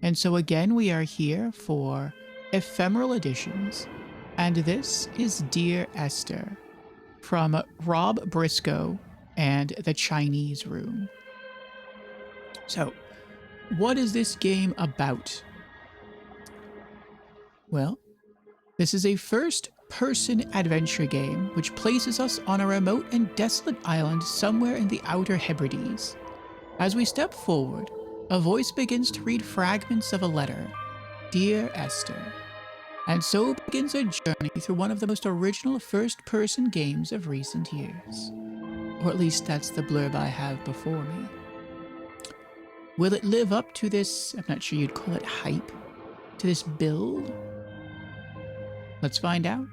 And so again, we are here for Ephemeral Editions, and this is Dear Esther from Rob Briscoe and the Chinese Room. So, what is this game about? Well, this is a first-person adventure game which places us on a remote and desolate island somewhere in the Outer Hebrides. As we step forward, a voice begins to read fragments of a letter, Dear Esther. And so begins a journey through one of the most original first-person games of recent years. Or at least that's the blurb I have before me. Will it live up to this, I'm not sure you'd call it hype, to this build? Let's find out.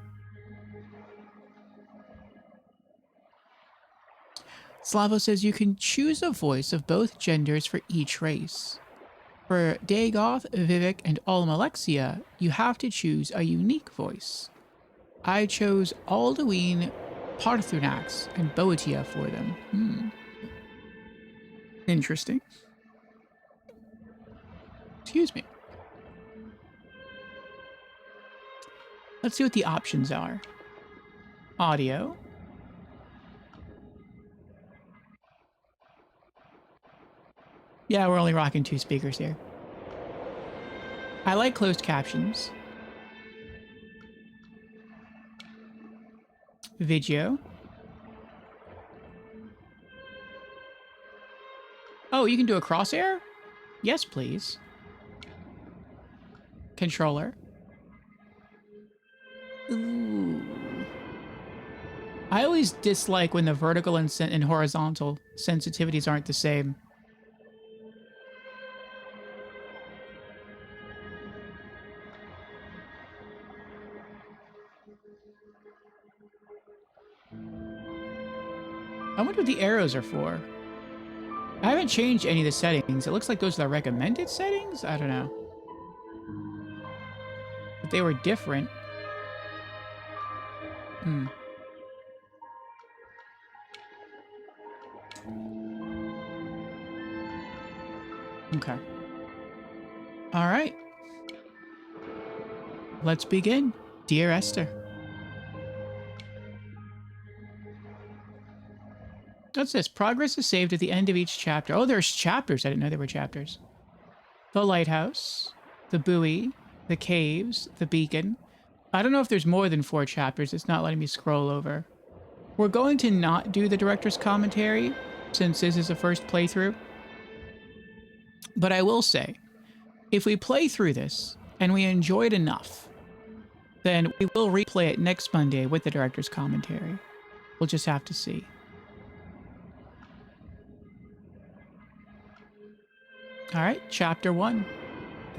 Slavo says you can choose a voice of both genders for each race. For Dagoth, Vivek, and Almalexia, you have to choose a unique voice. I chose Alduin, Parthunax, and Boetia for them. Interesting. Excuse me. Let's see what the options are. Audio. Yeah, we're only rocking 2 speakers here. I like closed captions. Video. Oh, you can do a crosshair? Yes, please. Controller. Ooh. I always dislike when the vertical and horizontal sensitivities aren't the same. I wonder what the arrows are for. I haven't changed any of the settings. It looks like those are the recommended settings? I don't know. But they were different. Okay. All right. Let's begin. Dear Esther. What's this? Progress is saved at the end of each chapter. Oh, there's chapters. I didn't know there were chapters. The lighthouse, the buoy, the caves, the beacon. I don't know if there's more than 4 chapters. It's not letting me scroll over. We're going to not do the director's commentary since this is a first playthrough. But I will say, if we play through this and we enjoy it enough, then we will replay it next Monday with the director's commentary. We'll just have to see. All right, Chapter 1,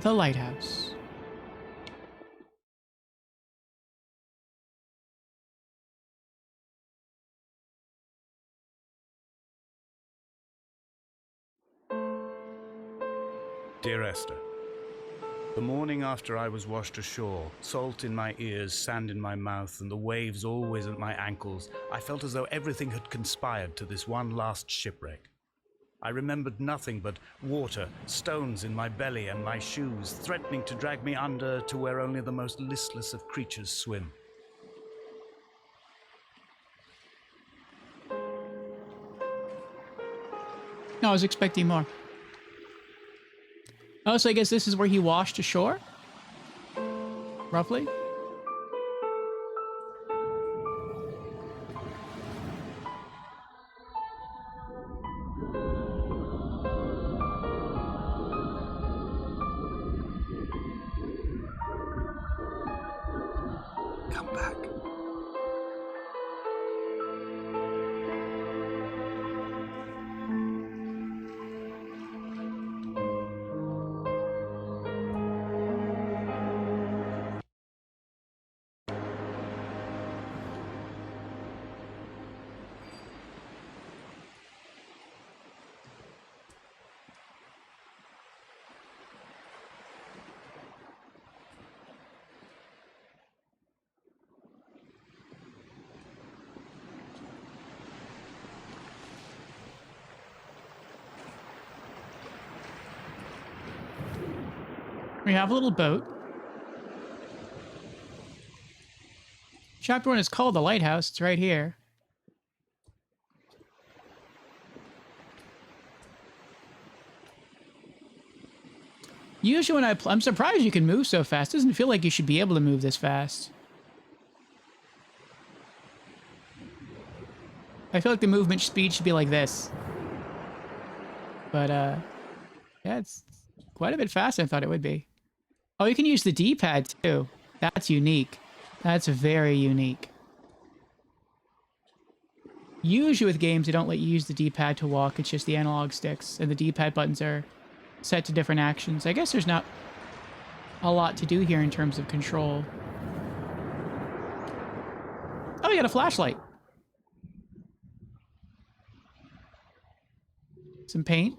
The Lighthouse. Dear Esther, the morning after I was washed ashore, salt in my ears, sand in my mouth, and the waves always at my ankles, I felt as though everything had conspired to this one last shipwreck. I remembered nothing but water, stones in my belly and my shoes, threatening to drag me under to where only the most listless of creatures swim. No, I was expecting more. Oh, so I guess this is where he washed ashore? Roughly? Come back. We have a little boat. Chapter 1 is called The Lighthouse. It's right here. Usually when I'm surprised you can move so fast. It doesn't feel like you should be able to move this fast. I feel like the movement speed should be like this. But, yeah, it's quite a bit faster than I thought it would be. Oh, you can use the D-pad, too. That's unique. That's very unique. Usually with games, they don't let you use the D-pad to walk. It's just the analog sticks, and the D-pad buttons are set to different actions. I guess there's not a lot to do here in terms of control. Oh, we got a flashlight. Some paint.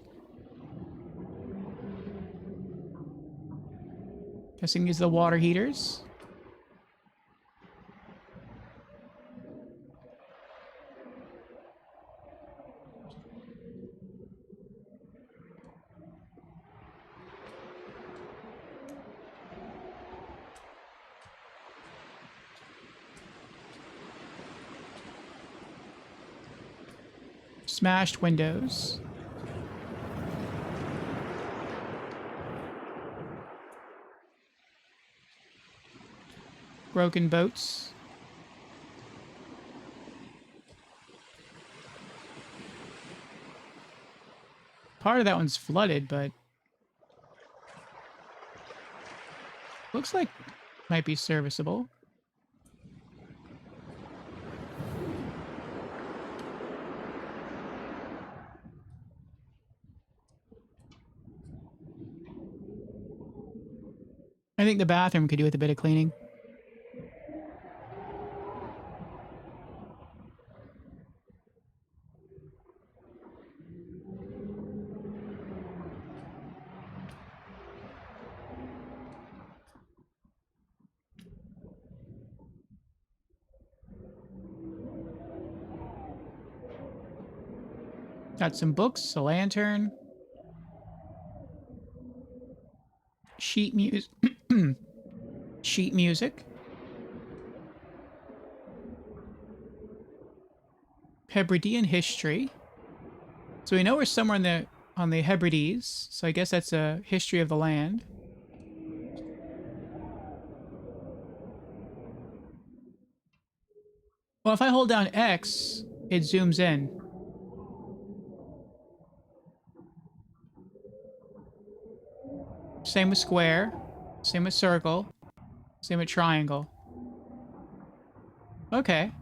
Guessing these are the water heaters. Smashed windows. Broken boats. Part of that one's flooded, but looks like might be serviceable. I think the bathroom could do with a bit of cleaning. Got some books, a lantern, sheet music, sheet music, Hebridean history. So we know we're somewhere on the Hebrides, so I guess that's a history of the land. Well, if I hold down X, it zooms in. Same with square, same with circle, same with triangle. Okay.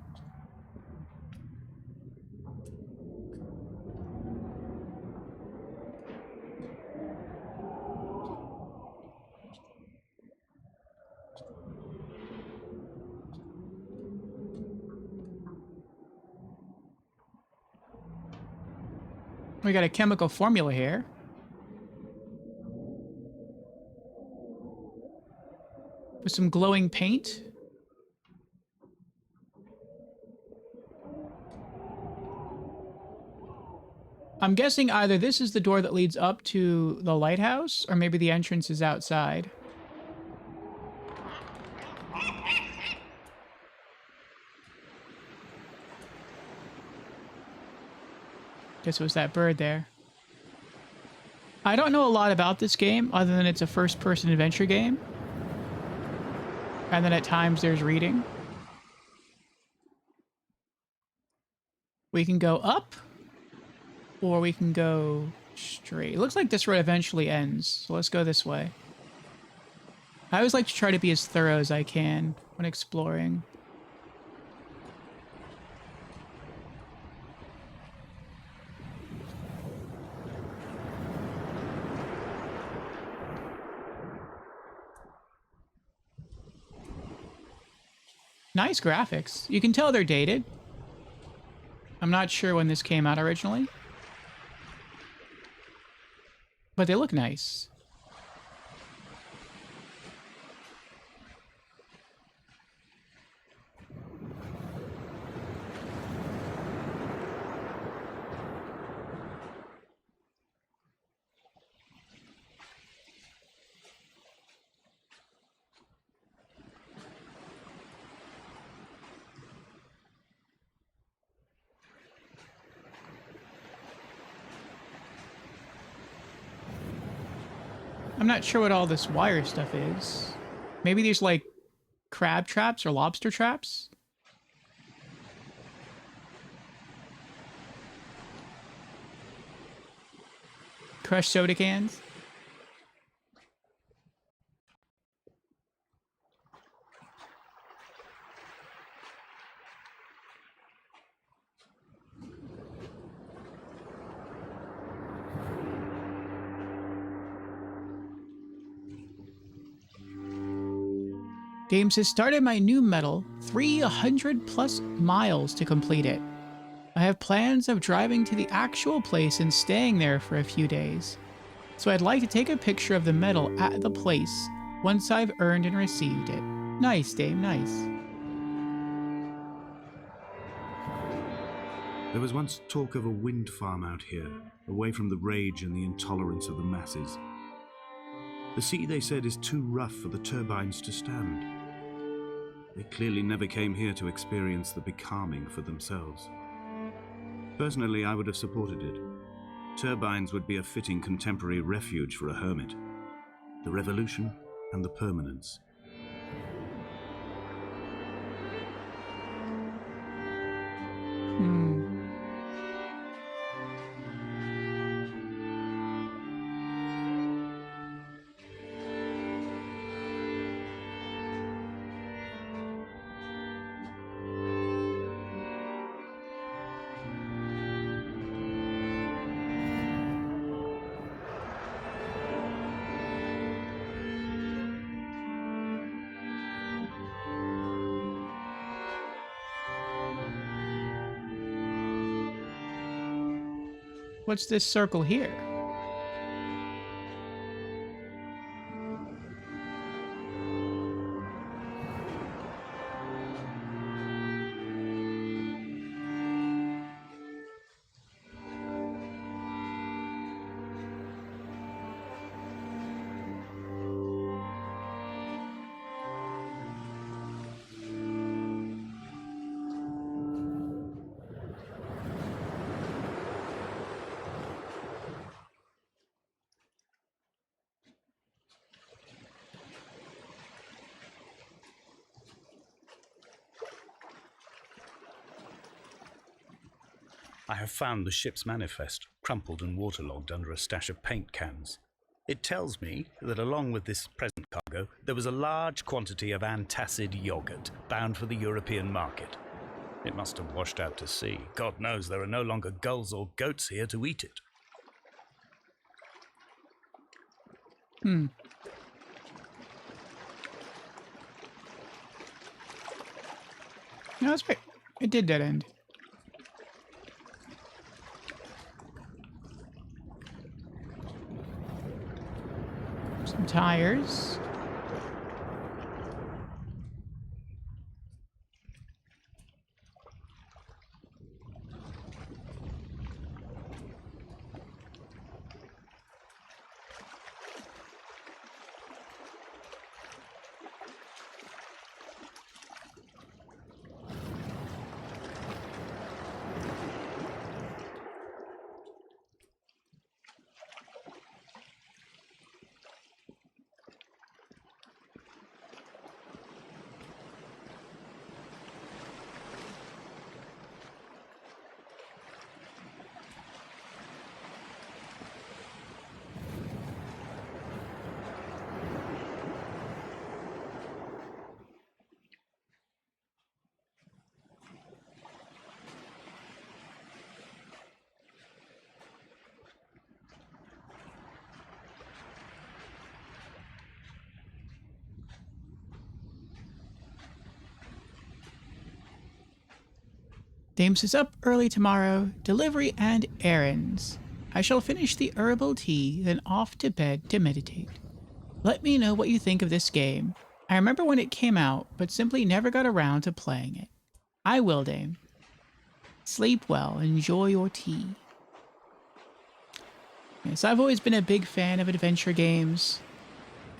We got a chemical formula here. With some glowing paint. I'm guessing either this is the door that leads up to the lighthouse, or maybe the entrance is outside. Guess it was that bird there. I don't know a lot about this game, other than it's a first-person adventure game. And then at times there's reading. We can go up, or we can go straight. It looks like this road eventually ends, so let's go this way. I always like to try to be as thorough as I can when exploring. Nice graphics. You can tell they're dated. I'm not sure when this came out originally, but they look nice. I'm not sure what all this wire stuff is. Maybe there's like crab traps or lobster traps? Crushed soda cans? Games has started my new medal, 300 plus miles to complete it. I have plans of driving to the actual place and staying there for a few days. So I'd like to take a picture of the medal at the place once I've earned and received it. Nice, Dame, nice. There was once talk of a wind farm out here, away from the rage and the intolerance of the masses. The sea, they said, is too rough for the turbines to stand. They clearly never came here to experience the becalming for themselves. Personally, I would have supported it. Turbines would be a fitting contemporary refuge for a hermit. The revolution and the permanence. What's this circle here? I have found the ship's manifest, crumpled and waterlogged under a stash of paint cans. It tells me that along with this present cargo, there was a large quantity of antacid yogurt bound for the European market. It must have washed out to sea. God knows there are no longer gulls or goats here to eat it. No, that's right. It did dead end. Some tires. Dames is up early tomorrow, delivery and errands. I shall finish the herbal tea, then off to bed to meditate. Let me know what you think of this game. I remember when it came out, but simply never got around to playing it. I will, Dame. Sleep well, enjoy your tea. Yes, I've always been a big fan of adventure games,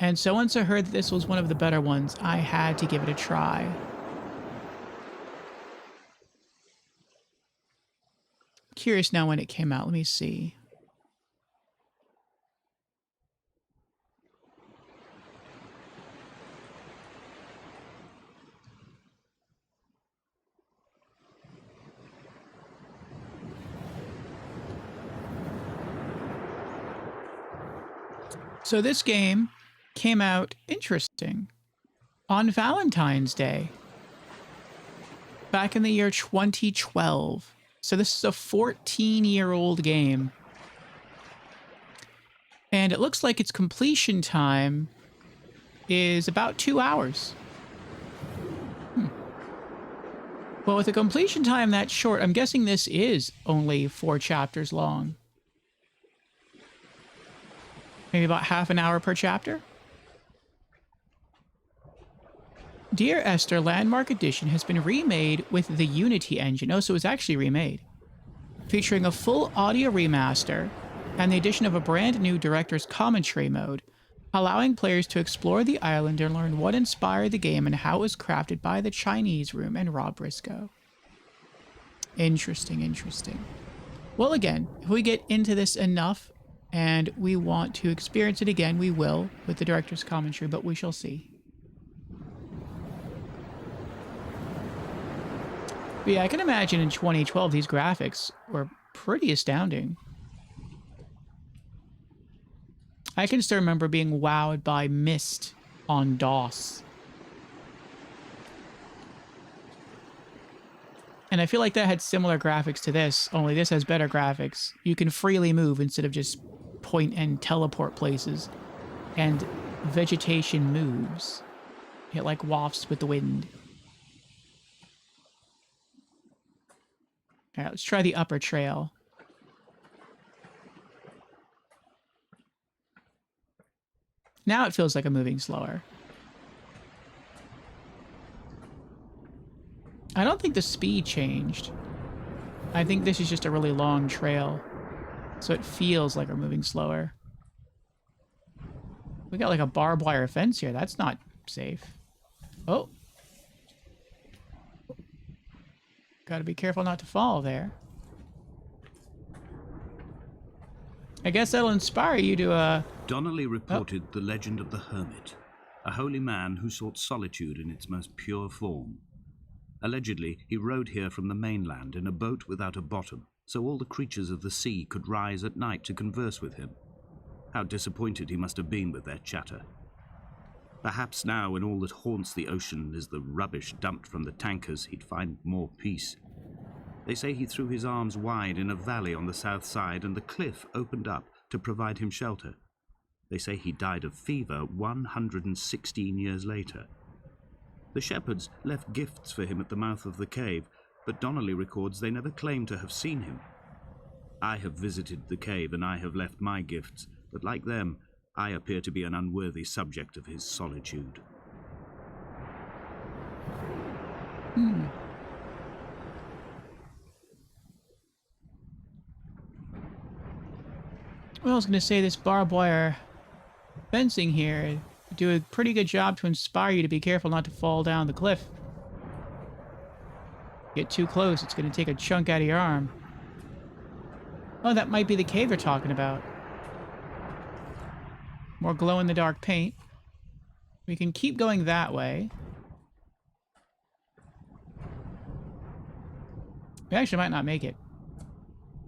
and so once I heard that this was one of the better ones, I had to give it a try. Curious now when it came out. Let me see. So this game came out interesting on Valentine's Day back in the year 2012. So this is a 14-year-old game. And it looks like its completion time is about 2 hours. Well, with a completion time that short, I'm guessing this is only 4 chapters long. Maybe about half an hour per chapter. Dear Esther Landmark Edition has been remade with the Unity engine. Oh, so it was actually remade. Featuring a full audio remaster and the addition of a brand new director's commentary mode, allowing players to explore the island and learn what inspired the game and how it was crafted by the Chinese Room and Rob Briscoe. Interesting, interesting. Well, again, if we get into this enough and we want to experience it again, we will with the director's commentary, but we shall see. But yeah, I can imagine in 2012 these graphics were pretty astounding. I can still remember being wowed by Myst on DOS. And I feel like that had similar graphics to this, only this has better graphics. You can freely move instead of just point and teleport places. And vegetation moves. It like wafts with the wind. Alright, let's try the upper trail. Now it feels like I'm moving slower. I don't think the speed changed. I think this is just a really long trail. So it feels like we're moving slower. We got like a barbed wire fence here. That's not safe. Oh. Gotta be careful not to fall there. I guess that'll inspire you to, Donnelly reported the legend of the hermit, a holy man who sought solitude in its most pure form. Allegedly, he rode here from the mainland in a boat without a bottom, so all the creatures of the sea could rise at night to converse with him. How disappointed he must have been with their chatter. Perhaps now, when all that haunts the ocean is the rubbish dumped from the tankers, he'd find more peace. They say he threw his arms wide in a valley on the south side, and the cliff opened up to provide him shelter. They say he died of fever 116 years later. The shepherds left gifts for him at the mouth of the cave, but Donnelly records they never claimed to have seen him. I have visited the cave and I have left my gifts, but like them, I appear to be an unworthy subject of his solitude. Well, I was going to say this barbed wire fencing here do a pretty good job to inspire you to be careful not to fall down the cliff. Get too close, it's going to take a chunk out of your arm. Oh, that might be the cave they're talking about. More glow-in-the-dark paint. We can keep going that way. We actually might not make it.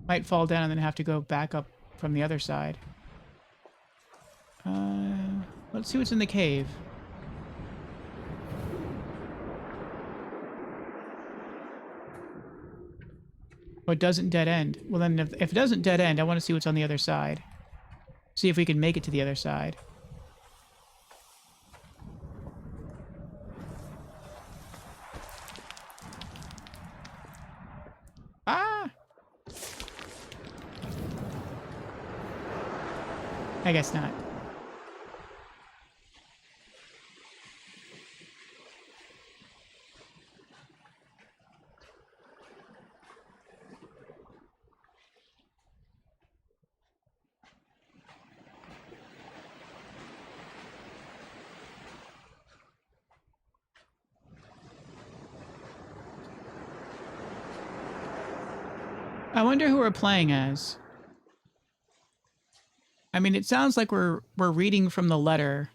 Might fall down and then have to go back up from the other side. Let's see what's in the cave. Oh, it doesn't dead end. Well, then if it doesn't dead end, I want to see what's on the other side. See if we can make it to the other side. Ah! I guess not. I wonder who we're playing as. I mean, it sounds like we're reading from the letter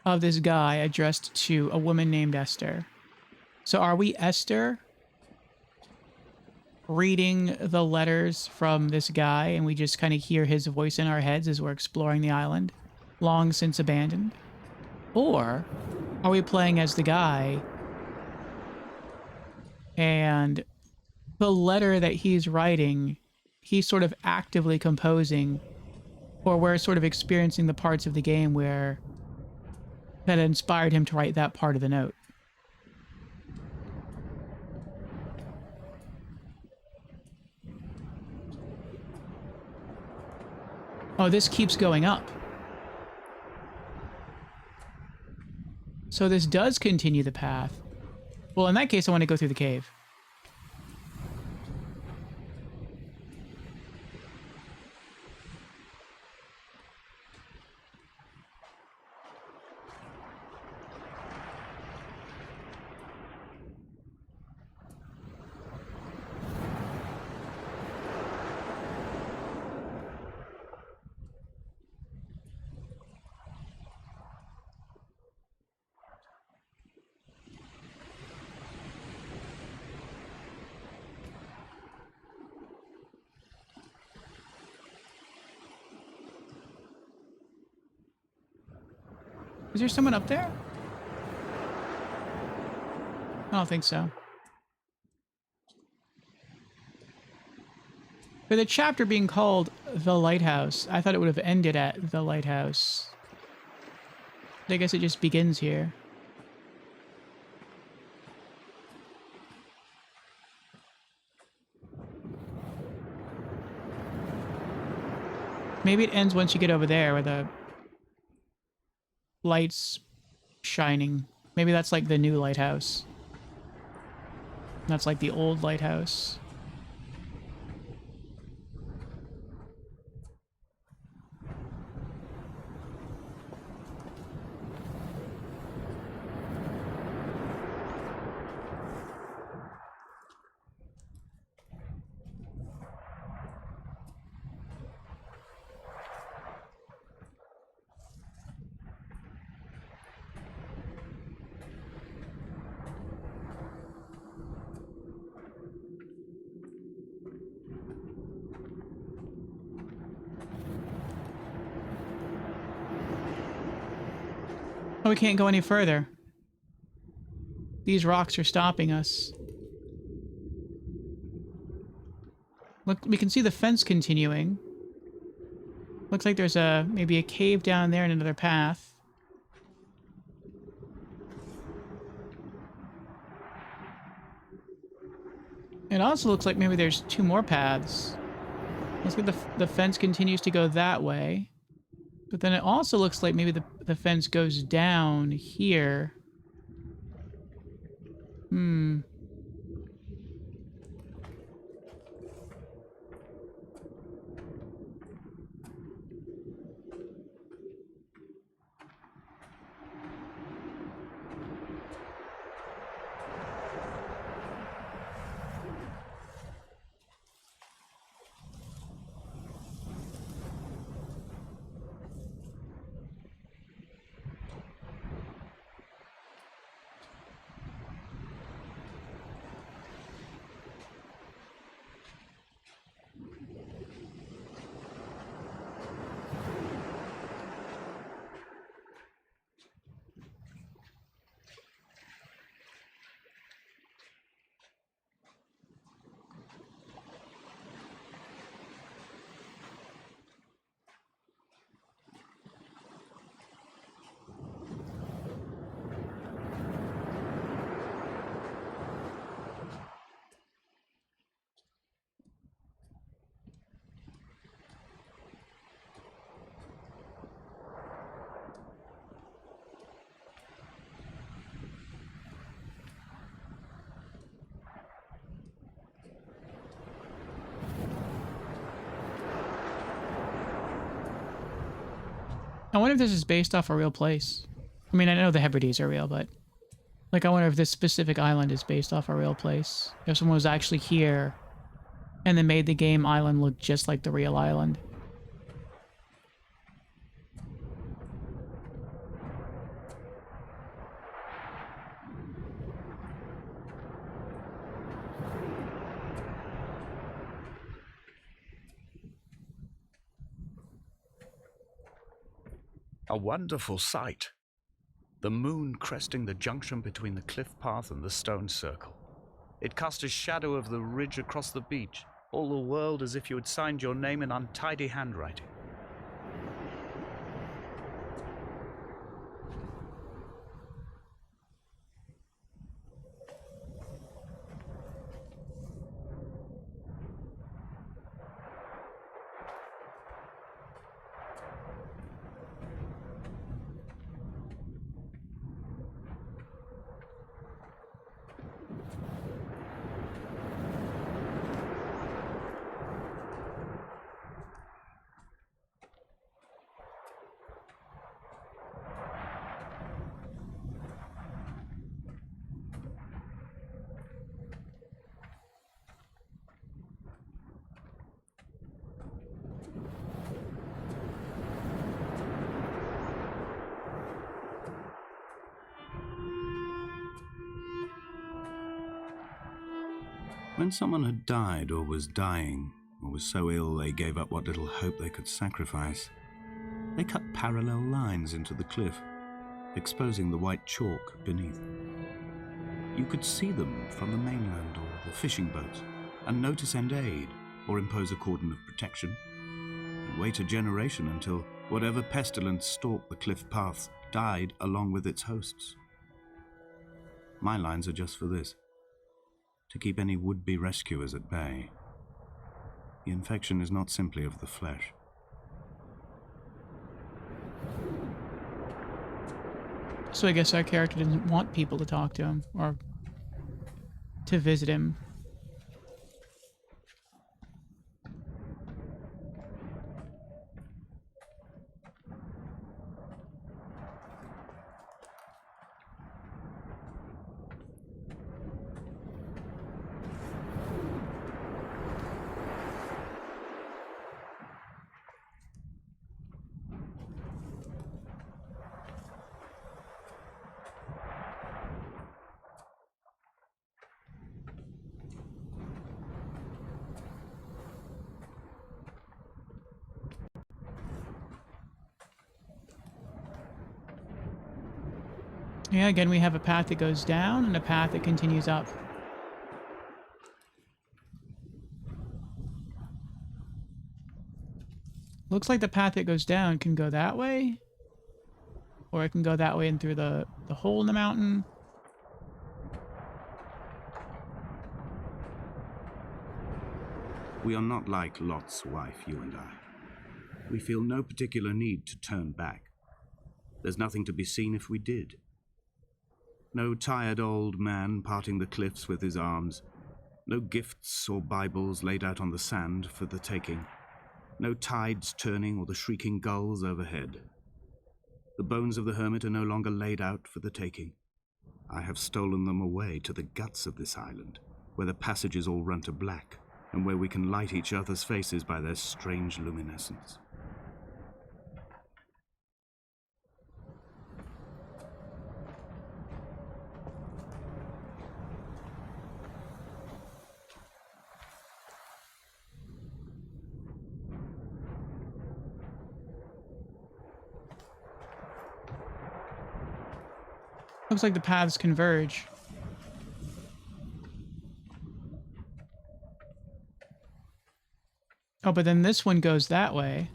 of this guy addressed to a woman named Esther. So are we Esther reading the letters from this guy and we just kind of hear his voice in our heads as we're exploring the island? long since abandoned? Or are we playing as the guy and the letter that he's writing, he's sort of actively composing, or we're sort of experiencing the parts of the game where that inspired him to write that part of the note? Oh, this keeps going up. So this does continue the path. Well, in that case, I want to go through the cave. Is there someone up there? I don't think so. For the chapter being called The Lighthouse, I thought it would have ended at The Lighthouse. I guess it just begins here. Maybe it ends once you get over there where the light's shining. Maybe that's like the new lighthouse. That's like the old lighthouse. Oh, we can't go any further. These rocks are stopping us. Look, we can see the fence continuing. Looks like there's maybe a cave down there and another path. It also looks like maybe there's two more paths. Looks like the fence continues to go that way. But then it also looks like maybe the fence goes down here. Hmm. I wonder if this is based off a real place. I mean, I know the Hebrides are real, but like, I wonder if this specific island is based off a real place. If someone was actually here and then made the game island look just like the real island. A wonderful sight. The moon cresting the junction between the cliff path and the stone circle. It cast a shadow of the ridge across the beach, all the world as if you had signed your name in untidy handwriting. When someone had died or was dying, or was so ill they gave up what little hope they could sacrifice, they cut parallel lines into the cliff, exposing the white chalk beneath. You could see them from the mainland or the fishing boats, and know to send aid or impose a cordon of protection, and wait a generation until whatever pestilence stalked the cliff paths died along with its hosts. My lines are just for this, to keep any would-be rescuers at bay. The infection is not simply of the flesh. So I guess our character didn't want people to talk to him or to visit him. Yeah, again, we have a path that goes down and a path that continues up. Looks like the path that goes down can go that way. Or it can go that way and through the hole in the mountain. We are not like Lot's wife, you and I. We feel no particular need to turn back. There's nothing to be seen if we did. No tired old man parting the cliffs with his arms. No gifts or Bibles laid out on the sand for the taking. No tides turning or the shrieking gulls overhead. The bones of the hermit are no longer laid out for the taking. I have stolen them away to the guts of this island, where the passages all run to black, and where we can light each other's faces by their strange luminescence. Looks like the paths converge. Oh, but then this one goes that way.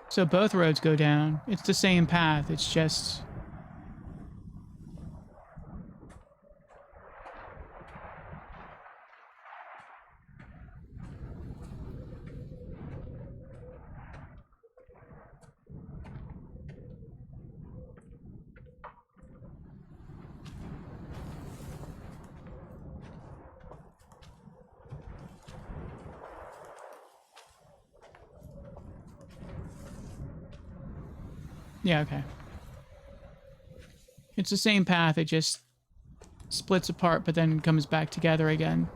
So both roads go down. It's the same path, it's just... Yeah, okay. It's the same path, it just splits apart but then comes back together again.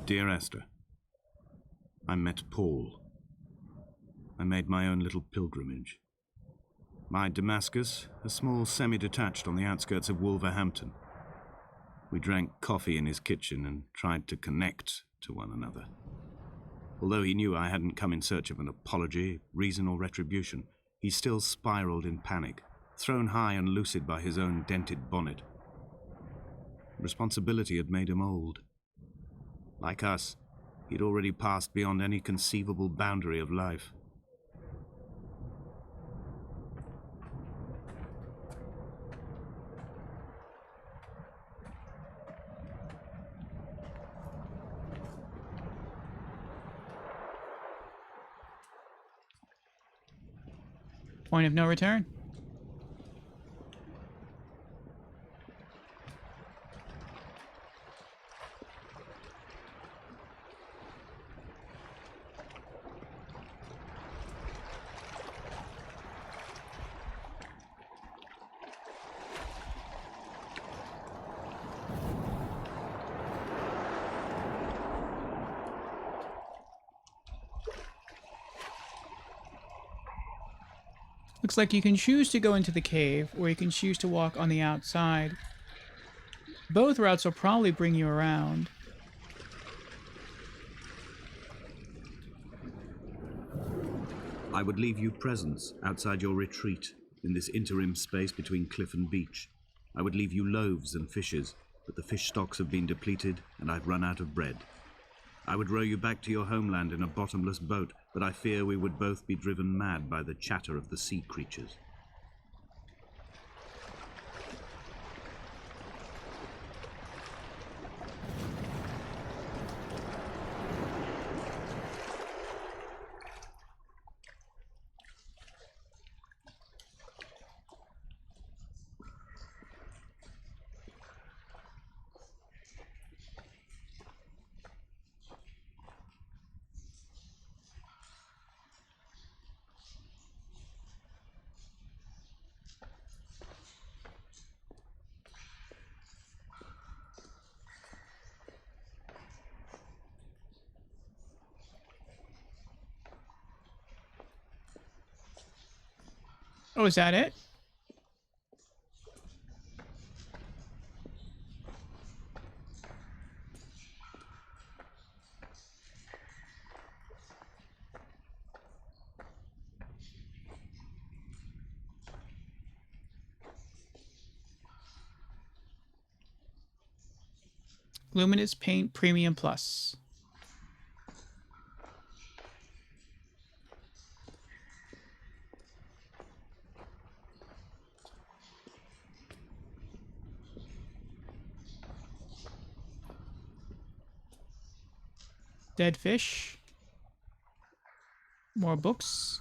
Dear Esther, I met Paul. I made my own little pilgrimage. My Damascus, a small semi-detached on the outskirts of Wolverhampton. We drank coffee in his kitchen and tried to connect to one another. Although he knew I hadn't come in search of an apology, reason or retribution, he still spiraled in panic, thrown high and lucid by his own dented bonnet. Responsibility had made him old. Like us, he'd already passed beyond any conceivable boundary of life. Point of no return. Looks like you can choose to go into the cave, or you can choose to walk on the outside. Both routes will probably bring you around. I would leave you presents outside your retreat, in this interim space between cliff and beach. I would leave you loaves and fishes, but the fish stocks have been depleted and I've run out of bread. I would row you back to your homeland in a bottomless boat, but I fear we would both be driven mad by the chatter of the sea creatures. Oh, is that it? Luminous Paint Premium Plus. Dead fish. More books.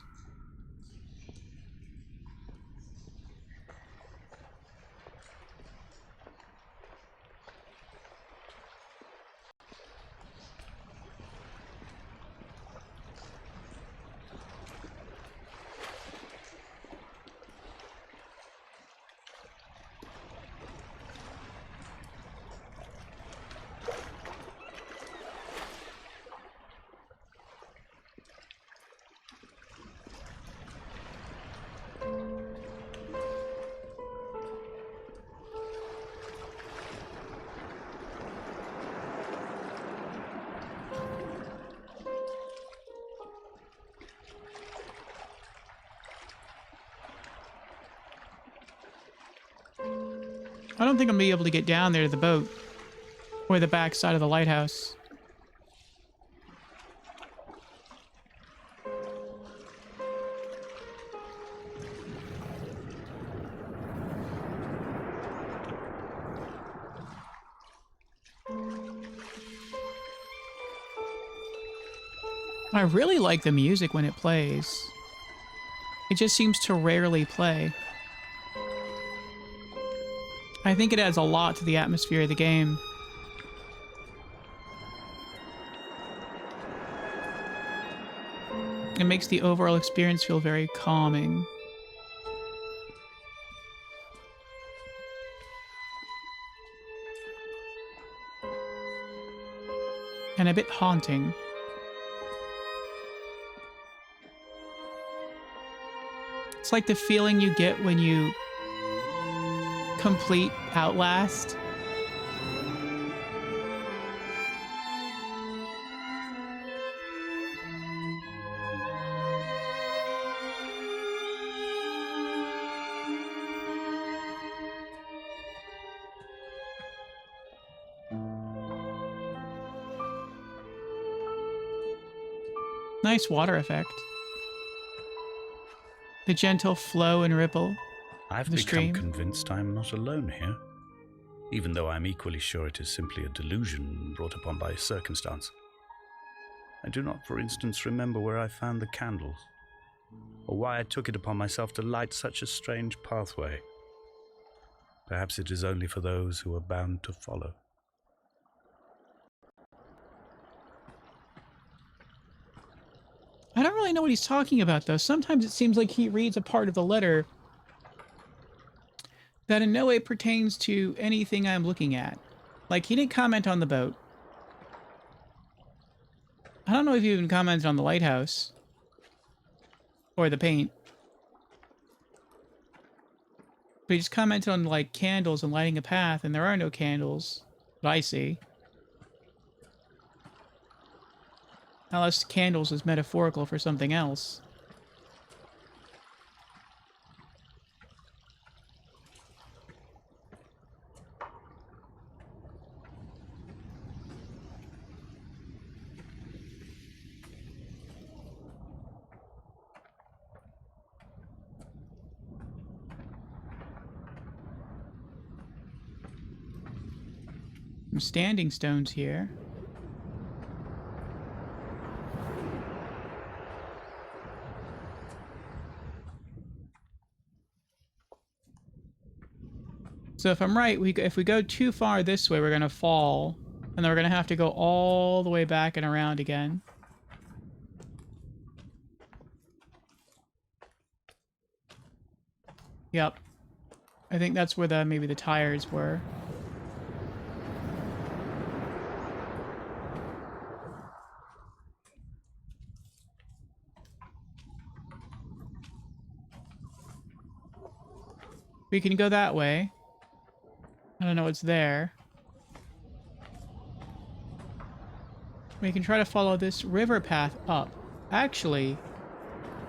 I don't think I'm gonna be able to get down there to the boat. Or the back side of the lighthouse. I really like the music when it plays. It just seems to rarely play. I think it adds a lot to the atmosphere of the game. It makes the overall experience feel very calming. And a bit haunting. It's like the feeling you get when you complete Outlast. Nice water effect. The gentle flow and ripple I've of the become stream. convinced I am not alone here, even though I'm equally sure it is simply a delusion brought upon by circumstance. I do not, for instance, remember where I found the candles, or why I took it upon myself to light such a strange pathway. Perhaps it is only for those who are bound to follow. I don't really know what he's talking about, though. Sometimes it seems like he reads a part of the letter that in no way pertains to anything I'm looking at. Like, he didn't comment on the boat. I don't know if he even commented on the lighthouse. Or the paint. But he just commented on, like, candles and lighting a path, and there are no candles that I see. Unless candles is metaphorical for something else. Some standing stones here. So if I'm right, if we go too far this way, we're going to fall. And then we're going to have to go all the way back and around again. Yep. I think that's where maybe the tires were. We can go that way. I don't know what's there. We can try to follow this river path up. Actually,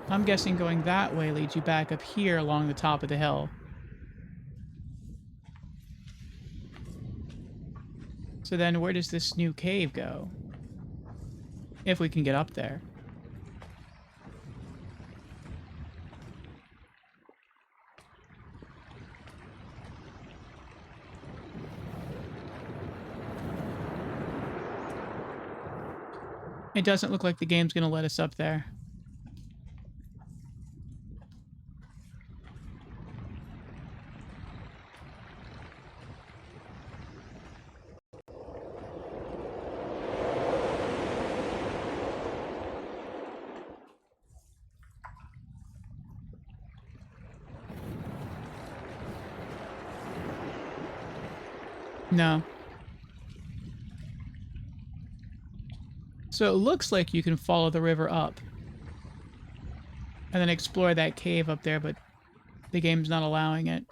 I'm guessing going that way leads you back up here along the top of the hill. So then where does this new cave go? If we can get up there. It doesn't look like the game's gonna let us up there. No. So it looks like you can follow the river up. And then explore that cave up there, but the game's not allowing it.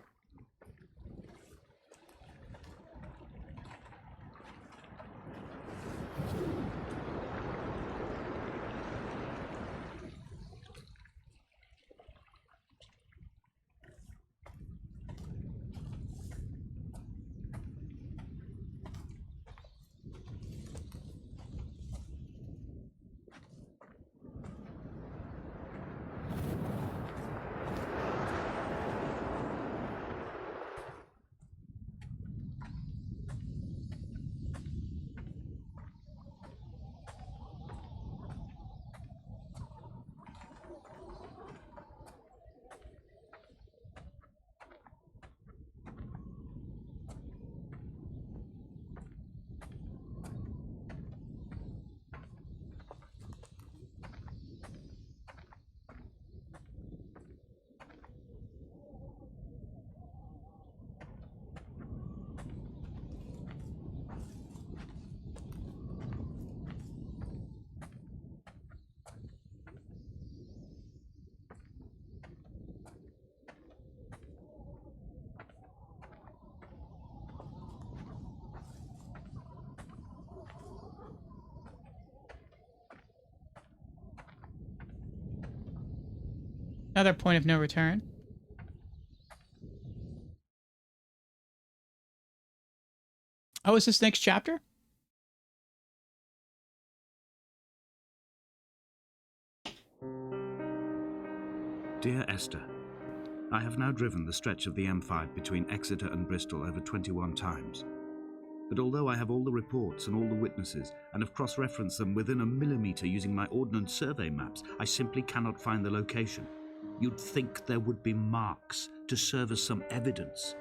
Another point of no return. Oh, is this next chapter? Dear Esther, I have now driven the stretch of the M5 between Exeter and Bristol over 21 times. But although I have all the reports and all the witnesses, and have cross-referenced them within a millimetre using my ordnance survey maps, I simply cannot find the location. You'd think there would be marks to serve as some evidence.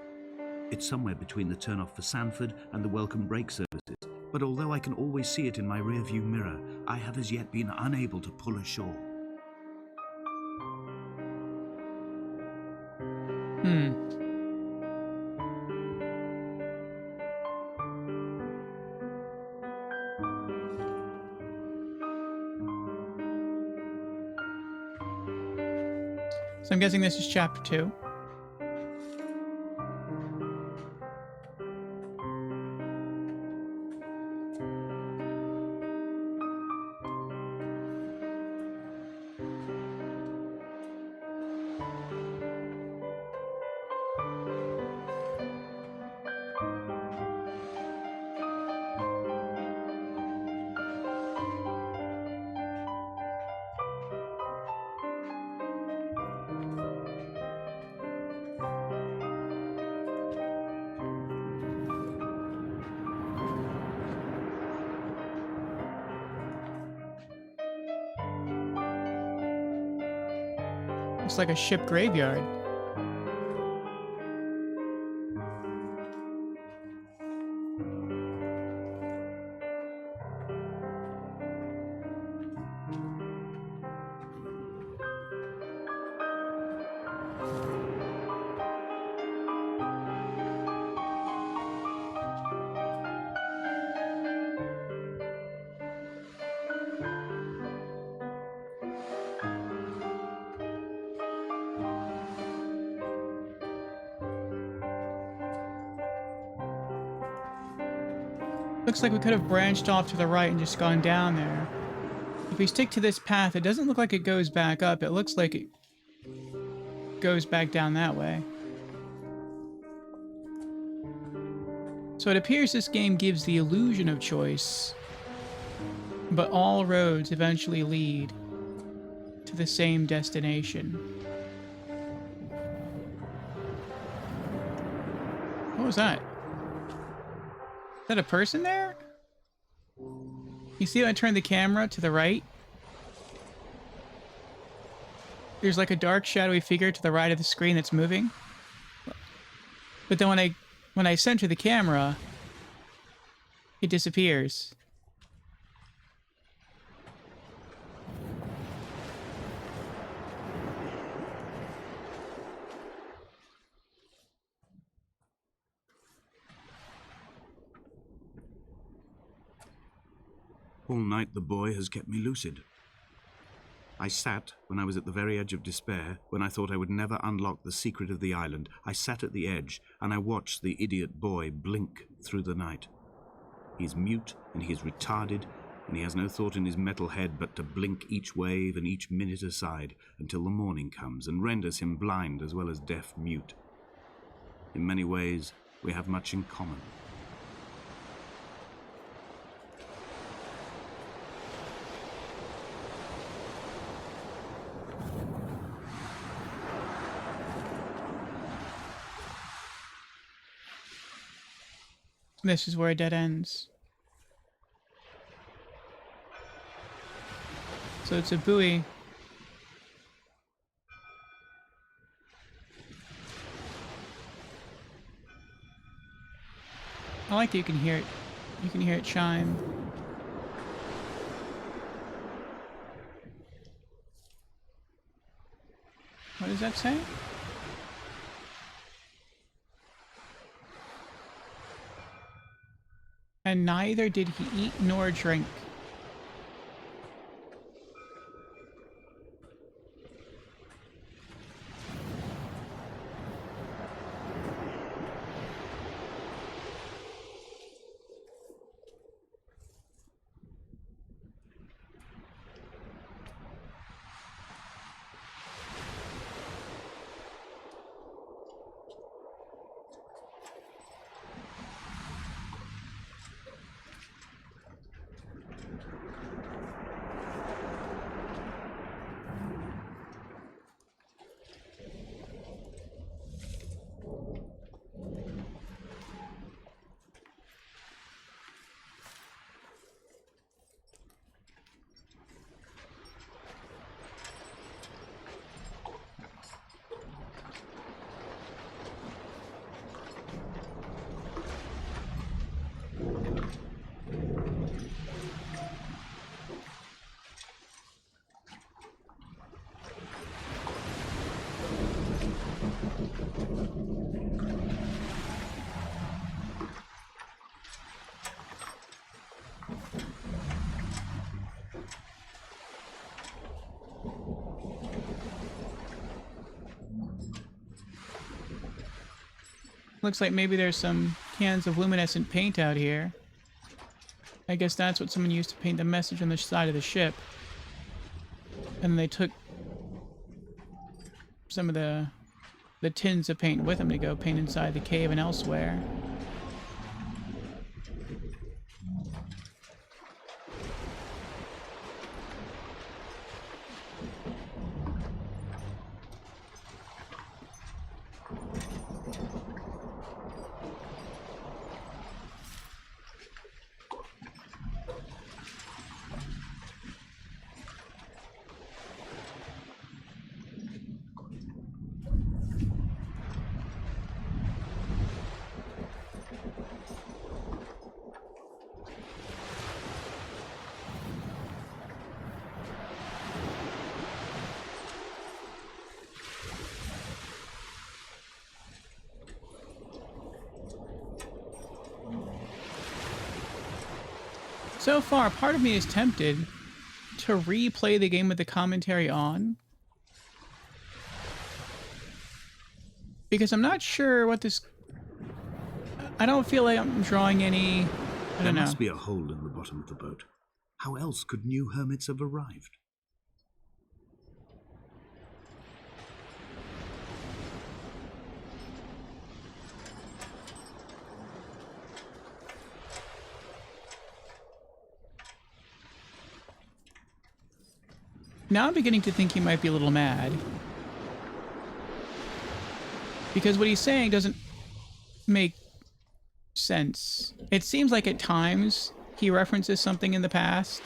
It's somewhere between the turn-off for Sanford and the welcome brake services, but although I can always see it in my rear-view mirror, I have as yet been unable to pull ashore. So I'm guessing this is chapter 2. Looks like a ship graveyard. Looks like we could have branched off to the right and just gone down there. If we stick to this path, it doesn't look like it goes back up. It looks like it goes back down that way. So it appears this game gives the illusion of choice, but all roads eventually lead to the same destination. What was that? Is that a person there? You see when I turn the camera to the right? There's like a dark shadowy figure to the right of the screen that's moving. But then when I center the camera, it disappears. All night the boy has kept me lucid. I sat, when I was at the very edge of despair, when I thought I would never unlock the secret of the island, I sat at the edge, and I watched the idiot boy blink through the night. He is mute, and he is retarded, and he has no thought in his metal head but to blink each wave and each minute aside until the morning comes and renders him blind as well as deaf-mute. In many ways, we have much in common. This is where it dead ends. So it's a buoy. I like that you can hear it. You can hear it chime. What does that say? And neither did he eat nor drink. Looks like maybe there's some cans of luminescent paint out here. I guess that's what someone used to paint the message on the side of the ship. And then they took some of the tins of paint with them to go paint inside the cave and elsewhere. So far, part of me is tempted to replay the game with the commentary on. Because I'm not sure what this... I don't feel like I'm drawing any... I don't know. There must be a hole in the bottom of the boat. How else could new hermits have arrived? Now I'm beginning to think he might be a little mad. Because what he's saying doesn't make sense. It seems like at times he references something in the past.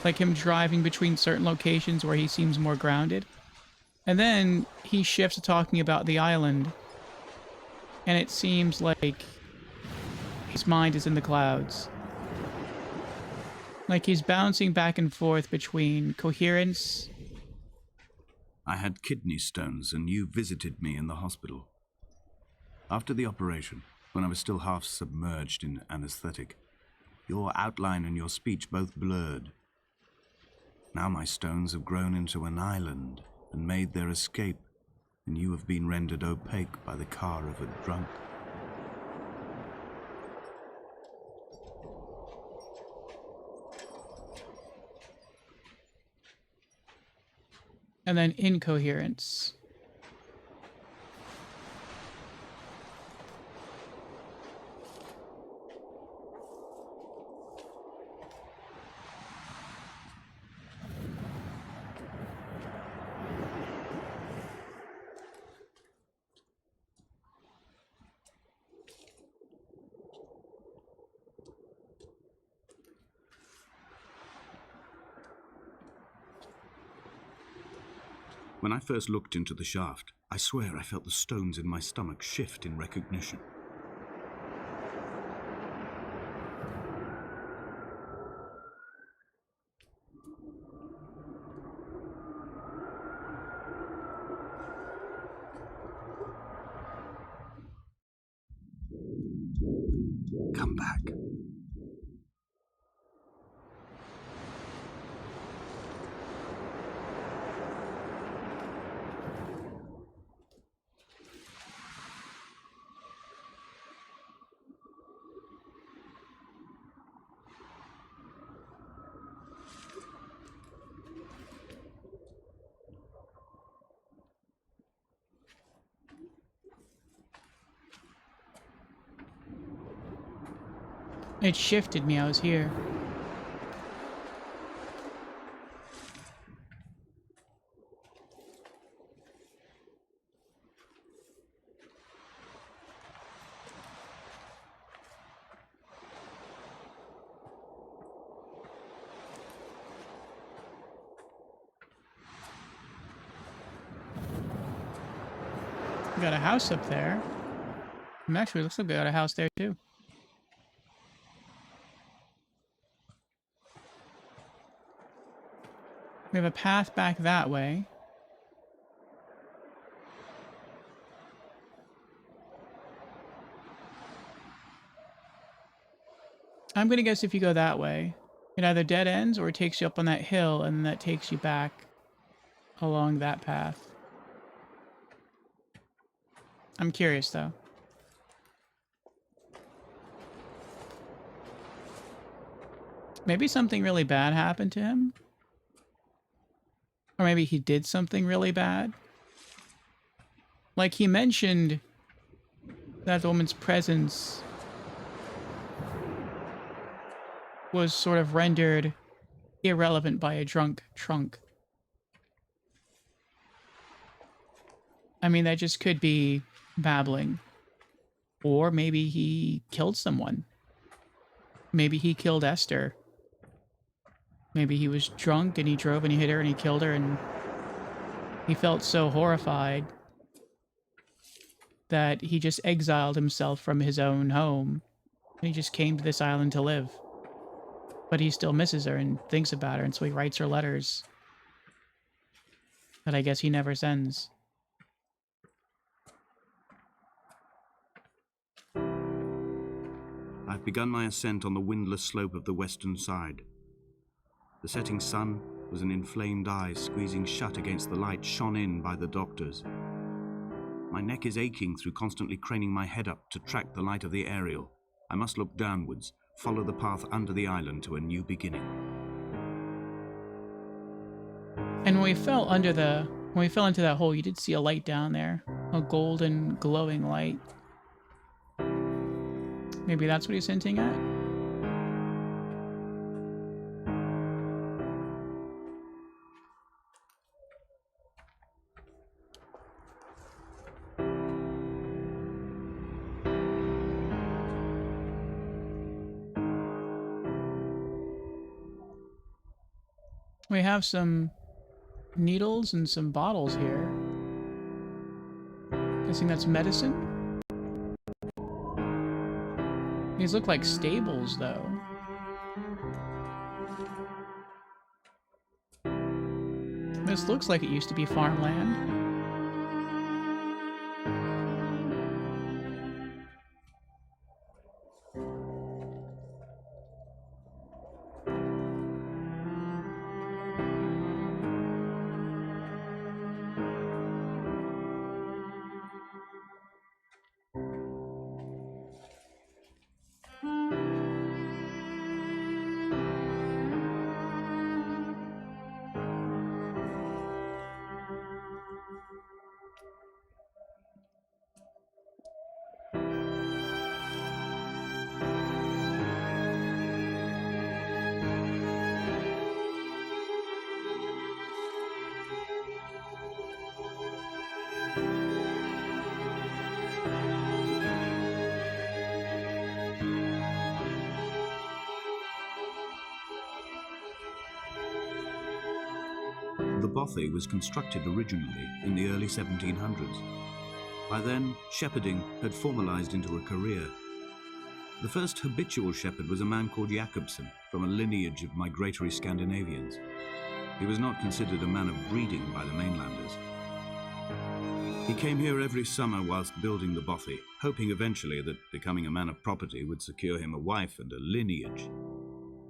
Like him driving between certain locations where he seems more grounded. And then he shifts to talking about the island. And it seems like his mind is in the clouds. Like he's bouncing back and forth between coherence. I had kidney stones and you visited me in the hospital. After the operation, when I was still half submerged in anesthetic, your outline and your speech both blurred. Now my stones have grown into an island and made their escape, and you have been rendered opaque by the car of a drunk. And then incoherence. When I first looked into the shaft, I swear I felt the stones in my stomach shift in recognition. Come back. It shifted me, I was here. We got a house up there. Actually, looks like we got a house there too. We have a path back that way. I'm gonna guess if you go that way, it either dead ends or it takes you up on that hill and then that takes you back along that path. I'm curious though. Maybe something really bad happened to him. Or maybe he did something really bad. Like, he mentioned that the woman's presence was sort of rendered irrelevant by a drunk trunk. I mean, that just could be babbling. Or maybe he killed someone. Maybe he killed Esther. Maybe he was drunk and he drove and he hit her and he killed her and he felt so horrified that he just exiled himself from his own home and he just came to this island to live. But he still misses her and thinks about her, and so he writes her letters that I guess he never sends. I've begun my ascent on the windless slope of the western side. The setting sun was an inflamed eye squeezing shut against the light shone in by the doctors. My neck is aching through constantly craning my head up to track the light of the aerial. I must look downwards, follow the path under the island to a new beginning. And when we fell into that hole, you did see a light down there, a golden glowing light. Maybe that's what he's hinting at? We have some needles and some bottles here. Guessing that's medicine? These look like stables, though. This looks like it used to be farmland. The bothy was constructed originally in the early 1700s. By then, shepherding had formalized into a career. The first habitual shepherd was a man called Jakobsen, from a lineage of migratory Scandinavians. He was not considered a man of breeding by the mainlanders. He came here every summer whilst building the bothy, hoping eventually that becoming a man of property would secure him a wife and a lineage.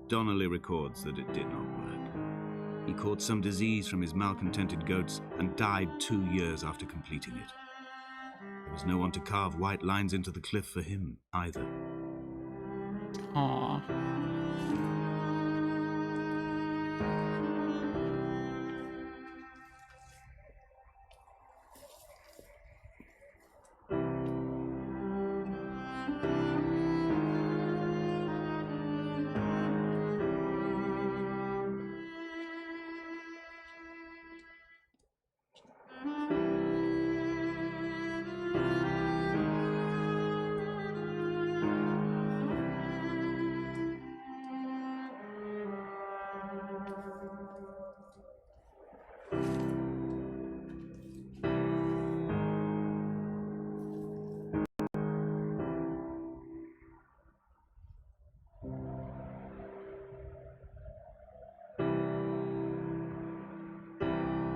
Donnelly records that it did not work. He caught some disease from his malcontented goats and died 2 years after completing it. There was no one to carve white lines into the cliff for him, either. Aww.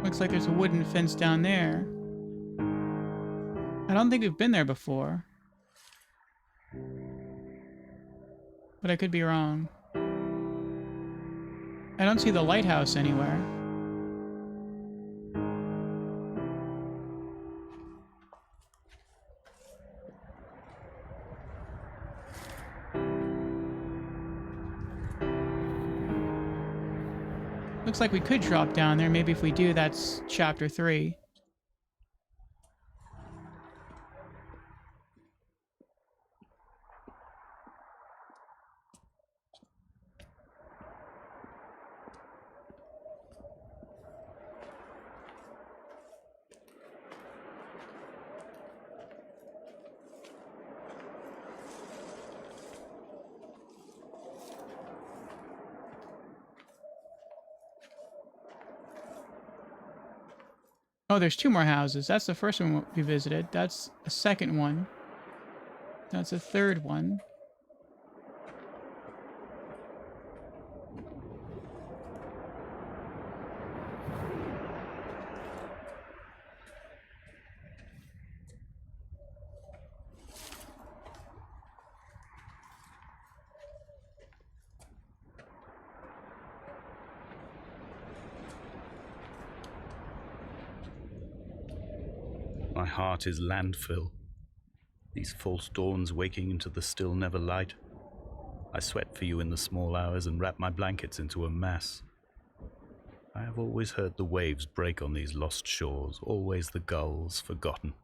Looks like there's a wooden fence down there. I don't think we've been there before. But I could be wrong. I don't see the lighthouse anywhere. Looks like we could drop down there. Maybe if we do, that's chapter 3. Oh, there's 2 more houses. That's the first one we visited. That's the second one. That's a third one. My heart is landfill. These false dawns waking into the still never light. I sweat for you in the small hours and wrap my blankets into a mass. I have always heard the waves break on these lost shores, always the gulls forgotten.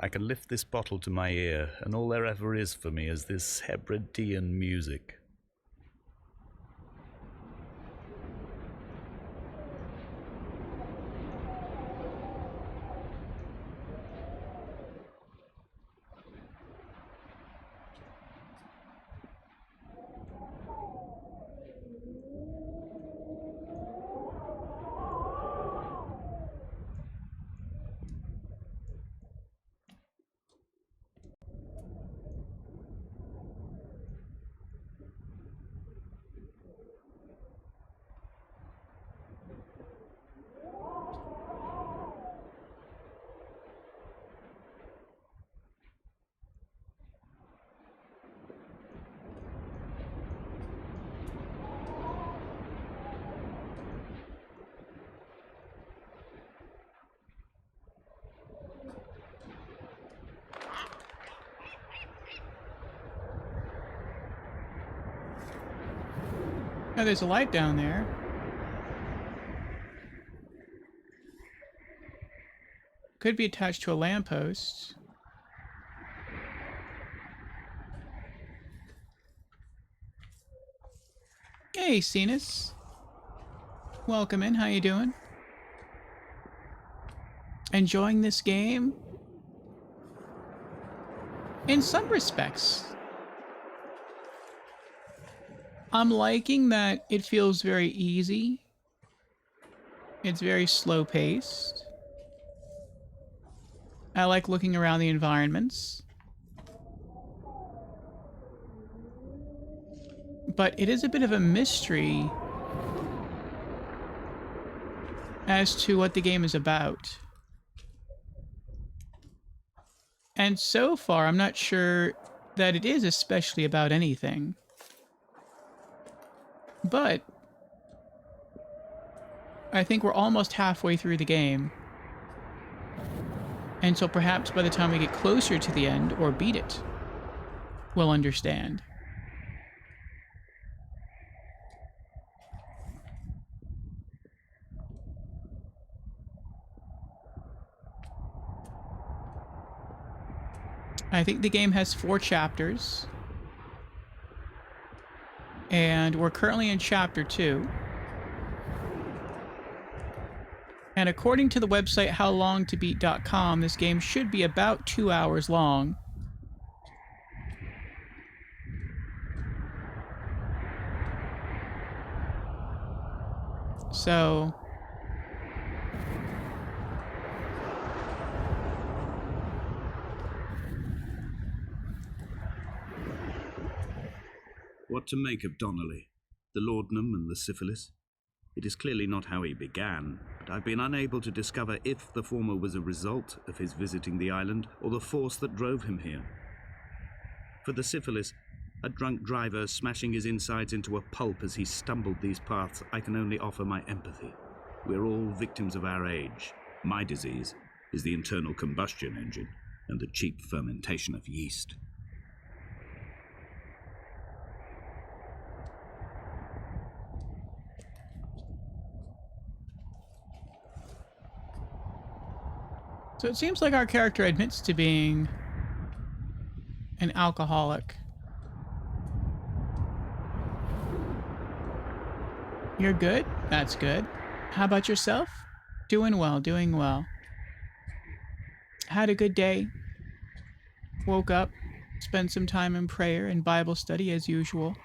I can lift this bottle to my ear, and all there ever is for me is this Hebridean music. Oh, there's a light down there. Could be attached to a lamppost. Hey, Cenas. Welcome in. How you doing? Enjoying this game? In some respects. I'm liking that it feels very easy. It's very slow paced. I like looking around the environments. But it is a bit of a mystery as to what the game is about. And so far, I'm not sure that it is especially about anything. But I think we're almost halfway through the game. And so perhaps by the time we get closer to the end, or beat it, we'll understand. I think the game has 4 chapters. And we're currently in chapter 2. And according to the website howlongtobeat.com, this game should be about 2 hours long. So What to make of Donnelly, the laudanum and the syphilis? It is clearly not how he began, but I've been unable to discover if the former was a result of his visiting the island or the force that drove him here. For the syphilis, a drunk driver smashing his insides into a pulp as he stumbled these paths, I can only offer my empathy. We're all victims of our age. My disease is the internal combustion engine and the cheap fermentation of yeast. So it seems like our character admits to being an alcoholic. You're good? That's good. How about yourself? Doing well, doing well. Had a good day. Woke up, spent some time in prayer and Bible study as usual.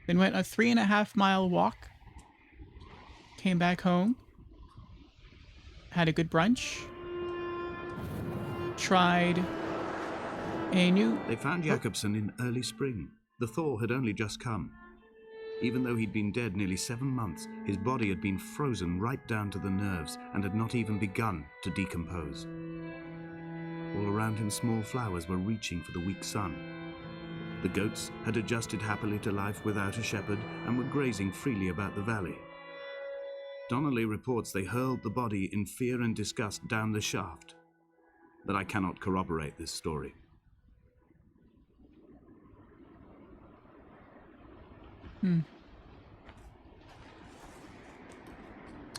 Then went a 3.5-mile walk. Came back home. Had a good brunch. Tried a new... They found Jakobsen in early spring. The thaw had only just come. Even though he'd been dead nearly 7 months, his body had been frozen right down to the nerves and had not even begun to decompose. All around him, small flowers were reaching for the weak sun. The goats had adjusted happily to life without a shepherd and were grazing freely about the valley. Donnelly reports they hurled the body in fear and disgust down the shaft, but I cannot corroborate this story.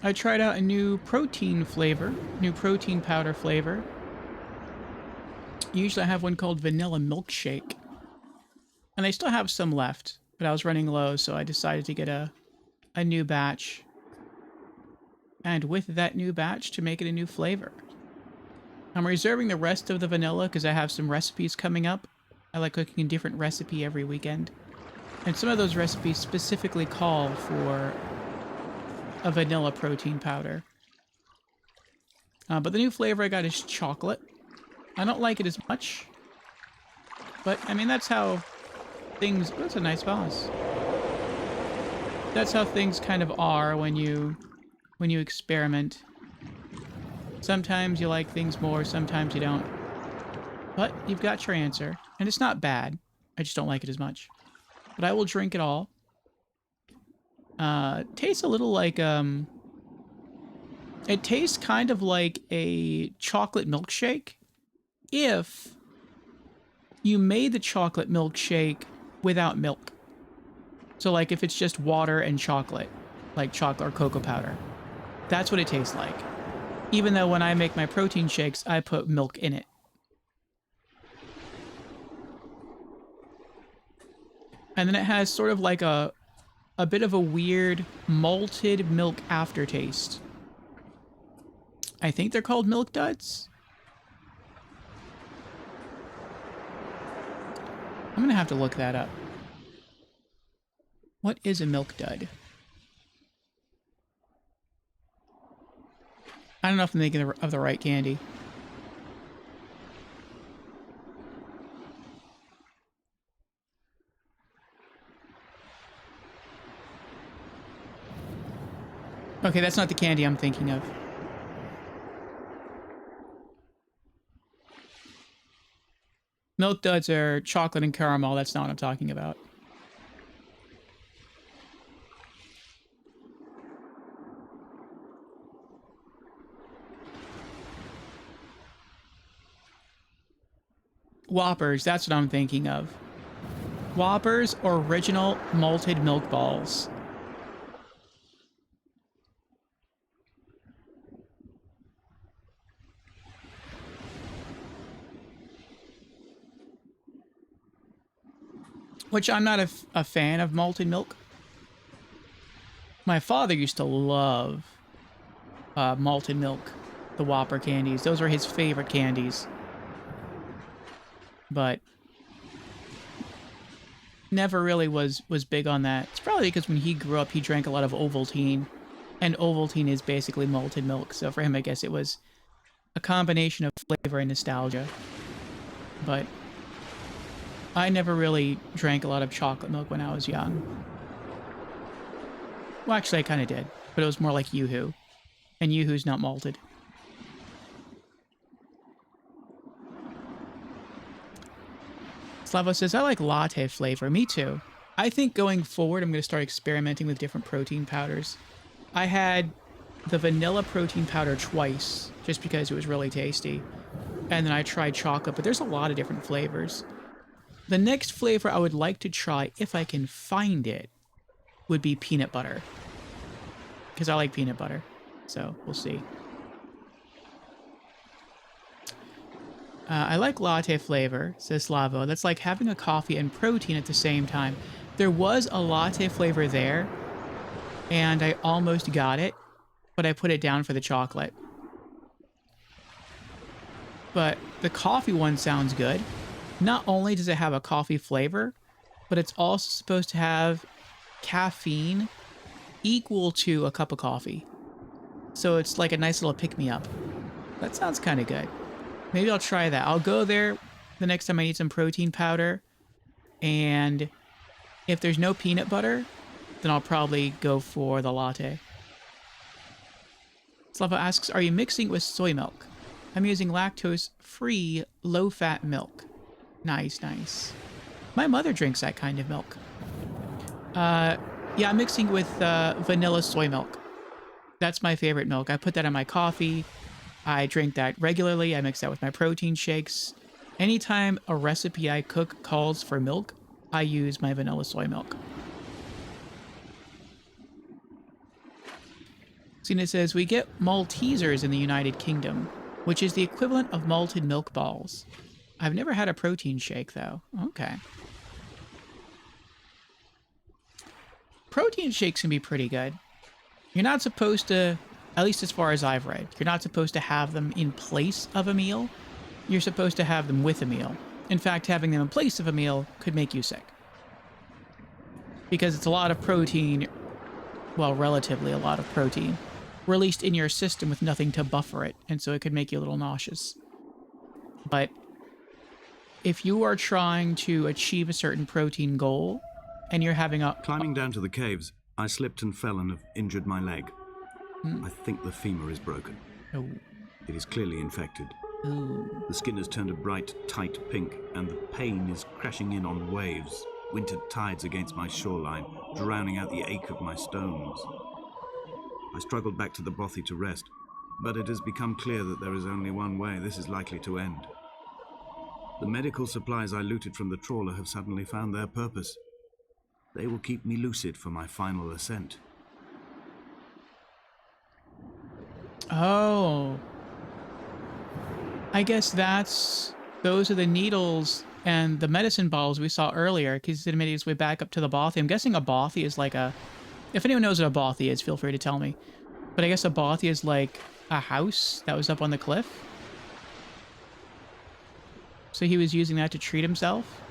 I tried out a new protein flavor, new protein powder flavor. Usually I have one called vanilla milkshake. And I still have some left, but I was running low, so I decided to get a new batch. And with that new batch, to make it a new flavor. I'm reserving the rest of the vanilla because I have some recipes coming up. I like cooking a different recipe every weekend. And some of those recipes specifically call for a vanilla protein powder. But the new flavor I got is chocolate. I don't like it as much. But, I mean, that's how things... Oh, that's a nice vase. That's how things kind of are when you experiment. Sometimes you like things more, sometimes you don't. But you've got your answer. And it's not bad. I just don't like it as much. But I will drink it all. Tastes a little like, it tastes kind of like a chocolate milkshake if you made the chocolate milkshake without milk. So, like, if it's just water and chocolate, like chocolate or cocoa powder. That's what it tastes like. Even though when I make my protein shakes, I put milk in it. And then it has sort of like a bit of a weird malted milk aftertaste. I think they're called milk duds. I'm gonna have to look that up. What is a milk dud? I don't know if I'm thinking of the right candy. Okay, that's not the candy I'm thinking of. Milk duds are chocolate and caramel. That's not what I'm talking about. Whoppers, that's what I'm thinking of. Whoppers original malted milk balls. Which I'm not a fan of malted milk. My father used to love malted milk, the Whopper candies. Those were his favorite candies. But never really was big on that. It's probably because when he grew up, he drank a lot of Ovaltine. And Ovaltine is basically malted milk. So for him, I guess it was a combination of flavor and nostalgia. But I never really drank a lot of chocolate milk when I was young. Well, actually, I kind of did. But it was more like Yoo-hoo. And Yoo-hoo's not malted. Slavo says, I like latte flavor. Me too. I think going forward, I'm going to start experimenting with different protein powders. I had the vanilla protein powder twice, just because it was really tasty. And then I tried chocolate, but there's a lot of different flavors. The next flavor I would like to try, if I can find it, would be peanut butter. Because I like peanut butter. So, we'll see. I like latte flavor, says Slavo. That's like having a coffee and protein at the same time. There was a latte flavor there, and I almost got it, but I put it down for the chocolate. But the coffee one sounds good. Not only does it have a coffee flavor, but it's also supposed to have caffeine equal to a cup of coffee. So it's like a nice little pick-me-up. That sounds kind of good. Maybe I'll try that. I'll go there the next time I need some protein powder. And if there's no peanut butter, then I'll probably go for the latte. Slava asks, are you mixing with soy milk? I'm using lactose-free, low-fat milk. Nice, nice. My mother drinks that kind of milk. Yeah, I'm mixing with vanilla soy milk. That's my favorite milk. I put that in my coffee. I drink that regularly. I mix that with my protein shakes. Anytime a recipe I cook calls for milk, I use my vanilla soy milk. Cena says, we get Maltesers in the United Kingdom, which is the equivalent of malted milk balls. I've never had a protein shake, though. Okay. Protein shakes can be pretty good. You're not supposed to, at least as far as I've read, you're not supposed to have them in place of a meal. You're supposed to have them with a meal. In fact, having them in place of a meal could make you sick. Because it's a lot of protein, well, relatively a lot of protein, released in your system with nothing to buffer it, and so it could make you a little nauseous. But if you are trying to achieve a certain protein goal, and you're having a... Climbing down to the caves, I slipped and fell and have injured my leg. I think the femur is broken. Oh. It is clearly infected. Ooh. The skin has turned a bright, tight pink, and the pain is crashing in on waves, winter tides against my shoreline, drowning out the ache of my stones. I struggled back to the bothy to rest, but it has become clear that there is only one way this is likely to end. The medical supplies I looted from the trawler have suddenly found their purpose. They will keep me lucid for my final ascent. Oh. I guess those are the needles and the medicine balls we saw earlier, because he made his way back up to the bothy. I'm guessing a bothy is like a... If anyone knows what a bothy is, feel free to tell me. But I guess a bothy is like a house that was up on the cliff. So he was using that to treat himself.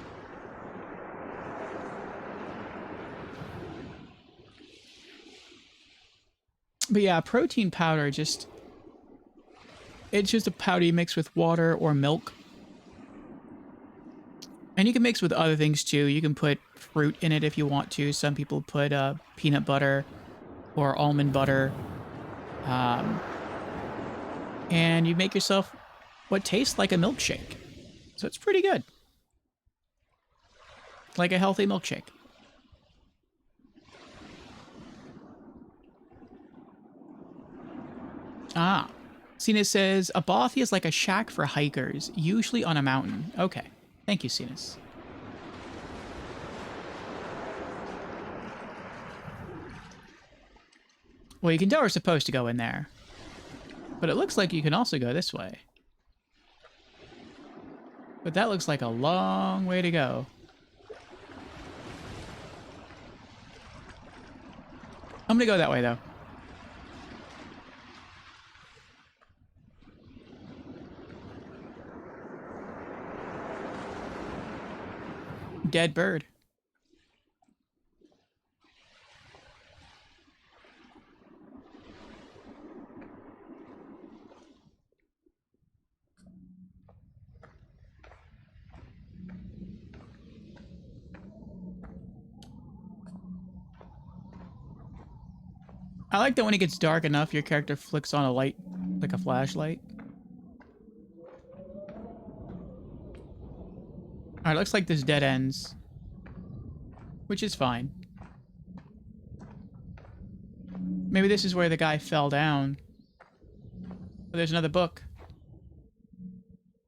But yeah, protein powder it's just a powder you mix with water or milk. And you can mix with other things too. You can put fruit in it if you want to. Some people put peanut butter or almond butter. And you make yourself what tastes like a milkshake. So it's pretty good. Like a healthy milkshake. Ah. Cenas says, a bothy is like a shack for hikers, usually on a mountain. Okay. Thank you, Cenas. Well, you can tell we're supposed to go in there. But it looks like you can also go this way. But that looks like a long way to go. I'm gonna go that way, though. Dead bird. I like that when it gets dark enough, your character flicks on a light, like a flashlight. Alright, looks like this dead ends. Which is fine. Maybe this is where the guy fell down. But there's another book.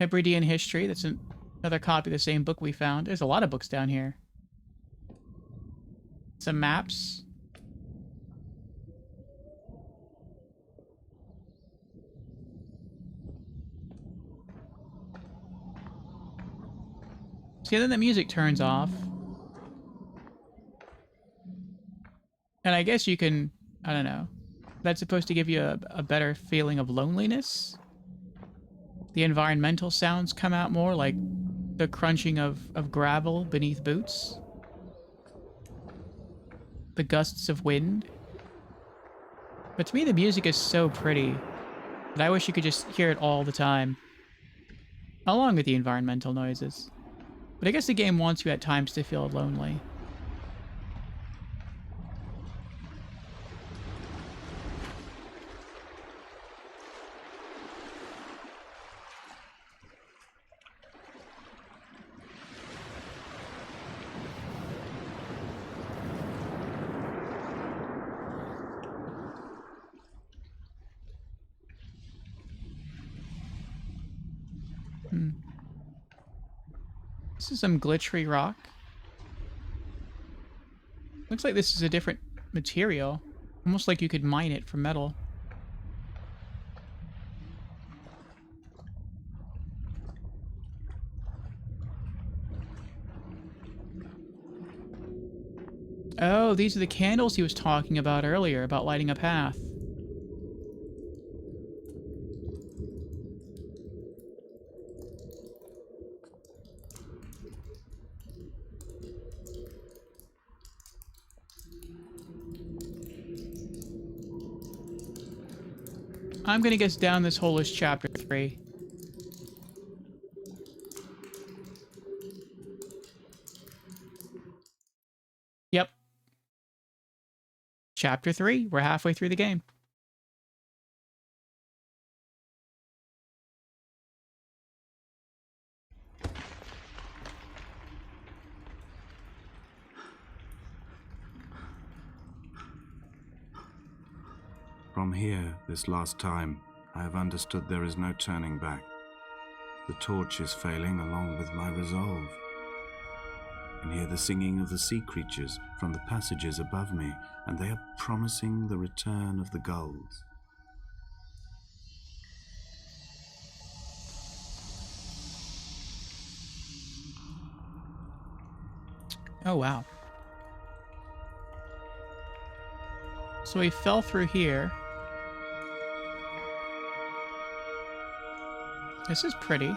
Hebridean History. That's another copy of the same book we found. There's a lot of books down here. Some maps. See, then the music turns off. And I guess you can, I don't know. That's supposed to give you a better feeling of loneliness. The environmental sounds come out more, like the crunching of gravel beneath boots. The gusts of wind. But to me, the music is so pretty that I wish you could just hear it all the time. Along with the environmental noises. But I guess the game wants you at times to feel lonely. This is some glitchery rock. Looks like this is a different material. Almost like you could mine it for metal. Oh, these are the candles he was talking about earlier, about lighting a path. I'm gonna guess down this hole is chapter 3. Yep. Chapter 3. We're halfway through the game. From here, this last time, I have understood there is no turning back. The torch is failing along with my resolve. And hear the singing of the sea creatures from the passages above me, and they are promising the return of the gulls. Oh, wow. So he fell through here. This is pretty.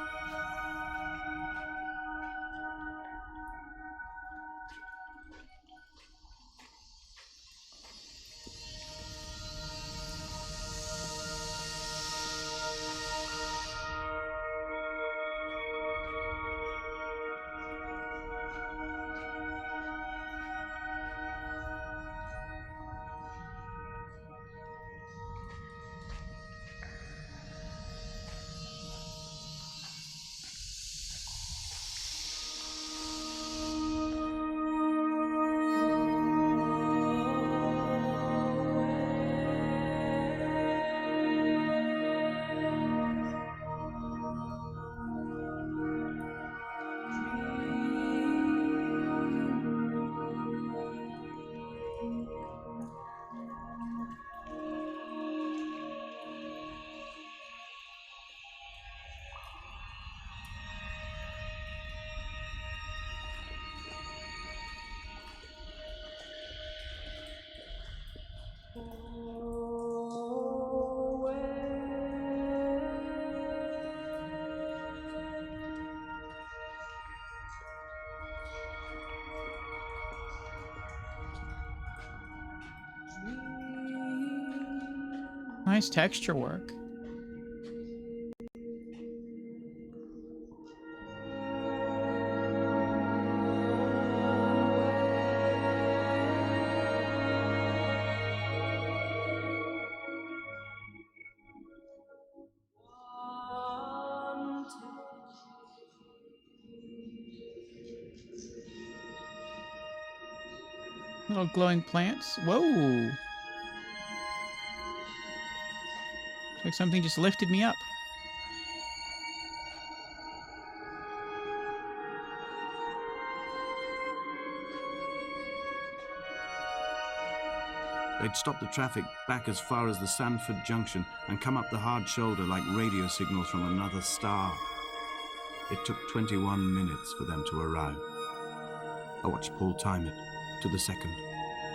Nice texture work. Little glowing plants. Whoa! Like something just lifted me up. They'd stop the traffic back as far as the Sanford Junction and come up the hard shoulder like radio signals from another star. It took 21 minutes for them to arrive. I watched Paul time it to the second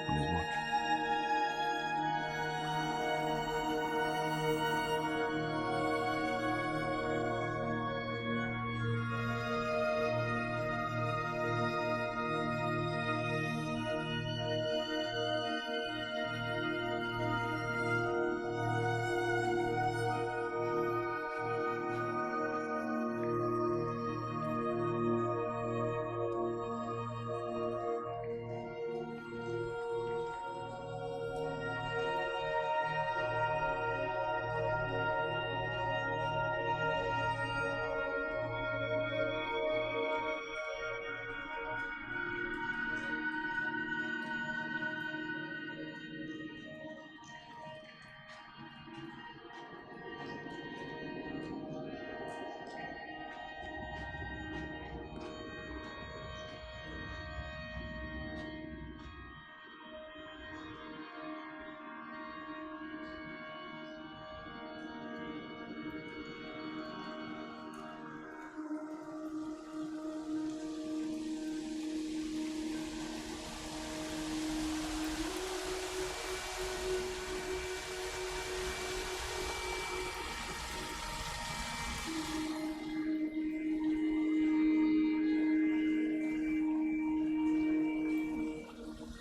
on his watch.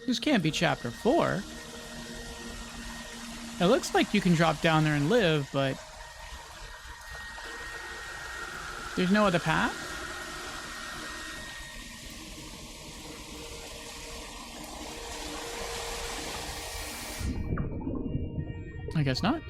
This can't be chapter 4. It looks like you can drop down there and live, but there's no other path? I guess not.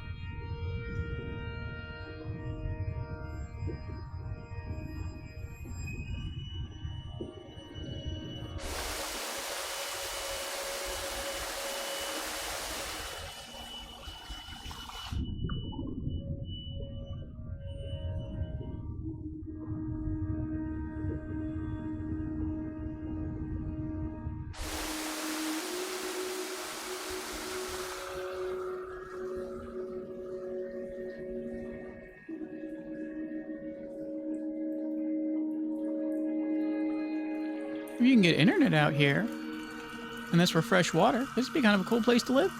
If you can get internet out here, and this for fresh water, this would be kind of a cool place to live.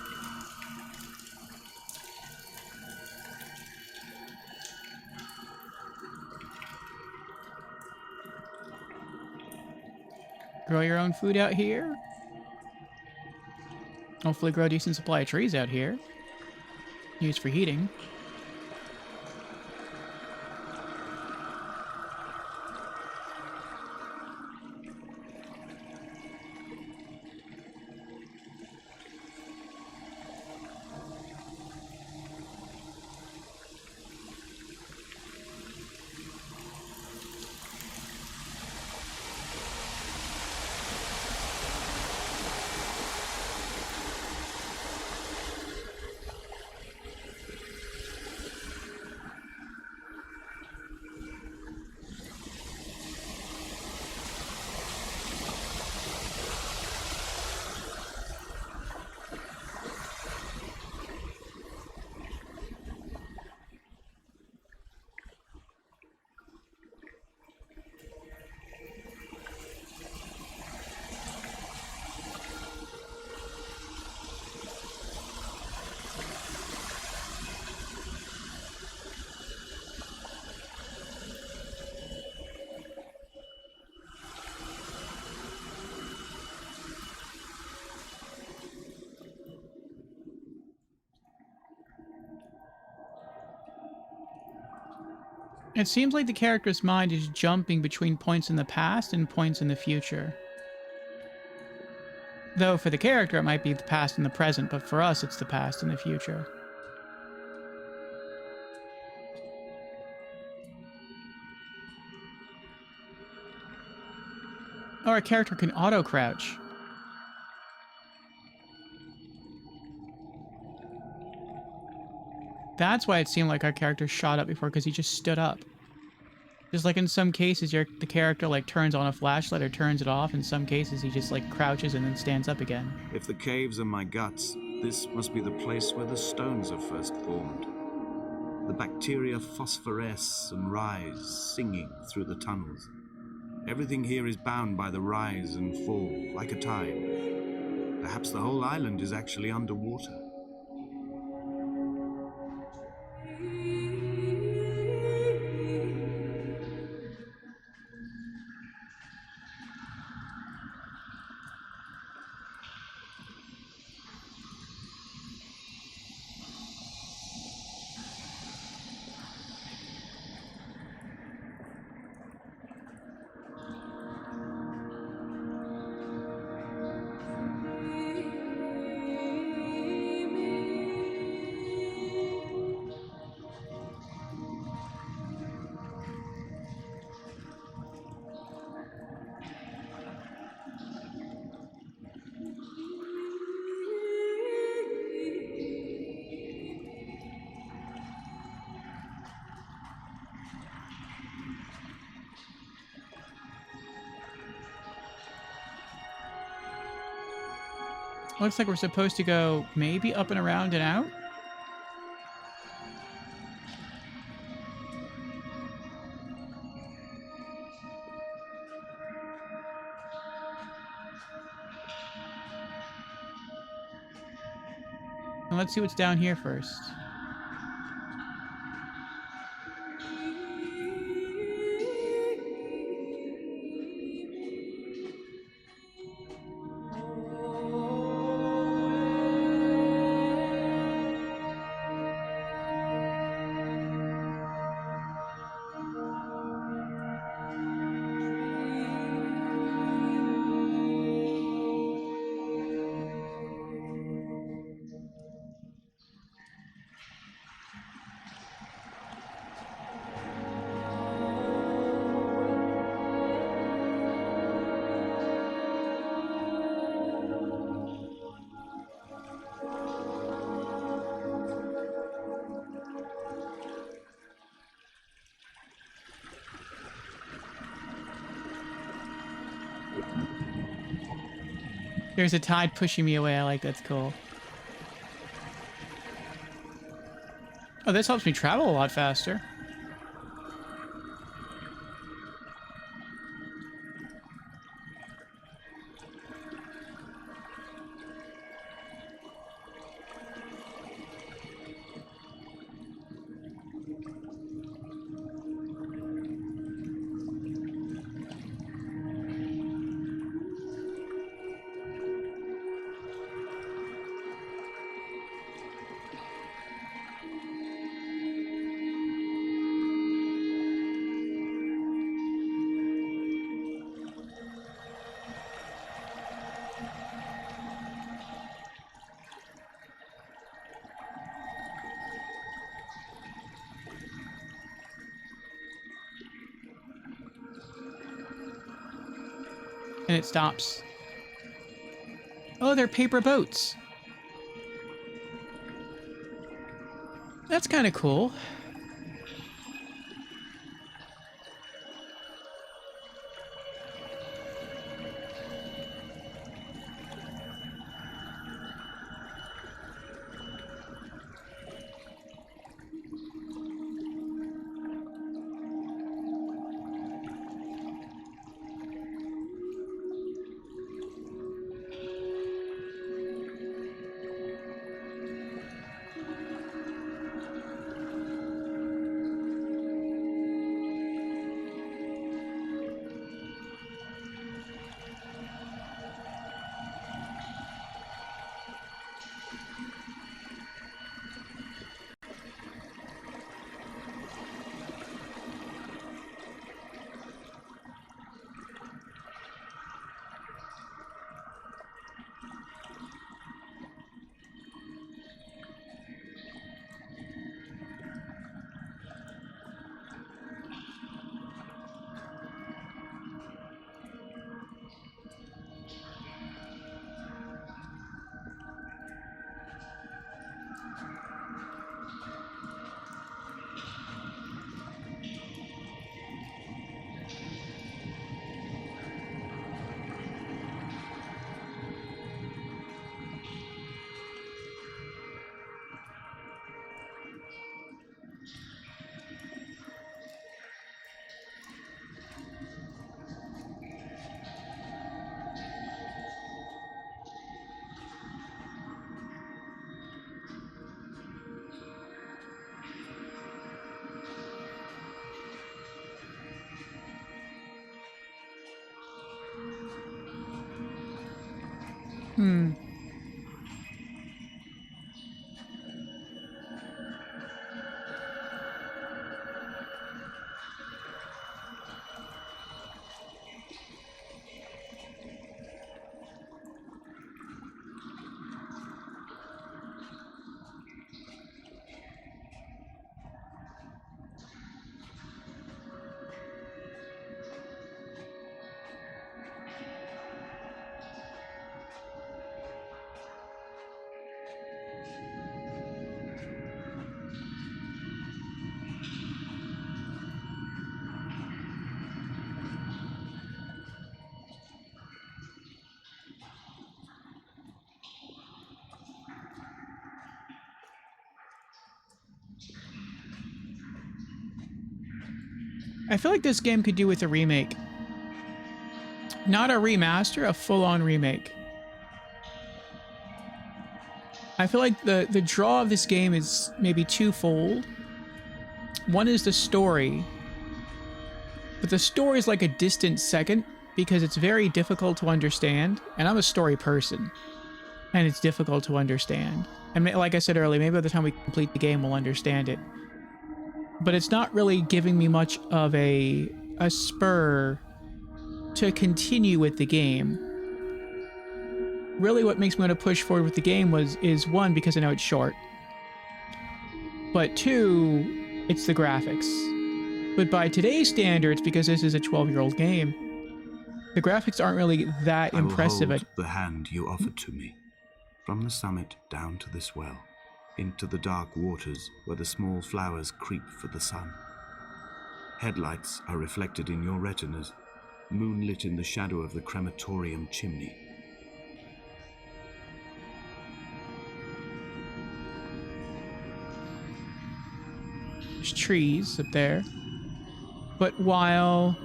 Grow your own food out here. Hopefully grow a decent supply of trees out here. Used for heating. It seems like the character's mind is jumping between points in the past and points in the future. Though for the character it might be the past and the present, but for us it's the past and the future. Or a character can auto-crouch. That's why it seemed like our character shot up before, because he just stood up. Just like in some cases, the character like turns on a flashlight or turns it off. In some cases, he just like crouches and then stands up again. If the caves are my guts, this must be the place where the stones are first formed. The bacteria phosphoresce and rise, singing through the tunnels. Everything here is bound by the rise and fall, like a tide. Perhaps the whole island is actually underwater. Looks like we're supposed to go maybe up and around and out. And let's see what's down here first. There's a tide pushing me away. I like that's cool. Oh, this helps me travel a lot faster. And it stops. Oh, they're paper boats. That's kind of cool. I feel like this game could do with a remake. Not a remaster, a full-on remake. I feel like the draw of this game is maybe twofold. One is the story, but the story is like a distant second because it's very difficult to understand, and I'm a story person, and it's difficult to understand. And like I said earlier, maybe by the time we complete the game, we'll understand it. But it's not really giving me much of a spur to continue with the game. Really what makes me want to push forward with the game is one, because I know it's short. But two, it's the graphics. But by today's standards, because this is a 12-year-old game, the graphics aren't really that impressive. I will hold the hand you offered to me, from the summit down to this well, into the dark waters where the small flowers creep for the sun. Headlights are reflected in your retinas, moonlit in the shadow of the crematorium chimney. There's trees up there. But while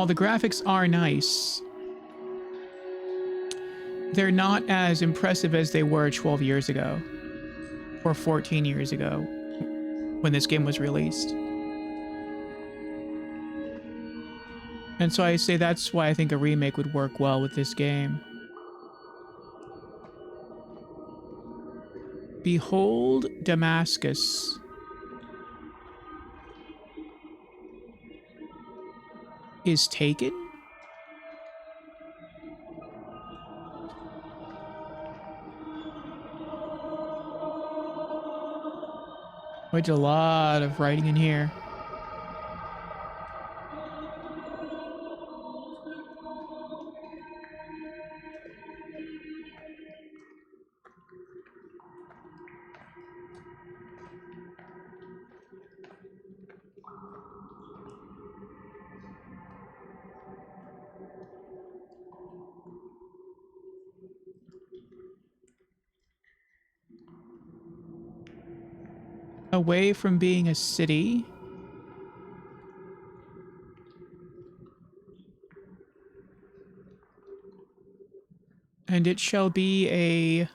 the graphics are nice, they're not as impressive as they were 12 years ago or 14 years ago when this game was released. And so I say that's why I think a remake would work well with this game. Behold Damascus. Is taken? There's a lot of writing in here. Away from being a city. And it shall be a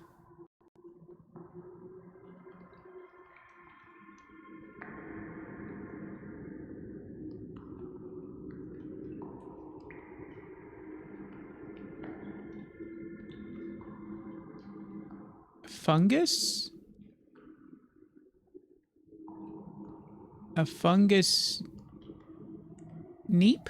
fungus? A fungus neep?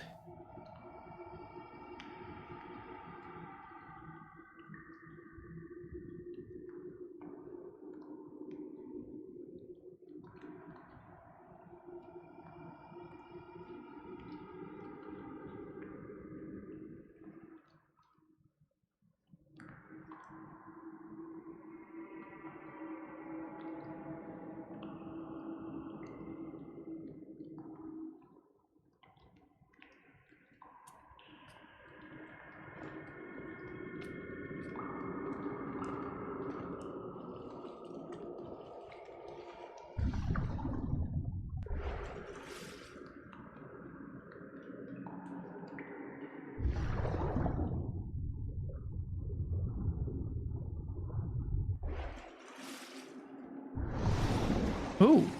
Ooh.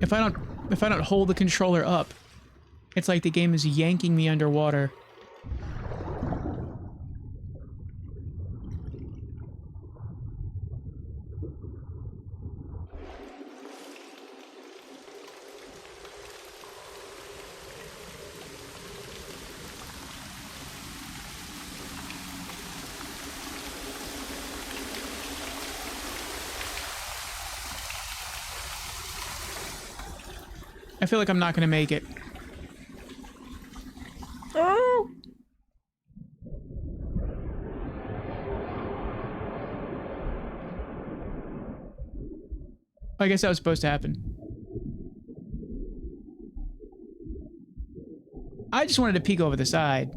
If I don't hold the controller up, it's like the game is yanking me underwater. I feel like I'm not going to make it. Oh! I guess that was supposed to happen. I just wanted to peek over the side.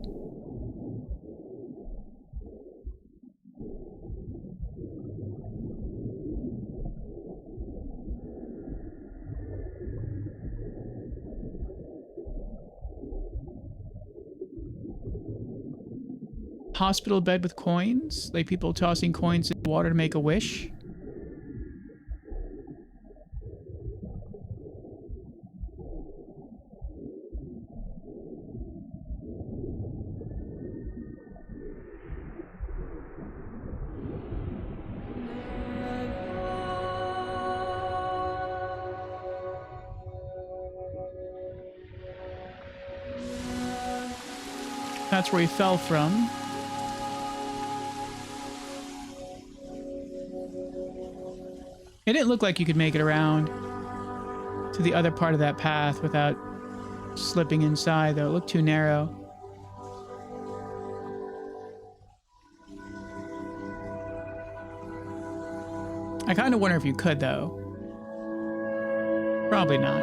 Hospital bed with coins, like people tossing coins in water to make a wish. That's where he fell from. It didn't look like you could make it around to the other part of that path without slipping inside, though. It looked too narrow. I kind of wonder if you could, though. Probably not.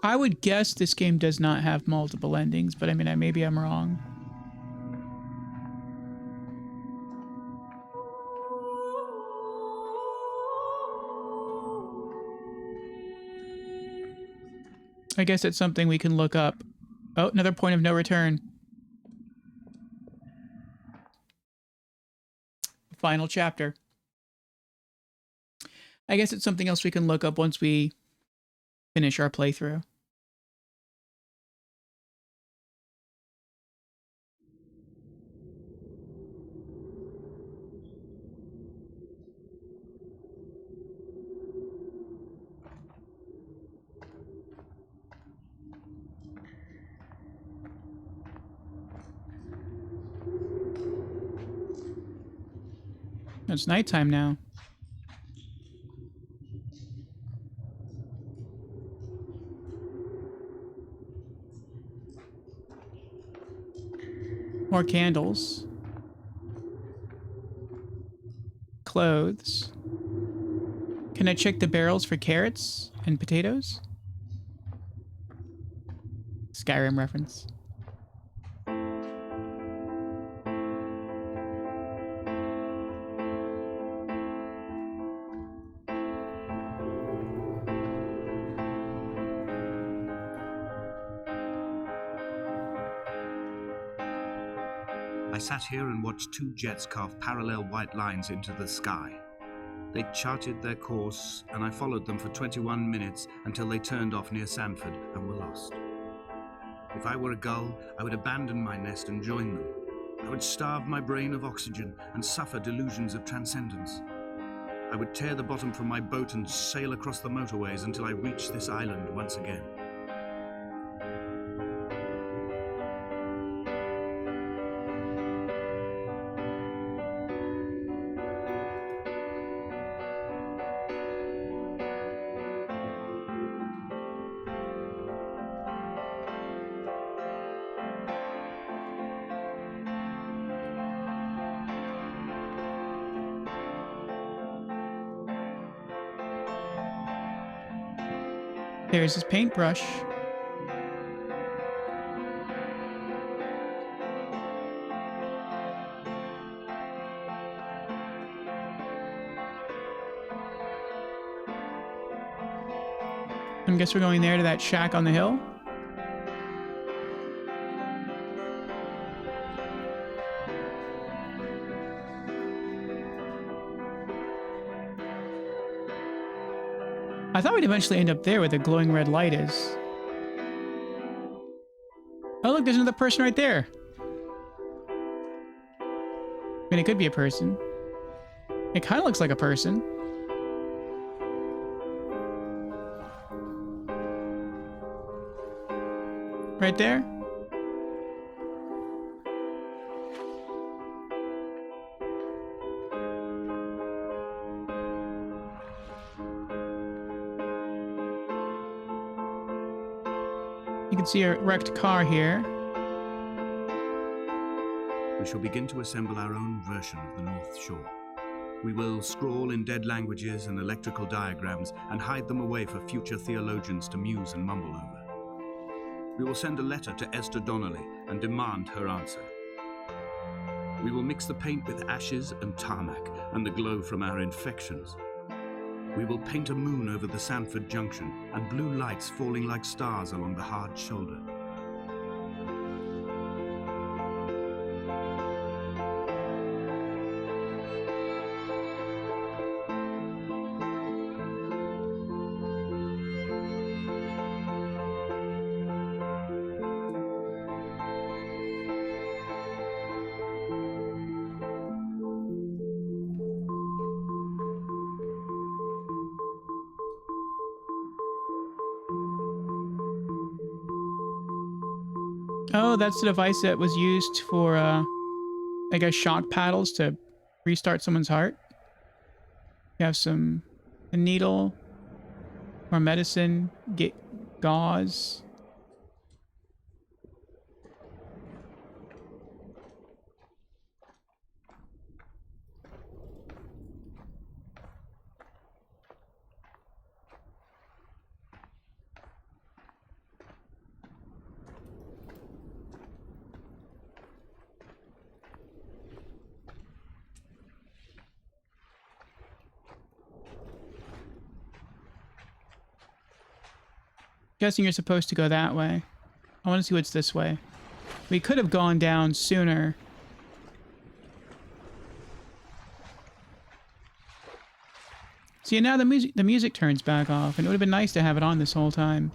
I would guess this game does not have multiple endings, but I mean, maybe I'm wrong. I guess it's something we can look up. Oh, another point of no return. Final chapter. I guess it's something else we can look up once we finish our playthrough. It's nighttime now. More candles. Clothes. Can I check the barrels for carrots and potatoes? Skyrim reference. I sat here and watched two jets carve parallel white lines into the sky. They charted their course, and I followed them for 21 minutes until they turned off near Sanford and were lost. If I were a gull, I would abandon my nest and join them. I would starve my brain of oxygen and suffer delusions of transcendence. I would tear the bottom from my boat and sail across the motorways until I reached this island once again. There's his paintbrush. I guess we're going there to that shack on the hill. I thought we'd eventually end up there where the glowing red light is. Oh, look, there's another person right there. I mean, it could be a person. It kind of looks like a person. Right there. You can see a wrecked car here. We shall begin to assemble our own version of the North Shore. We will scrawl in dead languages and electrical diagrams and hide them away for future theologians to muse and mumble over. We will send a letter to Esther Donnelly and demand her answer. We will mix the paint with ashes and tarmac and the glow from our infections. We will paint a moon over the Sanford Junction and blue lights falling like stars along the hard shoulder. Oh, that's the device that was used for, I guess, shock paddles to restart someone's heart. You have a needle, more medicine, gauze. Guessing you're supposed to go that way. I want to see what's this way. We could have gone down sooner. See, now the music turns back off, and it would have been nice to have it on this whole time.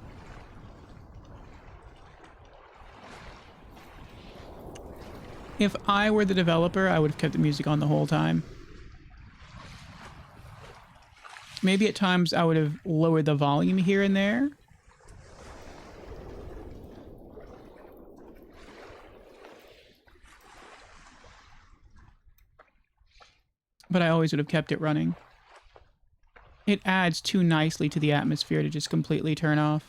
If I were the developer, I would have kept the music on the whole time. Maybe at times I would have lowered the volume here and there. But I always would have kept it running. It adds too nicely to the atmosphere to just completely turn off.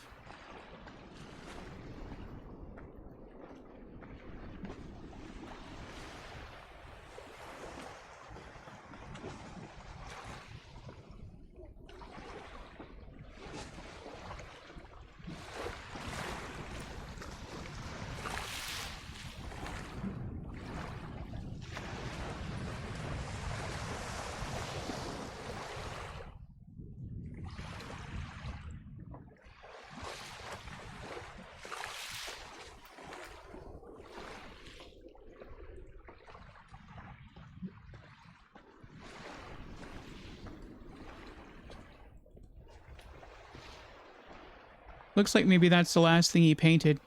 Looks like maybe that's the last thing he painted.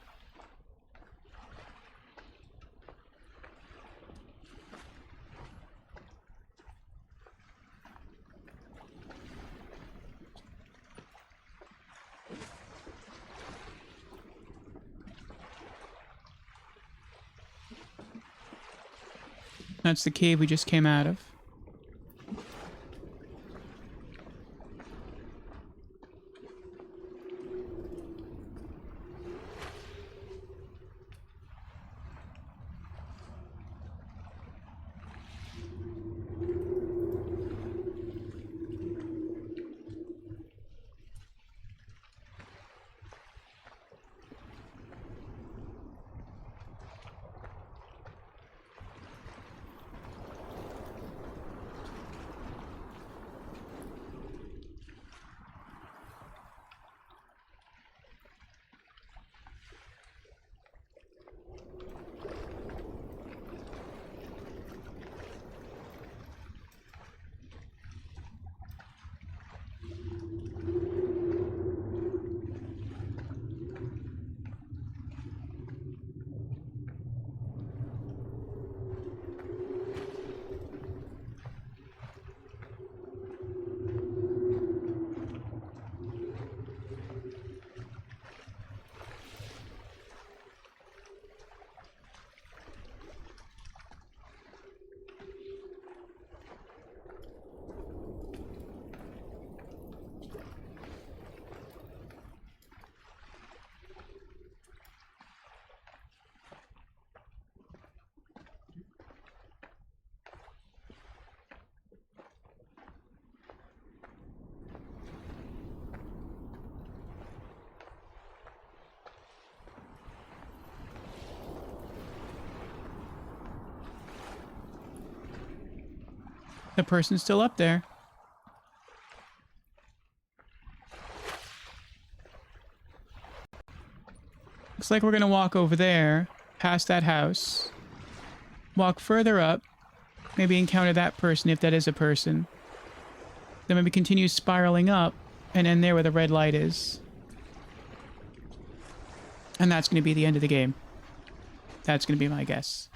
That's the cave we just came out of. The person's still up there. Looks like we're gonna walk over there, past that house. Walk further up. Maybe encounter that person if that is a person. Then maybe continue spiraling up and end there where the red light is. And that's gonna be the end of the game. That's gonna be my guess.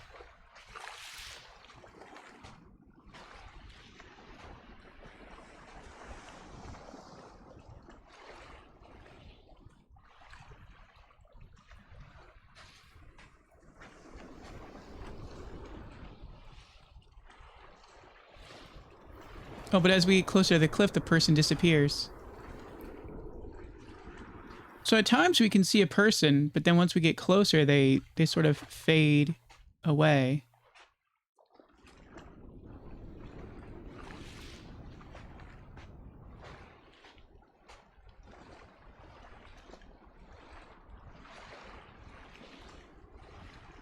Oh, but as we get closer to the cliff, the person disappears. So at times we can see a person, but then once we get closer, they sort of fade away.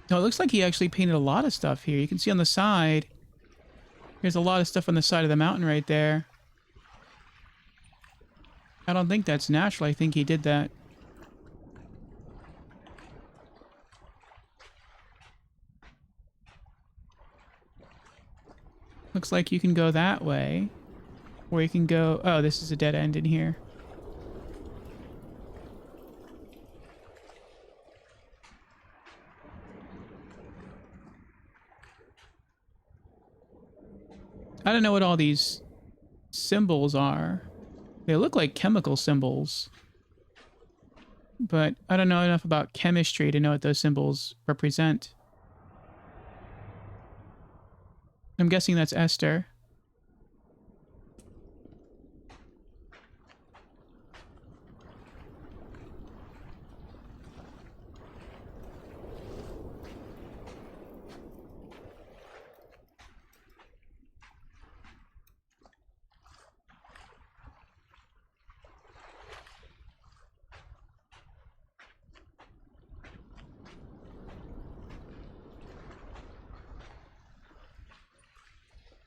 No, it looks like he actually painted a lot of stuff here. You can see on the side, there's a lot of stuff on the side of the mountain right there. I don't think that's natural. I think he did that. Looks like you can go that way. Or you can go... Oh, this is a dead end in here. I don't know what all these symbols are. They look like chemical symbols. But I don't know enough about chemistry to know what those symbols represent. I'm guessing that's Esther.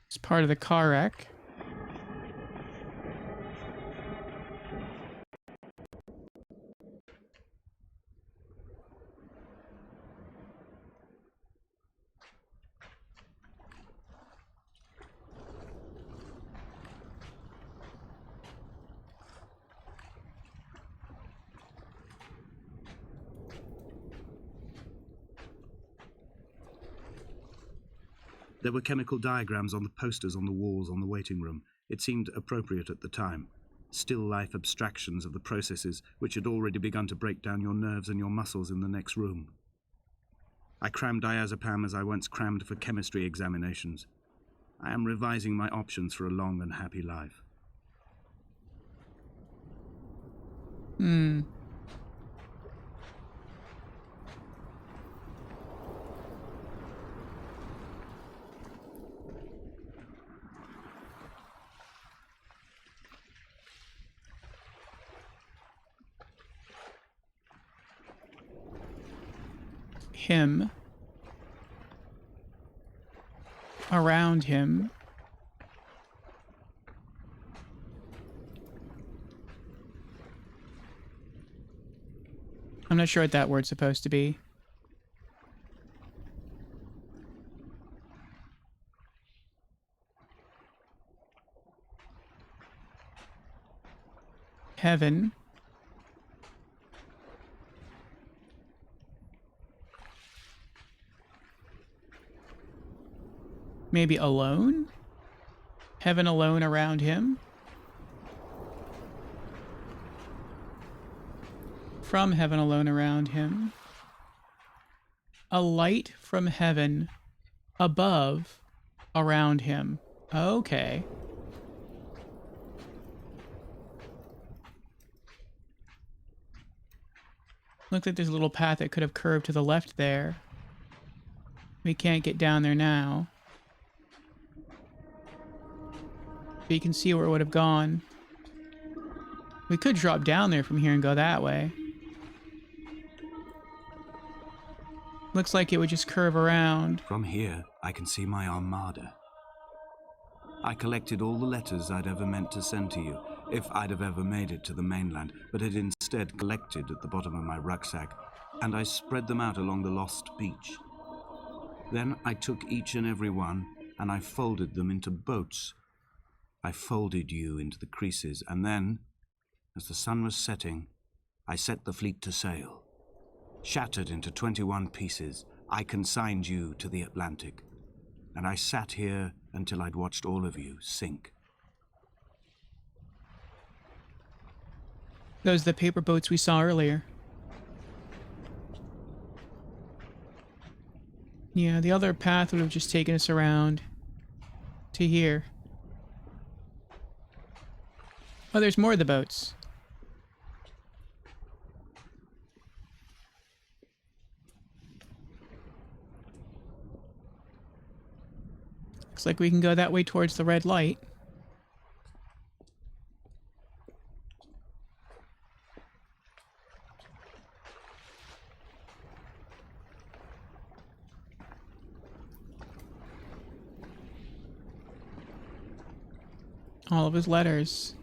It's part of the car wreck. There were chemical diagrams on the posters on the walls on the waiting room. It seemed appropriate at the time. Still life abstractions of the processes which had already begun to break down your nerves and your muscles in the next room. I crammed diazepam as I once crammed for chemistry examinations. I am revising my options for a long and happy life. Him. Around him. I'm not sure what that word's supposed to be. Heaven. Maybe alone? Heaven alone around him? From heaven alone around him. A light from heaven above around him. Okay. Looks like there's a little path that could have curved to the left there. We can't get down there now. But you can see where it would have gone. We could drop down there from here and go that way. Looks like it would just curve around. From here, I can see my armada. I collected all the letters I'd ever meant to send to you, if I'd have ever made it to the mainland, but had instead collected at the bottom of my rucksack, and I spread them out along the lost beach. Then I took each and every one, and I folded them into boats. I folded you into the creases, and then, as the sun was setting, I set the fleet to sail. Shattered into 21 pieces, I consigned you to the Atlantic, and I sat here until I'd watched all of you sink. Those are the paper boats we saw earlier. Yeah, the other path would have just taken us around to here. Oh, there's more of the boats. Looks like we can go that way towards the red light. All of his letters.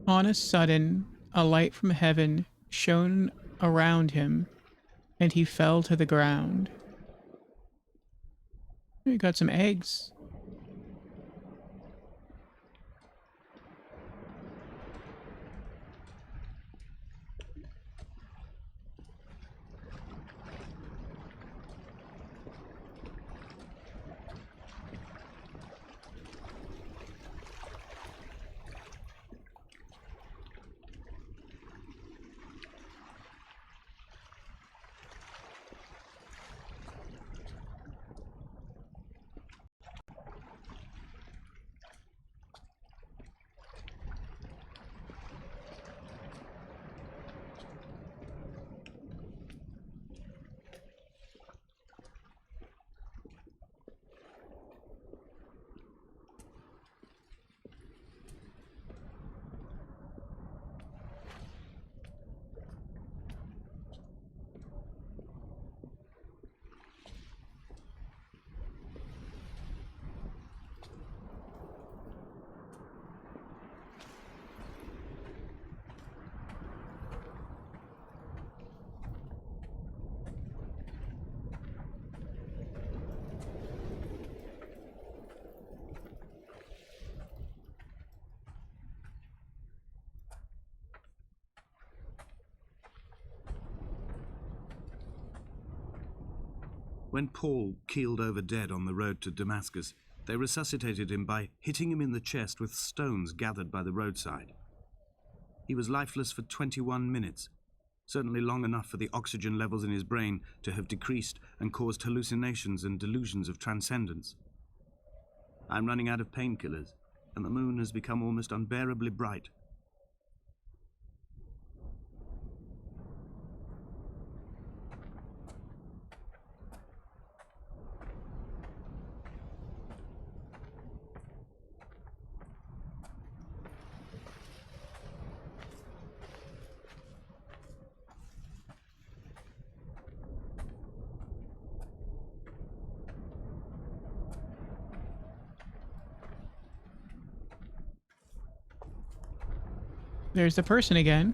On a sudden, a light from heaven shone around him, and he fell to the ground. We got some eggs. When Paul keeled over dead on the road to Damascus, they resuscitated him by hitting him in the chest with stones gathered by the roadside. He was lifeless for 21 minutes, certainly long enough for the oxygen levels in his brain to have decreased and caused hallucinations and delusions of transcendence. I'm running out of painkillers, and the moon has become almost unbearably bright. There's the person again.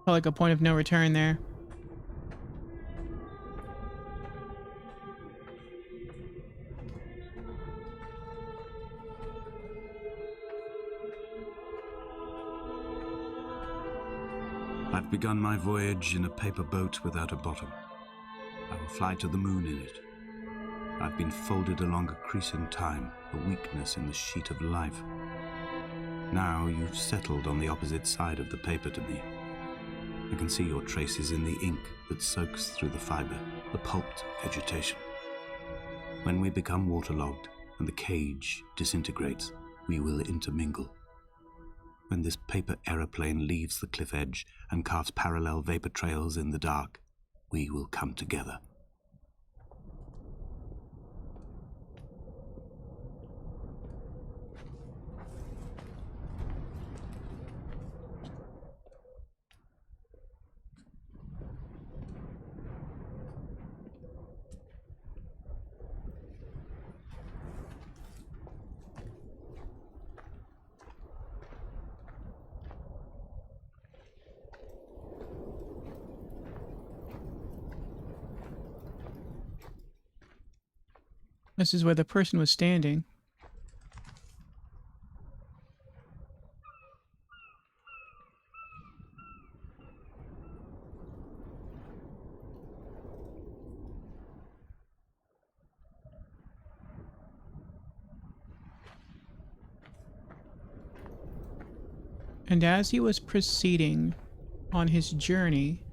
Felt like a point of no return there. begun my voyage in a paper boat without a bottom. I will fly to the moon in it. I've been folded along a crease in time, a weakness in the sheet of life. Now you've settled on the opposite side of the paper to me. I can see your traces in the ink that soaks through the fiber, the pulped vegetation. When we become waterlogged and the cage disintegrates, we will intermingle. When this paper aeroplane leaves the cliff edge and carves parallel vapor trails in the dark, we will come together. This is where the person was standing. And as he was proceeding on his journey,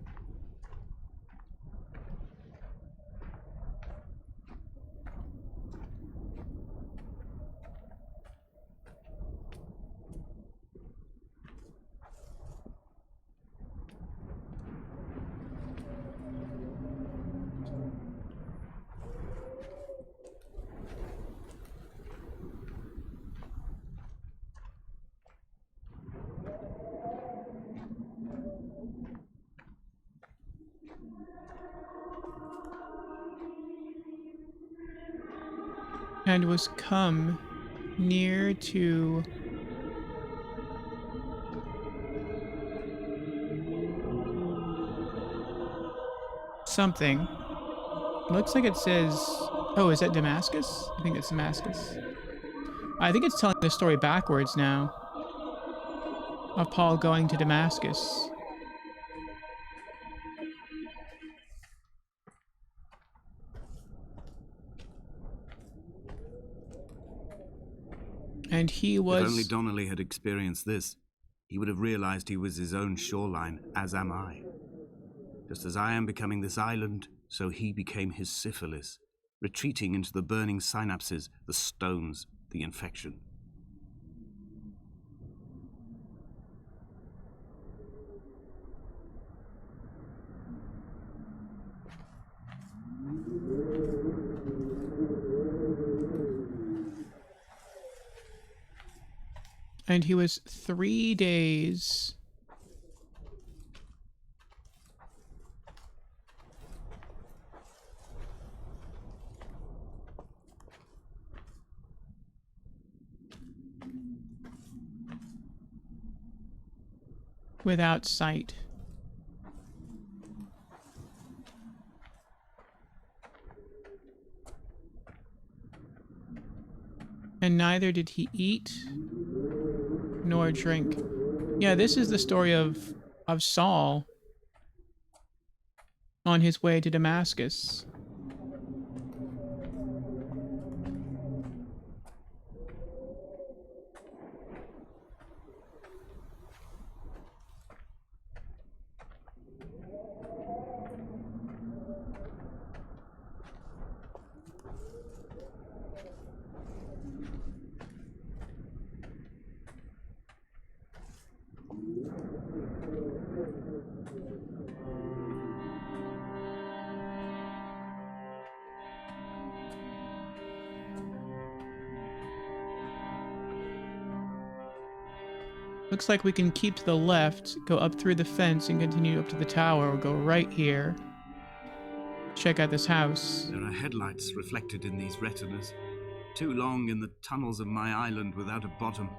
and was come near to something. Looks like it says, oh, is that Damascus? I think it's Damascus. I think it's telling the story backwards now of Paul going to Damascus. And he was... If only Donnelly had experienced this, he would have realized he was his own shoreline, as am I. Just as I am becoming this island, so he became his syphilis, retreating into the burning synapses, the stones, the infection. And he was 3 days without sight. And neither did he eat nor drink. Yeah, this is the story of Saul on his way to Damascus. Looks like we can keep to the left, go up through the fence and continue up to the tower, or go right here. Check out this house. There are headlights reflected in these retinas. Too long in the tunnels of my island without a bottom.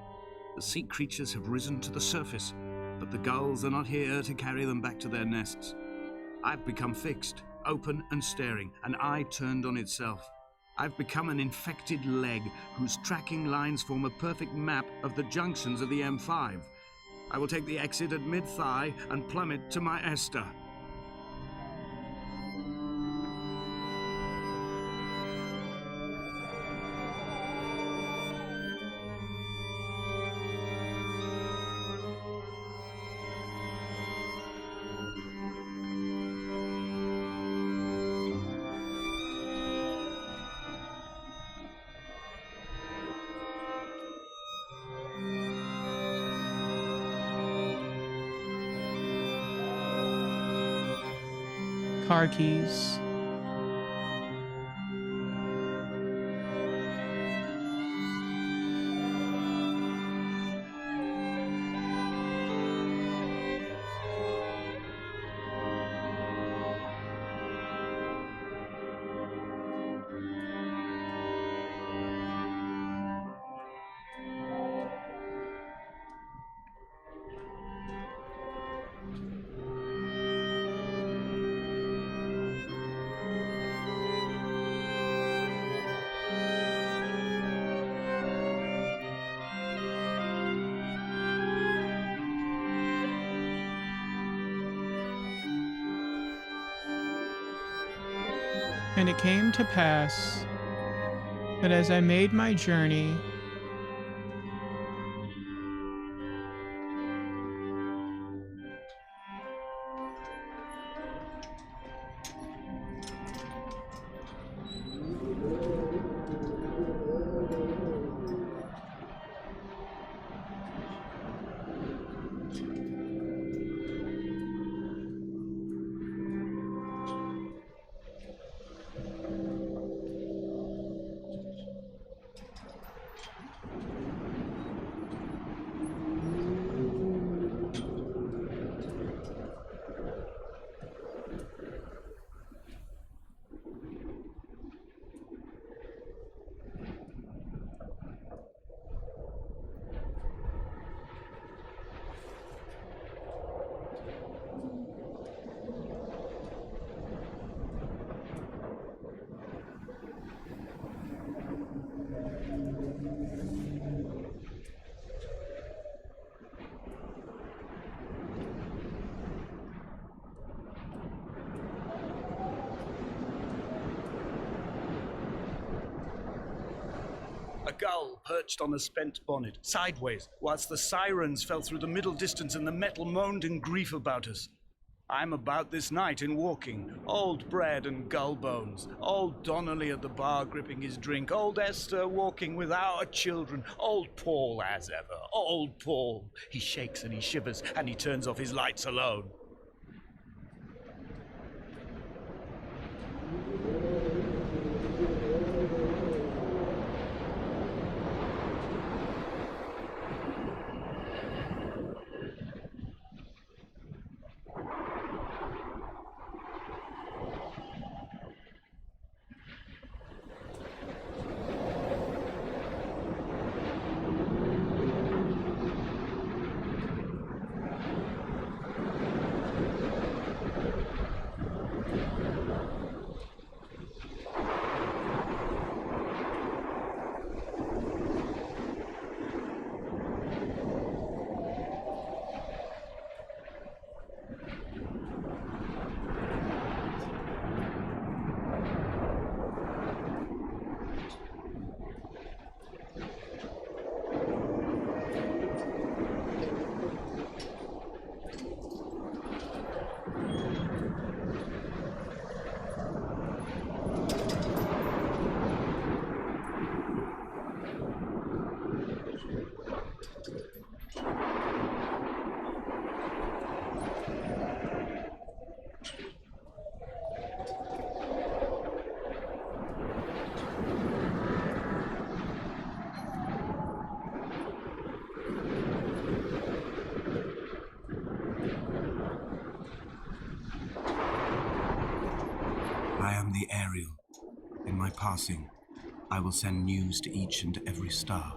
The sea creatures have risen to the surface, but the gulls are not here to carry them back to their nests. I've become fixed, open and staring, an eye turned on itself. I've become an infected leg whose tracking lines form a perfect map of the junctions of the M5. I will take the exit at mid-thigh and plummet to my Esther. Car keys. And it came to pass that as I made my journey, A gull perched on a spent bonnet, sideways, whilst the sirens fell through the middle distance and the metal moaned in grief about us. I'm about this night in walking, old bread and gull bones, old Donnelly at the bar gripping his drink, old Esther walking with our children, old Paul as ever, old Paul. He shakes and he shivers and he turns off his lights alone. I am the Ariel. In my passing, I will send news to each and every star.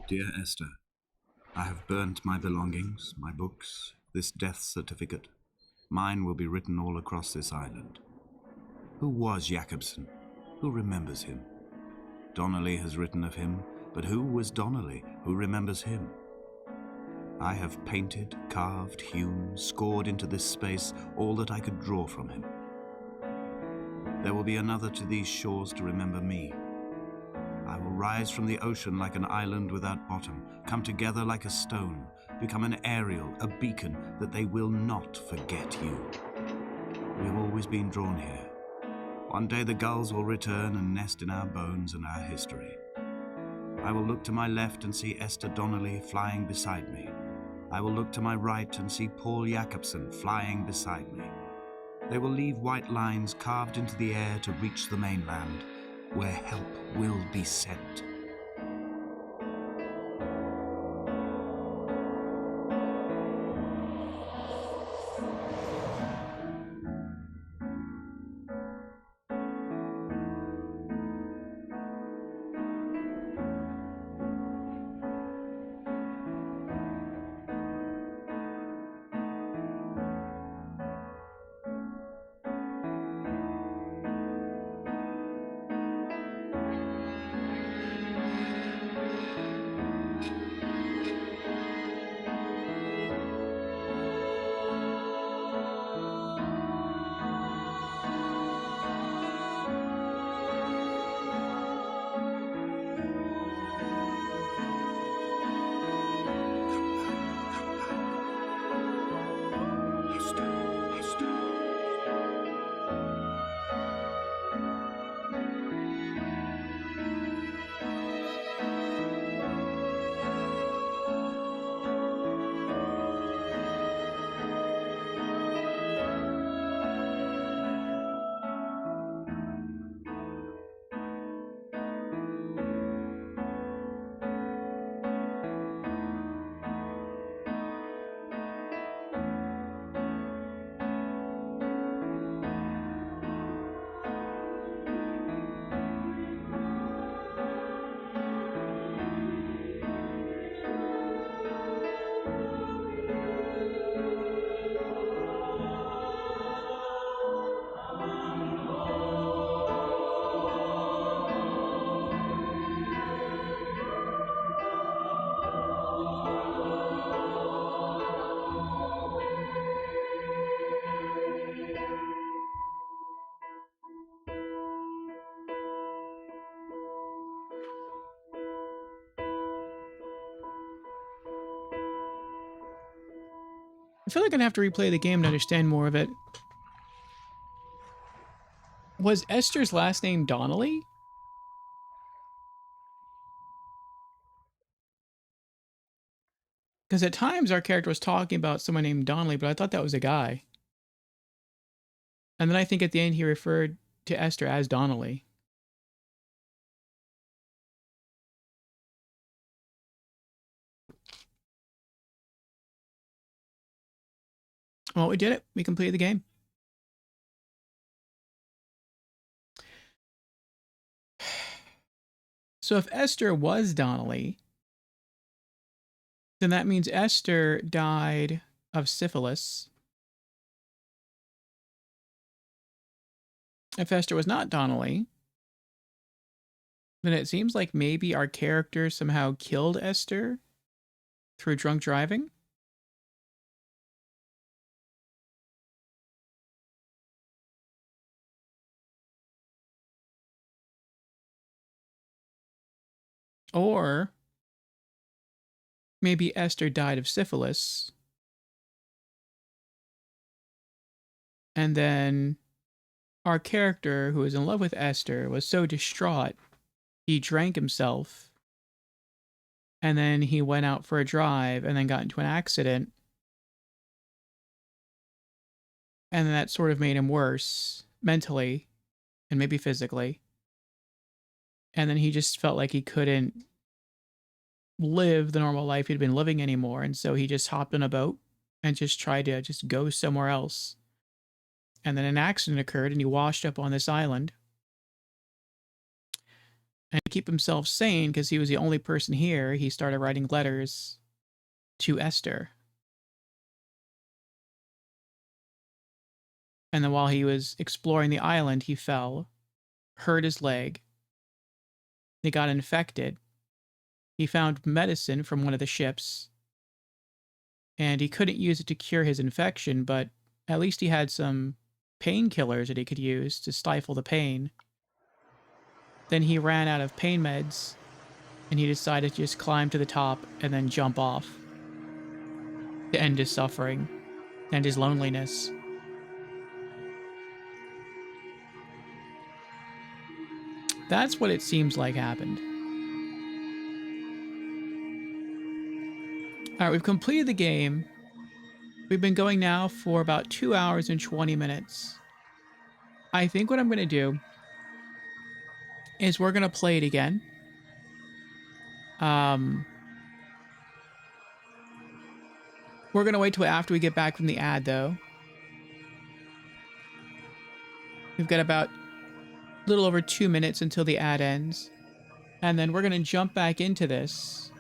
Dear Esther, I have burnt my belongings, my books, this death certificate. Mine will be written all across this island. Who was Jakobsen? Who remembers him? Donnelly has written of him, but who was Donnelly? Who remembers him? I have painted, carved, hewn, scored into this space all that I could draw from him. There will be another to these shores to remember me. I will rise from the ocean like an island without bottom, come together like a stone, become an aerial, a beacon, that they will not forget you. We have always been drawn here. One day the gulls will return and nest in our bones and our history. I will look to my left and see Esther Donnelly flying beside me. I will look to my right and see Paul Jakobsen flying beside me. They will leave white lines carved into the air to reach the mainland, where help will be sent. I feel like I'm gonna have to replay the game to understand more of it. Was Esther's last name Donnelly? Because at times our character was talking about someone named Donnelly, but I thought that was a guy. And then I think at the end he referred to Esther as Donnelly. Well, we did it. We completed the game. So if Esther was Donnelly, then that means Esther died of syphilis. If Esther was not Donnelly, then it seems like maybe our character somehow killed Esther through drunk driving. Or maybe Esther died of syphilis. And then our character, who was in love with Esther, was so distraught, he drank himself. And then he went out for a drive and then got into an accident. And then that sort of made him worse mentally and maybe physically. And then he just felt like he couldn't live the normal life he'd been living anymore. And so he just hopped on a boat and just tried to just go somewhere else. And then an accident occurred and he washed up on this island. And to keep himself sane, because he was the only person here, he started writing letters to Esther. And then while he was exploring the island, he fell, hurt his leg. He got infected. He found medicine from one of the ships, and he couldn't use it to cure his infection, but at least he had some painkillers that he could use to stifle the pain. Then he ran out of pain meds, and he decided to just climb to the top and then jump off to end his suffering and his loneliness. That's what it seems like happened. All right, we've completed the game. We've been going now for about 2 hours and 20 minutes. I think what I'm going to do is we're going to play it again. We're going to wait till after we get back from the ad, though. We've got about a little over 2 minutes until the ad ends. And then we're going to jump back into this.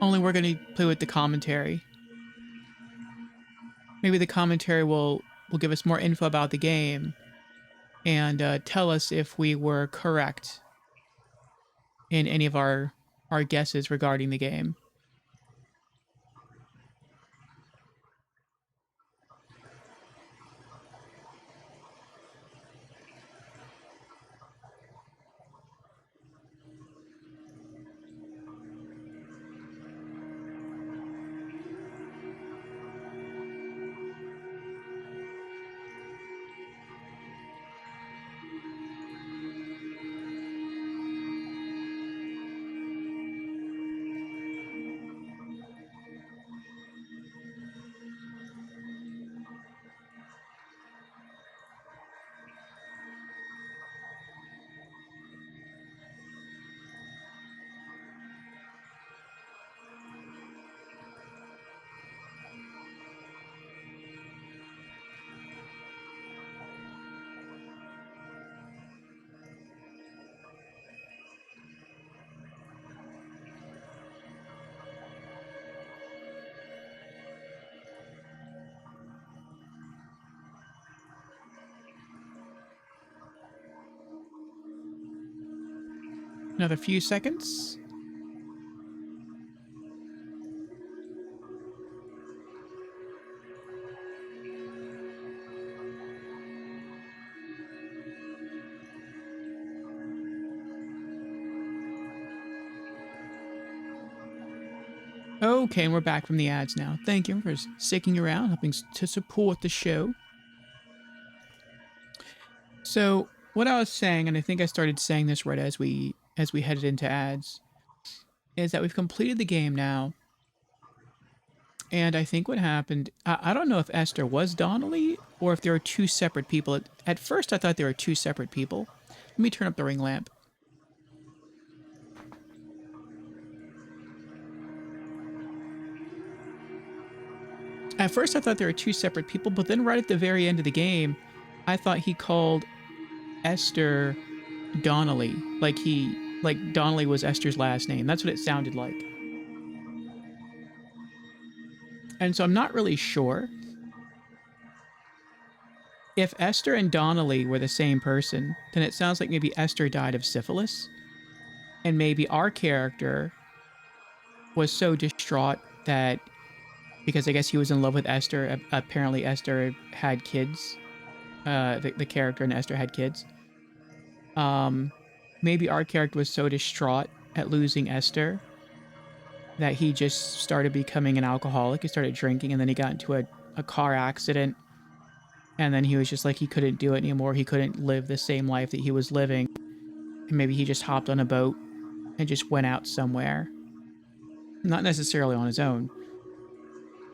Only we're going to play with the commentary. Maybe the commentary will give us more info about the game and tell us if we were correct in any of our guesses regarding the game. Another few seconds. Okay, and we're back from the ads now. Thank you for sticking around, helping to support the show. So, what I was saying, and I think I started saying this right as we headed into ads, is that we've completed the game now. And I think what happened, I don't know if Esther was Donnelly or if there were two separate people. At first, I thought there were two separate people. Let me turn up the ring lamp. At first, I thought there were two separate people, but then right at the very end of the game, I thought he called Esther Donnelly. Like Donnelly was Esther's last name. That's what it sounded like. And so I'm not really sure if Esther and Donnelly were the same person, then it sounds like maybe Esther died of syphilis. And maybe our character was so distraught that, because I guess he was in love with Esther, apparently Esther had kids. The character in Esther had kids. Maybe our character was so distraught at losing Esther that he just started becoming an alcoholic. He started drinking, and then he got into a car accident. And then he was just like, he couldn't do it anymore. He couldn't live the same life that he was living. And maybe he just hopped on a boat and just went out somewhere. Not necessarily on his own.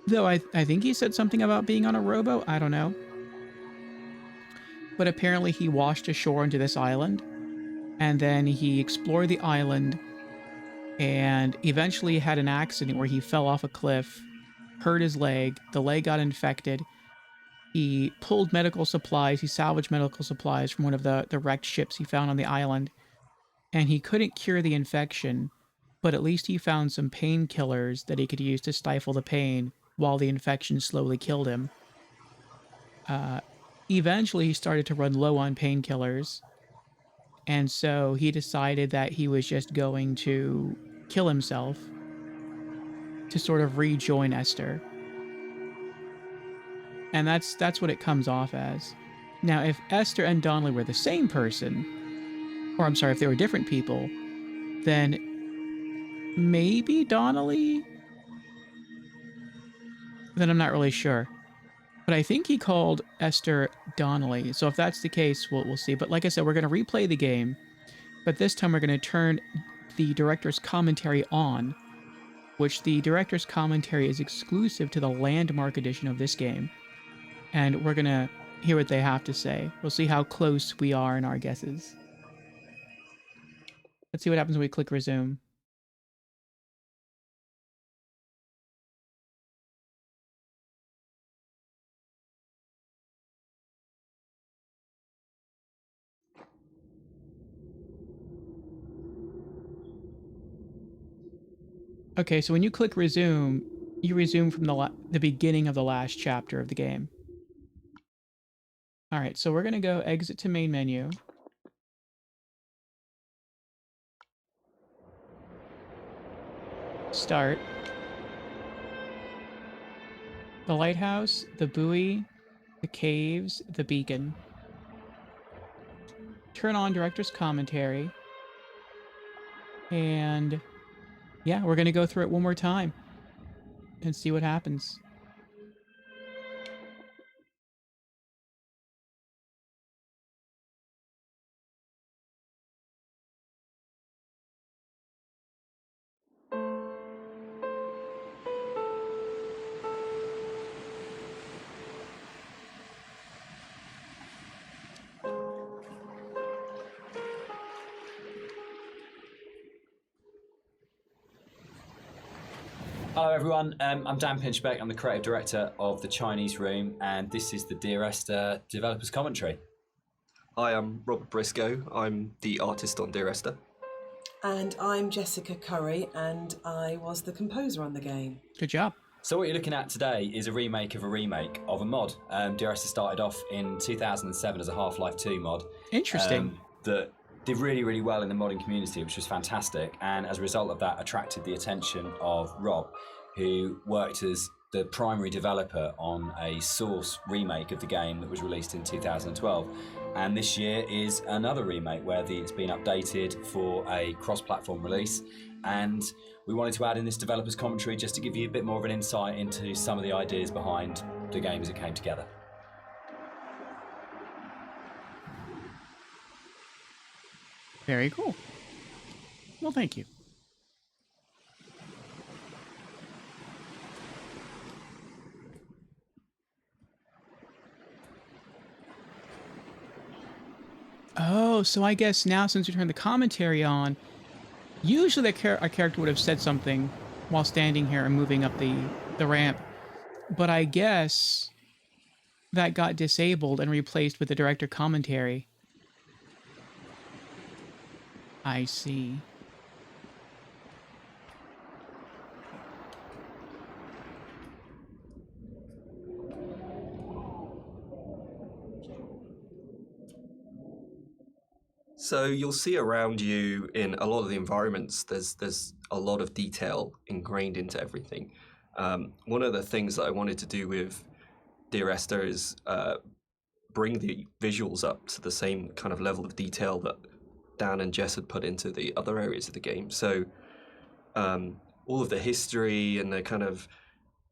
Though I think he said something about being on a rowboat. I don't know. But apparently he washed ashore onto this island. And then he explored the island and eventually had an accident where he fell off a cliff, hurt his leg. The leg got infected. He pulled medical supplies. He salvaged medical supplies from one of the wrecked ships he found on the island. And he couldn't cure the infection, but at least he found some painkillers that he could use to stifle the pain while the infection slowly killed him. Eventually, he started to run low on painkillers, and so he decided that he was just going to kill himself to sort of rejoin Esther. And that's what it comes off as. Now, if Esther and Donnelly were the same person, or I'm sorry, if they were different people, then maybe Donnelly? Then I'm not really sure. But I think he called Esther Donnelly. So if that's the case, we'll see. But like I said, we're going to replay the game. But this time we're going to turn the director's commentary on, which the director's commentary is exclusive to the Landmark edition of this game. And we're going to hear what they have to say. We'll see how close we are in our guesses. Let's see what happens when we click resume. Okay, so when you click resume, you resume from the beginning of the last chapter of the game. All right, so we're going to go exit to main menu. Start. The lighthouse, the buoy, the caves, the beacon. Turn on director's commentary. And yeah, we're going to go through it one more time and see what happens. Hello everyone, I'm Dan Pinchbeck, I'm the creative director of The Chinese Room, and this is the Dear Esther Developers Commentary. Hi, I'm Robert Briscoe, I'm the artist on Dear Esther. And I'm Jessica Curry, and I was the composer on the game. Good job. So what you're looking at today is a remake of a mod. Dear Esther started off in 2007 as a Half-Life 2 mod. Interesting. That did really, really well in the modding community, which was fantastic, and as a result of that attracted the attention of Rob, who worked as the primary developer on a Source remake of the game that was released in 2012. And this year is another remake where it's been updated for a cross-platform release, and we wanted to add in this developer's commentary just to give you a bit more of an insight into some of the ideas behind the game as it came together. Very cool. Well, thank you. Oh, so I guess now since we turned the commentary on, usually our character would have said something while standing here and moving up the ramp. But I guess that got disabled and replaced with the director commentary. I see. So you'll see around you in a lot of the environments, there's a lot of detail ingrained into everything. One of the things that I wanted to do with Dear Esther is bring the visuals up to the same kind of level of detail that Dan and Jess had put into the other areas of the game. So all of the history and the kind of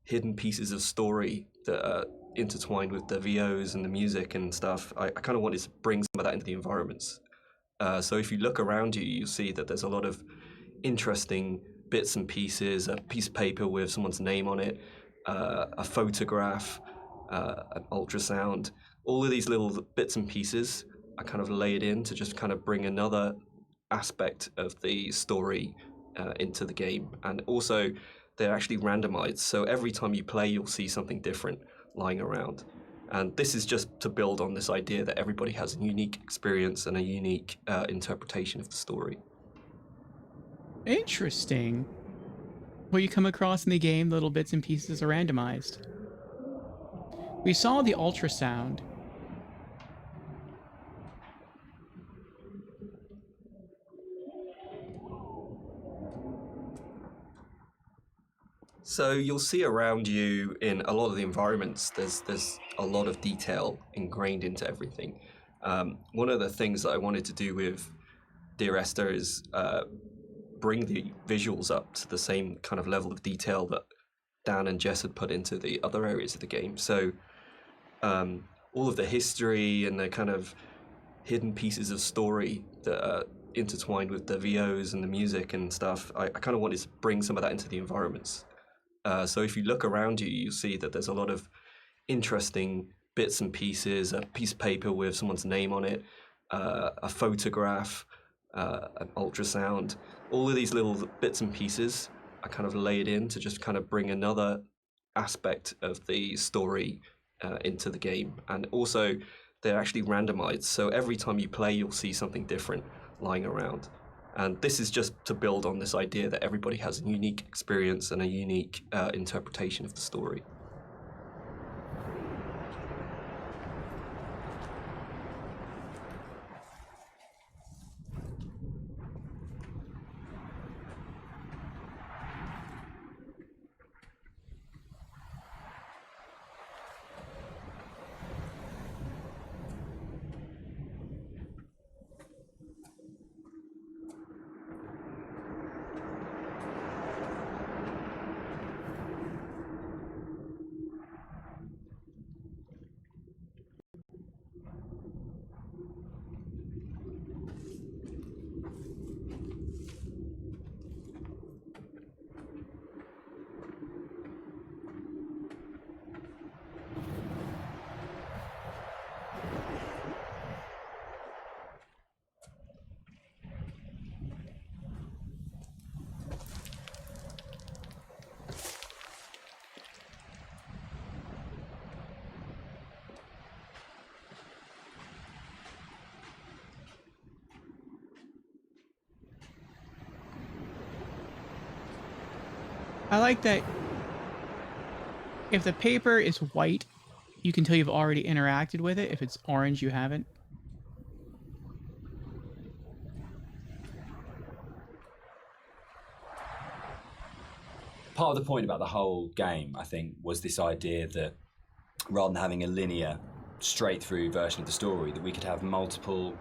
hidden pieces of story that are intertwined with the VOs and the music and stuff, I kind of wanted to bring some of that into the environments. So if you look around you, you'll see that there's a lot of interesting bits and pieces, a piece of paper with someone's name on it, a photograph, an ultrasound. All of these little bits and pieces are kind of layered in to just kind of bring another aspect of the story into the game. And also, they're actually randomized, so every time you play, you'll see something different lying around. And this is just to build on this idea that everybody has a unique experience and a unique interpretation of the story. Interesting. What you come across in the game, little bits and pieces are randomized. We saw the ultrasound. So you'll see around you in a lot of the environments, there's a lot of detail ingrained into everything. One of the things that I wanted to do with Dear Esther is bring the visuals up to the same kind of level of detail that Dan and Jess had put into the other areas of the game. So all of the history and the kind of hidden pieces of story that are intertwined with the VOs and the music and stuff, I kind of wanted to bring some of that into the environments. So if you look around you, you'll see that there's a lot of interesting bits and pieces, a piece of paper with someone's name on it, a photograph, an ultrasound. All of these little bits and pieces are kind of layered in to just kind of bring another aspect of the story into the game. And also, they're actually randomized, so every time you play, you'll see something different lying around. And this is just to build on this idea that everybody has a unique experience and a unique interpretation of the story. I like that if the paper is white, you can tell you've already interacted with it. If it's orange, you haven't. Part of the point about the whole game, I think, was this idea that rather than having a linear, straight through version of the story, that we could have multiple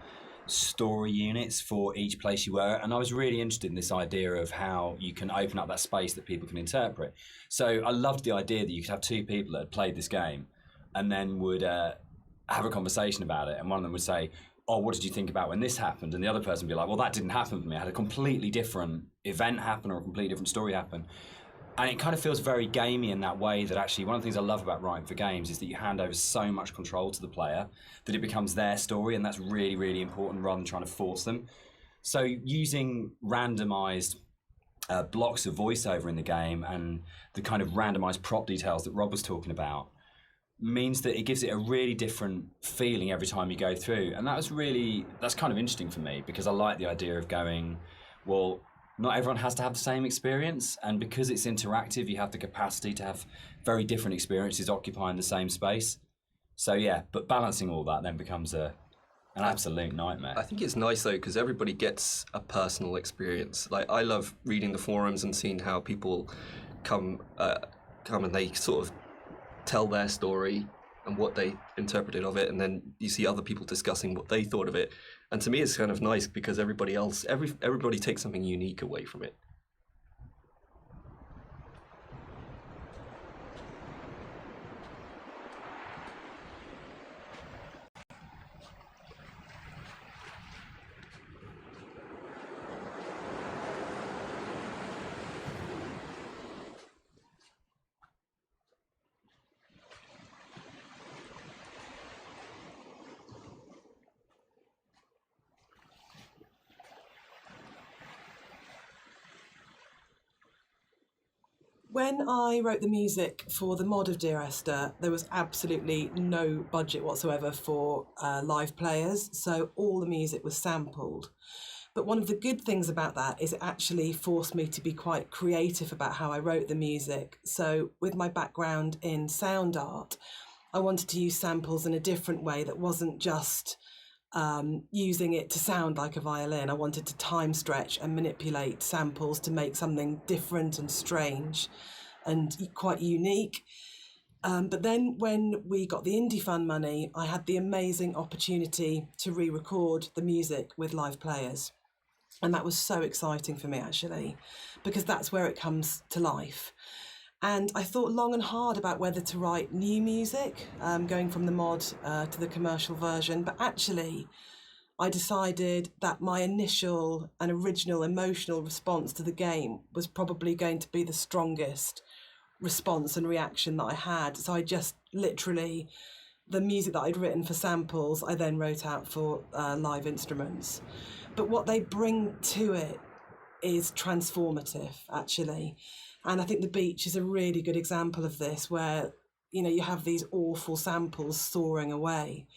story units for each place you were. And I was really interested in this idea of how you can open up that space that people can interpret. So I loved the idea that you could have two people that had played this game and then would have a conversation about it. And one of them would say, oh, what did you think about when this happened? And the other person would be like, well, that didn't happen for me. I had a completely different event happen or a completely different story happen. And it kind of feels very gamey in that way, that actually one of the things I love about writing for games is that you hand over so much control to the player that it becomes their story, and that's really, really important rather than trying to force them. So using randomized blocks of voiceover in the game and the kind of randomized prop details that Rob was talking about means that it gives it a really different feeling every time you go through. And that's kind of interesting for me, because I like the idea of going, well, not everyone has to have the same experience, and because it's interactive, you have the capacity to have very different experiences occupying the same space. So yeah, but balancing all that then becomes an absolute nightmare. I think it's nice though, because everybody gets a personal experience. Like, I love reading the forums and seeing how people come and they sort of tell their story and what they interpreted of it, and then you see other people discussing what they thought of it. And to me, it's kind of nice because everybody takes something unique away from it. When I wrote the music for the mod of Dear Esther, there was absolutely no budget whatsoever for live players, so all the music was sampled. But one of the good things about that is it actually forced me to be quite creative about how I wrote the music. So with my background in sound art, I wanted to use samples in a different way that wasn't just using it to sound like a violin. I wanted to time stretch and manipulate samples to make something different and strange and quite unique. But then when we got the Indie Fund money, I had the amazing opportunity to re-record the music with live players. And that was so exciting for me, actually, because that's where it comes to life. And I thought long and hard about whether to write new music, going from the mod to the commercial version. But actually, I decided that my initial and original emotional response to the game was probably going to be the strongest response and reaction that I had. So I just literally, the music that I'd written for samples, I then wrote out for live instruments. But what they bring to it is transformative, actually. And I think The Beach is a really good example of this, where, you have these awful samples soaring away.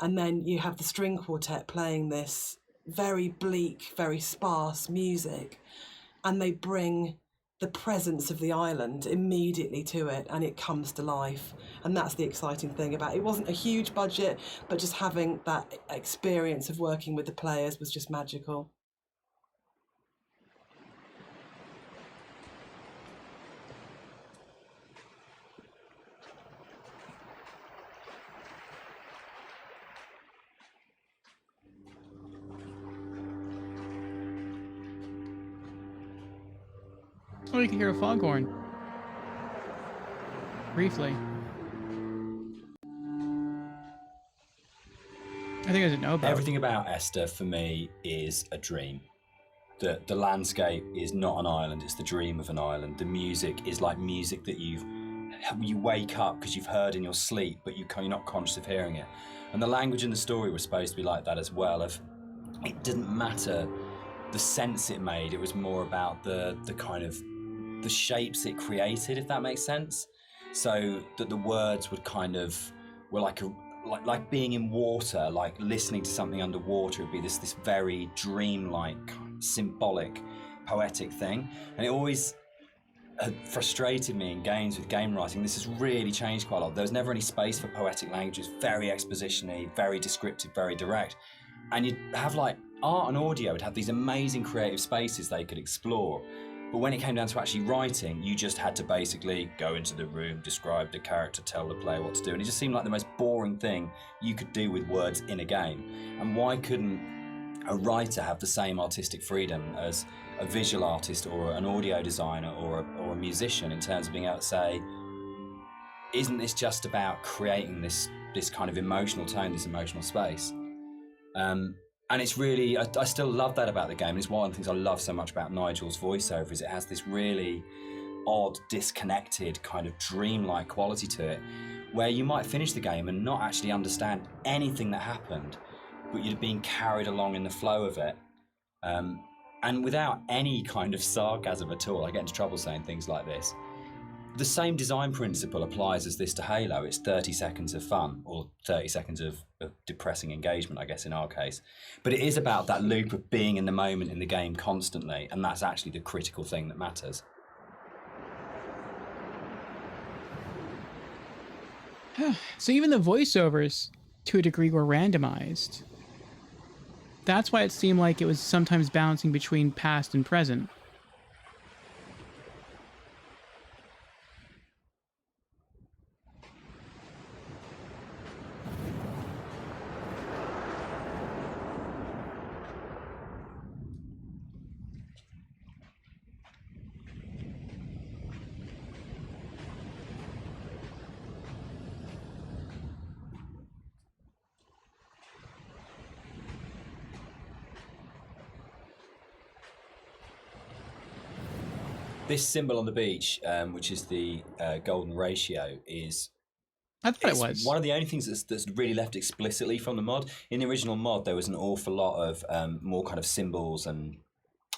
And then you have the string quartet playing this very bleak, very sparse music. And they bring the presence of the island immediately to it, and it comes to life. And that's the exciting thing about it. It wasn't a huge budget, but just having that experience of working with the players was just magical. Oh, you can hear a foghorn. Briefly. I think I didn't know about Everything about Esther for me is a dream. The landscape is not an island, it's the dream of an island. The music is like music that you wake up because you've heard in your sleep, but you're not conscious of hearing it. And the language and the story was supposed to be like that as well. It didn't matter the sense it made, it was more about the kind of the shapes it created, if that makes sense. So that the words would were like being in water, like listening to something underwater. It'd be this very dreamlike, symbolic, poetic thing. And it always frustrated me in games with game writing. This has really changed quite a lot. There was never any space for poetic language. It's very exposition-y, very descriptive, very direct. And you'd have like art and audio would have these amazing creative spaces they could explore. But when it came down to actually writing, you just had to basically go into the room, describe the character, tell the player what to do. And it just seemed like the most boring thing you could do with words in a game. And why couldn't a writer have the same artistic freedom as a visual artist or an audio designer or a musician, in terms of being able to say, isn't this just about creating this kind of emotional tone, this emotional space? And it's really, I still love that about the game. And it's one of the things I love so much about Nigel's voiceover, is it has this really odd, disconnected, kind of dreamlike quality to it, where you might finish the game and not actually understand anything that happened, but you'd been carried along in the flow of it. And without any kind of sarcasm at all, I get into trouble saying things like this. The same design principle applies as this to Halo. It's 30 seconds of fun, or 30 seconds of depressing engagement, I guess, in our case. But it is about that loop of being in the moment in the game constantly, and that's actually the critical thing that matters. So even the voiceovers, to a degree, were randomized. That's why it seemed like it was sometimes bouncing between past and present. This symbol on the beach, which is the golden ratio, is... I thought it was one of the only things that's really left explicitly from the mod. In the original mod, there was an awful lot of more kind of symbols and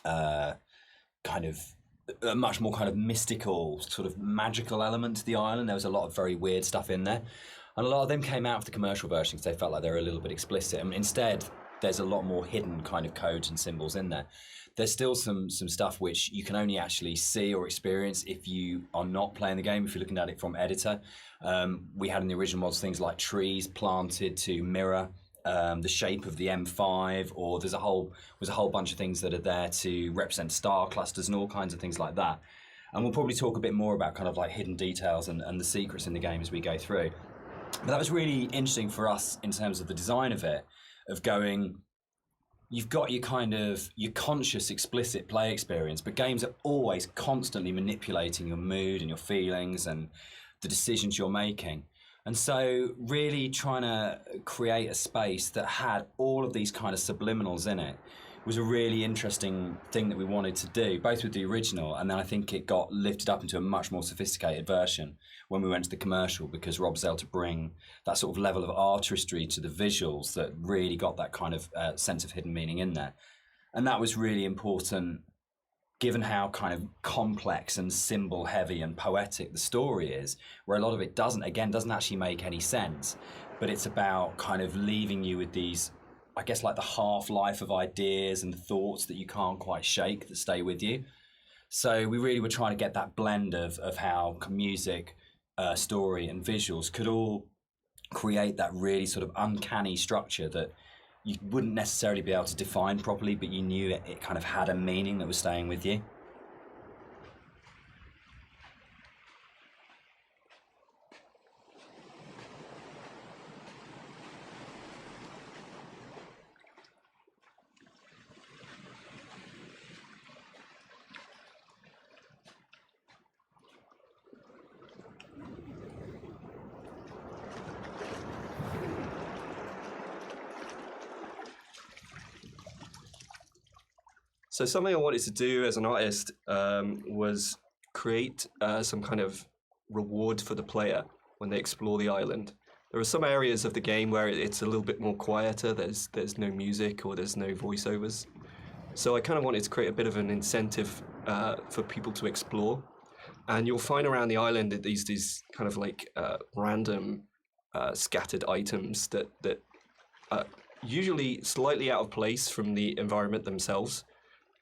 kind of a much more kind of mystical, sort of magical element to the island. There was a lot of very weird stuff in there. And a lot of them came out of the commercial version because they felt like they were a little bit explicit. And instead, there's a lot more hidden kind of codes and symbols in there. There's still some stuff which you can only actually see or experience if you are not playing the game, if you're looking at it from editor. We had in the original mods things like trees planted to mirror the shape of the M5, or there's a whole bunch of things that are there to represent star clusters and all kinds of things like that. And we'll probably talk a bit more about kind of like hidden details and the secrets in the game as we go through. But that was really interesting for us in terms of the design of it, of going, you've got your kind of your conscious, explicit play experience, but games are always constantly manipulating your mood and your feelings and the decisions you're making. And so really trying to create a space that had all of these kind of subliminals in it was a really interesting thing that we wanted to do, both with the original, and then I think it got lifted up into a much more sophisticated version when we went to the commercial, because Rob was able to bring that sort of level of artistry to the visuals that really got that kind of sense of hidden meaning in there. And that was really important, given how kind of complex and symbol heavy and poetic the story is, where a lot of it doesn't actually make any sense, but it's about kind of leaving you with these, I guess, like the half-life of ideas and thoughts that you can't quite shake that stay with you. So we really were trying to get that blend of how music, story and visuals could all create that really sort of uncanny structure that you wouldn't necessarily be able to define properly, but you knew it kind of had a meaning that was staying with you. So something I wanted to do as an artist was create some kind of reward for the player when they explore the island. There are some areas of the game where it's a little bit more quieter. There's no music or there's no voiceovers. So I kind of wanted to create a bit of an incentive for people to explore. And you'll find around the island that these kind of like random scattered items that usually slightly out of place from the environment themselves.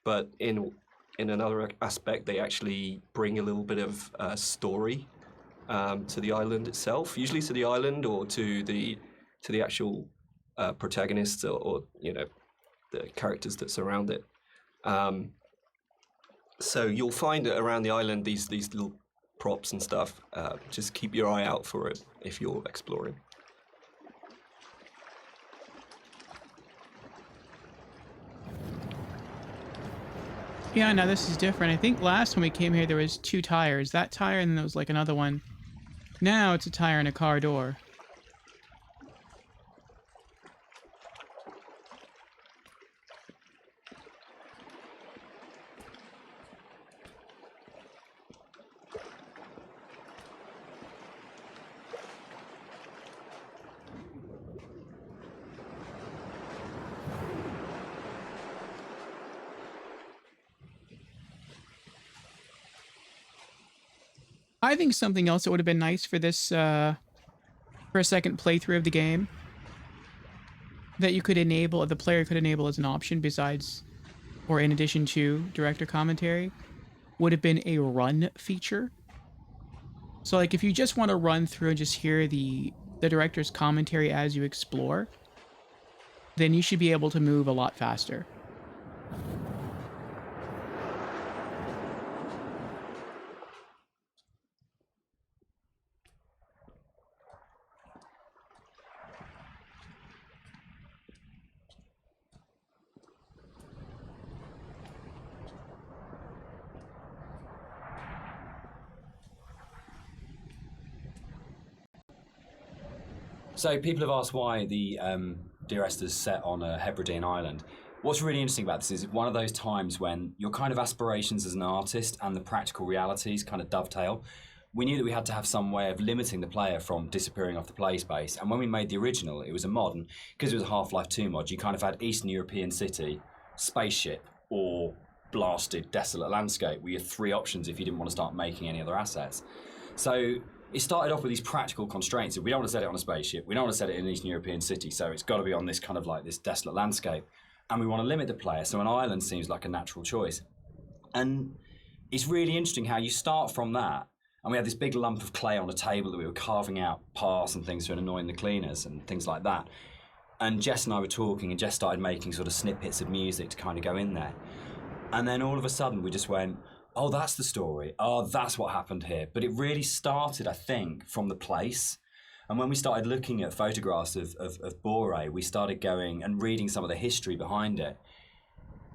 But in another aspect, they actually bring a little bit of story to the island itself, usually to the island or to the actual protagonists or you know, the characters that surround it. So you'll find that around the island these little props and stuff. Just keep your eye out for it if you're exploring. Yeah, now this is different. I think last when we came here, there was 2 tires. That tire, and then there was like another one. Now it's a tire and a car door. I think something else that would have been nice for this, for a second playthrough of the game, that you could enable, the player could enable as an option besides, or in addition to, director commentary, would have been a run feature. So like if you just want to run through and just hear the director's commentary as you explore, then you should be able to move a lot faster. So people have asked why the Dear Esther's set on a Hebridean island. What's really interesting about this is one of those times when your kind of aspirations as an artist and the practical realities kind of dovetail. We knew that we had to have some way of limiting the player from disappearing off the play space. And when we made the original, it was a mod. And because it was a Half-Life 2 mod, you kind of had Eastern European city, spaceship, or blasted, desolate landscape with your 3 options if you didn't want to start making any other assets. So it started off with these practical constraints. We don't want to set it on a spaceship. We don't want to set it in an Eastern European city. So it's got to be on this kind of like this desolate landscape. And we want to limit the player. So an island seems like a natural choice. And it's really interesting how you start from that. And we had this big lump of clay on a table that we were carving out paths and things to annoying the cleaners and things like that. And Jess and I were talking, and Jess started making sort of snippets of music to kind of go in there. And then all of a sudden we just went, oh, that's the story. Oh, that's what happened here. But it really started, I think, from the place. And when we started looking at photographs of Boré, we started going and reading some of the history behind it.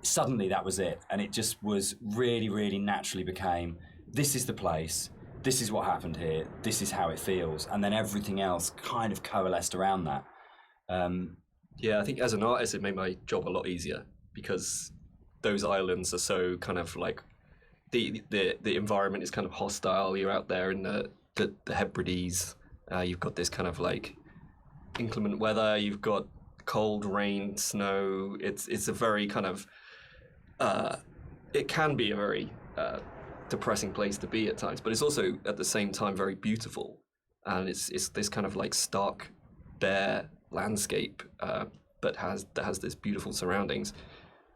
Suddenly that was it. And it just was really, really naturally became, this is the place, this is what happened here, this is how it feels. And then everything else kind of coalesced around that. Yeah, I think as an artist, it made my job a lot easier because those islands are so kind of like, the environment is kind of hostile. You're out there in the Hebrides. You've got this kind of like inclement weather. You've got cold, rain, snow. It's a very kind of it can be a very depressing place to be at times, but it's also at the same time very beautiful. And it's this kind of like stark, bare landscape, but has this beautiful surroundings.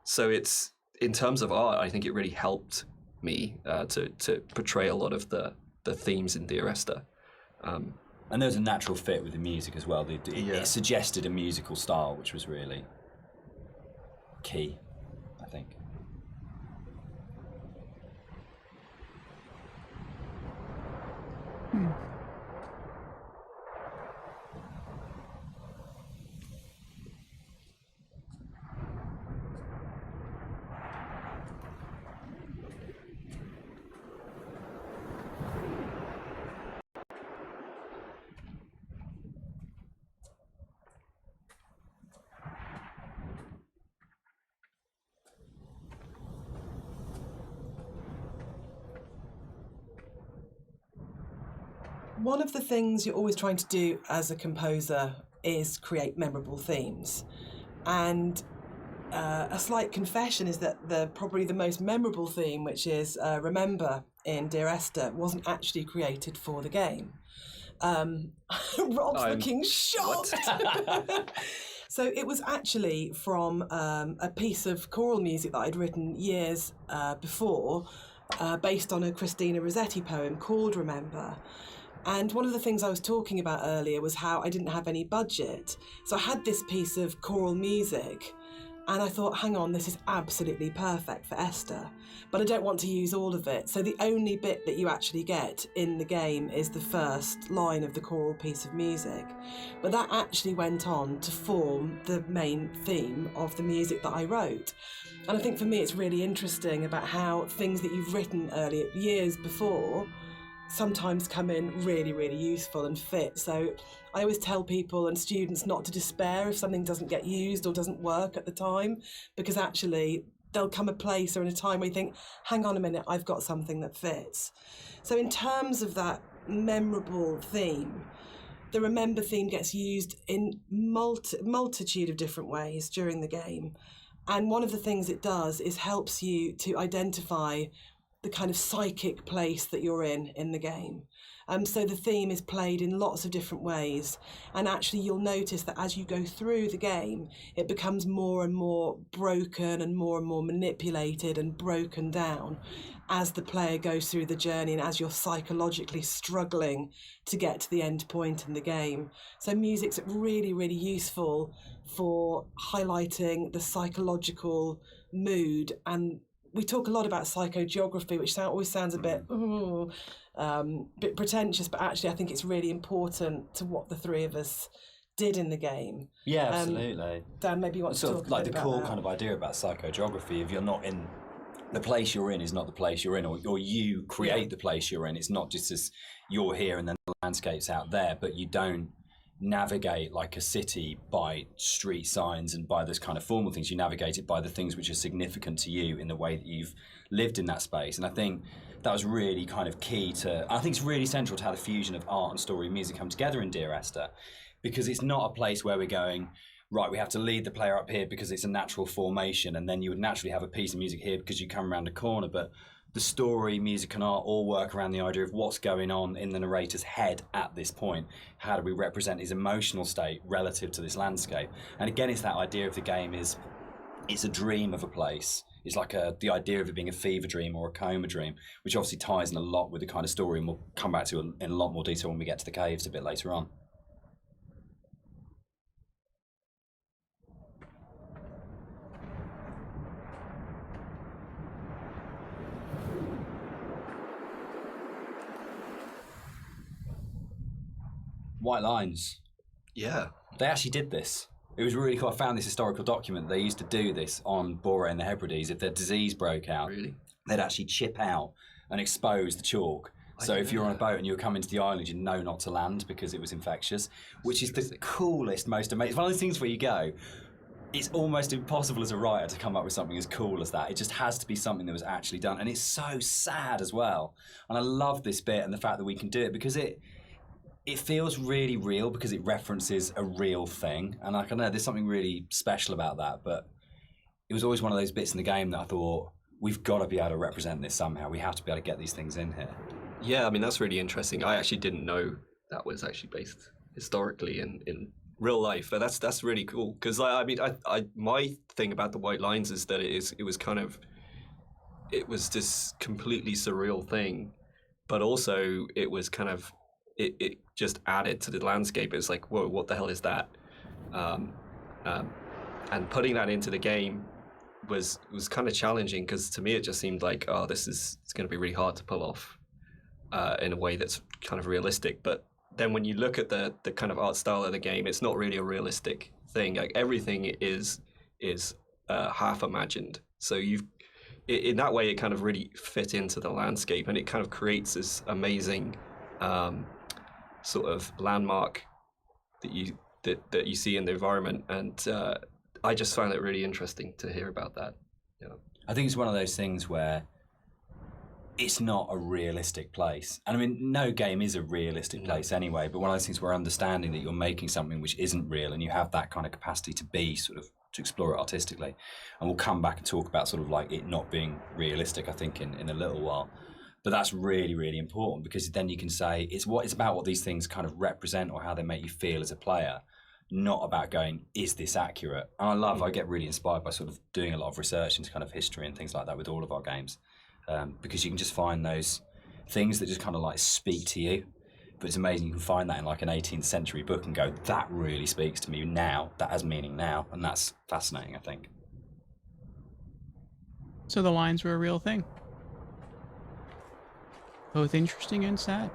So it's, in terms of art, I think it really helped me to portray a lot of the themes in Dear Esther. And there was a natural fit with the music as well. It suggested a musical style, which was really key, I think. One of the things you're always trying to do as a composer is create memorable themes. And a slight confession is that probably the most memorable theme, which is Remember in Dear Esther, wasn't actually created for the game. Rob's looking shocked. So it was actually from a piece of choral music that I'd written years before, based on a Christina Rossetti poem called Remember. And one of the things I was talking about earlier was how I didn't have any budget. So I had this piece of choral music and I thought, hang on, this is absolutely perfect for Esther, but I don't want to use all of it. So the only bit that you actually get in the game is the first line of the choral piece of music. But that actually went on to form the main theme of the music that I wrote. And I think for me, it's really interesting about how things that you've written earlier, years before, sometimes come in really, really useful and fit. So I always tell people and students not to despair if something doesn't get used or doesn't work at the time, because actually there'll come a place or in a time where you think, hang on a minute, I've got something that fits. So in terms of that memorable theme, the Remember theme gets used in multitude of different ways during the game. And one of the things it does is helps you to identify the kind of psychic place that you're in the game. So the theme is played in lots of different ways, and actually you'll notice that as you go through the game, it becomes more and more broken and more manipulated and broken down as the player goes through the journey and as you're psychologically struggling to get to the end point in the game. So music's really, really useful for highlighting the psychological mood. And we talk a lot about psychogeography, which always sounds a bit pretentious, but actually I think it's really important to what the three of us did in the game. Yeah, absolutely. Dan, maybe you want to talk sort of like a bit the about core that. kind of idea about psychogeography. If you're not in the place you're in, is not the place you're in, or you create the place you're in. It's not just as you're here and then the landscape's out there, but you don't navigate like a city by street signs and by those kind of formal things. You navigate it by the things which are significant to you in the way that you've lived in that space. And I think that was really kind of key to, I think it's really central to how the fusion of art and story and music come together in Dear Esther, because it's not a place where we're going, right, we have to lead the player up here because it's a natural formation, and then you would naturally have a piece of music here because you come around a corner. But the story, music, and art all work around the idea of what's going on in the narrator's head at this point. How do we represent his emotional state relative to this landscape? And again, it's that idea of the game is it's a dream of a place. It's like the idea of it being a fever dream or a coma dream, which obviously ties in a lot with the kind of story, and we'll come back to in a lot more detail when we get to the caves a bit later on. White lines. Yeah. They actually did this. It was really cool. I found this historical document. They used to do this on Bora and the Hebrides. If their disease broke out, Really? they'd actually chip out and expose the chalk. So if you're on a boat and you were coming to the island, you know not to land because it was infectious, which is the coolest, most amazing. It's one of those things where you go, it's almost impossible as a writer to come up with something as cool as that. It just has to be something that was actually done. And it's so sad as well. And I love this bit and the fact that we can do it because it feels really real because it references a real thing. And I don't know, there's something really special about that. But it was always one of those bits in the game that I thought, we've got to be able to represent this somehow. We have to be able to get these things in here. Yeah, I mean, that's really interesting. I actually didn't know that was actually based historically in real life, but that's really cool. Because I mean, my thing about the white lines is that it was this completely surreal thing, but also it was kind of, it just added to the landscape. It's like, whoa, what the hell is that? And putting that into the game was kind of challenging because to me it just seemed like, oh, it's going to be really hard to pull off in a way that's kind of realistic. But then when you look at the kind of art style of the game, it's not really a realistic thing. Like everything is half imagined. So in that way, it kind of really fit into the landscape, and it kind of creates this amazing sort of landmark that you see in the environment. And I just found it really interesting to hear about that. You know, I think it's one of those things where it's not a realistic place. And I mean, no game is a realistic place anyway, but one of those things where understanding that you're making something which isn't real and you have that kind of capacity to be sort of, to explore it artistically. And we'll come back and talk about sort of like it not being realistic, I think, in a little while. But that's really, really important because then you can say it's about what these things kind of represent or how they make you feel as a player, not about going, is this accurate? And I get really inspired by sort of doing a lot of research into kind of history and things like that with all of our games. Because you can just find those things that just kind of like speak to you. But it's amazing you can find that in like an 18th century book and go, that really speaks to me now, that has meaning now. And that's fascinating, I think. So the lines were a real thing. Both interesting and sad.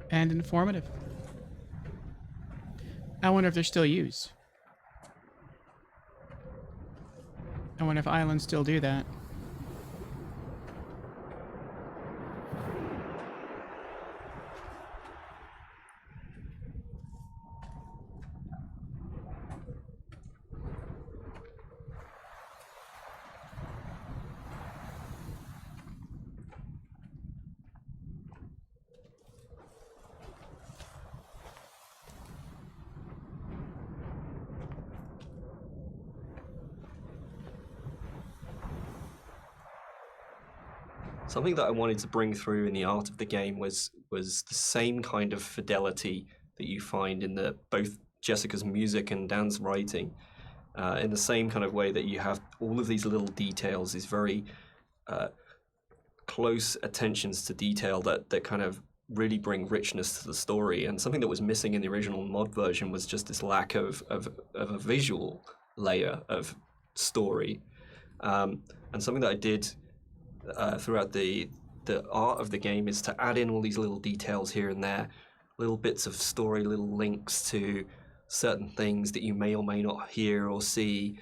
And informative. I wonder if they're still used. I wonder if islands still do that. something that I wanted to bring through in the art of the game was the same kind of fidelity that you find in both Jessica's music and Dan's writing. In the same kind of way that you have all of these little details, these very close attentions to detail that kind of really bring richness to the story. And something that was missing in the original mod version was just this lack of a visual layer of story. And something that I did throughout the art of the game is to add in all these little details here and there, little bits of story, little links to certain things that you may or may not hear or see,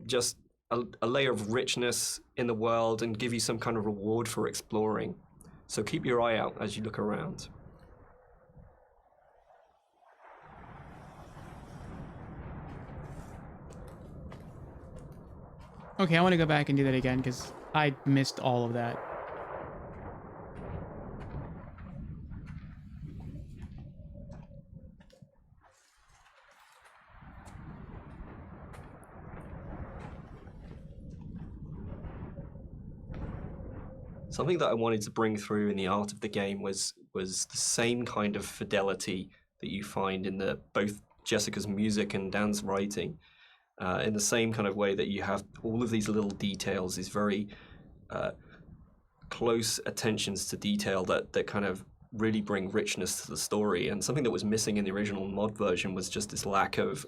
just a layer of richness in the world and give you some kind of reward for exploring. So keep your eye out as you look around. Okay, I want to go back and do that again because I missed all of that. something that I wanted to bring through in the art of the game was the same kind of fidelity that you find in both Jessica's music and Dan's writing. In the same kind of way that you have all of these little details, these very close attentions to detail that kind of really bring richness to the story. And something that was missing in the original mod version was just this lack of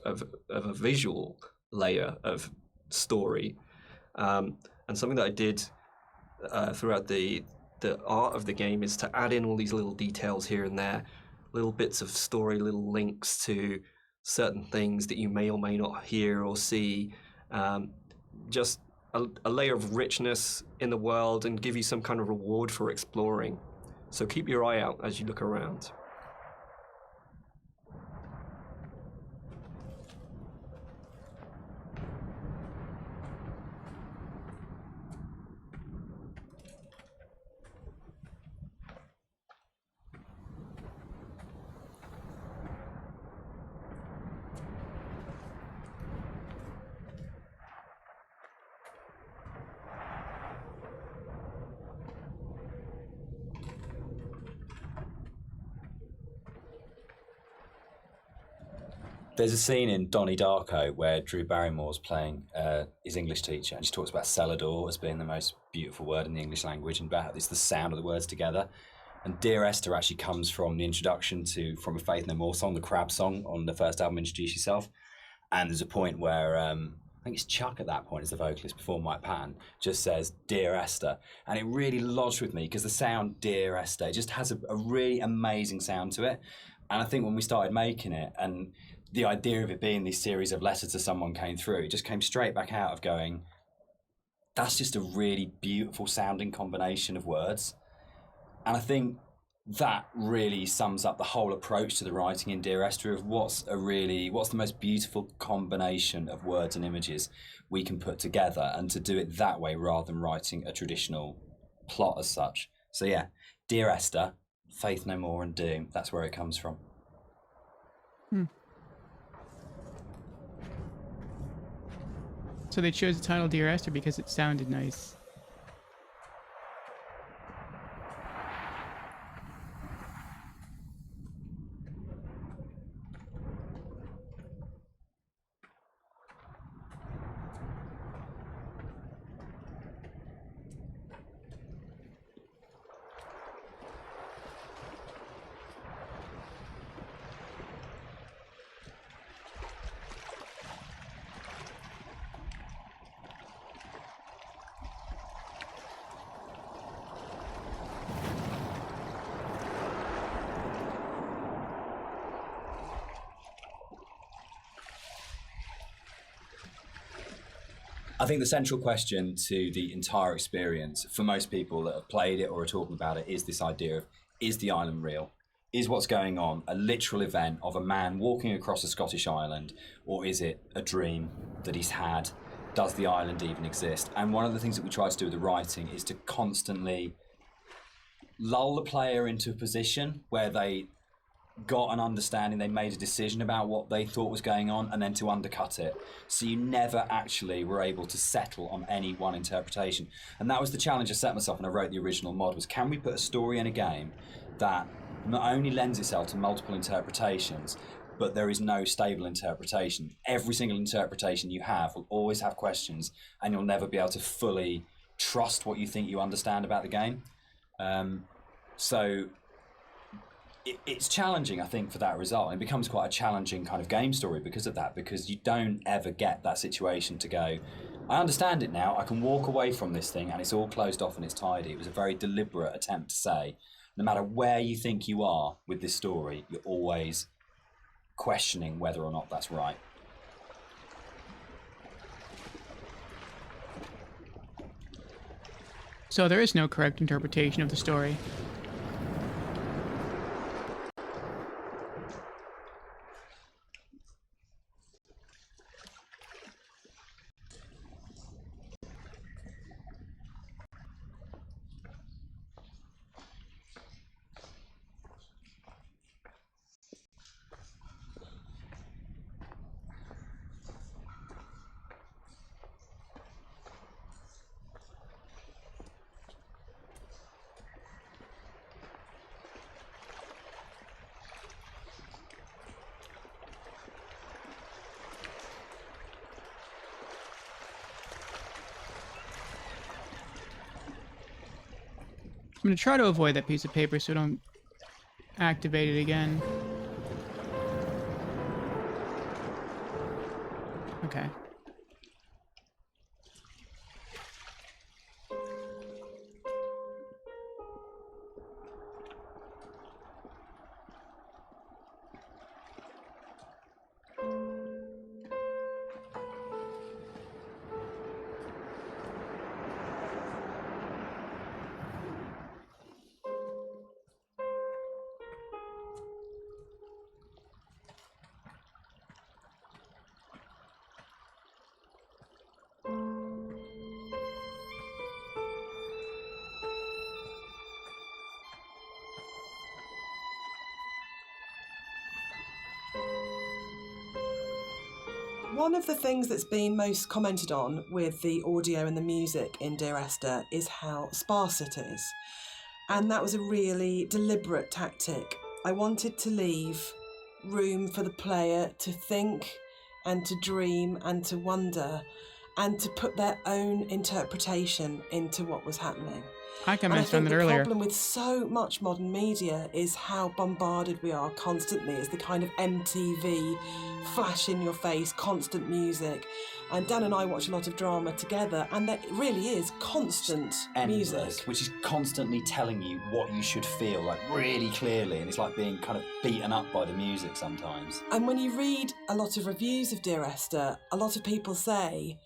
a visual layer of story. And something that I did throughout the art of the game is to add in all these little details here and there, little bits of story, little links to certain things that you may or may not hear or see, just a layer of richness in the world and give you some kind of reward for exploring. So keep your eye out as you look around. There's a scene in Donnie Darko where Drew Barrymore's playing his English teacher, and she talks about Celador as being the most beautiful word in the English language, and about it's the sound of the words together. And Dear Esther actually comes from the introduction to From a Faith No More song, the Crab song on the first album, Introduce Yourself. And there's a point where I think it's Chuck at that point as the vocalist before Mike Patton just says Dear Esther, and it really lodged with me because the sound Dear Esther just has a really amazing sound to it. And I think when we started making it, and the idea of it being this series of letters to someone came through, it just came straight back out of going, that's just a really beautiful sounding combination of words. And I think that really sums up the whole approach to the writing in Dear Esther of what's the most beautiful combination of words and images we can put together, and to do it that way rather than writing a traditional plot as such. So yeah, Dear Esther, Faith No More and Doom, that's where it comes from. So they chose the title Dear Esther because it sounded nice. I think the central question to the entire experience for most people that have played it or are talking about it is this idea of, is the island real? Is what's going on a literal event of a man walking across a Scottish island, or is it a dream that he's had? Does the island even exist? And one of the things that we try to do with the writing is to constantly lull the player into a position where they got an understanding, they made a decision about what they thought was going on, and then to undercut it. So you never actually were able to settle on any one interpretation. And that was the challenge I set myself when I wrote the original mod, was can we put a story in a game that not only lends itself to multiple interpretations, but there is no stable interpretation. Every single interpretation you have will always have questions, and you'll never be able to fully trust what you think you understand about the game. So it's challenging, I think, for that result. It becomes quite a challenging kind of game story because of that, because you don't ever get that situation to go, I understand it now, I can walk away from this thing and it's all closed off and it's tidy. It was a very deliberate attempt to say, no matter where you think you are with this story, you're always questioning whether or not that's right. So there is no correct interpretation of the story. going to try to avoid that piece of paper so I don't activate it again. Okay. One of the things that's been most commented on with the audio and the music in Dear Esther is how sparse it is. And that was a really deliberate tactic. I wanted to leave room for the player to think and to dream and to wonder and to put their own interpretation into what was happening. I And I commented on think that the earlier. problem with so much modern media is how bombarded we are constantly. It's the kind of MTV, flash in your face, constant music. And Dan and I watch a lot of drama together, and that really is constant Endless, music. which is constantly telling you what you should feel, like really clearly, and it's like being kind of beaten up by the music sometimes. And when you read a lot of reviews of Dear Esther, a lot of people say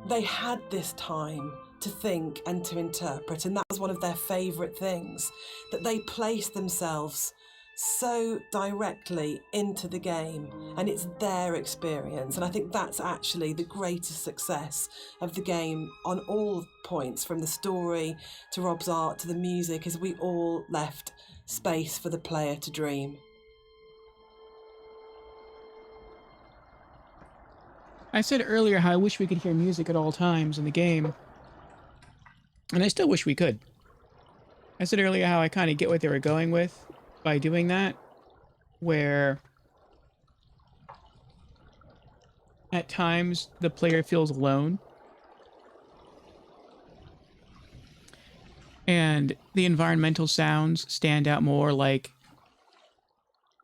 they had this time to think and to interpret, and that was one of their favourite things, that they placed themselves so directly into the game, and it's their experience. And I think that's actually the greatest success of the game on all points, from the story to Rob's art to the music, is we all left space for the player to dream. I said earlier how I wish we could hear music at all times in the game. And I still wish we could. I said earlier how I kind of get what they were going with by doing that, where at times the player feels alone. And the environmental sounds stand out more, like...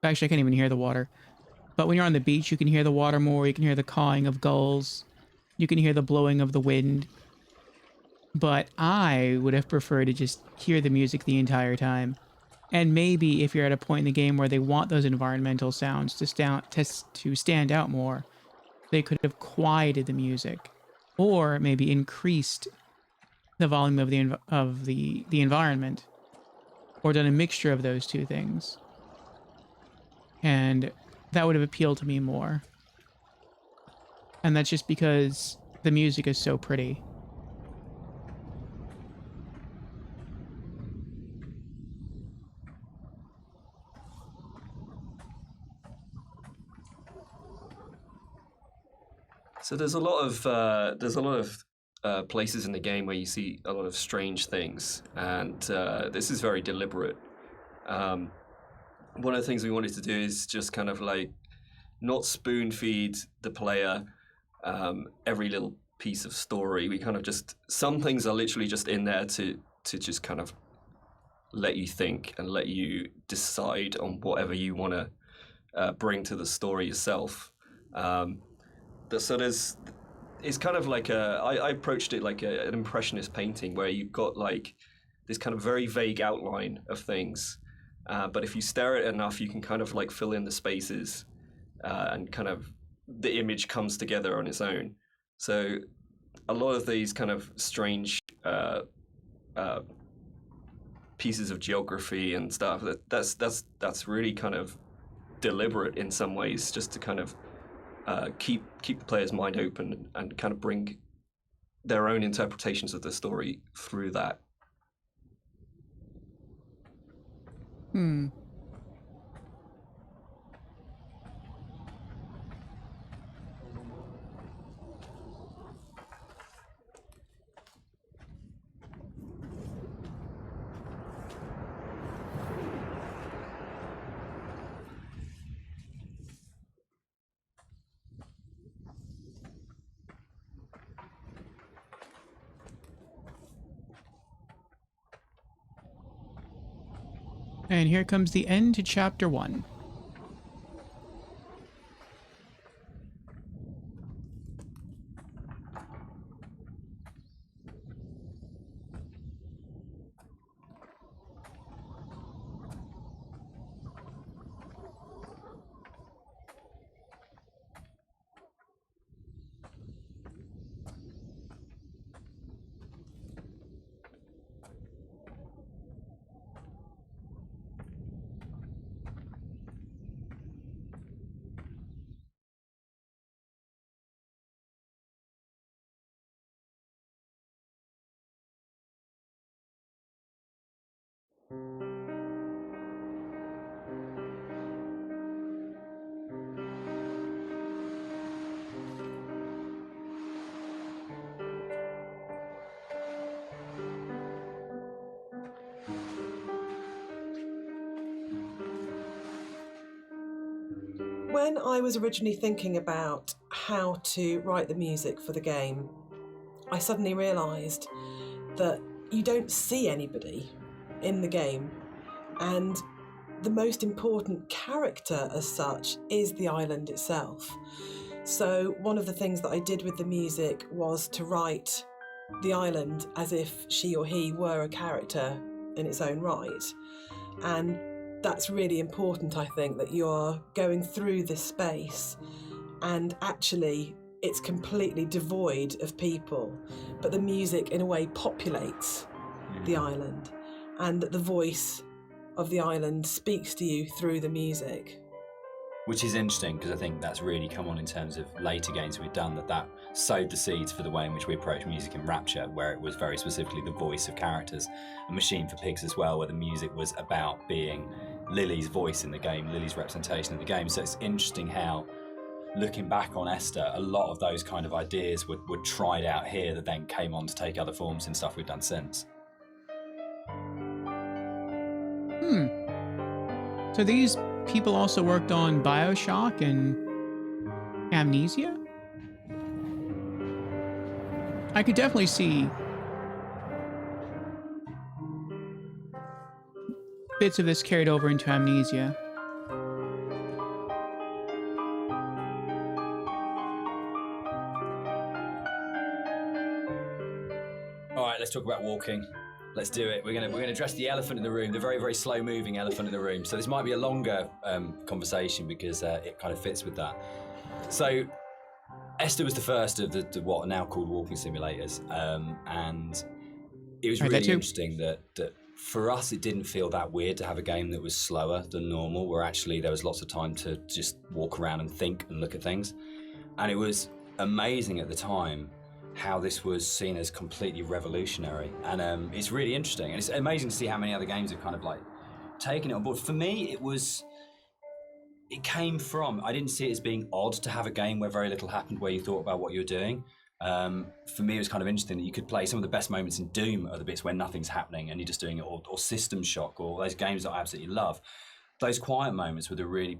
Actually, I can't even hear the water. But when you're on the beach, you can hear the water more. You can hear the cawing of gulls. You can hear the blowing of the wind. But I would have preferred to just hear the music the entire time. And maybe if you're at a point in the game where they want those environmental sounds to stand out more, they could have quieted the music, or maybe increased the volume of the environment, or done a mixture of those two things. And that would have appealed to me more. And that's just because the music is so pretty. So there's a lot of places in the game where you see a lot of strange things, and this is very deliberate. One of the things we wanted to do is just kind of like not spoon feed the player every little piece of story. We kind of just, some things are literally just in there to just kind of let you think and let you decide on whatever you want to bring to the story yourself. So it's kind of like I approached it like an impressionist painting, where you've got like this kind of very vague outline of things, but if you stare at it enough, you can kind of like fill in the spaces, and kind of the image comes together on its own. So a lot of these kind of strange pieces of geography and stuff, that's really kind of deliberate in some ways, just to kind of keep the player's mind open and kind of bring their own interpretations of the story through that. And here comes the end to chapter 1. When I was originally thinking about how to write the music for the game, I suddenly realised that you don't see anybody in the game, and the most important character as such is the island itself. So one of the things that I did with the music was to write the island as if she or he were a character in its own right. And that's really important, I think, that you're going through this space and actually it's completely devoid of people, but the music in a way populates the island, and that the voice of the island speaks to you through the music. Which is interesting, because I think that's really come on in terms of later games we've done, that sowed the seeds for the way in which we approach music in Rapture, where it was very specifically the voice of characters. A Machine for Pigs as well, where the music was about being Lily's voice in the game, Lily's representation of the game. So it's interesting how, looking back on Esther, a lot of those kind of ideas were tried out here that then came on to take other forms in stuff we've done since. So these people also worked on BioShock and Amnesia? I could definitely see bits of this carried over into Amnesia. All right, let's talk about walking. Let's do it. We're gonna address the elephant in the room, the very, very slow-moving elephant in the room. So this might be a longer conversation because it kind of fits with that. So Esther was the first of the what are now called walking simulators, and it was really interesting that for us it didn't feel that weird to have a game that was slower than normal, where actually there was lots of time to just walk around and think and look at things. And it was amazing at the time how this was seen as completely revolutionary, and it's really interesting, and it's amazing to see how many other games have kind of like taken it on board. For me, it came from, I didn't see it as being odd to have a game where very little happened, where you thought about what you were doing. For me, it was kind of interesting that you could play some of the best moments in Doom are the bits where nothing's happening and you're just doing it, or System Shock, or those games that I absolutely love. Those quiet moments were the really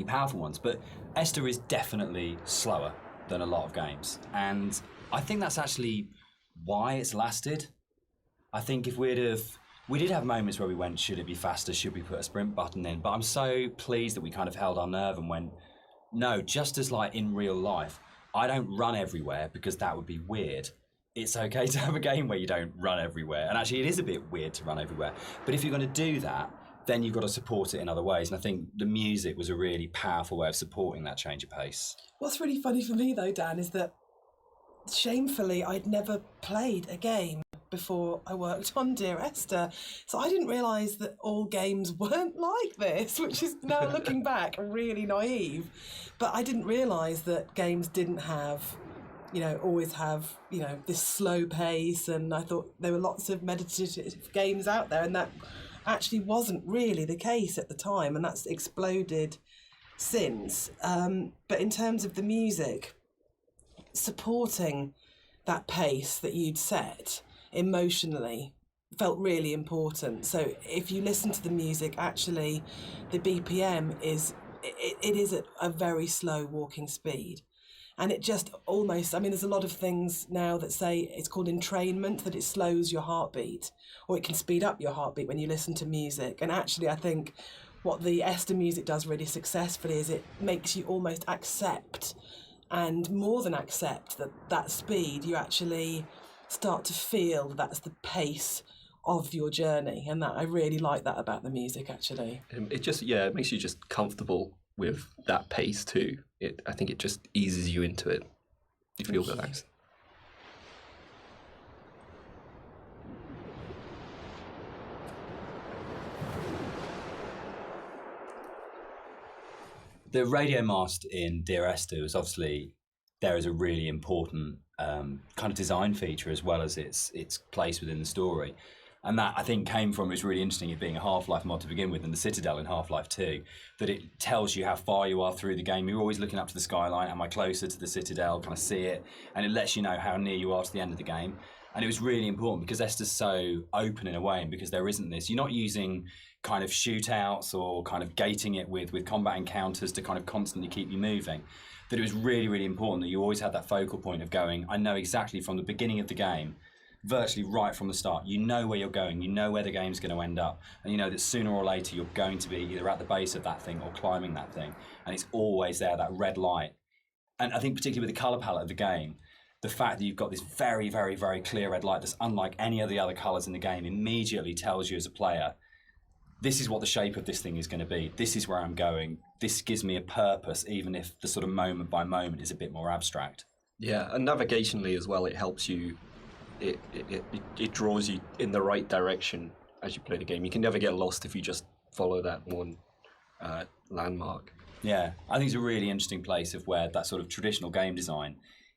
powerful ones. But Esther is definitely slower than a lot of games, and I think that's actually why it's lasted. I think if we did have moments where we went, should it be faster, should we put a sprint button in, but I'm so pleased that we kind of held our nerve and went, no, just as like in real life, I don't run everywhere because that would be weird. It's okay to have a game where you don't run everywhere, and actually it is a bit weird to run everywhere, but if you're going to do that, then you've got to support it in other ways. And I think the music was a really powerful way of supporting that change of pace. What's really funny for me though, Dan, is that shamefully I'd never played a game before I worked on Dear Esther. So I didn't realise that all games weren't like this, which is now looking back really naive. But I didn't realise that games didn't have, always have, this slow pace, and I thought there were lots of meditative games out there, and that actually wasn't really the case at the time, and that's exploded since. But in terms of the music, supporting that pace that you'd set emotionally felt really important. So if you listen to the music, actually the BPM is at a very slow walking speed, And it just almost, I mean, there's a lot of things now that say it's called entrainment, that it slows your heartbeat, or it can speed up your heartbeat when you listen to music. And actually, I think what the Esther music does really successfully is it makes you almost accept, and more than accept, that speed. You actually start to feel that's the pace of your journey. And that I really like that about the music, actually. It just, yeah, it makes you just comfortable with that pace too. I think it just eases you into it. You feel relaxed. The radio mast in Dear Esther was obviously there as a really important kind of design feature, as well as its place within the story. And that, I think, came from, it's really interesting, it being a Half-Life mod to begin with, and the Citadel in Half-Life 2, that it tells you how far you are through the game. You're always looking up to the skyline. Am I closer to the Citadel? Can I see it? And it lets you know how near you are to the end of the game. And it was really important because Esther's so open in a way, and because there isn't this, you're not using kind of shootouts or kind of gating it with combat encounters to kind of constantly keep you moving, that it was really, really important that you always had that focal point of going, I know exactly from the beginning of the game, virtually right from the start, you know where you're going, you know where the game's going to end up, and you know that sooner or later you're going to be either at the base of that thing or climbing that thing, and it's always there, that red light. And I think particularly with the colour palette of the game, the fact that you've got this very, very, very clear red light that's unlike any of the other colours in the game immediately tells you as a player, this is what the shape of this thing is going to be, this is where I'm going, this gives me a purpose, even if the sort of moment by moment is a bit more abstract. Yeah, and navigationally as well, it helps you. It draws you in the right direction as you play the game. You can never get lost if you just follow that one landmark. Yeah, I think it's a really interesting place of where that sort of traditional game design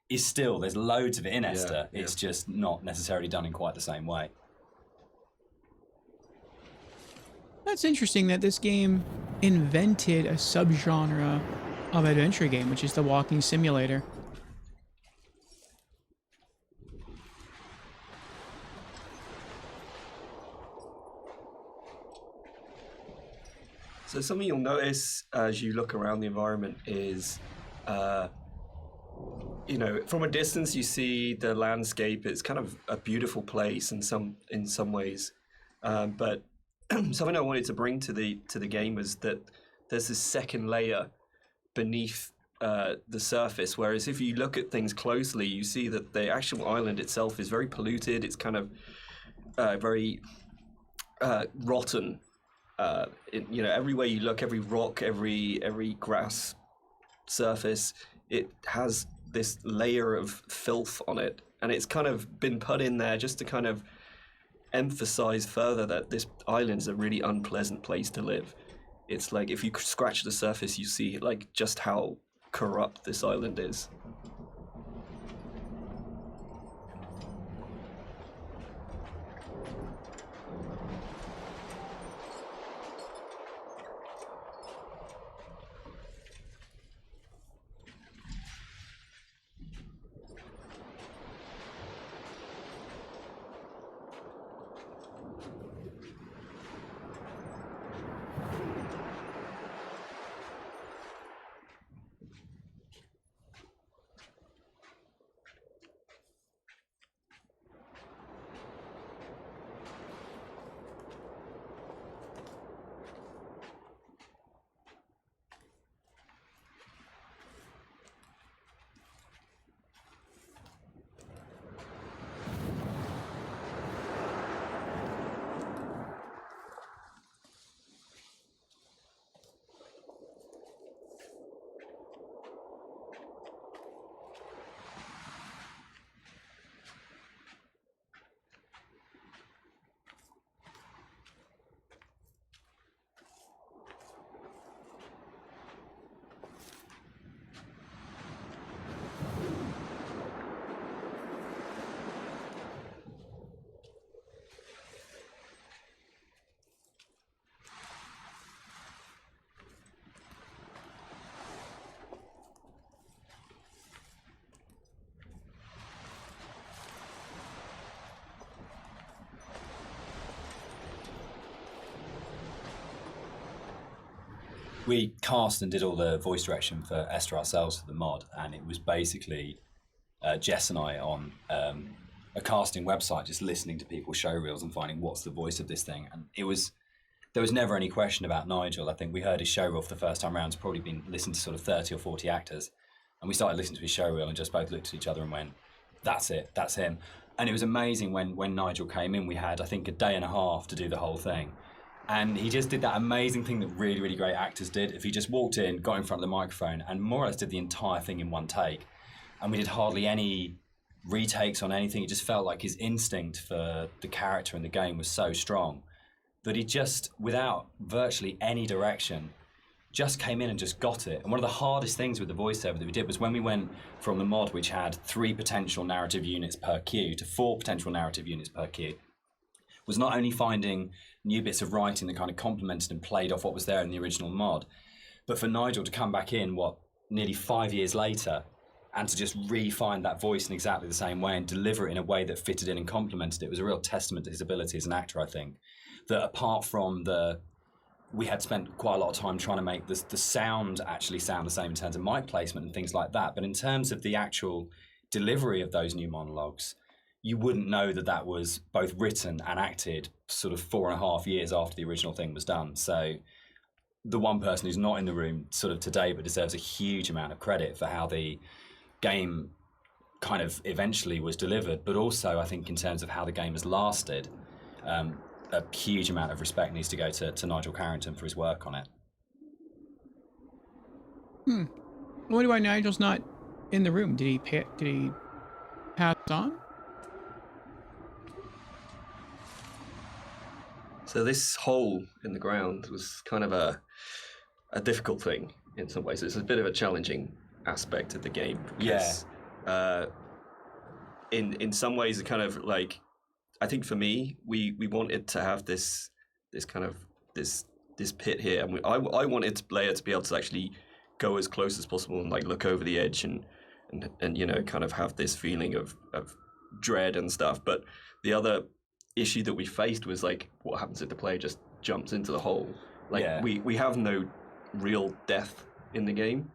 is still, there's loads of it in Esther, it's just not necessarily done in quite the same way. That's interesting that this game invented a subgenre of adventure game, which is the walking simulator. So something you'll notice as you look around the environment is, from a distance you see the landscape. It's kind of a beautiful place in some ways, but something I wanted to bring to the game was that there's this second layer beneath the surface. Whereas if you look at things closely, you see that the actual island itself is very polluted. It's kind of very rotten. Everywhere you look, every rock, every grass surface, it has this layer of filth on it, and it's kind of been put in there just to kind of emphasize further that this island is a really unpleasant place to live. It's like if you scratch the surface, you see like just how corrupt this island is. we cast and did all the voice direction for Esther ourselves for the mod, and it was basically Jess and I on a casting website, just listening to people's show reels and finding what's the voice of this thing. And there was never any question about Nigel. I think we heard his show reel for the first time around. It's probably been listened to sort of 30 or 40 actors. And we started listening to his show reel and just both looked at each other and went, that's it, that's him. And it was amazing when Nigel came in, we had, I think, a day and a half to do the whole thing. And he just did that amazing thing that really, really great actors did. If he just walked in, got in front of the microphone, and more or less did the entire thing in one take. And we did hardly any retakes on anything. It just felt like his instinct for the character in the game was so strong that he just, without virtually any direction, just came in and just got it. And one of the hardest things with the voiceover that we did was when we went from the mod, which had 3 potential narrative units per queue, to 4 potential narrative units per queue, was not only finding new bits of writing that kind of complemented and played off what was there in the original mod, but for Nigel to come back in, nearly 5 years later, and to just re-find that voice in exactly the same way and deliver it in a way that fitted in and complemented it was a real testament to his ability as an actor, I think. That apart from we had spent quite a lot of time trying to make the sound actually sound the same in terms of mic placement and things like that, but in terms of the actual delivery of those new monologues, you wouldn't know that was both written and acted sort of 4.5 years after the original thing was done. So the one person who's not in the room sort of today but deserves a huge amount of credit for how the game kind of eventually was delivered, but also I think in terms of how the game has lasted, a huge amount of respect needs to go to Nigel Carrington for his work on it. I wonder why Nigel's not in the room. Did he pass on? So this hole in the ground was kind of a difficult thing in some ways. It's a bit of a challenging aspect of the game. Because, in some ways, it kind of like, I think for me, we wanted to have this kind of this pit here, and I wanted the player to be able to actually go as close as possible and like look over the edge and you know, kind of have this feeling of dread and stuff. But the other issue that we faced was like, what happens if the player just jumps into the hole? Like we have no real death in the game.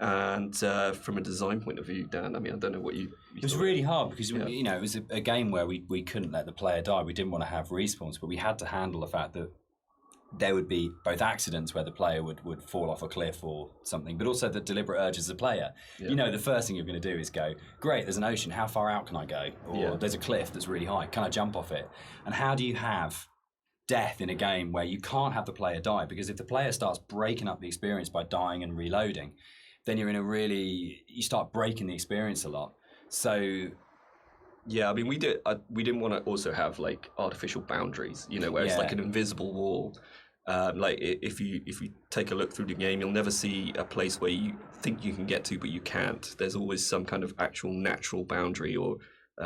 And from a design point of view, Dan, I mean, I don't know what you it was really hard because you know, it was a game where we couldn't let the player die. We didn't want to have respawns, but we had to handle the fact that there would be both accidents where the player would fall off a cliff or something, but also the deliberate urge as a player. You know, the first thing you're going to do is go, great, there's an ocean, how far out can I go? Or there's a cliff that's really high, can I jump off it? And how do you have death in a game where you can't have the player die? Because if the player starts breaking up the experience by dying and reloading, then you're in you start breaking the experience a lot. So yeah, I mean, we didn't want to also have like artificial boundaries, you know, where it's like an invisible wall. Like if you take a look through the game, you'll never see a place where you think you can get to, but you can't. There's always some kind of actual natural boundary or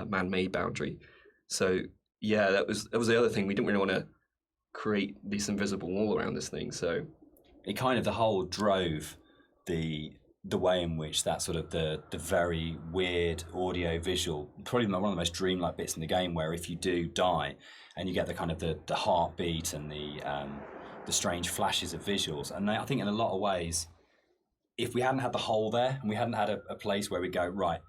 man-made boundary. So yeah, that was the other thing. We didn't really want to create this invisible wall around this thing. So it kind of, the whole drove the way in which that sort of the very weird audio visual, probably one of the most dreamlike bits in the game, where if you do die and you get the kind of the heartbeat and the strange flashes of visuals. And I think in a lot of ways, if we hadn't had the hole there and we hadn't had a place where we go, right,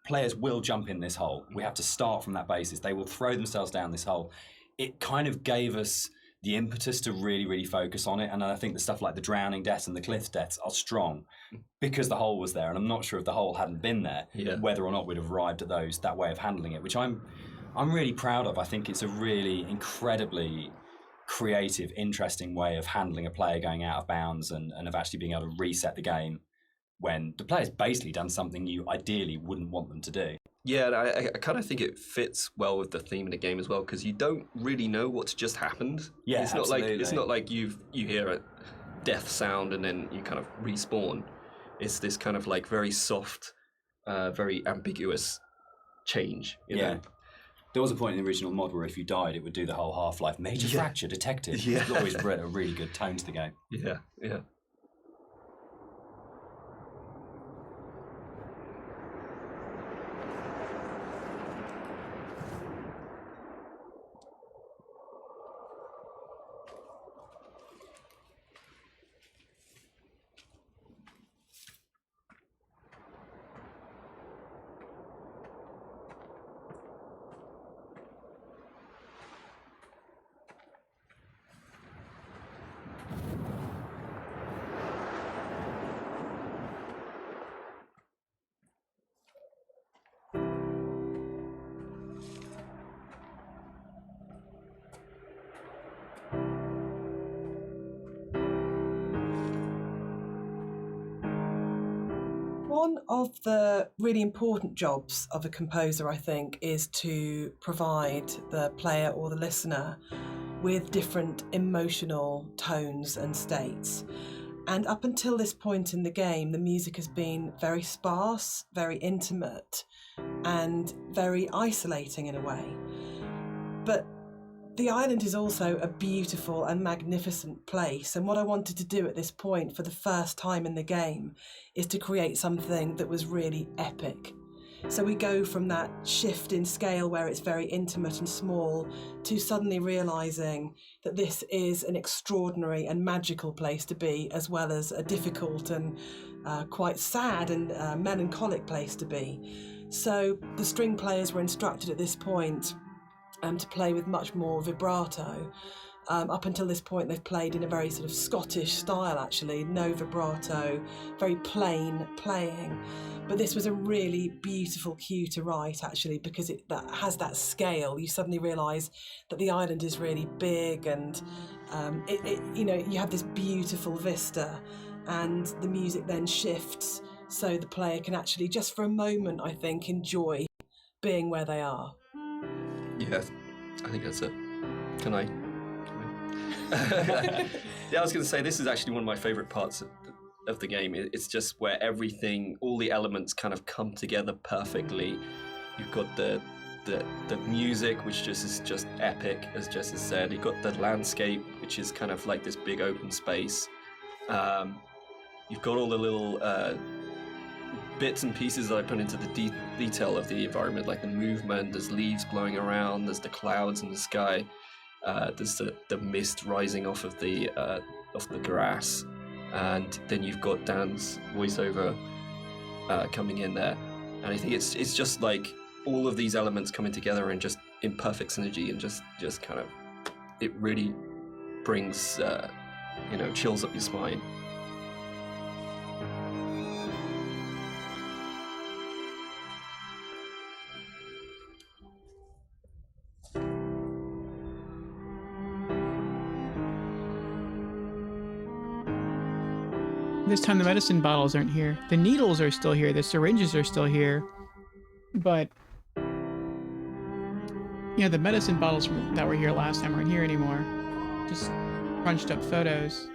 players will jump in this hole, we have to start from that basis, they will throw themselves down this hole, it kind of gave us the impetus to really, really focus on it. And I think the stuff like the drowning deaths and the cliff deaths are strong because the hole was there. And I'm not sure if the hole hadn't been there, whether or not we'd have arrived at that way of handling it, which I'm really proud of. I think it's a really incredibly creative, interesting way of handling a player going out of bounds and of actually being able to reset the game when the player's basically done something you ideally wouldn't want them to do. Yeah, and I kind of think it fits well with the theme of the game as well, because you don't really know what's just happened. Yeah, it's not like you hear a death sound and then you kind of respawn. It's this kind of like very soft, very ambiguous change. You know? There was a point in the original mod where if you died, it would do the whole Half-Life major fracture detected. It's always brought a really good tone to the game. Yeah. one of the really important jobs of a composer, I think, is to provide the player or the listener with different emotional tones and states. And up until this point in the game, the music has been very sparse, very intimate, and very isolating in a way. But the island is also a beautiful and magnificent place, and what I wanted to do at this point for the first time in the game is to create something that was really epic. So we go from that shift in scale where it's very intimate and small to suddenly realising that this is an extraordinary and magical place to be, as well as a difficult and quite sad and melancholic place to be. So the string players were instructed at this point to play with much more vibrato. Up until this point, they've played in a very sort of Scottish style, actually, no vibrato, very plain playing. But this was a really beautiful cue to write, actually, because that has that scale. You suddenly realise that the island is really big, and you have this beautiful vista, and the music then shifts, so the player can actually, just for a moment, I think, enjoy being where they are. Yeah, I think that's it. Can I? Yeah, I was going to say, this is actually one of my favourite parts of the game. It's just where everything, all the elements kind of come together perfectly. You've got the music, which is just epic, as Jess has said. You've got the landscape, which is kind of like this big open space. You've got all the little bits and pieces that I put into the detail of the environment, like the movement. There's leaves blowing around, there's the clouds in the sky, there's the mist rising off of the grass, and then you've got Dan's voiceover coming in there, and I think it's just like all of these elements coming together and just in perfect synergy, and just kind of, it really brings chills up your spine. This time the medicine bottles aren't here. The needles are still here. The syringes are still here. But, the medicine bottles that were here last time aren't here anymore. Just crunched up photos.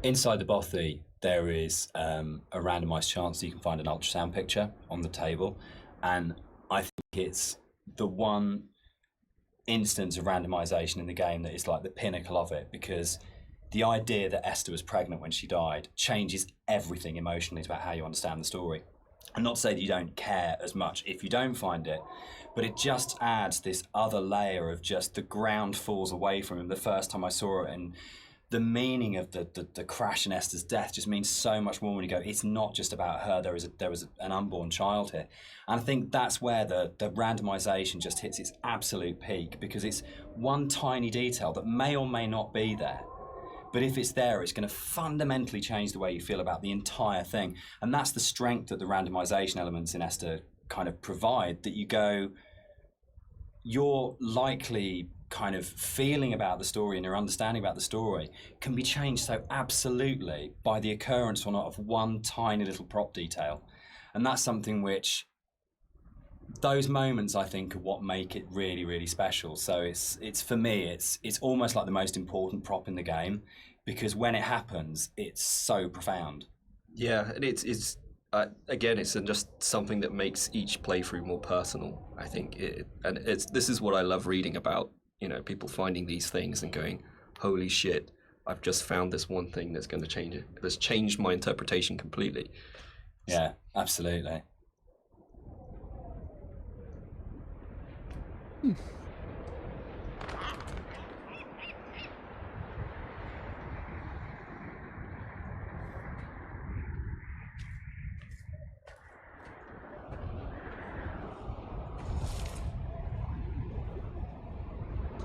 Inside the bothy, there is a randomised chance that you can find an ultrasound picture on the table, and I think it's the one instance of randomisation in the game that is like the pinnacle of it, because the idea that Esther was pregnant when she died changes everything emotionally about how you understand the story. And not to say that you don't care as much if you don't find it, but it just adds this other layer of just the ground falls away from him. The first time I saw it, and the meaning of the crash in Esther's death just means so much more when you go, it's not just about her, there was an unborn child here. And I think that's where the randomisation just hits its absolute peak, because it's one tiny detail that may or may not be there. But if it's there, it's going to fundamentally change the way you feel about the entire thing. And that's the strength that the randomisation elements in Esther kind of provide, that you go, you're likely kind of feeling about the story and your understanding about the story can be changed so absolutely by the occurrence or not of one tiny little prop detail. And that's something which, those moments I think are what make it really, really special. So it's for me, it's almost like the most important prop in the game, because when it happens, it's so profound. Yeah, and it's again, it's just something that makes each playthrough more personal, I think. This is what I love reading about, people finding these things and going, holy shit, I've just found this one thing that's going to change it. That's changed my interpretation completely. Yeah, absolutely.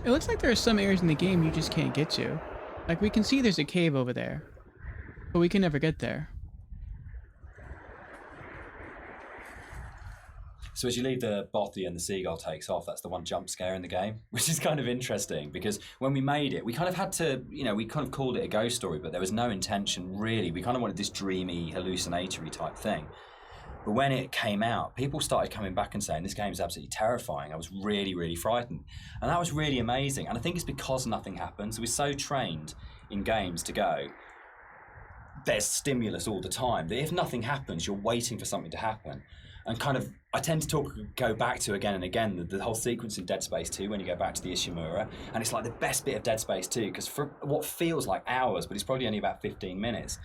It looks like there are some areas in the game you just can't get to. Like, we can see there's a cave over there, but we can never get there. So as you leave the bothy and the seagull takes off, that's the one jump scare in the game, which is kind of interesting, because when we made it, we kind of had to, we kind of called it a ghost story, but there was no intention really. We kind of wanted this dreamy, hallucinatory type thing. But when it came out, people started coming back and saying, this game is absolutely terrifying. I was really, really frightened. And that was really amazing. And I think it's because nothing happens. We're so trained in games to go, there's stimulus all the time, that if nothing happens, you're waiting for something to happen. And kind of, I tend to go back to again and again the whole sequence in Dead Space 2 when you go back to the Ishimura, and it's like the best bit of Dead Space 2, because for what feels like hours, but it's probably only about 15 minutes,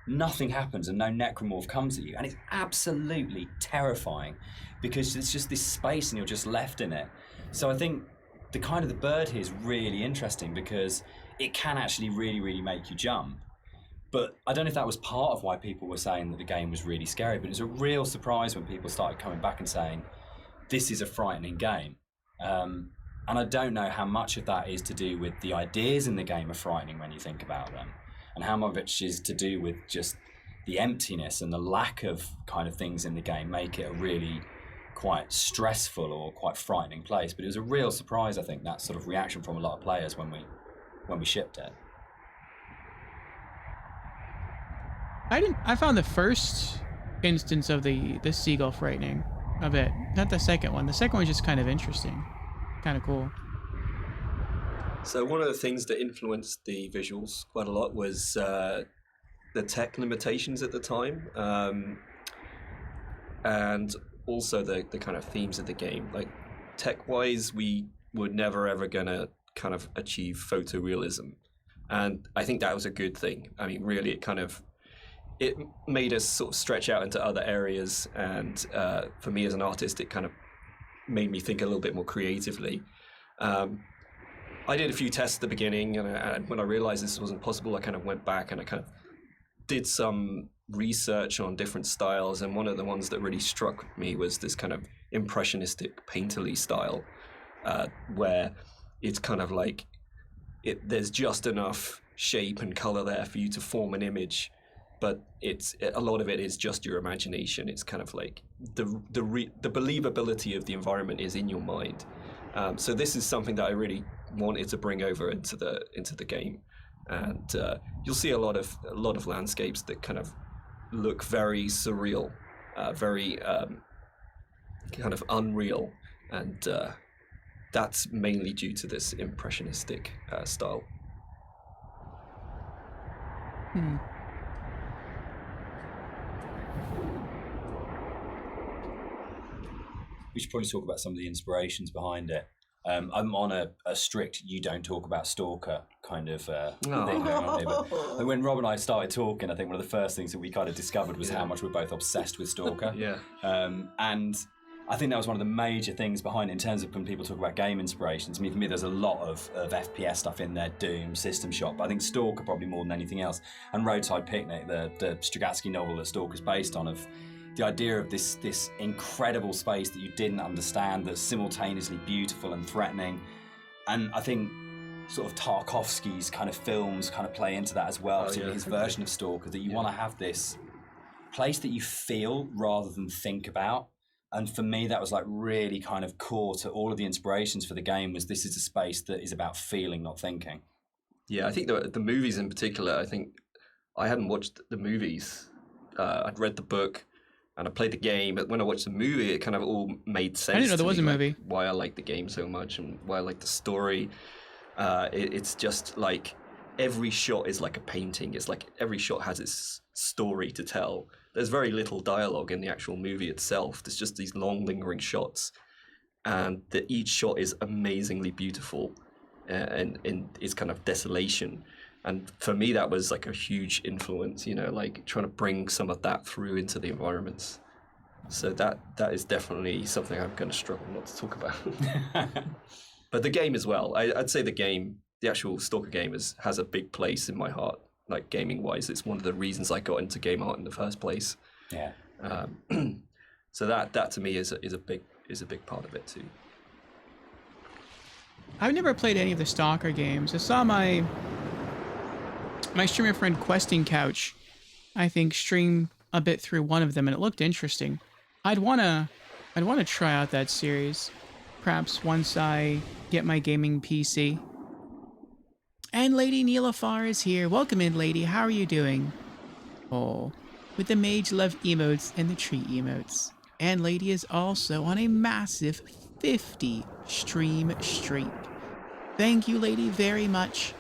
nothing happens and no necromorph comes at you, and it's absolutely terrifying because it's just this space and you're just left in it. So I think the kind of the bird here is really interesting because it can actually really, really make you jump. But I don't know if that was part of why people were saying that the game was really scary, but it was a real surprise when people started coming back and saying, this is a frightening game. And I don't know how much of that is to do with the ideas in the game are frightening when you think about them, and how much of it is to do with just the emptiness and the lack of kind of things in the game make it a really quite stressful or quite frightening place. But it was a real surprise, I think, that sort of reaction from a lot of players when we shipped it. I found the first instance of the seagull frightening a bit, not the second one. The second one was just kind of interesting, kind of cool. So one of the things that influenced the visuals quite a lot was the tech limitations at the time, and also the kind of themes of the game. Like, tech-wise, we were never ever gonna kind of achieve photorealism, and I think that was a good thing. I mean, really, it made us sort of stretch out into other areas, and for me as an artist, it kind of made me think a little bit more creatively. I did a few tests at the beginning, and when I realized this wasn't possible, I kind of went back and I kind of did some research on different styles, and one of the ones that really struck me was this kind of impressionistic painterly style, where it's kind of like there's just enough shape and color there for you to form an image, but a lot of it is just your imagination. It's kind of like the believability of the environment is in your mind. So this is something that I really wanted to bring over into the game, and you'll see a lot of landscapes that kind of look very surreal, very kind of unreal, and that's mainly due to this impressionistic style. We should probably talk about some of the inspirations behind it. I'm on a strict you don't talk about Stalker kind of thing going on here. But when Rob and I started talking, I think one of the first things that we kind of discovered was how much we're both obsessed with Stalker. Yeah. And I think that was one of the major things behind it in terms of when people talk about game inspirations. I mean, for me, there's a lot of FPS stuff in there, Doom, System Shock, but I think Stalker probably more than anything else. And Roadside Picnic, the Strugatsky novel that Stalker's based on, of the idea of this incredible space that you didn't understand, that's simultaneously beautiful and threatening. And I think sort of Tarkovsky's kind of films kind of play into that as well, particularly his version of Stalker, that you want to have this place that you feel rather than think about. And for me, that was like really kind of core to all of the inspirations for the game, was this is a space that is about feeling, not thinking. Yeah, I think the movies in particular, I think I hadn't watched the movies. I'd read the book and I played the game, but when I watched the movie, it kind of all made sense. I didn't know there was a movie. Why I like the game so much and why I like the story. It's just like every shot is like a painting. It's like every shot has its story to tell. There's very little dialogue in the actual movie itself. There's just these long, lingering shots, and each shot is amazingly beautiful, and in its kind of desolation. And for me, that was like a huge influence, like trying to bring some of that through into the environments. So that is definitely something I'm going to struggle not to talk about. But the game as well. I'd say the actual Stalker game has a big place in my heart, like gaming-wise. It's one of the reasons I got into game art in the first place. Yeah. So that to me is a big part of it too. I've never played any of the Stalker games. I saw my streamer friend Questing Couch, I think, stream a bit through one of them, and it looked interesting. I'd wanna try out that series, perhaps once I get my gaming PC. And Lady Neelafar is here. Welcome in, lady. How are you doing? Oh, with the mage love emotes and the tree emotes. And lady is also on a massive 50 stream streak. Thank you, lady, very much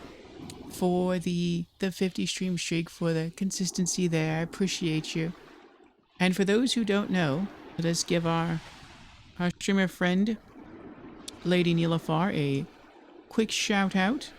for the 50 stream streak, for the consistency there. I appreciate you. And for those who don't know, let us give our streamer friend, Lady Neelafar, a quick shout out.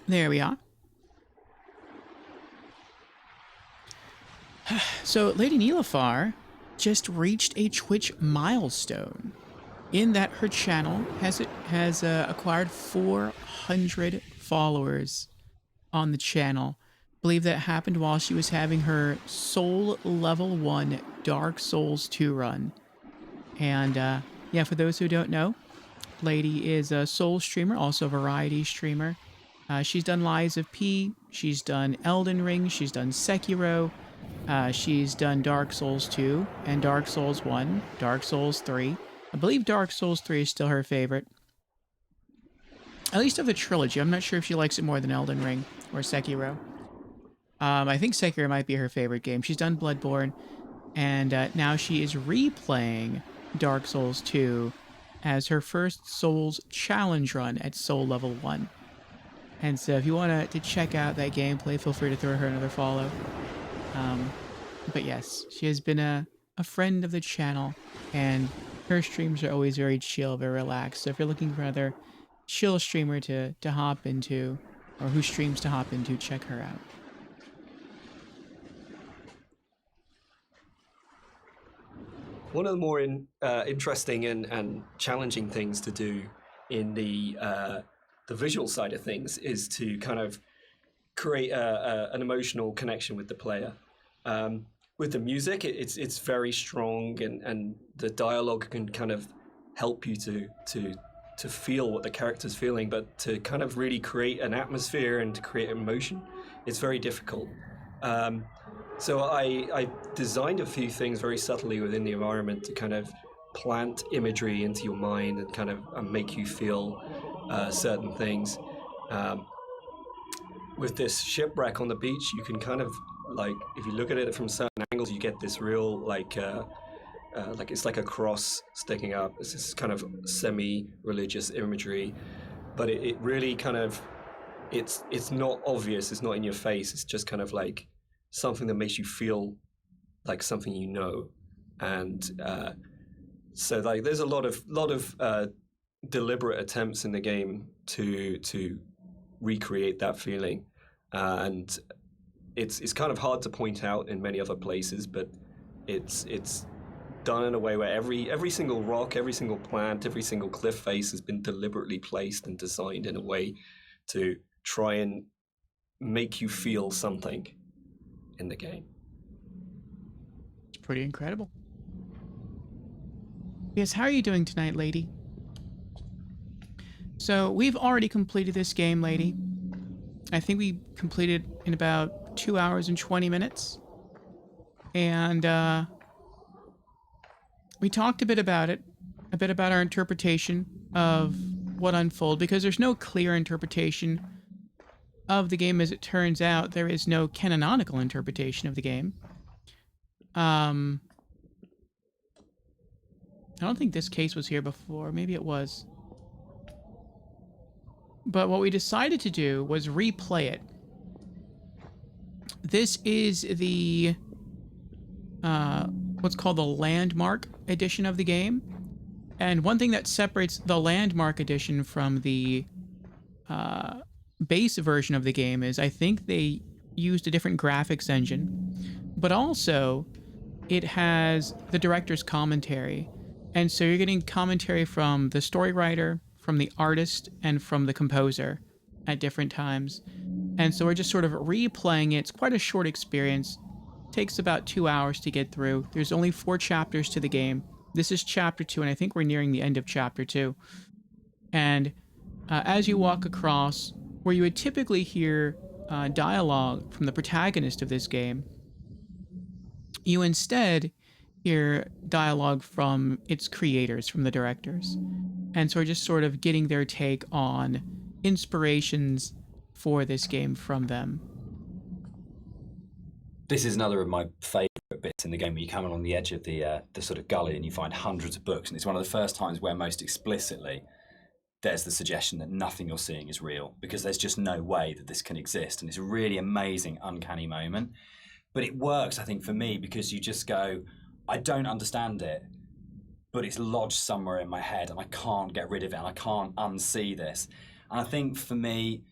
There we are. So Lady Neelafar just reached a Twitch milestone, in that her channel has acquired 400 followers on the channel. I believe that happened while she was having her Soul Level 1 Dark Souls 2 run. And yeah, for those who don't know, Lady is a Soul streamer, also a variety streamer. She's done Lies of P, she's done Elden Ring, she's done Sekiro, she's done Dark Souls 2 and Dark Souls 1, Dark Souls 3. I believe Dark Souls 3 is still her favorite. At least of the trilogy. I'm not sure if she likes it more than Elden Ring or Sekiro. I think Sekiro might be her favorite game. She's done Bloodborne, and now she is replaying Dark Souls 2 as her first Souls challenge run at Soul Level 1. And so if you want to check out that gameplay, feel free to throw her another follow. But yes, she has been a friend of the channel, and her streams are always very chill, very relaxed. So if you're looking for another chill streamer to hop into, or who streams to hop into, check her out. One of the more interesting and challenging things to do in the visual side of things is to kind of create an emotional connection with the player. With the music, it's very strong, and the dialogue can kind of help you to feel what the character's feeling, but to kind of really create an atmosphere and to create emotion, it's very difficult. So I designed a few things very subtly within the environment to kind of plant imagery into your mind and kind of make you feel certain things. with this shipwreck on the beach, you can kind of like, if you look at it from certain angles, you get this real like it's like a cross sticking up. It's this kind of semi-religious imagery, but it really kind of it's not obvious. It's not in your face. It's just kind of like something that makes you feel like something you know, and so like there's a lot of deliberate attempts in the game to recreate that feeling, and it's kind of hard to point out in many other places, but it's done in a way where every single rock, every single plant, every single cliff face has been deliberately placed and designed in a way to try and make you feel something in the game. It's pretty incredible. Yes, how are you doing tonight, lady? So we've already completed this game, lady. I think we completed in about 2 hours and 20 minutes. And we talked a bit about it, a bit about our interpretation of what unfolded, because there's no clear interpretation of the game as it turns out. There is no canonical interpretation of the game. I don't think this case was here before. Maybe it was. But what we decided to do was replay it. This is the what's called the Landmark edition of the game. And one thing that separates the Landmark edition from the base version of the game is I think they used a different graphics engine, but also it has the director's commentary. And so you're getting commentary from the story writer, from the artist, and from the composer at different times. And so we're just sort of replaying it. It's quite a short experience. Takes about 2 hours to get through. There's only 4 chapters to the game. This is chapter 2, and I think we're nearing the end of chapter 2. And as you walk across, where you would typically hear dialogue from the protagonist of this game, you instead hear dialogue from its creators, from the directors. And so we're just sort of getting their take on inspirations for this game from them. This is another of my favourite bits in the game, where you come along the edge of the sort of gully and you find hundreds of books, and it's one of the first times where most explicitly there's the suggestion that nothing you're seeing is real, because there's just no way that this can exist, and it's a really amazing, uncanny moment. But it works, I think, for me, because you just go, I don't understand it, but it's lodged somewhere in my head and I can't get rid of it and I can't unsee this. And I think for me,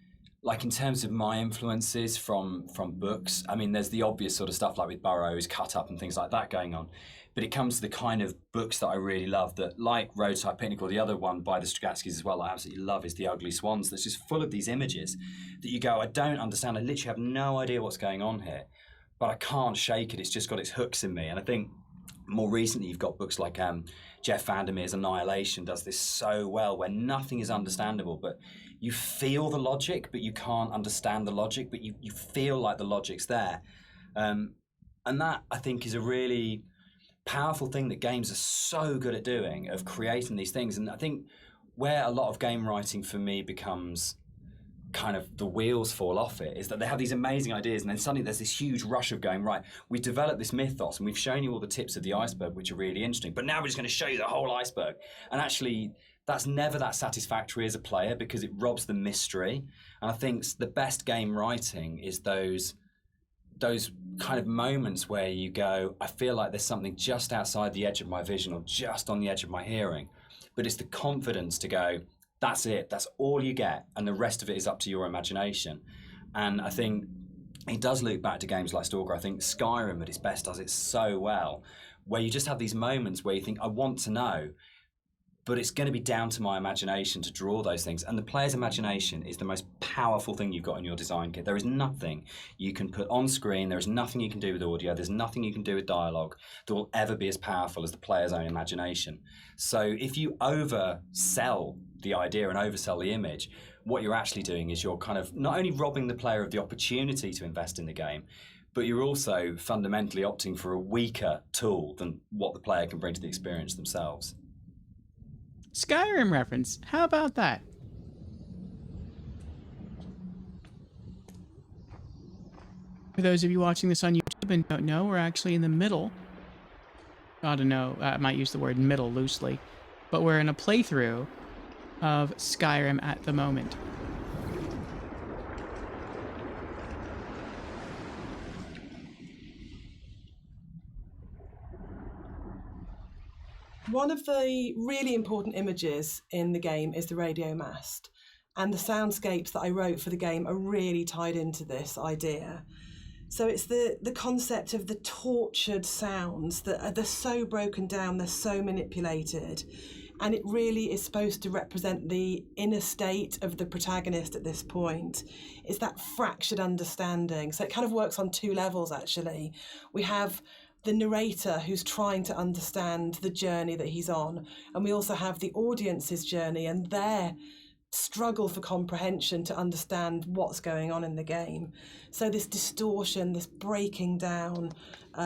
like in terms of my influences from books, I mean, there's the obvious sort of stuff like with Burroughs, Cut Up and things like that going on. But it comes to the kind of books that I really love, that like Roadside Picnic, or the other one by the Strugatskys as well, I absolutely love, is The Ugly Swans. That's just full of these images that you go, I don't understand. I literally have no idea what's going on here, but I can't shake it. It's just got its hooks in me. And I think more recently, you've got books like Jeff Vandermeer's Annihilation does this so well, where nothing is understandable, but you feel the logic, but you can't understand the logic, but you feel like the logic's there. And that, I think, is a really powerful thing that games are so good at doing, of creating these things. And I think where a lot of game writing for me becomes kind of the wheels fall off it, is that they have these amazing ideas, and then suddenly there's this huge rush of going, right, we've developed this mythos and we've shown you all the tips of the iceberg, which are really interesting, but now we're just going to show you the whole iceberg. And actually that's never that satisfactory as a player, because it robs the mystery. And I think the best game writing is those kind of moments where you go, I feel like there's something just outside the edge of my vision or just on the edge of my hearing, but it's the confidence to go, that's it, that's all you get, and the rest of it is up to your imagination. And I think it does loop back to games like Stalker. I think Skyrim at its best does it so well, where you just have these moments where you think, I want to know, but it's going to be down to my imagination to draw those things. And the player's imagination is the most powerful thing you've got in your design kit. There is nothing you can put on screen, there is nothing you can do with audio, there's nothing you can do with dialogue that will ever be as powerful as the player's own imagination. So if you oversell the idea and oversell the image, what you're actually doing is you're kind of not only robbing the player of the opportunity to invest in the game, but you're also fundamentally opting for a weaker tool than what the player can bring to the experience themselves. Skyrim reference. How about that? For those of you watching this on YouTube and don't know, we're actually in the middle. I don't know, I might use the word middle loosely, but we're in a playthrough of Skyrim at the moment. One of the really important images in the game is the radio mast, and the soundscapes that I wrote for the game are really tied into this idea. So it's the concept of the tortured sounds that they're so broken down, they're so manipulated, and it really is supposed to represent the inner state of the protagonist at this point. It's that fractured understanding. So it kind of works on two levels, actually. We have the narrator who's trying to understand the journey that he's on, and we also have the audience's journey and their struggle for comprehension to understand what's going on in the game. So this distortion, this breaking down,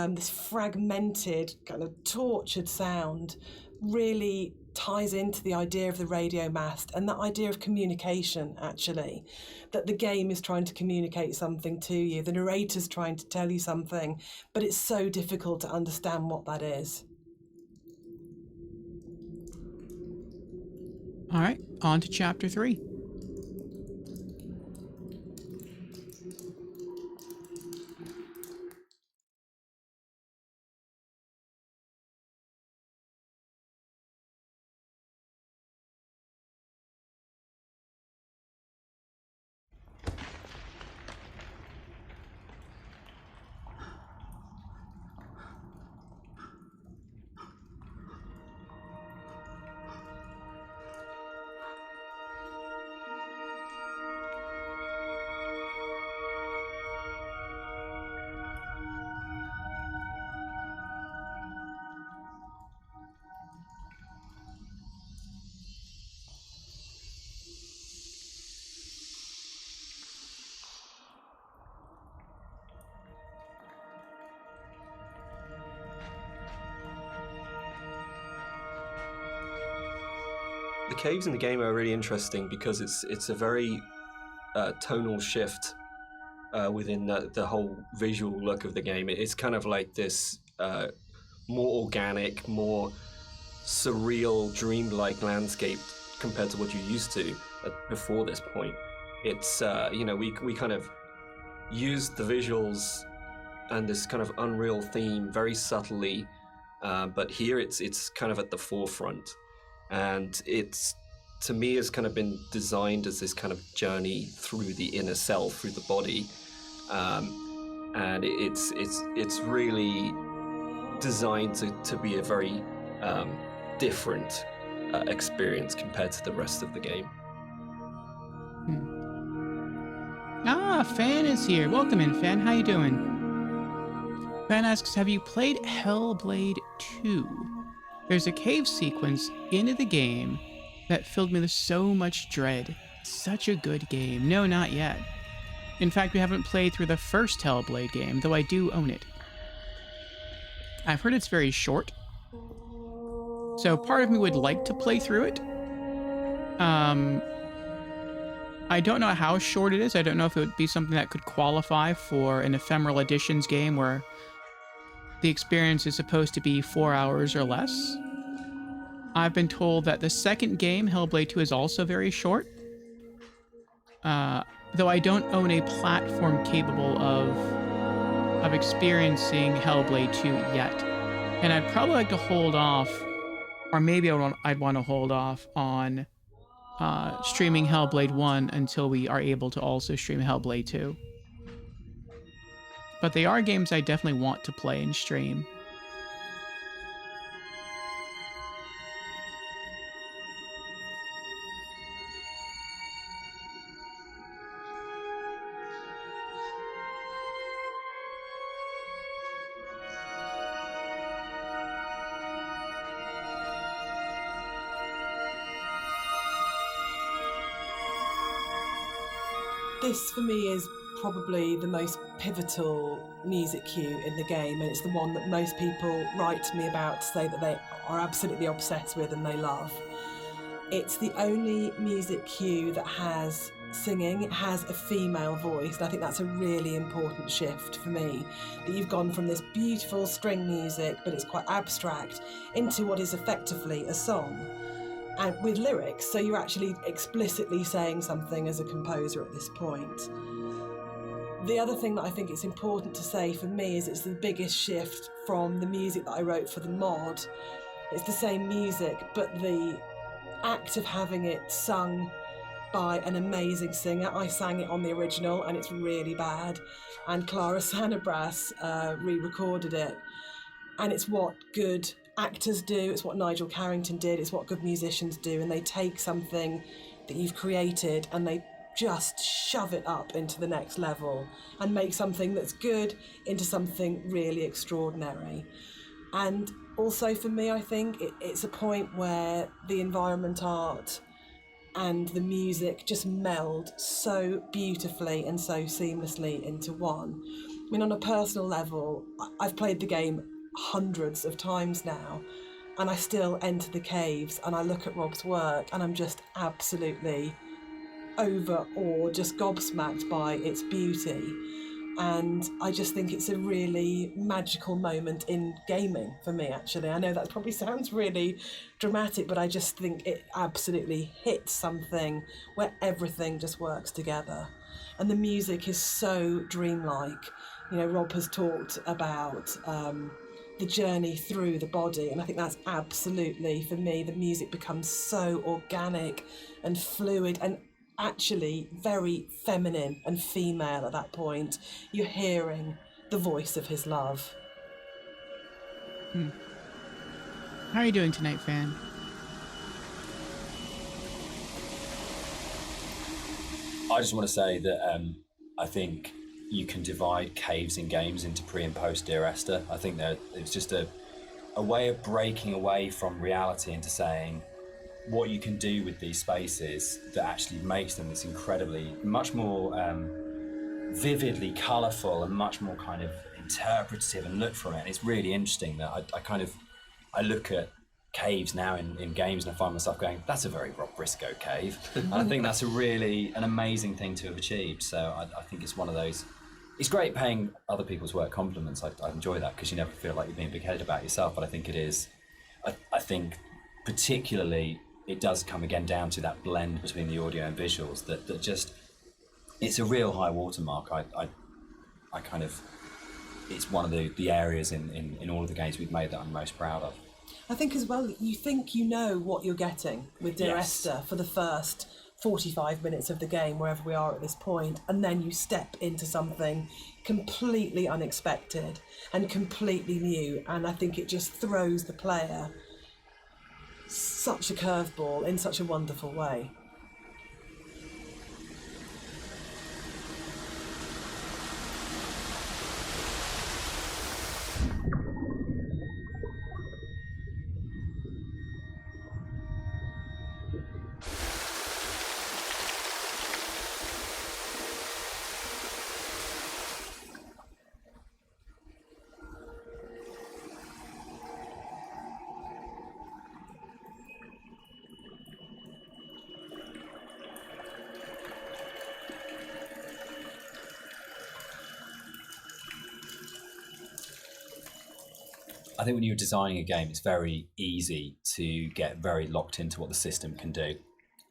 this fragmented, kind of tortured sound really ties into the idea of the radio mast and that idea of communication, actually, that the game is trying to communicate something to you, the narrator's trying to tell you something, but it's so difficult to understand what that is. All right, on to chapter 3. The caves in the game are really interesting because it's a very tonal shift within the whole visual look of the game. It's kind of like this more organic, more surreal, dreamlike landscape compared to what you're used to before this point. It's we kind of used the visuals and this kind of unreal theme very subtly, but here it's kind of at the forefront. And it's, to me, has kind of been designed as this kind of journey through the inner self, through the body, and it's really designed to be a very different experience compared to the rest of the game. Fan is here. Welcome in, Fan. How you doing? Fan asks, have you played Hellblade 2? There's a cave sequence into the game that filled me with so much dread. Such a good game. No, not yet. In fact, we haven't played through the first Hellblade game, though I do own it. I've heard it's very short, so part of me would like to play through it. I don't know how short it is. I don't know if it would be something that could qualify for an Ephemeral Editions game where the experience is supposed to be 4 hours or less. I've been told that the second game, Hellblade 2, is also very short. Though I don't own a platform capable of experiencing Hellblade 2 yet. And I'd probably like to hold off, or maybe I'd want to hold off on streaming Hellblade 1 until we are able to also stream Hellblade 2. But they are games I definitely want to play and stream. This, for me, is probably the most pivotal music cue in the game, and it's the one that most people write to me about to say that they are absolutely obsessed with and they love. It's the only music cue that has singing, it has a female voice, and I think that's a really important shift for me, that you've gone from this beautiful string music, but it's quite abstract, into what is effectively a song, and with lyrics, so you're actually explicitly saying something as a composer at this point. The other thing that I think it's important to say for me is it's the biggest shift from the music that I wrote for the mod. It's the same music, but the act of having it sung by an amazing singer. I sang it on the original and it's really bad, and Clara Sanabras re-recorded it, and it's what good actors do, it's what Nigel Carrington did, it's what good musicians do, and they take something that you've created and they just shove it up into the next level and make something that's good into something really extraordinary. And also for me, I think it's a point where the environment art and the music just meld so beautifully and so seamlessly into one. I mean, on a personal level, I've played the game hundreds of times now, and I still enter the caves and I look at Rob's work and I'm just absolutely overawed, just gobsmacked by its beauty. And I just think it's a really magical moment in gaming for me, actually. I know that probably sounds really dramatic, but I just think it absolutely hits something where everything just works together. And the music is so dreamlike. You know, Rob has talked about the journey through the body, and I think that's absolutely, for me, the music becomes so organic and fluid and actually very feminine and female at that point. You're hearing the voice of his love. How are you doing tonight, Fan? I just want to say that I think you can divide caves in games into pre and post Dear Esther. I think that it's just a way of breaking away from reality into saying what you can do with these spaces that actually makes them this incredibly, much more vividly colourful and much more kind of interpretative and look from it. And it's really interesting that I look at caves now in games and I find myself going, that's a very Rob Briscoe cave. And I think that's an amazing thing to have achieved. So I think it's one of those, it's great paying other people's work compliments. I enjoy that because you never feel like you're being big-headed about yourself, but I think it is, I think particularly it does come again down to that blend between the audio and visuals that just, it's a real high watermark. I kind of, it's one of the areas in all of the games we've made that I'm most proud of. I think as well, you think you know what you're getting with Dear Esther for the first 45 minutes of the game, wherever we are at this point, and then you step into something completely unexpected and completely new, and I think it just throws the player such a curveball in such a wonderful way. I think when you're designing a game, it's very easy to get very locked into what the system can do.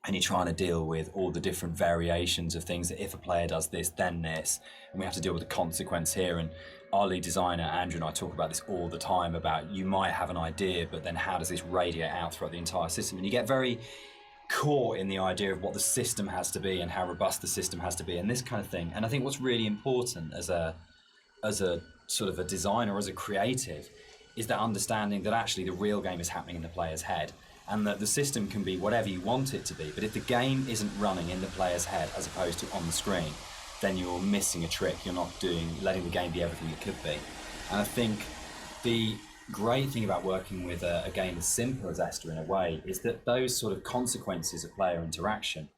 And you're trying to deal with all the different variations of things that if a player does this, then this, and we have to deal with the consequence here. And our lead designer, Andrew, and I talk about this all the time about you might have an idea, but then how does this radiate out throughout the entire system? And you get very caught in the idea of what the system has to be and how robust the system has to be and this kind of thing. And I think what's really important as a sort of a designer, as a creative, is that understanding that actually the real game is happening in the player's head, and that the system can be whatever you want it to be, but if the game isn't running in the player's head as opposed to on the screen, then you're missing a trick. You're not letting the game be everything it could be. And I think the great thing about working with a game as simple as Esther in a way is that those sort of consequences of player interaction,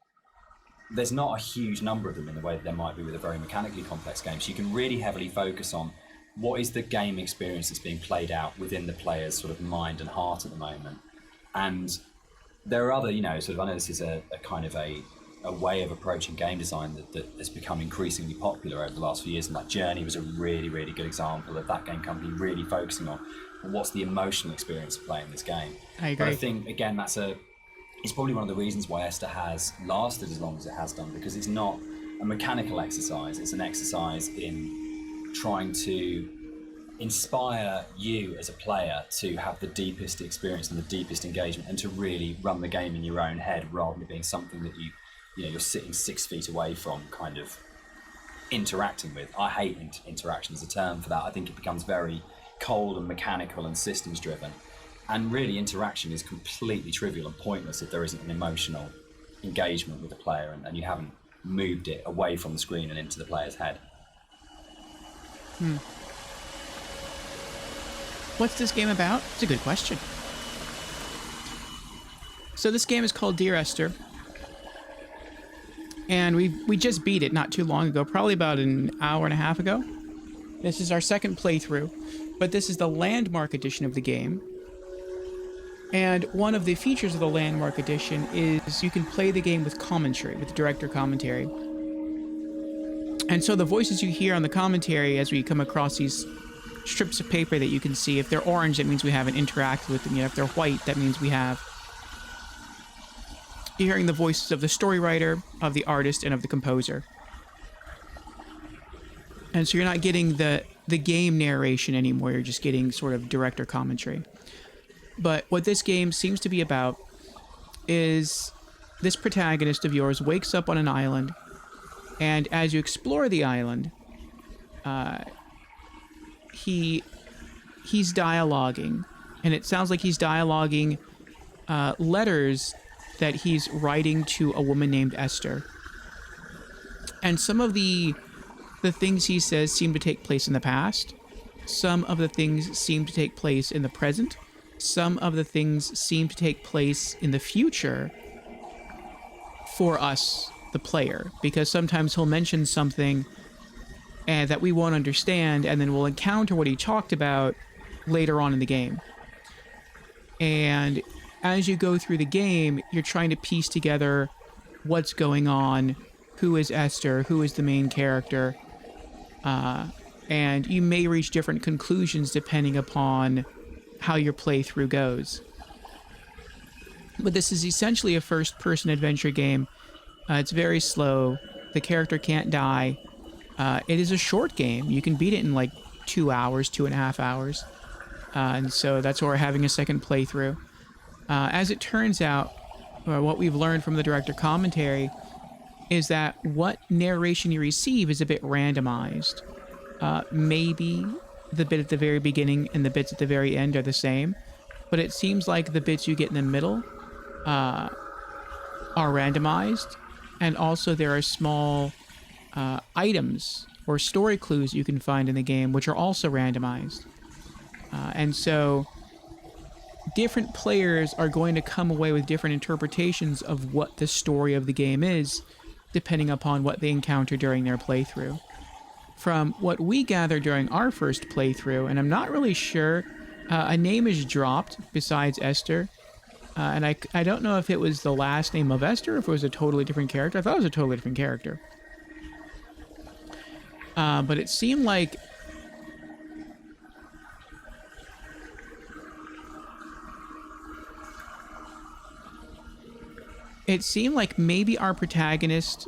there's not a huge number of them in the way that there might be with a very mechanically complex game. So you can really heavily focus on what is the game experience that's being played out within the player's sort of mind and heart at the moment. And there are other, sort of, I know this is a kind of a a way of approaching game design that has become increasingly popular over the last few years. And like Journey was a really, really good example of that game company really focusing on what's the emotional experience of playing this game. I agree. But I think, again, it's probably one of the reasons why Esther has lasted as long as it has done, because it's not a mechanical exercise. It's an exercise in trying to inspire you as a player to have the deepest experience and the deepest engagement, and to really run the game in your own head rather than being something that you're sitting 6 feet away from, kind of interacting with. I hate interaction as a term for that. I think it becomes very cold and mechanical and systems driven. And really, interaction is completely trivial and pointless if there isn't an emotional engagement with the player and you haven't moved it away from the screen and into the player's head. What's this game about? It's a good question. So this game is called Dear Esther. And we just beat it not too long ago, probably about an hour and a half ago. This is our second playthrough, but this is the Landmark edition of the game. And one of the features of the Landmark edition is you can play the game with commentary, with director commentary. And so the voices you hear on the commentary as we come across these strips of paper that you can see, if they're orange, that means we haven't interacted with them yet. If they're white, that means we have. You're hearing the voices of the story writer, of the artist, and of the composer. And so you're not getting the game narration anymore, you're just getting sort of director commentary. But what this game seems to be about is this protagonist of yours wakes up on an island, and as you explore the island, he's dialoguing, and it sounds like he's dialoguing letters that he's writing to a woman named Esther. And some of the things he says seem to take place in the past. Some of the things seem to take place in the present. Some of the things seem to take place in the future for us, the player, because sometimes he'll mention something that we won't understand, and then we'll encounter what he talked about later on in the game. And as you go through the game, you're trying to piece together what's going on, who is Esther, who is the main character, and you may reach different conclusions depending upon how your playthrough goes. But this is essentially a first-person adventure game. It's very slow. The character can't die. It is a short game. You can beat it in like 2 hours, 2.5 hours. And so that's why we're having a second playthrough. As it turns out, what we've learned from the director commentary is that what narration you receive is a bit randomized. Maybe the bit at the very beginning and the bits at the very end are the same, but it seems like the bits you get in the middle are randomized, and also there are small items or story clues you can find in the game which are also randomized. And so different players are going to come away with different interpretations of what the story of the game is, depending upon what they encounter during their playthrough. From what we gather during our first playthrough, and I'm not really sure, a name is dropped besides Esther, and I don't know if it was the last name of Esther or if it was a totally different character. I thought it was a totally different character. But it seemed like maybe our protagonist...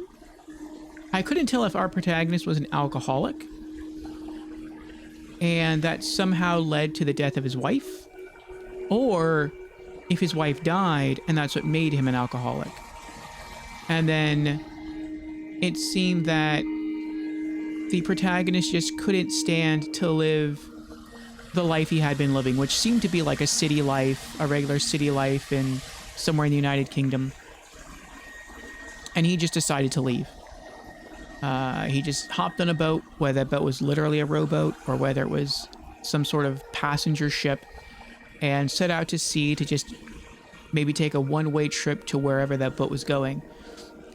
I couldn't tell if our protagonist was an alcoholic, and that somehow led to the death of his wife, or if his wife died and that's what made him an alcoholic. And then it seemed that the protagonist just couldn't stand to live the life he had been living, which seemed to be like a city life, a regular city life in somewhere in the United Kingdom. And he just decided to leave. He just hopped on a boat, whether that boat was literally a rowboat or whether it was some sort of passenger ship, and set out to sea to just maybe take a one-way trip to wherever that boat was going.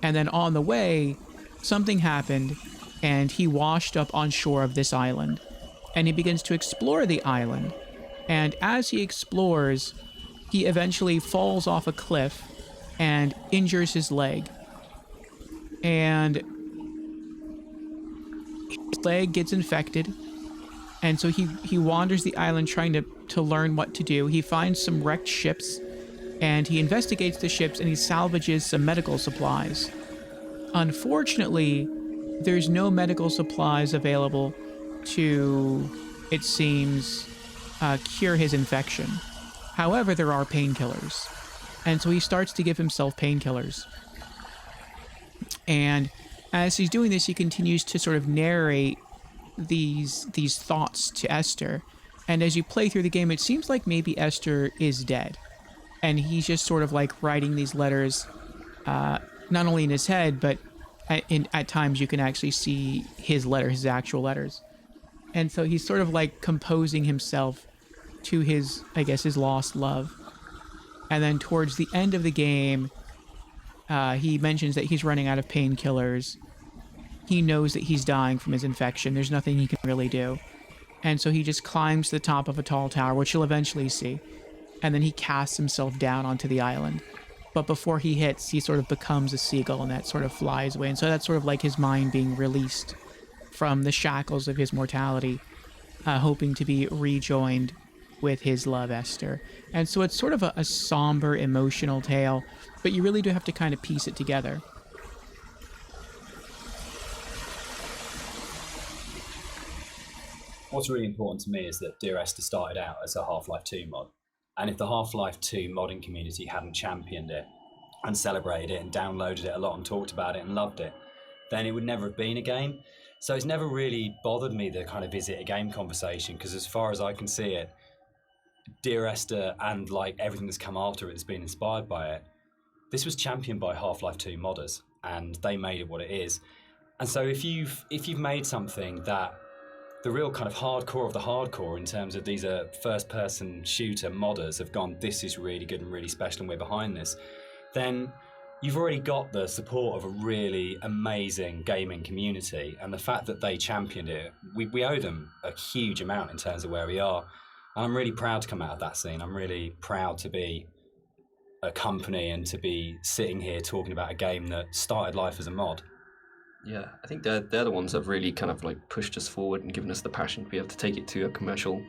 And then on the way, something happened, and he washed up on shore of this island. And he begins to explore the island. And as he explores, he eventually falls off a cliff and injures his leg. and his leg gets infected. And so he wanders the island trying to learn what to do. He finds some wrecked ships, and he investigates the ships, and he salvages some medical supplies. Unfortunately, there's no medical supplies available to, it seems, cure his infection. However, there are painkillers. And so he starts to give himself painkillers. And as he's doing this, he continues to sort of narrate these thoughts to Esther. And as you play through the game, it seems like maybe Esther is dead. And he's just sort of like writing these letters, not only in his head, but at times you can actually see his actual letters. And so he's sort of like composing himself to his, I guess, his lost love. And then towards the end of the game, he mentions that he's running out of painkillers. He knows that he's dying from his infection. There's nothing he can really do. And so he just climbs to the top of a tall tower, which you'll eventually see. And then he casts himself down onto the island. But before he hits, he sort of becomes a seagull, and that sort of flies away. And so that's sort of like his mind being released from the shackles of his mortality, hoping to be rejoined with his love, Esther. And so it's sort of a somber, emotional tale, but you really do have to kind of piece it together. What's really important to me is that Dear Esther started out as a Half-Life 2 mod. And if the Half-Life 2 modding community hadn't championed it and celebrated it and downloaded it a lot and talked about it and loved it, then it would never have been a game. So it's never really bothered me, the kind of is it a game conversation, because as far as I can see it, Dear Esther and like everything that's come after it has been inspired by it. This was championed by Half-Life 2 modders, and they made it what it is. And so if you've made something that the real kind of hardcore of the hardcore in terms of these are first-person shooter modders have gone, this is really good and really special and we're behind this, then you've already got the support of a really amazing gaming community. And the fact that they championed it, we owe them a huge amount in terms of where we are. And I'm really proud to come out of that scene. I'm really proud to be a company and to be sitting here talking about a game that started life as a mod. Yeah, I think they're the ones that have really kind of like pushed us forward and given us the passion to be able to take it to a commercial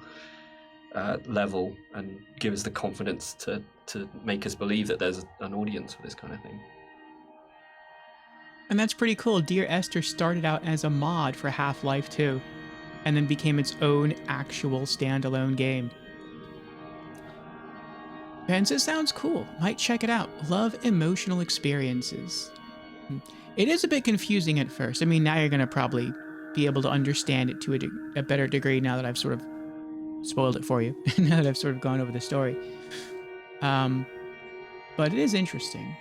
level and give us the confidence to make us believe that there's an audience for this kind of thing. And that's pretty cool. Dear Esther started out as a mod for Half-Life 2 and then became its own actual standalone game. And it sounds cool. Might check it out. Love emotional experiences. It is a bit confusing at first. I mean, now you're going to probably be able to understand it to a better degree now that I've sort of spoiled it for you. Now that I've sort of gone over the story. But it is interesting.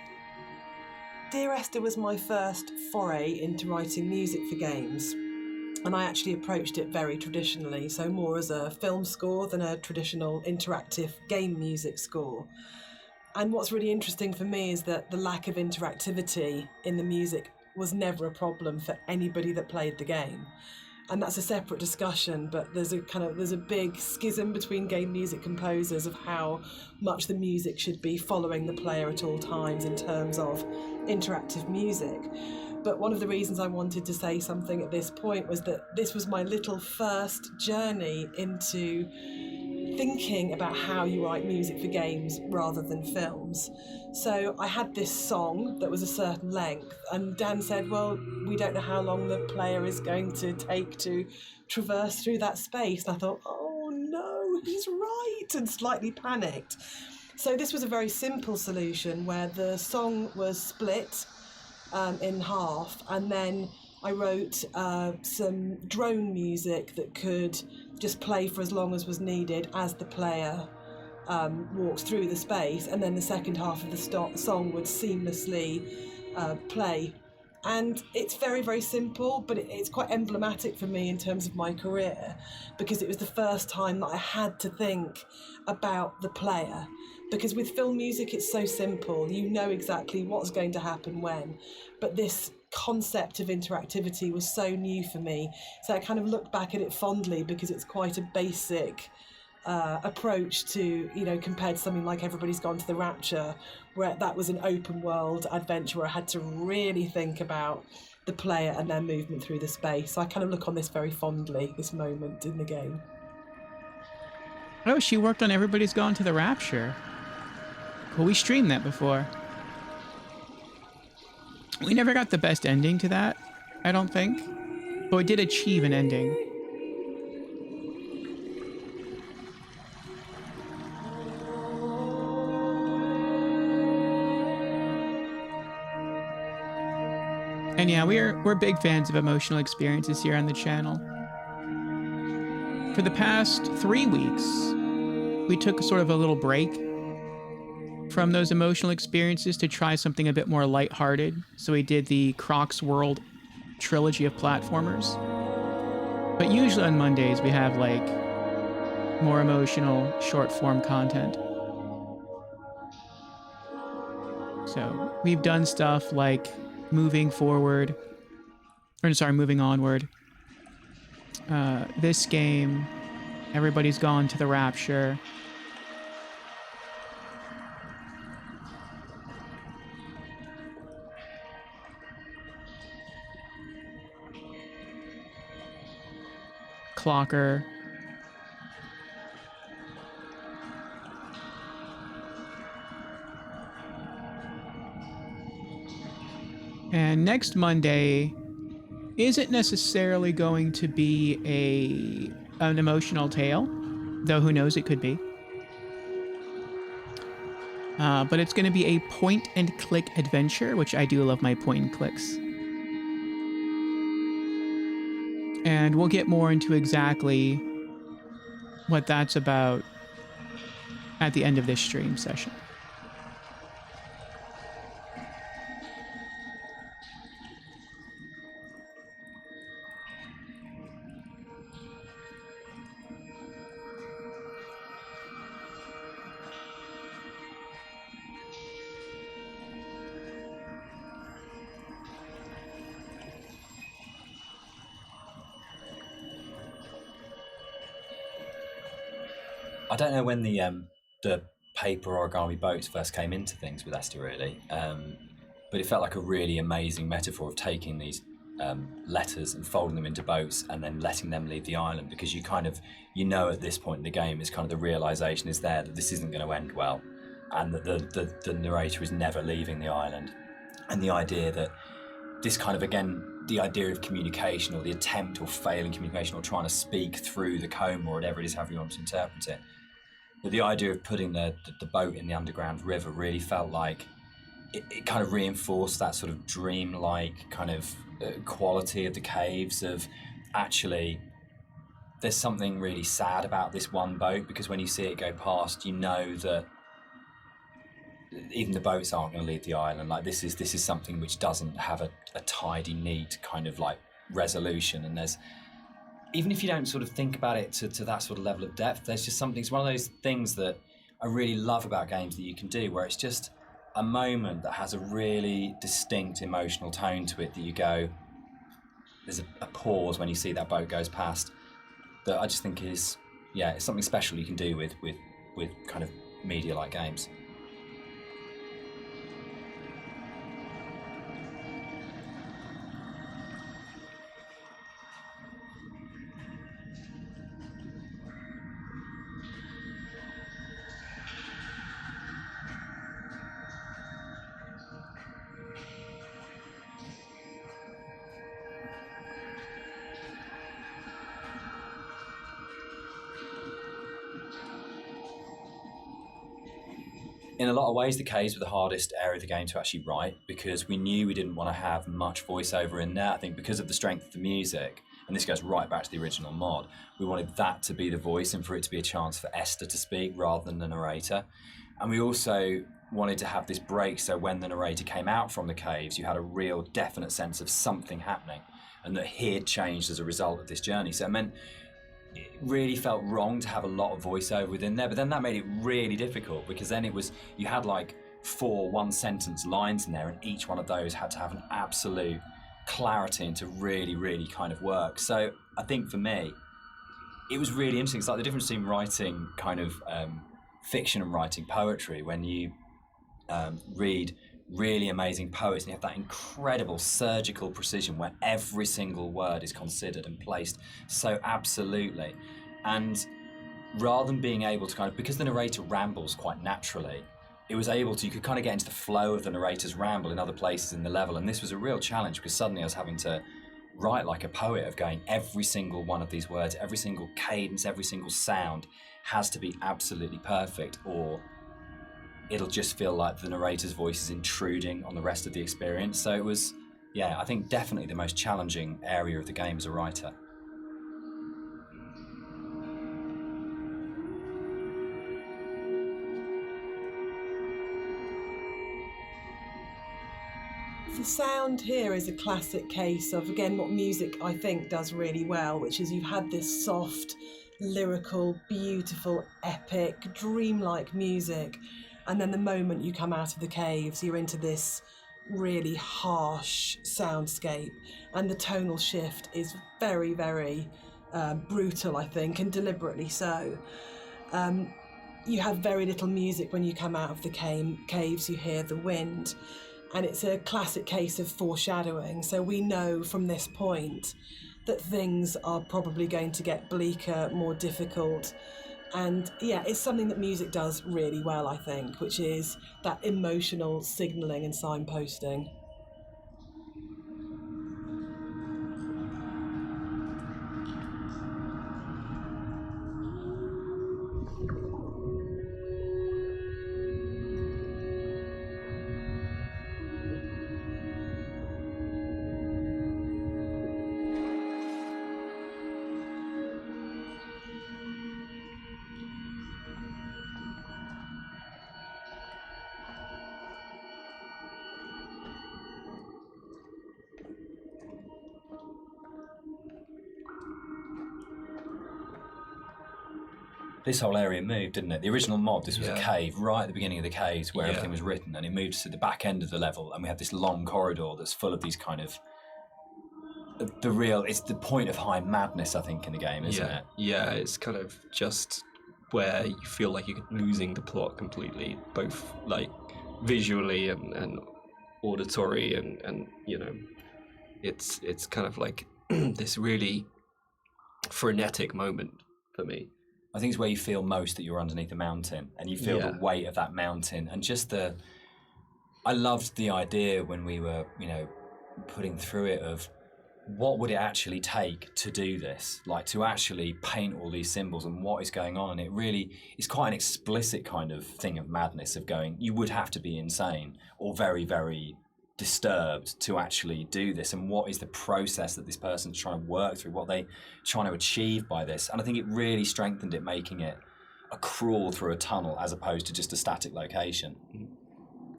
Dear Esther was my first foray into writing music for games. And I actually approached it very traditionally, so more as a film score than a traditional interactive game music score. And what's really interesting for me is that the lack of interactivity in the music was never a problem for anybody that played the game. And that's a separate discussion, but there's a big schism between game music composers of how much the music should be following the player at all times in terms of interactive music. But one of the reasons I wanted to say something at this point was that this was my little first journey into thinking about how you write music for games rather than films. So I had this song that was a certain length, and Dan said, well, we don't know how long the player is going to take to traverse through that space. And I thought, oh no, he's right, and slightly panicked. So this was a very simple solution where the song was split in half, and then I wrote some drone music that could just play for as long as was needed as the player walks through the space, and then the second half of the song would seamlessly play. And it's very, very simple, but it's quite emblematic for me in terms of my career, because it was the first time that I had to think about the player. Because with film music, it's so simple. You know exactly what's going to happen when. But this concept of interactivity was so new for me. So I kind of look back at it fondly because it's quite a basic approach to, compared to something like Everybody's Gone to the Rapture, where that was an open world adventure where I had to really think about the player and their movement through the space. So I kind of look on this very fondly, this moment in the game. Oh, she worked on Everybody's Gone to the Rapture. Well, we streamed that before. We never got the best ending to that, I don't think. But we did achieve an ending. And yeah, we're big fans of emotional experiences here on the channel. For the past 3 weeks, we took sort of a little break from those emotional experiences to try something a bit more lighthearted. So we did the Croc's World trilogy of platformers. But usually on Mondays, we have like more emotional short form content. So we've done stuff like moving onward. This game, Everybody's Gone to the Rapture. Clocker. And next Monday isn't necessarily going to be an emotional tale, though who knows, it could be. But it's going to be a point-and-click adventure, which I do love my point-and-clicks. And we'll get more into exactly what that's about at the end of this stream session. I don't know when the paper origami boats first came into things with Esther, really, but it felt like a really amazing metaphor of taking these letters and folding them into boats and then letting them leave the island, because you at this point in the game is kind of the realization is there that this isn't going to end well, and that the narrator is never leaving the island, and the idea that this kind of, again, the idea of communication, or the attempt or failing communication, or trying to speak through the coma, or whatever it is, however you want to interpret it. But the idea of putting the boat in the underground river really felt like it kind of reinforced that sort of dream-like kind of quality of the caves, of actually there's something really sad about this one boat, because when you see it go past, you know that even the boats aren't going to leave the island. Like this is something which doesn't have a tidy, neat kind of like resolution, and there's, even if you don't sort of think about it to that sort of level of depth, there's just something, it's one of those things that I really love about games that you can do, where it's just a moment that has a really distinct emotional tone to it, that you go, there's a pause when you see that boat goes past, that I just think is, yeah, it's something special you can do with kind of media like games. In a lot of ways, the caves were the hardest area of the game to actually write, because we knew we didn't want to have much voiceover in there. I think because of the strength of the music, and this goes right back to the original mod, we wanted that to be the voice and for it to be a chance for Esther to speak rather than the narrator. And we also wanted to have this break, so when the narrator came out from the caves, you had a real definite sense of something happening, and that he had changed as a result of this journey. So it meant it really felt wrong to have a lot of voiceover within there, but then that made it really difficult, because then it was, you had like 4 one-sentence lines in there, and each one of those had to have an absolute clarity and to really, really kind of work. So I think for me, it was really interesting. It's like the difference between writing kind of fiction and writing poetry. When you read really amazing poets and you have that incredible surgical precision where every single word is considered and placed so absolutely. And rather than being able to kind of, because the narrator rambles quite naturally, you could kind of get into the flow of the narrator's ramble in other places in the level. And this was a real challenge because suddenly I was having to write like a poet of going, every single one of these words, every single cadence, every single sound has to be absolutely perfect, or it'll just feel like the narrator's voice is intruding on the rest of the experience. So it was, I think definitely the most challenging area of the game as a writer. The sound here is a classic case of, again, what music I think does really well, which is you've had this soft, lyrical, beautiful, epic, dreamlike music, and then the moment you come out of the caves, you're into this really harsh soundscape, and the tonal shift is very, very brutal, I think, and deliberately so. You have very little music when you come out of the caves. You hear the wind, and it's a classic case of foreshadowing. So we know from this point that things are probably going to get bleaker, more difficult. And it's something that music does really well, I think, which is that emotional signalling and signposting. This whole area moved, didn't it? The original mod, this was a cave right at the beginning of the caves where everything was written, and it moved to the back end of the level, and we have this long corridor that's full of these kind of it's the point of high madness, I think, in the game, isn't it? Yeah, it's kind of just where you feel like you're losing the plot completely, both like visually and auditory, and you know, it's kind of like this really frenetic moment for me. I think it's where you feel most that you're underneath a mountain, and you feel the weight of that mountain, and just I loved the idea when we were, putting through it of what would it actually take to do this, like to actually paint all these symbols and what is going on. And it really is quite an explicit kind of thing of madness of going, you would have to be insane or very, very disturbed to actually do this, and what is the process that this person's trying to work through, what they trying to achieve by this. And I think it really strengthened it, making it a crawl through a tunnel as opposed to just a static location.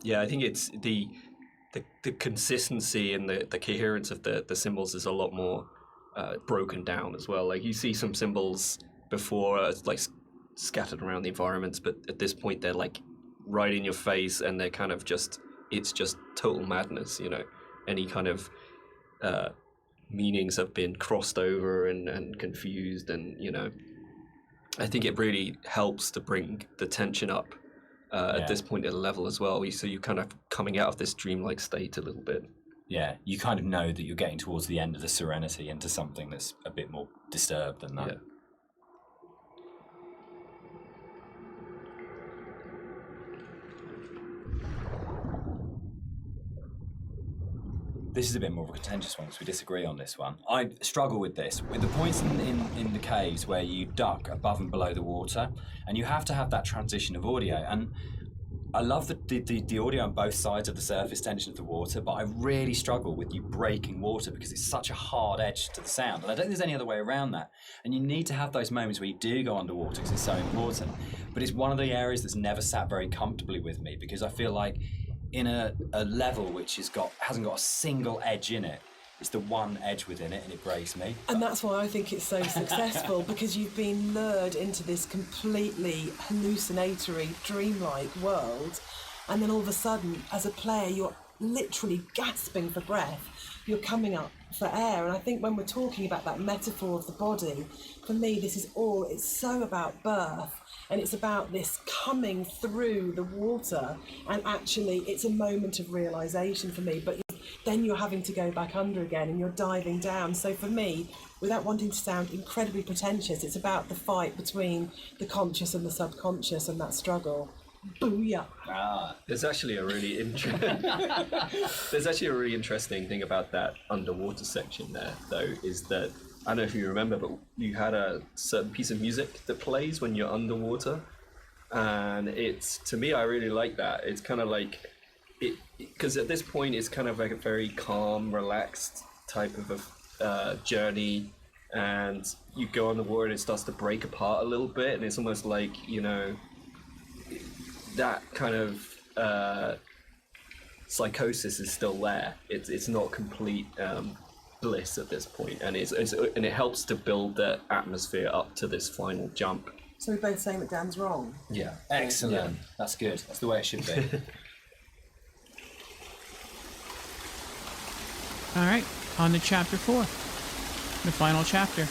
Yeah, I think it's the consistency and the coherence of the symbols is a lot more broken down as well. Like you see some symbols before like scattered around the environments, but at this point they're like right in your face, and they're kind of just, it's just total madness, any kind of meanings have been crossed over and confused, and I think it really helps to bring the tension up at this point in the level as well. So you're kind of coming out of this dreamlike state a little bit. Yeah, you kind of know that you're getting towards the end of the serenity into something that's a bit more disturbed than that. Yeah. This is a bit more of a contentious one because we disagree on this one. I struggle with this. With the points in the caves where you duck above and below the water, and you have to have that transition of audio. And I love the audio on both sides of the surface tension of the water, but I really struggle with you breaking water because it's such a hard edge to the sound. And I don't think there's any other way around that. And you need to have those moments where you do go underwater because it's so important. But it's one of the areas that's never sat very comfortably with me, because I feel like in a level which hasn't got a single edge in it, it's the one edge within it, and it breaks me. And that's why I think it's so successful, because you've been lured into this completely hallucinatory, dreamlike world, and then all of a sudden, as a player, literally gasping for breath. You're coming up for air. And I think when we're talking about that metaphor of the body, for me, this is all, it's so about birth. And it's about this coming through the water. And actually, it's a moment of realization for me. But then you're having to go back under again and you're diving down. So for me, without wanting to sound incredibly pretentious, it's about the fight between the conscious and the subconscious and that struggle. Booyah. There's actually a really interesting thing about that underwater section there, though, is that I don't know if you remember, but you had a certain piece of music that plays when you're underwater, and it's, to me, I really like that. It's kind of like it, because at this point it's kind of like a very calm, relaxed type of a journey, and you go on the water and it starts to break apart a little bit, and it's almost like, you know, that kind of psychosis is still there. It's not complete bliss at this point, and and it helps to build the atmosphere up to this final jump. So we're both saying that Dan's wrong? Yeah, excellent. Yeah. That's good. That's the way it should be. All right, on to chapter 4, the final chapter.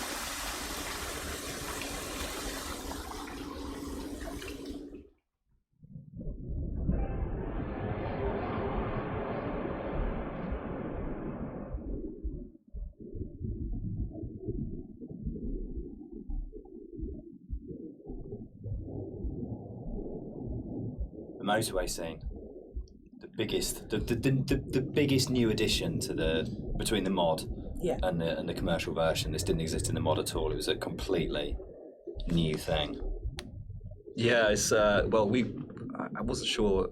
The motorway scene, the biggest new addition to between the mod and the commercial version. This didn't exist in the mod at all. It was a completely new thing. Yeah, it's I wasn't sure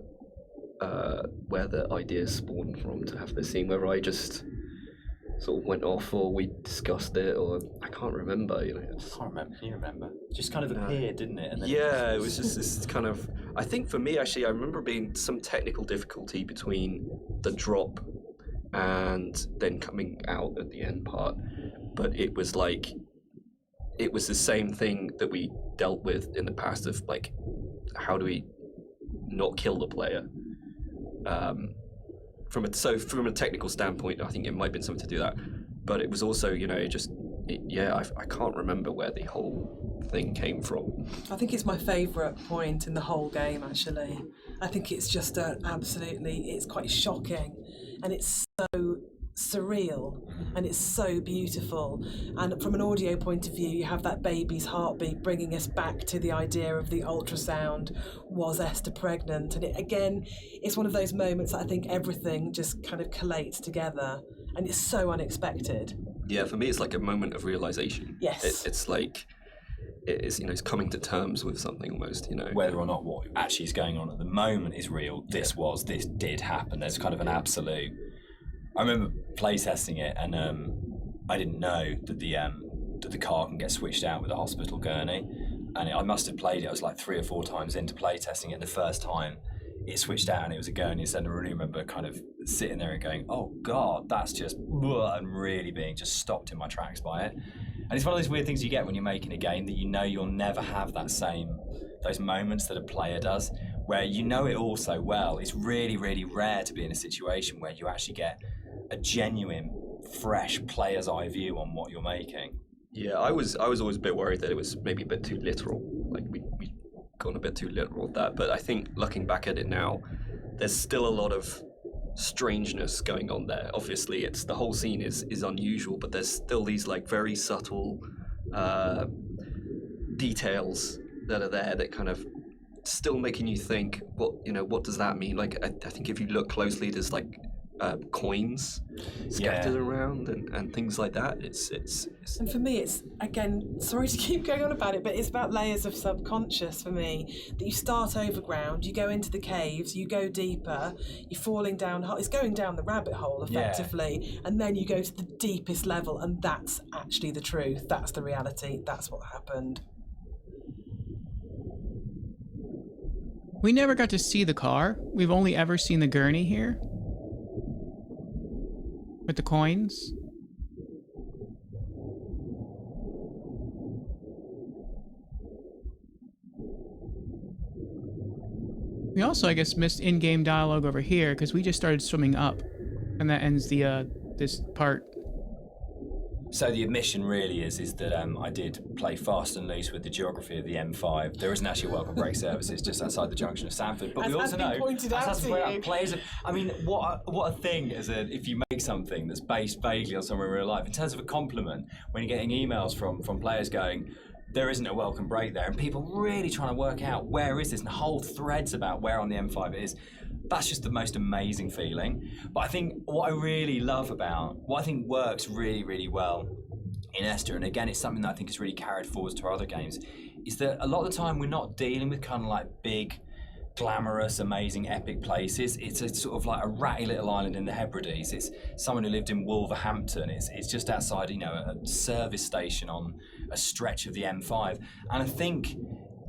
where the idea spawned from to have this scene, whether I just sort of went off or we discussed it, or I can't remember, you know. I can't remember. Can you remember? It just kind of appeared, didn't it? And then it was just this kind of, I think for me actually, I remember being some technical difficulty between the drop and then coming out at the end part, but it was like, it was the same thing that we dealt with in the past of like, how do we not kill the player? From a technical standpoint, I think it might have been something to do that, but it was also, you know, I can't remember where the whole thing came from. I think it's my favourite point in the whole game, actually. I think it's just it's quite shocking, and it's so surreal, and it's so beautiful. And from an audio point of view, you have that baby's heartbeat bringing us back to the idea of the ultrasound. Was Esther pregnant? And it's one of those moments that I think everything just kind of collates together, and it's so unexpected. Yeah, for me, it's like a moment of realization. Yes. It's like, it's, you know, it's coming to terms with something almost, you know. Whether or not what actually is going on at the moment is real, this did happen. There's kind of an absolute. I remember playtesting it, and I didn't know that the car can get switched out with a hospital gurney, and I must have played it. I was like 3 or 4 times into playtesting it. The first time it switched out and it was a gurney, and I really remember kind of sitting there and going, "Oh God, that's just," and really being just stopped in my tracks by it. And it's one of those weird things you get when you're making a game, that you know you'll never have those moments that a player does, where you know it all so well. It's really, really rare to be in a situation where you actually get a genuine, fresh player's eye view on what you're making. Yeah, I was always a bit worried that it was maybe a bit too literal. Like we gone a bit too literal with that. But I think looking back at it now, there's still a lot of strangeness going on there. Obviously, the whole scene is unusual, but there's still these like very subtle details that are there that kind of still making you think, what does that mean? Like I think if you look closely, there's like coins scattered around and things like that. It's and for me, it's, again, sorry to keep going on about it, but it's about layers of subconscious for me, that you start overground, you go into the caves, you go deeper, you're falling down, it's going down the rabbit hole effectively, and then you go to the deepest level, and that's actually the truth, that's the reality, that's what happened. We never got to see the car. We've only ever seen the gurney here. With the coins. We also, I guess, missed in-game dialogue over here because we just started swimming up, and that ends the this part. So the admission really is that I did play fast and loose with the geography of the M5. There isn't actually a welcome break service. It's just outside the junction of Sanford. But As we has also been know, pointed out as to pointed you. out, players. I mean, what a thing if you make something that's based vaguely on somewhere in real life. In terms of a compliment, when you're getting emails from players going, there isn't a welcome break there, and people really trying to work out where is this, and whole threads about where on the M5 it is. That's just the most amazing feeling. But I think what I really love about, what I think works really, really well in Esther, and again, it's something that I think is really carried forward to our other games, is that a lot of the time we're not dealing with kind of like big, glamorous, amazing, epic places. It's a sort of like a ratty little island in the Hebrides. It's someone who lived in Wolverhampton. It's just outside, a service station on a stretch of the M5. And I think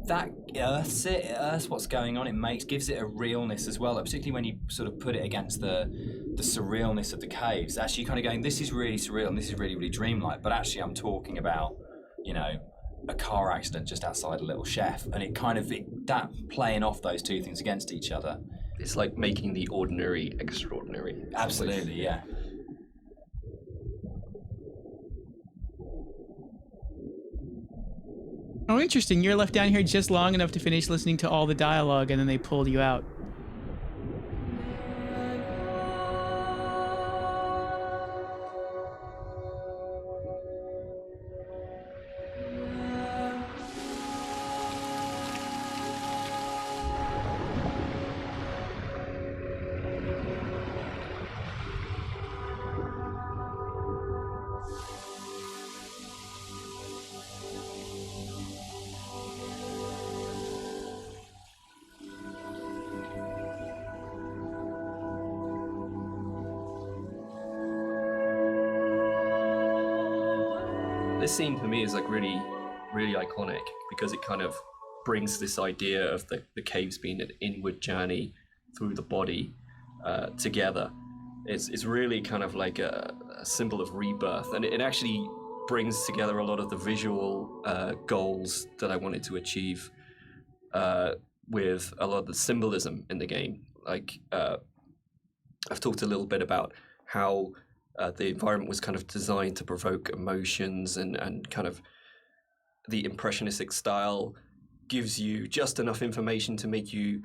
that earths what's going on. Gives it a realness as well, particularly when you sort of put it against the surrealness of the caves. Actually, kind of going, this is really surreal and this is really, really dreamlike. But actually, I'm talking about, a car accident just outside a little chef, and that playing off those two things against each other. It's like making the ordinary extraordinary. Absolutely, yeah. Oh, interesting. You're left down here just long enough to finish listening to all the dialogue, and then they pulled you out. This scene for me is like really, really iconic because it kind of brings this idea of the caves being an inward journey through the body together. It's really kind of like a symbol of rebirth, and it actually brings together a lot of the visual goals that I wanted to achieve with a lot of the symbolism in the game. Like I've talked a little bit about how the environment was kind of designed to provoke emotions, and kind of the impressionistic style gives you just enough information to make you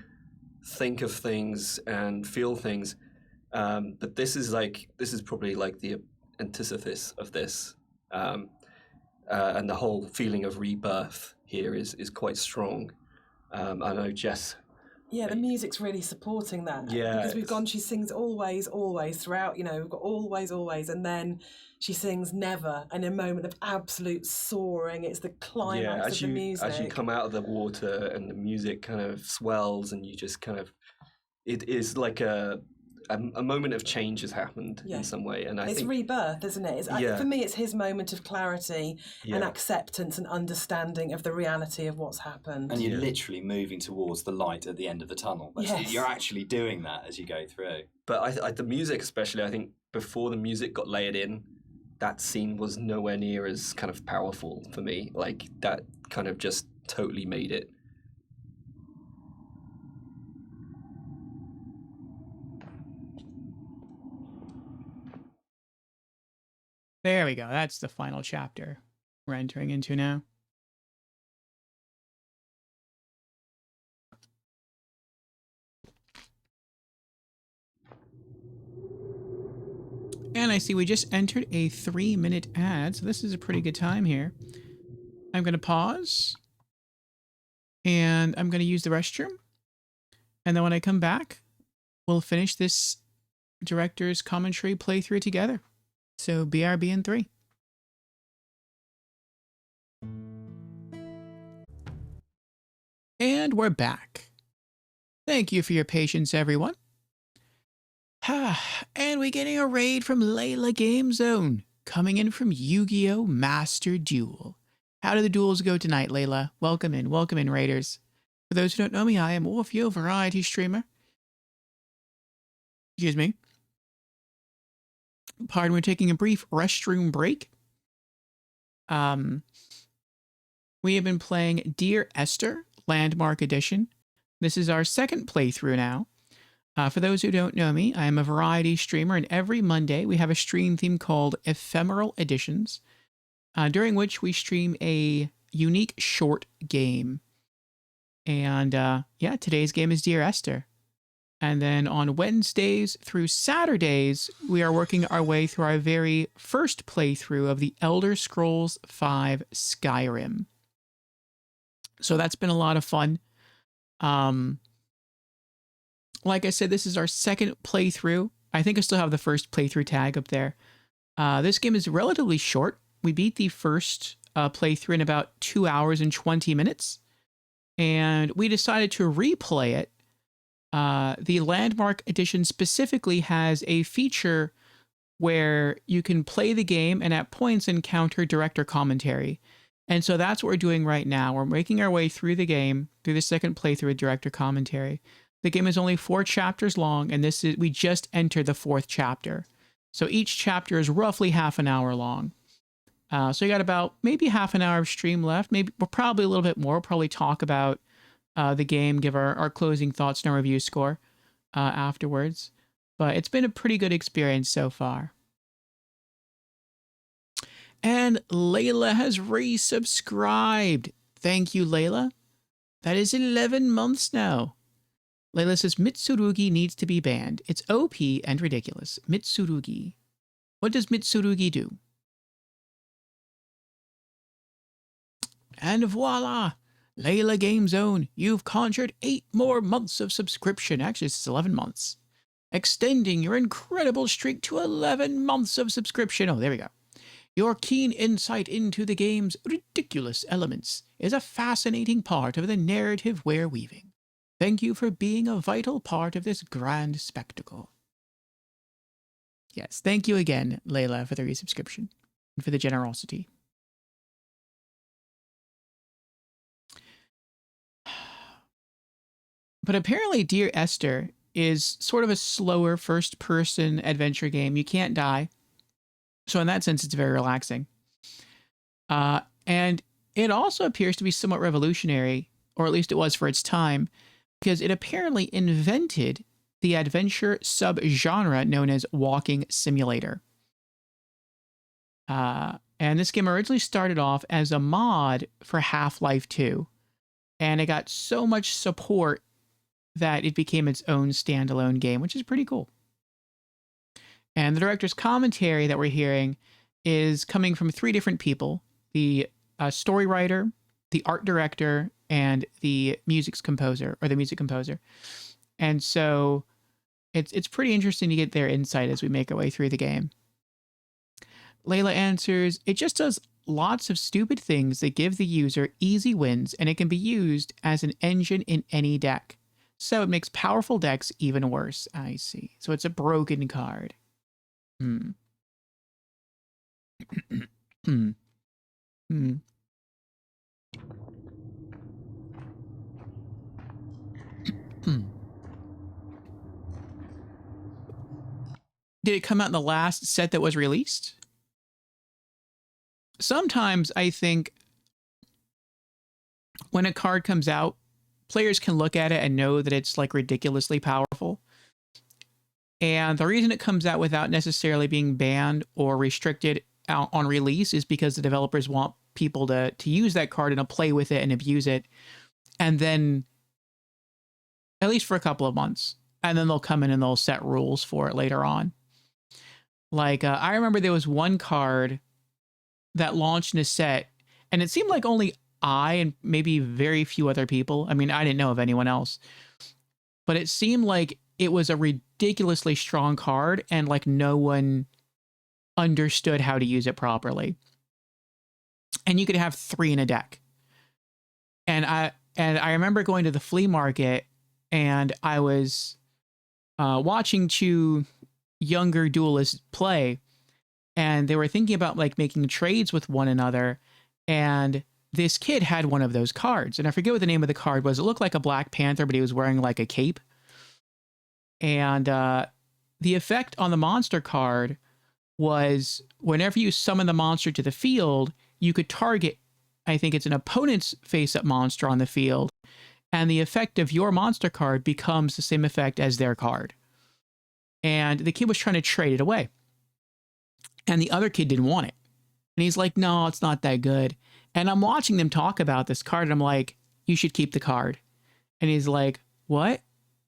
think of things and feel things. But this is probably like the antithesis of this. And the whole feeling of rebirth here is quite strong. I know Jess. Yeah, the music's really supporting that. Yeah, because we've gone, she sings always, always throughout, we've got always, always, and then she sings never, and a moment of absolute soaring. It's the climax of the music. As you come out of the water and the music kind of swells, and you just kind of, it is like a moment of change has happened in some way, and it's rebirth, isn't it? For me, it's his moment of clarity and acceptance and understanding of the reality of what's happened. And you're literally moving towards the light at the end of the tunnel. You're actually doing that as you go through. But the music, especially, I think before the music got layered in, that scene was nowhere near as kind of powerful for me. Like that kind of just totally made it. There we go. That's the final chapter we're entering into now. And I see we just entered a 3-minute ad, so this is a pretty good time here. I'm going to pause, and I'm going to use the restroom. And then when I come back, we'll finish this director's commentary playthrough together. So BRB in 3. And we're back. Thank you for your patience, everyone. And we're getting a raid from Layla Game Zone, coming in from Yu-Gi-Oh! Master Duel. How do the duels go tonight, Layla? Welcome in, raiders. For those who don't know me, I am Orfeo, variety streamer. Excuse me. Pardon, we're taking a brief restroom break. We have been playing Dear Esther, Landmark Edition. This is our second playthrough now. For those who don't know me, I am a variety streamer, and every Monday we have a stream theme called Ephemeral Editions, during which we stream a unique short game. And yeah, today's game is Dear Esther. And then on Wednesdays through Saturdays, we are working our way through our very first playthrough of the Elder Scrolls V Skyrim. So that's been a lot of fun. Like I said, this is our second playthrough. I think I still have the first playthrough tag up there. This game is relatively short. We beat the first playthrough in about 2 hours and 20 minutes. And we decided to replay it. The Landmark Edition specifically has a feature where you can play the game and at points encounter director commentary. And so that's what we're doing right now. We're making our way through the game, through the second playthrough with director commentary. The game is only 4 chapters long, and we just entered the 4th chapter. So each chapter is roughly half an hour long. So you got about maybe half an hour of stream left. Maybe we'll probably a little bit more. We'll probably talk about the game, give our closing thoughts and our review score afterwards. But it's been a pretty good experience so far. And Layla has resubscribed. Thank you, Layla. That is 11 months now. Layla says, Mitsurugi needs to be banned. It's OP and ridiculous. Mitsurugi. What does Mitsurugi do? And voila! Layla Game Zone, you've conjured 8 more months of subscription. Actually, it's 11 months. Extending your incredible streak to 11 months of subscription. Oh, there we go. Your keen insight into the game's ridiculous elements is a fascinating part of the narrative we're weaving. Thank you for being a vital part of this grand spectacle. Yes, thank you again, Layla, for the resubscription and for the generosity. But apparently Dear Esther is sort of a slower first-person adventure game. You can't die. So in that sense, it's very relaxing. And it also appears to be somewhat revolutionary, or at least it was for its time, because it apparently invented the adventure subgenre known as walking simulator. And this game originally started off as a mod for Half-Life 2. And it got so much support that it became its own standalone game, which is pretty cool. And the director's commentary that we're hearing is coming from 3 different people: the story writer, the art director, and the music composer. And so it's pretty interesting to get their insight as we make our way through the game. Layla answers, it just does lots of stupid things that give the user easy wins, and it can be used as an engine in any deck. So it makes powerful decks even worse. I see. So it's a broken card. Hmm. Hmm. Hmm. Did it come out in the last set that was released? Sometimes I think when a card comes out, players can look at it and know that it's like ridiculously powerful. And the reason it comes out without necessarily being banned or restricted out on release is because the developers want people to use that card and to play with it and abuse it. And then, at least for a couple of months, and then they'll come in and they'll set rules for it later on. Like, I remember there was one card that launched in a set, and it seemed like only I and maybe very few other people, I mean, I didn't know of anyone else, but it seemed like it was a ridiculously strong card and like no one understood how to use it properly. And you could have 3 in a deck. And I remember going to the flea market, and I was watching 2 younger duelists play, and they were thinking about like making trades with one another, and this kid had one of those cards, and I forget what the name of the card was. It looked like a Black Panther, but he was wearing like a cape. And the effect on the monster card was whenever you summon the monster to the field, you could target, I think it's an opponent's face-up monster on the field, and the effect of your monster card becomes the same effect as their card. And the kid was trying to trade it away. And the other kid didn't want it. And he's like, no, it's not that good. And I'm watching them talk about this card, and I'm like, you should keep the card. And he's like, what?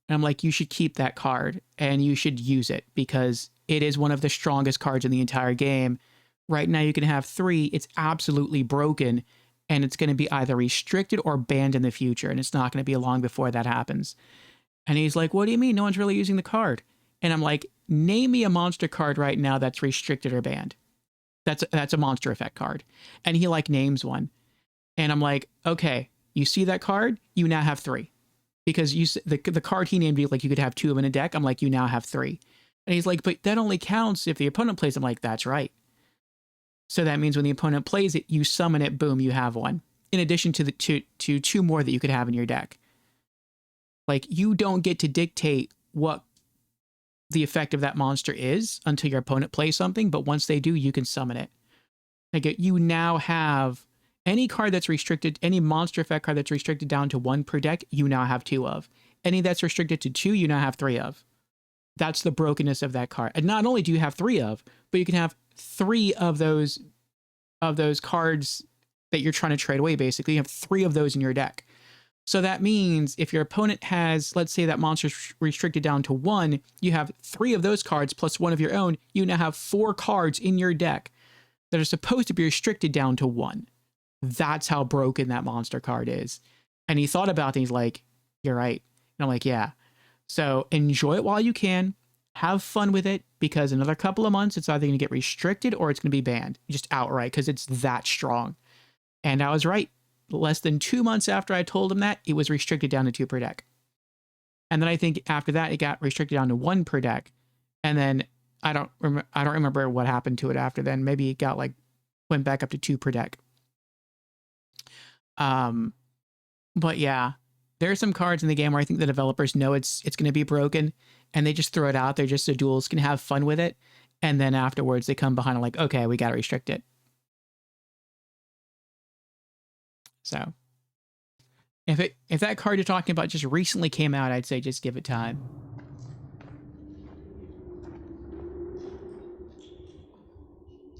And I'm like, you should keep that card, and you should use it, because it is one of the strongest cards in the entire game. Right now you can have 3. It's absolutely broken, and it's going to be either restricted or banned in the future, and it's not going to be long before that happens. And he's like, what do you mean? No one's really using the card. And I'm like, name me a monster card right now that's restricted or banned. That's a monster effect card. And he like names one. And I'm like, okay, you see that card? You now have 3. Because the card he named, like you could have 2 of them in a deck. I'm like, you now have 3. And he's like, but that only counts if the opponent plays. I'm like, that's right. So that means when the opponent plays it, you summon it, boom, you have one. In addition to the two more that you could have in your deck. Like, you don't get to dictate what the effect of that monster is until your opponent plays something, but once they do, you can summon it. Like, you now have any card that's restricted, any monster effect card that's restricted down to 1 per deck, you now have 2 of. Any that's restricted to 2, you now have 3 of. That's the brokenness of that card. And not only do you have 3 of, but you can have 3 of those cards that you're trying to trade away, basically. You have 3 of those in your deck. So that means if your opponent has, let's say that monster's restricted down to 1, you have 3 of those cards plus 1 of your own. You now have 4 cards in your deck that are supposed to be restricted down to 1. That's how broken that monster card is. And he thought about it, and he's like, you're right. And I'm like, yeah. So enjoy it while you can. Have fun with it, because another couple of months, it's either going to get restricted or it's going to be banned. Just outright, because it's that strong. And I was right. Less than 2 months after I told him that, it was restricted down to 2 per deck. And then I think after that, it got restricted down to 1 per deck. And then I don't remember what happened to it after then. Maybe it got went back up to 2 per deck. But yeah, there are some cards in the game where I think the developers know it's going to be broken, and they just throw it out there just so duels can have fun with it. And then afterwards they come behind and like, okay, we got to restrict it. So if that card you're talking about just recently came out, I'd say just give it time.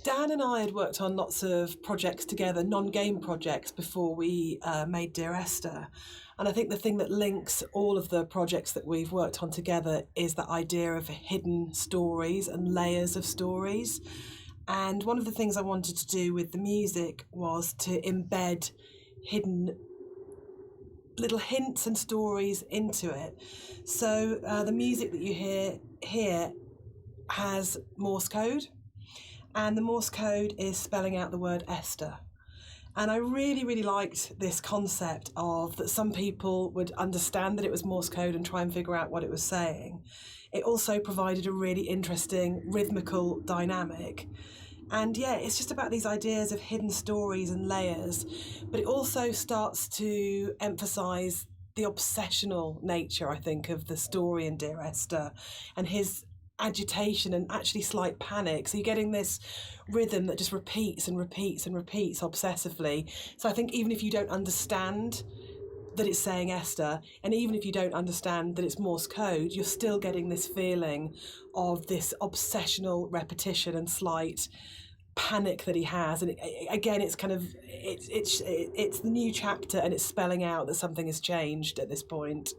Dan and I had worked on lots of projects together, non-game projects, before we made Dear Esther. And I think the thing that links all of the projects that we've worked on together is that idea of hidden stories and layers of stories. And one of the things I wanted to do with the music was to embed hidden little hints and stories into it. So the music that you hear here has Morse code. And the Morse code is spelling out the word Esther. And I really, really liked this concept of that some people would understand that it was Morse code and try and figure out what it was saying. It also provided a really interesting rhythmical dynamic. And yeah, it's just about these ideas of hidden stories and layers, but it also starts to emphasize the obsessional nature, I think, of the story in Dear Esther and his agitation and actually slight panic. So you're getting this rhythm that just repeats and repeats and repeats obsessively. So I think even if you don't understand that it's saying Esther, and even if you don't understand that it's Morse code, you're still getting this feeling of this obsessional repetition and slight panic that he has. And again, it's kind of it's the new chapter, and it's spelling out that something has changed at this point.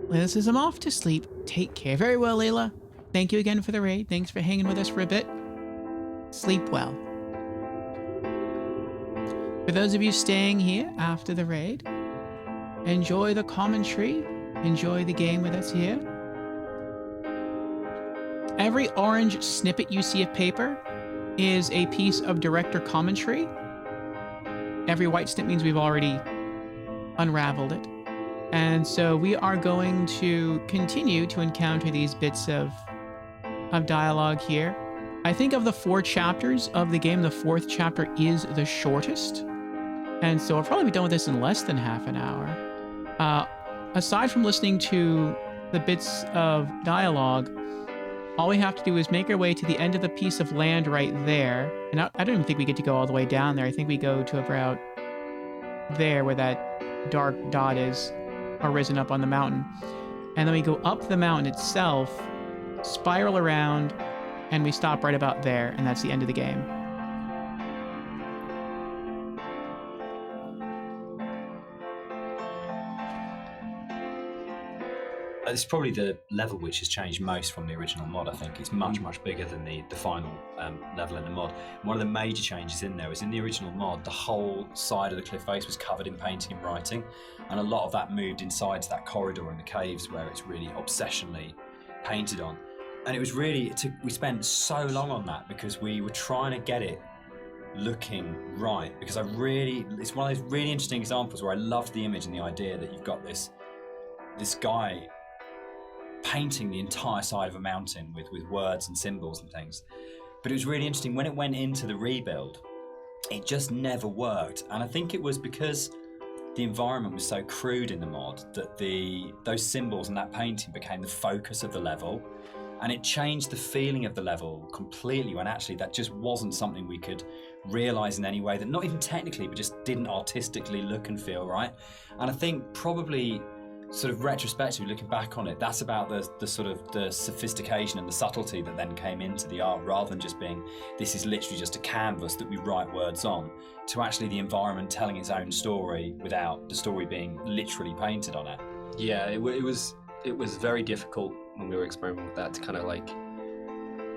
Layla says, I'm off to sleep. Take care. Very well, Layla. Thank you again for the raid. Thanks for hanging with us for a bit. Sleep well. For those of you staying here after the raid, enjoy the commentary. Enjoy the game with us here. Every orange snippet you see of paper is a piece of director commentary. Every white snip means we've already unraveled it. And so we are going to continue to encounter these bits of dialogue here. I think of the 4 chapters of the game, the 4th chapter is the shortest. And so I'll probably be done with this in less than half an hour. Aside from listening to the bits of dialogue, All we have to do is make our way to the end of the piece of land right there. And I don't even think we get to go all the way down there. I think we go to about there where that dark dot is arisen up on the mountain. And then we go up the mountain itself, spiral around, and we stop right about there, and that's the end of the game. It's probably the level which has changed most from the original mod. I think it's much bigger than the final level in the mod. One of the major changes in there is in the original mod, the whole side of the cliff face was covered in painting and writing, and a lot of that moved inside to that corridor in the caves where it's really obsessionally painted on. And it was really, we spent so long on that because we were trying to get it looking right, because it's one of those really interesting examples where I loved the image and the idea that you've got this guy painting the entire side of a mountain with words and symbols and things. But it was really interesting when it went into the rebuild, it just never worked. And I think it was because the environment was so crude in the mod that those symbols and that painting became the focus of the level, and it changed the feeling of the level completely, when actually that just wasn't something we could realize in any way, that not even technically but just didn't artistically look and feel right. And I think probably sort of retrospectively looking back on it, that's about the sort of the sophistication and the subtlety that then came into the art, rather than just being, this is literally just a canvas that we write words on, to actually the environment telling its own story without the story being literally painted on it. Yeah, it was very difficult when we were experimenting with that to kind of like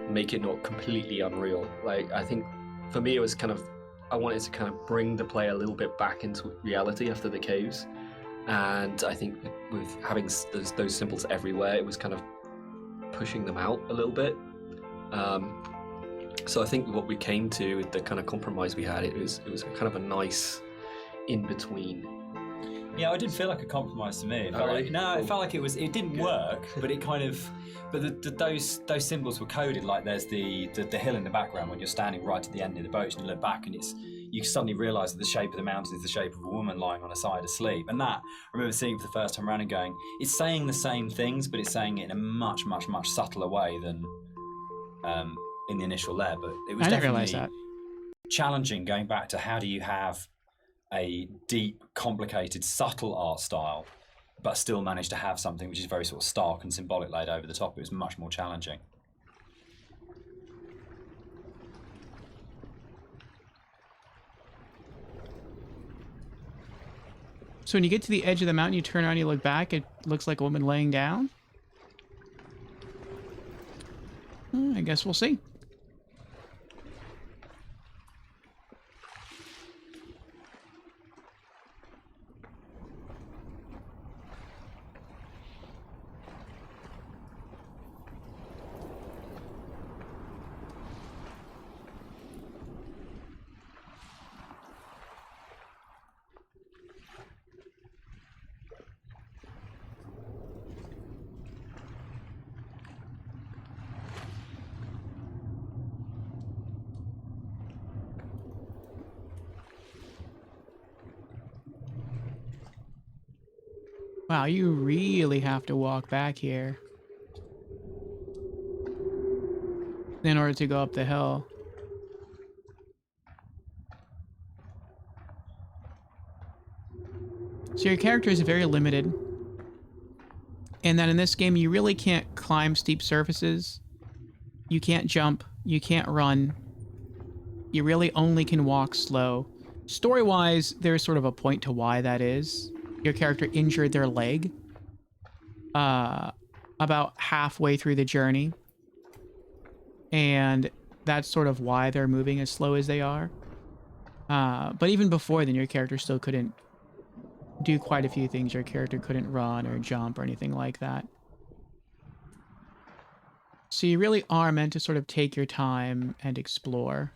make it not completely unreal. Like, I think for me it was kind of, I wanted to kind of bring the player a little bit back into reality after the caves. And I think with having those symbols everywhere, it was kind of pushing them out a little bit. So I think what we came to, the kind of compromise we had, it was kind of a nice in between. Yeah, it didn't feel like a compromise to me. It felt really? like, no, it felt like it didn't work, but it kind of, but those symbols were coded. Like there's the hill in the background when you're standing right at the end of the boat and you look back, and you suddenly realise that the shape of the mountain is the shape of a woman lying on her side asleep. And that, I remember seeing it for the first time around and going, it's saying the same things, but it's saying it in a much subtler way than in the initial layer. But it was definitely challenging going back to how do you have a deep, complicated, subtle art style, but still manage to have something which is very sort of stark and symbolic laid over the top. It was much more challenging. So when you get to the edge of the mountain, you turn around, you look back, it looks like a woman laying down. I guess we'll see. Wow, you really have to walk back here in order to go up the hill. So your character is very limited, and that in this game you really can't climb steep surfaces, you can't jump, you can't run, you really only can walk slow. Story-wise, there's sort of a point to why that is. Your character injured their leg about halfway through the journey, and that's sort of why they're moving as slow as they are. But even before then, your character still couldn't do quite a few things. Your character couldn't run or jump or anything like that. So you really are meant to sort of take your time and explore.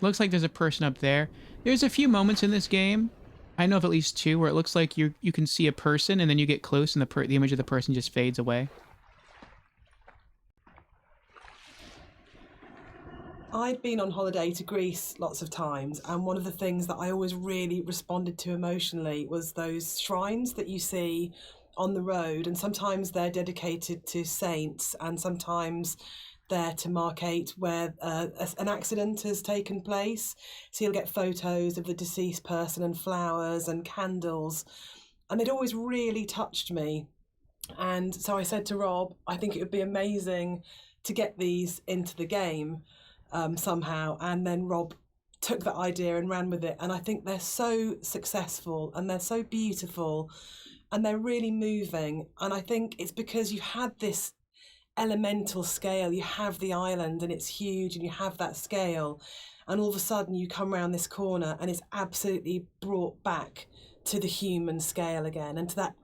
Looks like there's a person up there. There's a few moments in this game I know of at least two where it looks like you can see a person and then you get close and the image of the person just fades away. I'd been on holiday to Greece lots of times, and one of the things that I always really responded to emotionally was those shrines that you see on the road, and sometimes they're dedicated to saints, and sometimes they're to markate where an accident has taken place. So you'll get photos of the deceased person and flowers and candles, and it always really touched me. And so I said to Rob, I think it would be amazing to get these into the game. Somehow, and then Rob took that idea and ran with it, and I think they're so successful and they're so beautiful and they're really moving, and I think it's because you had this elemental scale, you have the island and it's huge and you have that scale, and all of a sudden you come around this corner and it's absolutely brought back to the human scale again and to that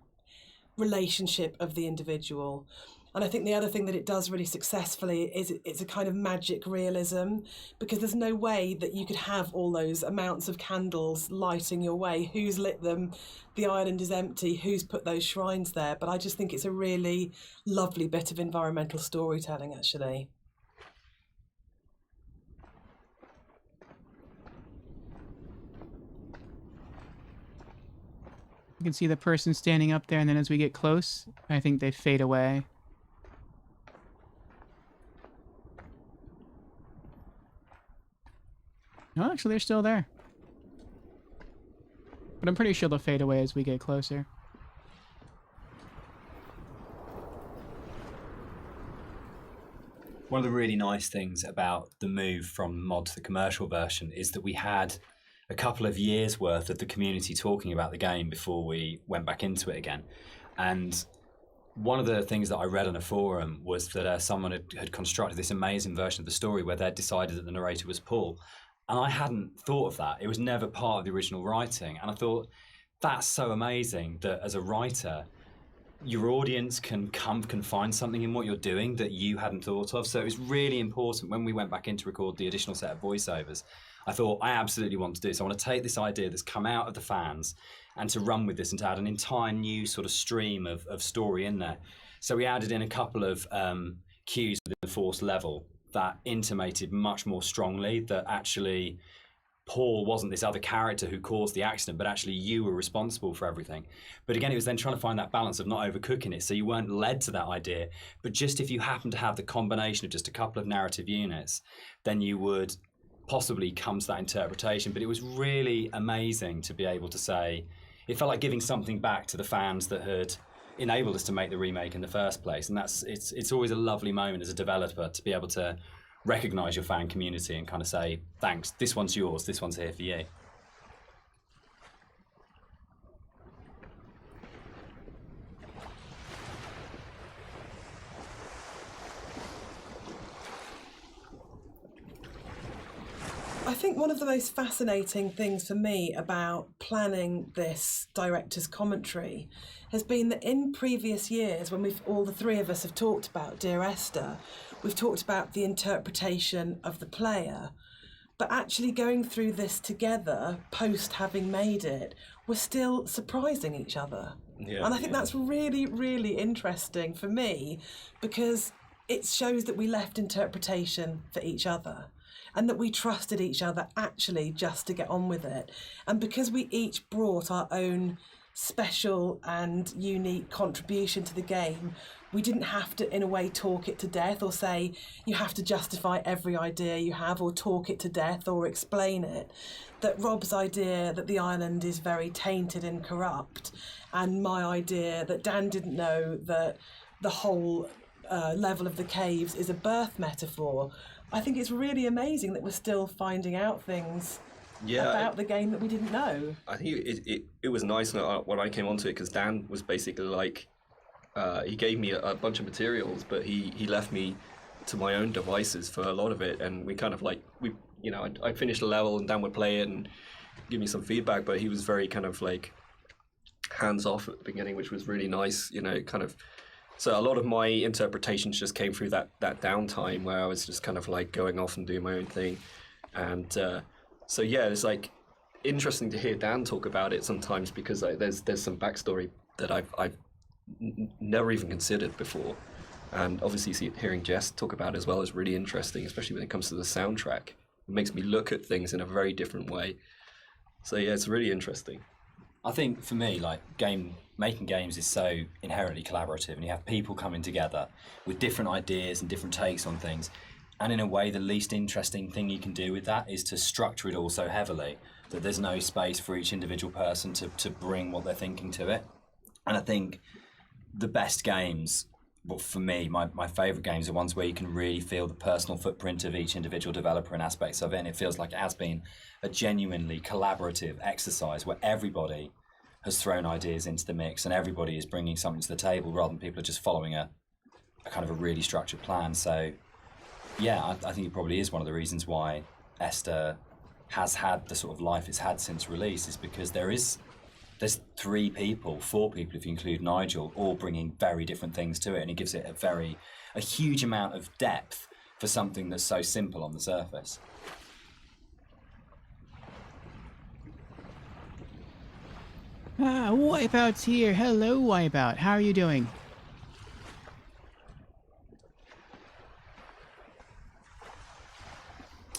relationship of the individual. And I think the other thing that it does really successfully is it's a kind of magic realism, because there's no way that you could have all those amounts of candles lighting your way. Who's lit them? The island is empty. Who's put those shrines there? But I just think it's a really lovely bit of environmental storytelling, actually. You can see the person standing up there, and then as we get close, I think they fade away. No, actually, they're still there. But I'm pretty sure they'll fade away as we get closer. One of the really nice things about the move from mod to the commercial version is that we had a couple of years worth of the community talking about the game before we went back into it again. And one of the things that I read on a forum was that someone had constructed this amazing version of the story where they'd decided that the narrator was Paul. And I hadn't thought of that. It was never part of the original writing. And I thought, that's so amazing that as a writer, your audience can find something in what you're doing that you hadn't thought of. So it was really important when we went back in to record the additional set of voiceovers. I thought, I absolutely want to do this. I want to take this idea that's come out of the fans and to run with this and to add an entire new sort of stream of story in there. So we added in a couple of cues within the force level that intimated much more strongly that actually Paul wasn't this other character who caused the accident, but actually you were responsible for everything. But again, it was then trying to find that balance of not overcooking it, so you weren't led to that idea, but just if you happen to have the combination of just a couple of narrative units, then you would possibly come to that interpretation. But it was really amazing to be able to say, it felt like giving something back to the fans that had enabled us to make the remake in the first place. And it's always a lovely moment as a developer to be able to recognize your fan community and kind of say, thanks, this one's yours, this one's here for you. I think one of the most fascinating things for me about planning this director's commentary has been that in previous years, when all the three of us have talked about Dear Esther, we've talked about the interpretation of the player, but actually going through this together, post having made it, we're still surprising each other. Yeah, and I think that's really, really interesting for me, because it shows that we left interpretation for each other, and that we trusted each other actually just to get on with it. And because we each brought our own special and unique contribution to the game, we didn't have to, in a way, talk it to death or say, you have to justify every idea you have or talk it to death or explain it. That Rob's idea that the island is very tainted and corrupt, and my idea that Dan didn't know that the whole level of the caves is a birth metaphor. I think it's really amazing that we're still finding out things about the game that we didn't know. I think it was nice when I came onto it, because Dan was basically like, he gave me a bunch of materials, but he left me to my own devices for a lot of it, and we kind of like, I'd finish the level and Dan would play it and give me some feedback, but he was very kind of like hands off at the beginning, which was really nice, kind of. So a lot of my interpretations just came through that downtime where I was just kind of like going off and doing my own thing. And so yeah, it's like, interesting to hear Dan talk about it sometimes, because there's some backstory that I've never even considered before, and obviously hearing Jess talk about it as well is really interesting, especially when it comes to the soundtrack. It makes me look at things in a very different way. So yeah, it's really interesting. I think for me, like making games is so inherently collaborative, and you have people coming together with different ideas and different takes on things. And in a way, the least interesting thing you can do with that is to structure it all so heavily that there's no space for each individual person to bring what they're thinking to it. And I think the best games, well, for me, my favourite games are ones where you can really feel the personal footprint of each individual developer and aspects of it, and it feels like it has been a genuinely collaborative exercise where everybody has thrown ideas into the mix and everybody is bringing something to the table rather than people are just following a kind of a really structured plan. So yeah, I think it probably is one of the reasons why Esther has had the sort of life it's had since release, is because there's 4 people if you include Nigel, all bringing very different things to it, and it gives it a huge amount of depth for something that's so simple on the surface. Wipeout's here. Hello, Wipeout. How are you doing?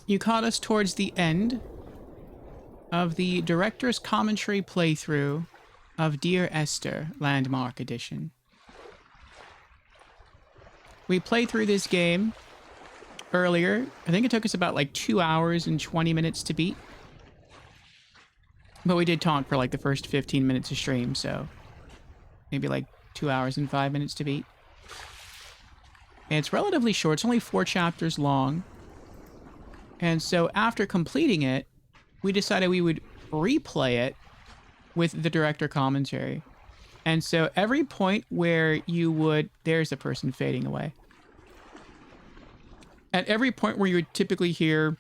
You caught us towards the end of the director's commentary playthrough of Dear Esther, Landmark Edition. We played through this game earlier. I think it took us about like 2 hours and 20 minutes to beat. But we did talk for like the first 15 minutes of stream, so maybe like 2 hours and 5 minutes to beat. And it's relatively short. It's only 4 chapters long. And so after completing it, we decided we would replay it with the director commentary. And so every point where you would... There's a person fading away. At every point where you would typically hear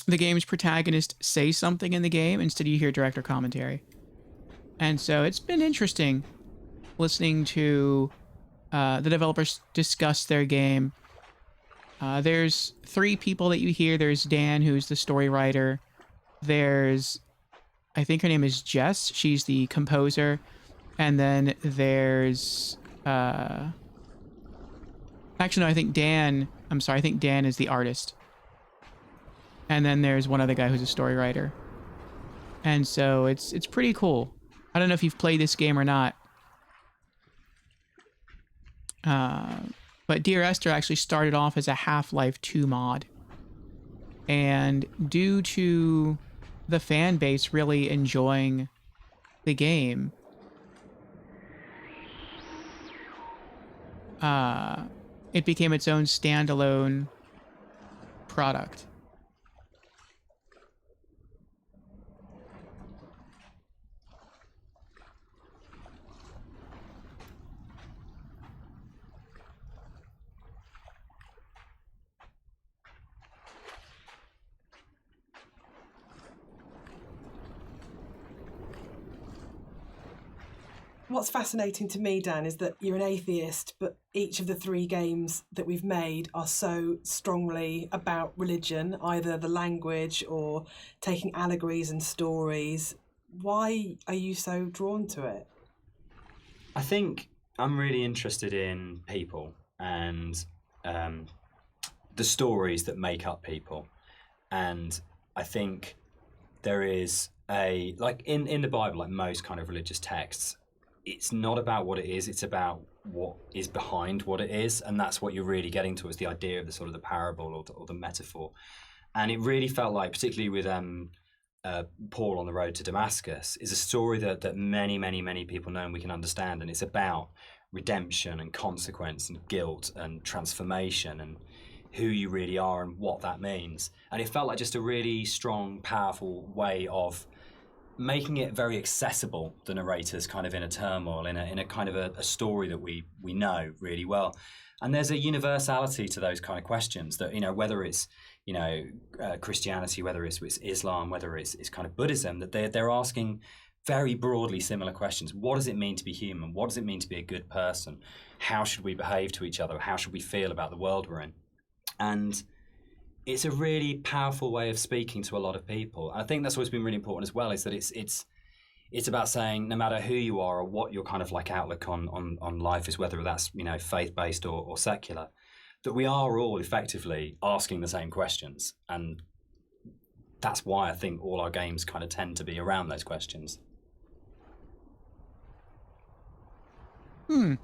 the game's protagonist say something in the game, instead you hear director commentary. And so it's been interesting listening to the developers discuss their game. There's 3 people that you hear. There's Dan, who's the story writer. There's, I think her name is Jess. She's the composer. And then there's... Actually, no, I think Dan is the artist. And then there's one other guy who's a story writer. And so it's pretty cool. I don't know if you've played this game or not. But Dear Esther actually started off as a Half-Life 2 mod. And due to the fan base really enjoying the game, it became its own standalone product. What's fascinating to me, Dan, is that you're an atheist, but each of the 3 games that we've made are so strongly about religion, either the language or taking allegories and stories. Why are you so drawn to it? I think I'm really interested in people and the stories that make up people. And I think there is like in the Bible, like most kind of religious texts, it's not about what it is, it's about what is behind what it is, and that's what you're really getting to, is the idea of the sort of the parable or the metaphor. And it really felt like, particularly with Paul on the road to Damascus, is a story that many people know and we can understand, and it's about redemption and consequence and guilt and transformation and who you really are and what that means. And it felt like just a really strong, powerful way of making it very accessible, the narrator's kind of inner turmoil, in a kind of a story that we know really well. And there's a universality to those kind of questions that, whether it's, Christianity, whether it's Islam, whether it's kind of Buddhism, that they're asking very broadly similar questions. What does it mean to be human? What does it mean to be a good person? How should we behave to each other? How should we feel about the world we're in? And it's a really powerful way of speaking to a lot of people. And I think that's always been really important as well, is that it's about saying no matter who you are or what your kind of like outlook on life is, whether that's, you know, faith-based or secular, that we are all effectively asking the same questions. And that's why I think all our games kind of tend to be around those questions. We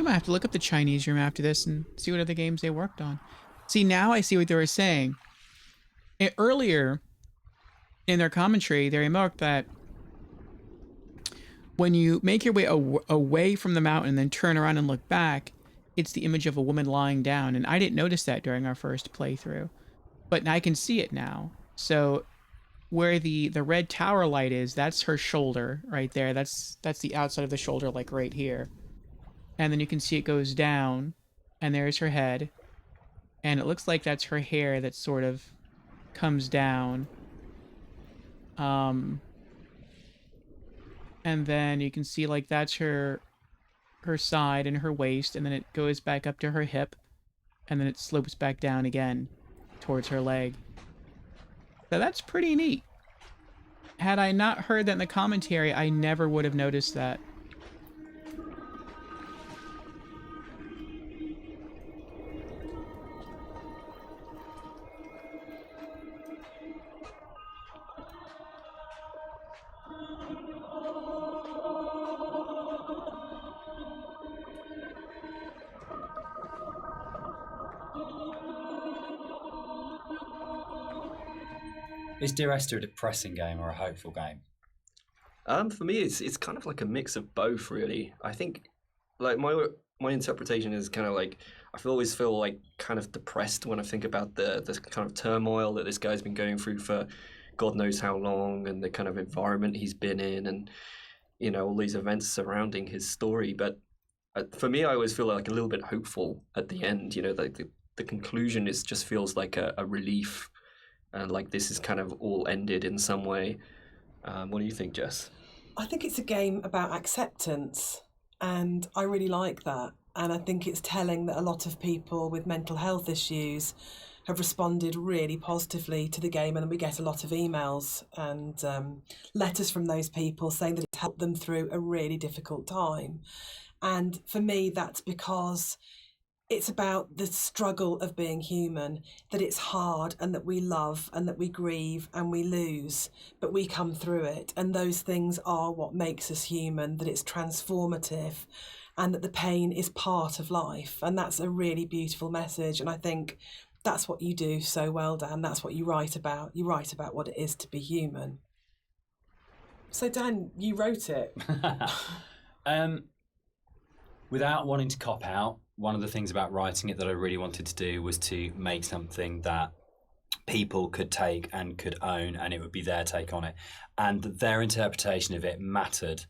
might have to look up the Chinese room after this and see what other games they worked on. See, now I see what they were saying. Earlier in their commentary, they remarked that when you make your way away from the mountain and then turn around and look back, it's the image of a woman lying down. And I didn't notice that during our first playthrough, but I can see it now. So where the red tower light is, that's her shoulder right there. That's the outside of the shoulder, like right here. And then you can see it goes down, and there's her head. And it looks like that's her hair that sort of comes down. And then you can see like that's her side and her waist, and then it goes back up to her hip, and then it slopes back down again towards her leg. So that's pretty neat. Had I not heard that in the commentary, I never would have noticed that. Is Dear Esther a depressing game or a hopeful game? For me, it's kind of like a mix of both, really. I think, like my interpretation is kind of like always feel like kind of depressed when I think about the kind of turmoil that this guy's been going through for God knows how long, and the kind of environment he's been in, and you know, all these events surrounding his story. But for me, I always feel like a little bit hopeful at the end. You know, like the conclusion is just feels like a relief, and like this is kind of all ended in some way. What do you think, Jess? I think it's a game about acceptance, and I really like that. And I think it's telling that a lot of people with mental health issues have responded really positively to the game, and then we get a lot of emails and letters from those people saying that it's helped them through a really difficult time. And for me, that's because it's about the struggle of being human, that it's hard and that we love and that we grieve and we lose, but we come through it. And those things are what makes us human, that it's transformative and that the pain is part of life. And that's a really beautiful message. And I think that's what you do so well, Dan. That's what you write about. You write about what it is to be human. So, Dan, you wrote it. Without wanting to cop out, one of the things about writing it that I really wanted to do was to make something that people could take and could own, and it would be their take on it. And their interpretation of it mattered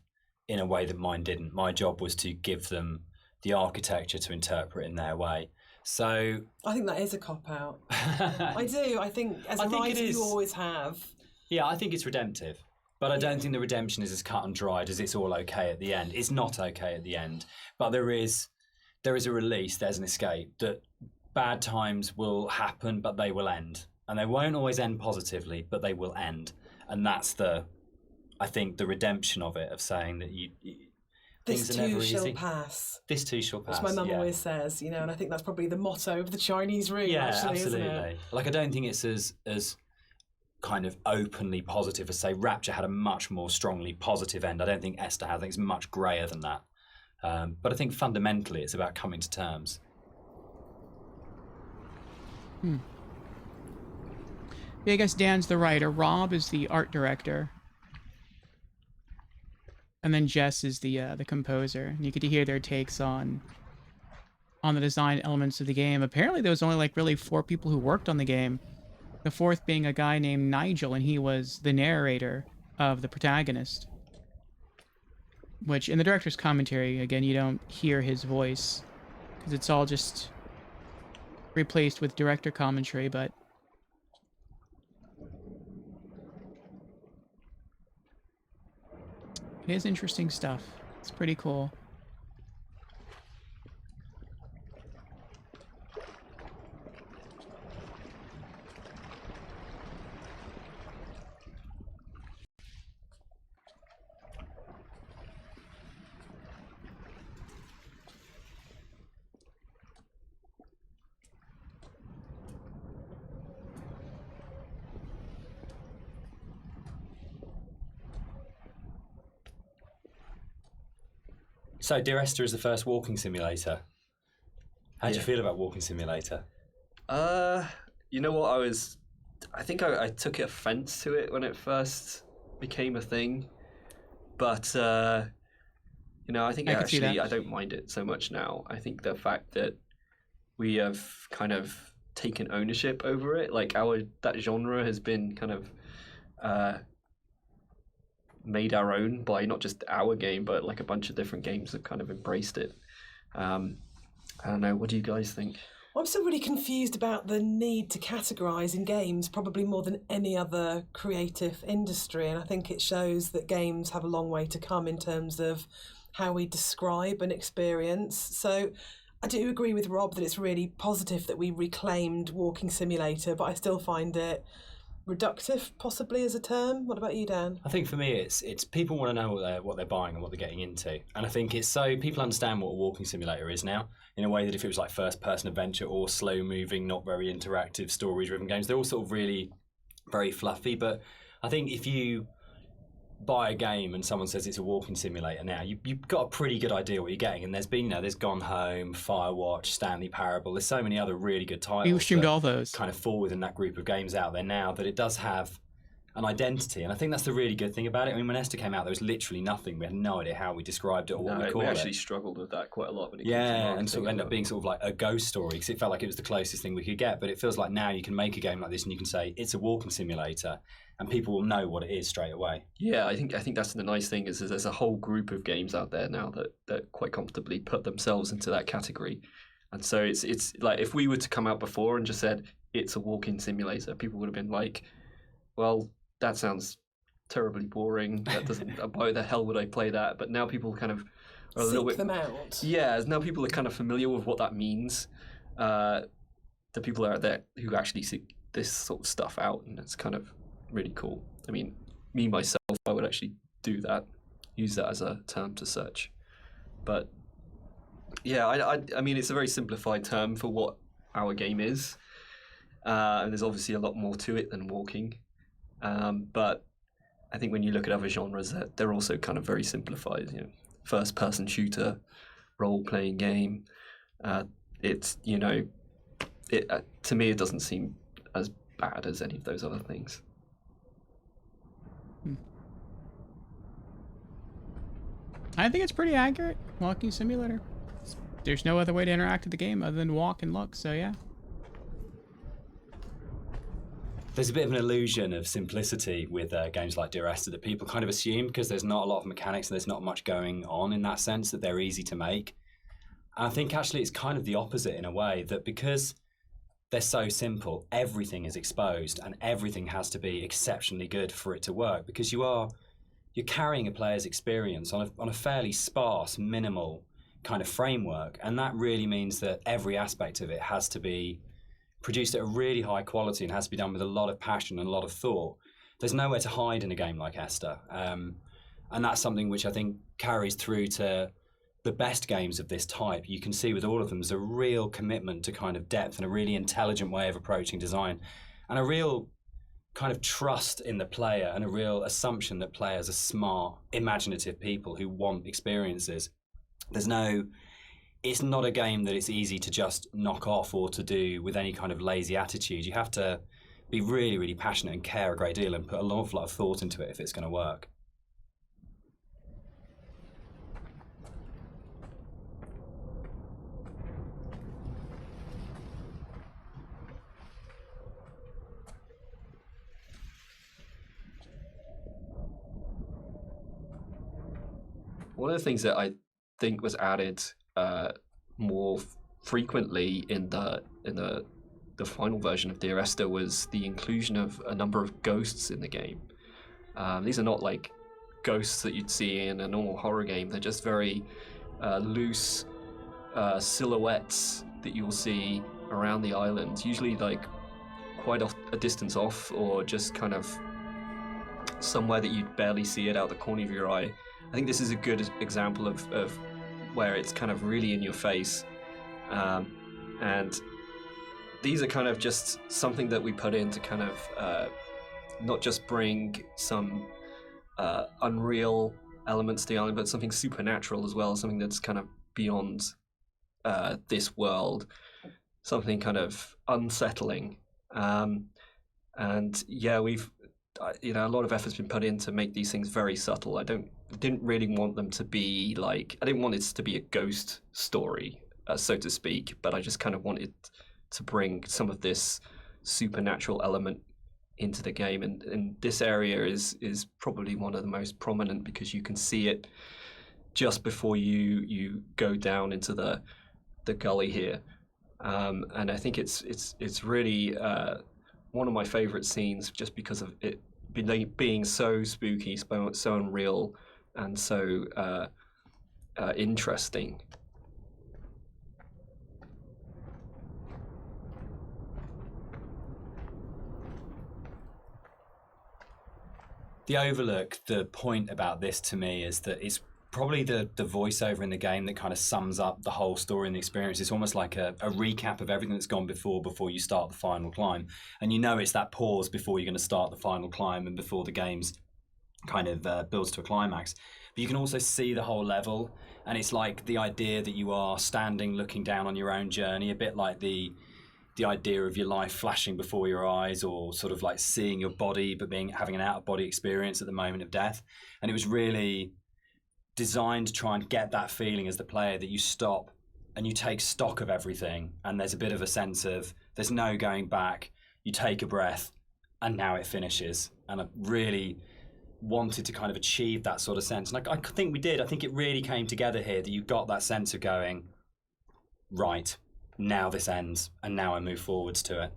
in a way that mine didn't. My job was to give them the architecture to interpret in their way. So I think that is a cop-out. I do. I think as a writer you always have. Yeah, I think it's redemptive. But I don't think the redemption is as cut and dried as it's all okay at the end. It's not okay at the end. But there is a release, there's an escape, that bad times will happen, but they will end. And they won't always end positively, but they will end. And that's I think, the redemption of it, of saying that this too shall pass. This too shall pass. Which my mum always says, you know, and I think that's probably the motto of the Chinese room, actually, absolutely. Isn't it? Like, I don't think it's as kind of openly positive as, say, Rapture had a much more strongly positive end. I don't think Esther has. I think it's much greyer than that. But I think fundamentally it's about coming to terms. Yeah, I guess Dan's the writer. Rob is the art director. And then Jess is the composer. And you get to hear their takes on the design elements of the game. Apparently there was only like really 4 people who worked on the game. The 4th being a guy named Nigel, and he was the narrator of the protagonist. Which, in the director's commentary, again, you don't hear his voice, because it's all just replaced with director commentary, but it is interesting stuff. It's pretty cool. So, Dear Esther is the first walking simulator. How do you feel about walking simulator? You know what? I think I took offense to it when it first became a thing, but I think actually I don't mind it so much now. I think the fact that we have kind of taken ownership over it, like that genre has been kind of made our own by not just our game, but like a bunch of different games have kind of embraced it. I don't know. What do you guys think? I'm still really confused about the need to categorise in games, probably more than any other creative industry. And I think it shows that games have a long way to come in terms of how we describe an experience. So I do agree with Rob that it's really positive that we reclaimed walking simulator, but I still find it reductive, possibly, as a term. What about you, Dan? I think for me, it's people want to know what they're buying and what they're getting into, and I think it's so people understand what a walking simulator is now in a way that if it was like first-person adventure or slow-moving, not very interactive, story-driven games, they're all sort of really very fluffy. But I think if you buy a game and someone says it's a walking simulator now, you've got a pretty good idea what you're getting. And there's been, there's Gone Home, Firewatch, Stanley Parable. There's so many other really good titles. We streamed all those. Kind of fall within that group of games out there now that it does have an identity. And I think that's the really good thing about it. I mean, when Esther came out, there was literally nothing. We had no idea how we described it or what we called it. We actually struggled with that quite a lot. When it and sort of ended up being sort of like a ghost story because it felt like it was the closest thing we could get. But it feels like now you can make a game like this and you can say it's a walking simulator, and people will know what it is straight away. Yeah, I think that's the nice thing is there's a whole group of games out there now that quite comfortably put themselves into that category. And so it's like if we were to come out before and just said it's a walking simulator, people would have been like, well, that sounds terribly boring. That doesn't. Why the hell would I play that? But now people kind of are a little bit. Seek them out. Yeah, now people are kind of familiar with what that means. The people out there who actually seek this sort of stuff out, and it's kind of really cool. I mean, me myself, I would actually do that, use that as a term to search. But yeah, I mean, it's a very simplified term for what our game is, and there's obviously a lot more to it than walking. But I think when you look at other genres, they're also kind of very simplified. First-person shooter, role-playing game. It's to me, it doesn't seem as bad as any of those other things. I think it's pretty accurate. Walking simulator. There's no other way to interact with the game other than walk and look, so yeah. There's a bit of an illusion of simplicity with games like Dear Esther that people kind of assume because there's not a lot of mechanics and there's not much going on in that sense that they're easy to make. And I think actually it's kind of the opposite in a way, that because they're so simple, everything is exposed and everything has to be exceptionally good for it to work, because you're carrying a player's experience on a fairly sparse, minimal kind of framework, and that really means that every aspect of it has to be produced at a really high quality and has to be done with a lot of passion and a lot of thought. There's nowhere to hide in a game like Esther, and that's something which I think carries through to the best games of this type. You can see with all of them there's a real commitment to kind of depth and a really intelligent way of approaching design, and a real kind of trust in the player and a real assumption that players are smart, imaginative people who want experiences. It's not a game that it's easy to just knock off or to do with any kind of lazy attitude. You have to be really, really passionate and care a great deal and put an awful lot of thought into it if it's going to work. One of the things that I think was added more frequently in the final version of Dear Esther was the inclusion of a number of ghosts in the game. These are not like ghosts that you'd see in a normal horror game. They're just very loose silhouettes that you'll see around the island, usually like quite a distance off or just kind of somewhere that you'd barely see it out the corner of your eye. I think this is a good example of where it's kind of really in your face. And these are kind of just something that we put in to kind of not just bring some unreal elements to the island, but something supernatural as well, something that's kind of beyond this world, something kind of unsettling. And yeah, we've a lot of effort's been put in to make these things very subtle. I didn't really want them to be like, I didn't want it to be a ghost story, so to speak, but I just kind of wanted to bring some of this supernatural element into the game, and this area is probably one of the most prominent because you can see it just before you go down into the gully here, and I think it's really one of my favorite scenes just because of it being so spooky, so unreal, and so interesting. The overlook, the point about this to me is that it's probably the voiceover in the game that kind of sums up the whole story and the experience. It's almost like a recap of everything that's gone before you start the final climb. And you know it's that pause before you're going to start the final climb and before the game's kind of builds to a climax. But you can also see the whole level, and it's like the idea that you are standing looking down on your own journey, a bit like the idea of your life flashing before your eyes, or sort of like seeing your body but having an out-of-body experience at the moment of death. And it was really designed to try and get that feeling as the player that you stop and you take stock of everything, and there's a bit of a sense of there's no going back. You take a breath and now it finishes. And I really wanted to kind of achieve that sort of sense, and I think we did. I think it really came together here, that you got that sense of going, right, now this ends, and now I move forwards to it.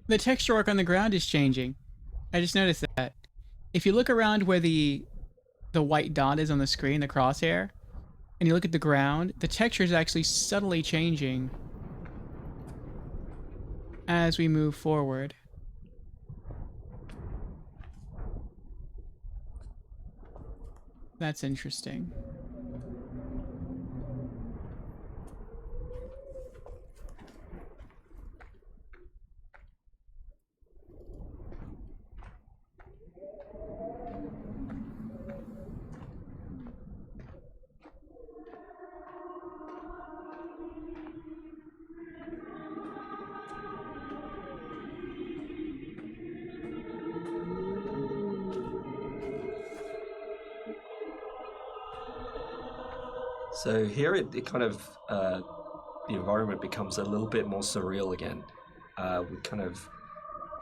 The texture work on the ground is changing. I just noticed that. If you look around where the white dot is on the screen, the crosshair, and you look at the ground, the texture is actually subtly changing as we move forward. That's interesting. So here it kind of, the environment becomes a little bit more surreal again. We kind of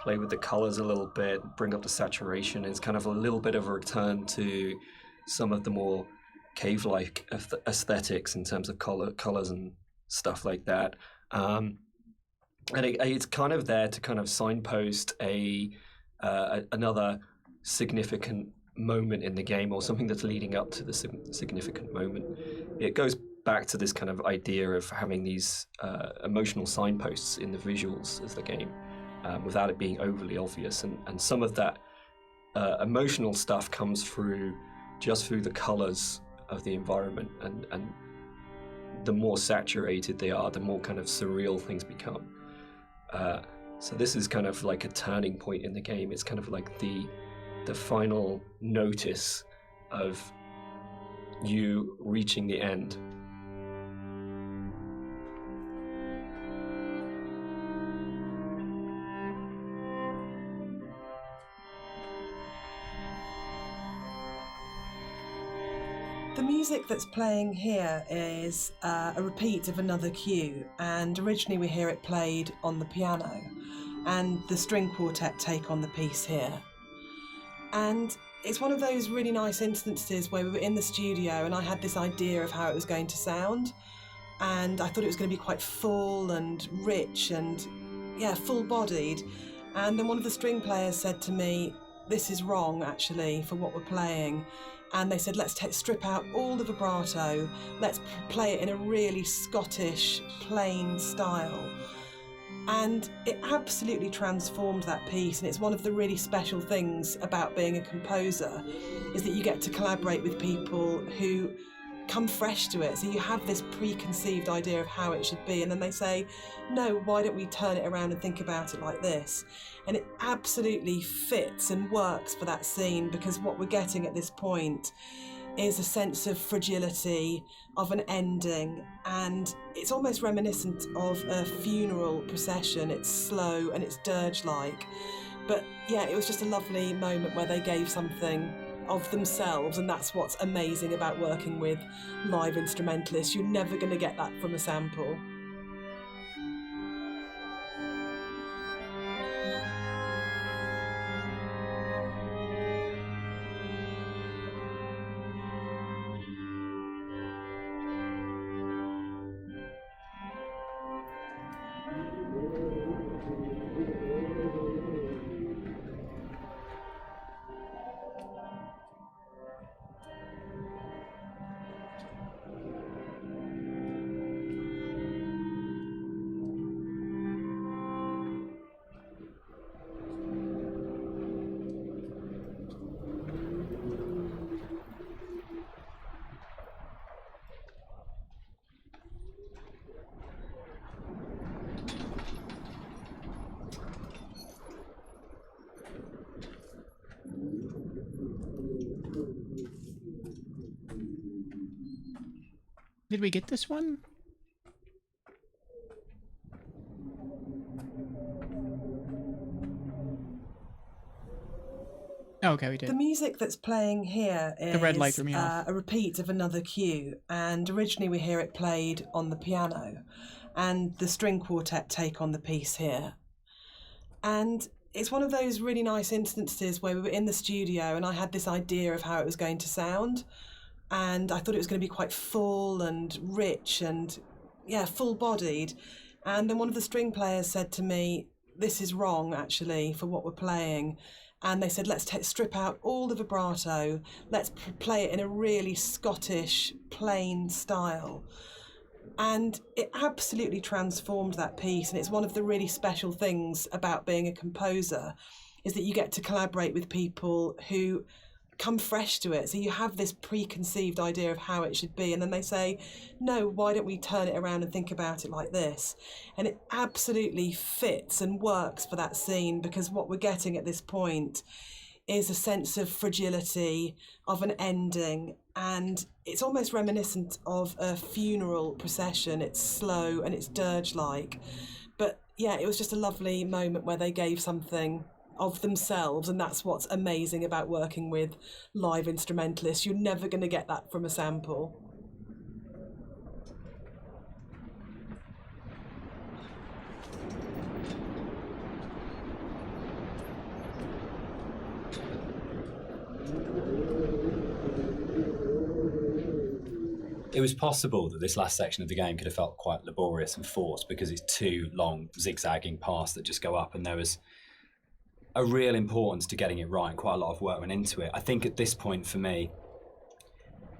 play with the colors a little bit, bring up the saturation. It's kind of a little bit of a return to some of the more cave-like aesthetics in terms of colors and stuff like that. And it's kind of there to kind of signpost another significant moment in the game, or something that's leading up to the significant moment. It goes back to this kind of idea of having these emotional signposts in the visuals of the game, without it being overly obvious. And some of that emotional stuff comes through the colors of the environment, and the more saturated they are, the more kind of surreal things become. So this is kind of like a turning point in the game. It's kind of like the final notice of you reaching the end. The music that's playing here is a repeat of another cue, and originally we hear it played on the piano, and the string quartet take on the piece here. And it's one of those really nice instances where we were in the studio and I had this idea of how it was going to sound, and I thought it was going to be quite full and rich and, yeah, full-bodied. And then one of the string players said to me, this is wrong, actually, for what we're playing. And they said, let's strip out all the vibrato, let's play it in a really Scottish, plain style. And it absolutely transformed that piece, and it's one of the really special things about being a composer, is that you get to collaborate with people who come fresh to it. So you have this preconceived idea of how it should be, and then they say, no, why don't we turn it around and think about it like this? And it absolutely fits and works for that scene, because what we're getting at this point is a sense of fragility, of an ending, and it's almost reminiscent of a funeral procession. It's slow and it's dirge-like. But yeah, it was just a lovely moment where they gave something of themselves, and that's what's amazing about working with live instrumentalists. You're never going to get that from a sample. Did we get this one? Oh, okay, we did. The music that's playing here is The red light threw me off. A repeat of another cue, and originally we hear it played on the piano, and the string quartet take on the piece here. And it's one of those really nice instances where we were in the studio and I had this idea of how it was going to sound, and I thought it was going to be quite full and rich and, yeah, full-bodied. And then one of the string players said to me, this is wrong, actually, for what we're playing. And they said, let's strip out all the vibrato, let's play it in a really Scottish, plain style. And it absolutely transformed that piece, and it's one of the really special things about being a composer, is that you get to collaborate with people who come fresh to it. So you have this preconceived idea of how it should be, and then they say, no, why don't we turn it around and think about it like this? And it absolutely fits and works for that scene, because what we're getting at this point is a sense of fragility, of an ending, and it's almost reminiscent of a funeral procession. It's slow and it's dirge-like. But yeah, it was just a lovely moment where they gave something of themselves, and that's what's amazing about working with live instrumentalists. You're never going to get that from a sample. It was possible that this last section of the game could have felt quite laborious and forced because it's two long zigzagging paths that just go up, and there was a real importance to getting it right. Quite a lot of work went into it. I think at this point for me,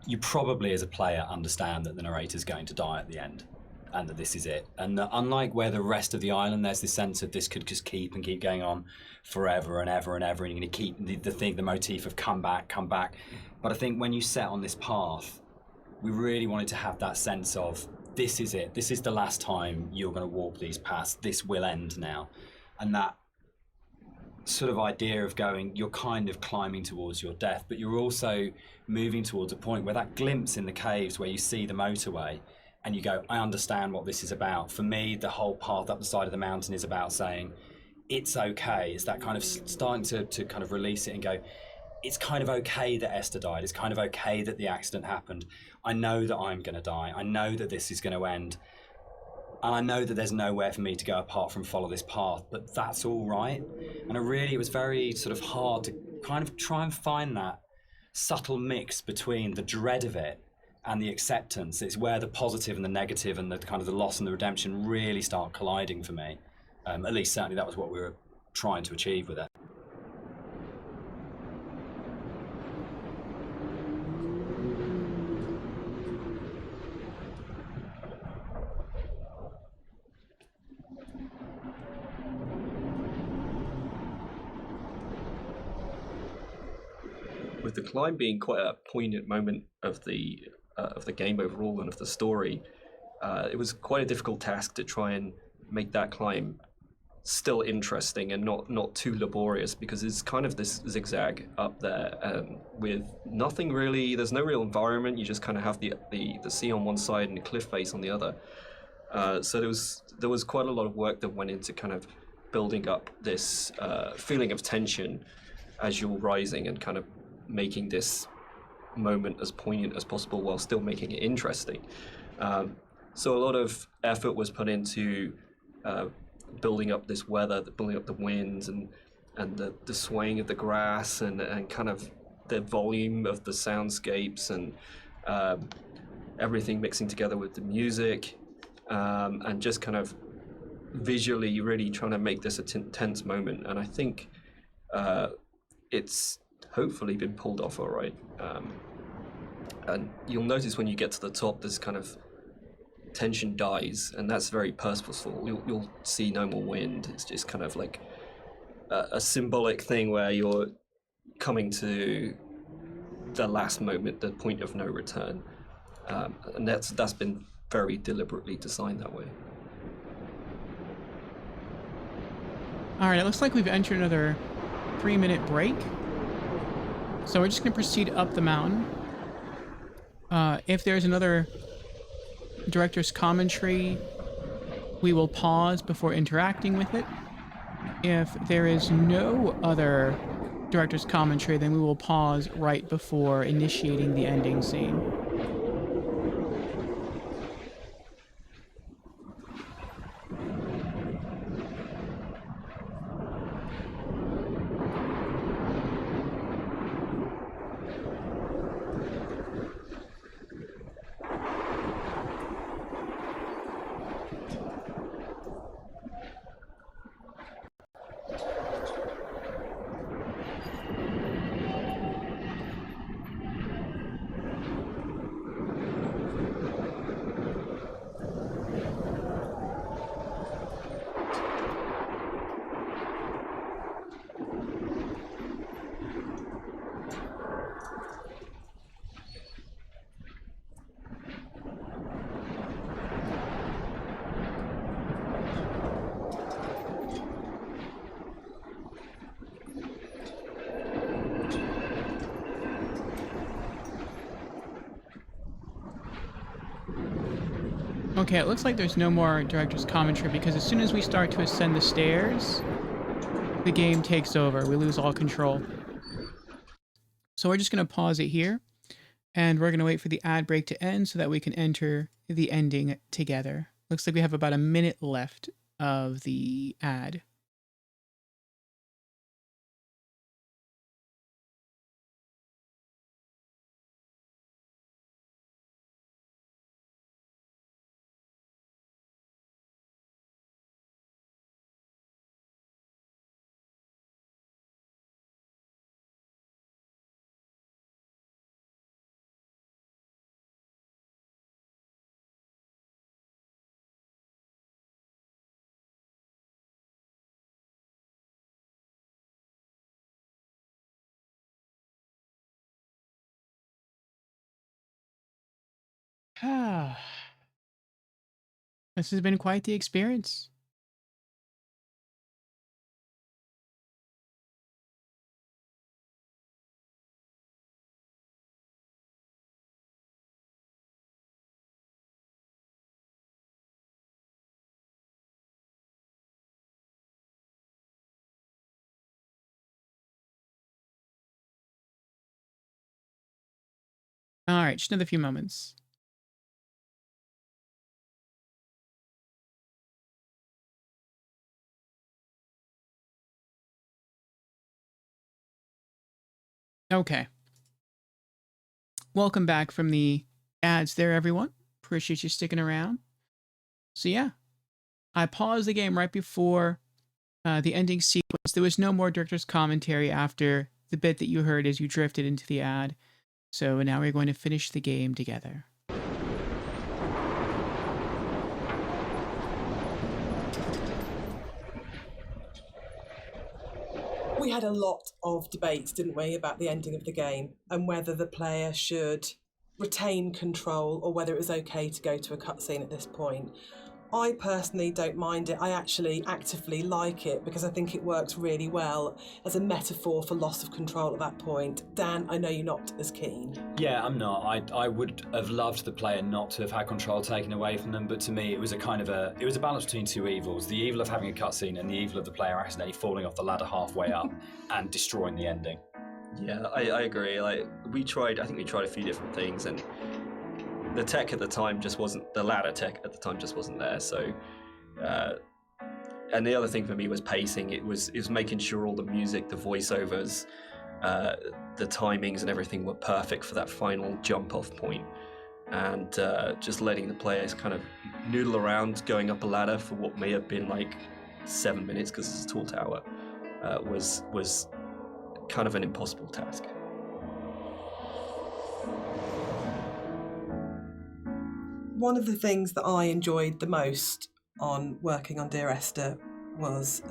you probably as a player understand that the narrator's going to die at the end and that this is it. And that unlike where the rest of the island, there's this sense of this could just keep going on forever and ever and ever, and you're going to keep the motif of come back. But I think when you set on this path, we really wanted to have that sense of this is it. This is the last time you're going to walk these paths. This will end now. And that sort of idea of going, you're kind of climbing towards your death, but you're also moving towards a point where that glimpse in the caves where you see the motorway and you go, I understand what this is about. For me, the whole path up the side of the mountain is about saying, it's okay. It's that kind of starting to kind of release it and go, it's kind of okay that Esther died. It's kind of okay that the accident happened. I know that I'm going to die. I know that this is going to end. And I know that there's nowhere for me to go apart from follow this path, but that's all right. And it was very sort of hard to kind of try and find that subtle mix between the dread of it and the acceptance. It's where the positive and the negative and the kind of the loss and the redemption really start colliding for me. At least certainly that was what we were trying to achieve with it. the climb being quite a poignant moment of the game overall and of the story, it was quite a difficult task to try and make that climb still interesting and not too laborious, because it's kind of this zigzag up there with nothing really. There's no real environment. You just kind of have the sea on one side and the cliff face on the other. So there was quite a lot of work that went into kind of building up this feeling of tension as you're rising and kind of making this moment as poignant as possible while still making it interesting. So a lot of effort was put into building up this weather, building up the winds and the swaying of the grass and kind of the volume of the soundscapes and everything mixing together with the music, and just kind of visually really trying to make this a tense moment. And I think it's hopefully been pulled off all right. And you'll notice when you get to the top, there's kind of tension dies, and that's very purposeful. You'll see no more wind. It's just kind of like a symbolic thing where you're coming to the last moment, the point of no return, and that's been very deliberately designed that way. All right, it looks like we've entered another 3-minute break. So we're just going to proceed up the mountain. If there's another director's commentary, we will pause before interacting with it. If there is no other director's commentary, then we will pause right before initiating the ending scene. Okay, it looks like there's no more director's commentary because as soon as we start to ascend the stairs, the game takes over. We lose all control. So we're just going to pause it here, and we're going to wait for the ad break to end so that we can enter the ending together. Looks like we have about a minute left of the ad. This has been quite the experience. All right, just another few moments. Okay. Welcome back from the ads there, everyone. Appreciate you sticking around. So yeah, I paused the game right before the ending sequence. There was no more director's commentary after the bit that you heard as you drifted into the ad. So now we're going to finish the game together. We had a lot of debates, didn't we, about the ending of the game and whether the player should retain control or whether it was okay to go to a cutscene at this point. I personally don't mind it. I actually actively like it because I think it works really well as a metaphor for loss of control at that point. Dan, I know you're not as keen. Yeah, I'm not. I would have loved the player not to have had control taken away from them, but to me it was a balance between two evils. The evil of having a cutscene and the evil of the player accidentally falling off the ladder halfway up and destroying the ending. Yeah, I agree. Like I think we tried a few different things, and the tech at the time just wasn't, the ladder tech at the time just wasn't there. So, and the other thing for me was pacing. It was making sure all the music, the voiceovers, the timings and everything were perfect for that final jump off point. And just letting the players kind of noodle around going up a ladder for what may have been like 7 minutes because it's a tall tower was kind of an impossible task. One of the things that I enjoyed the most on working on Dear Esther was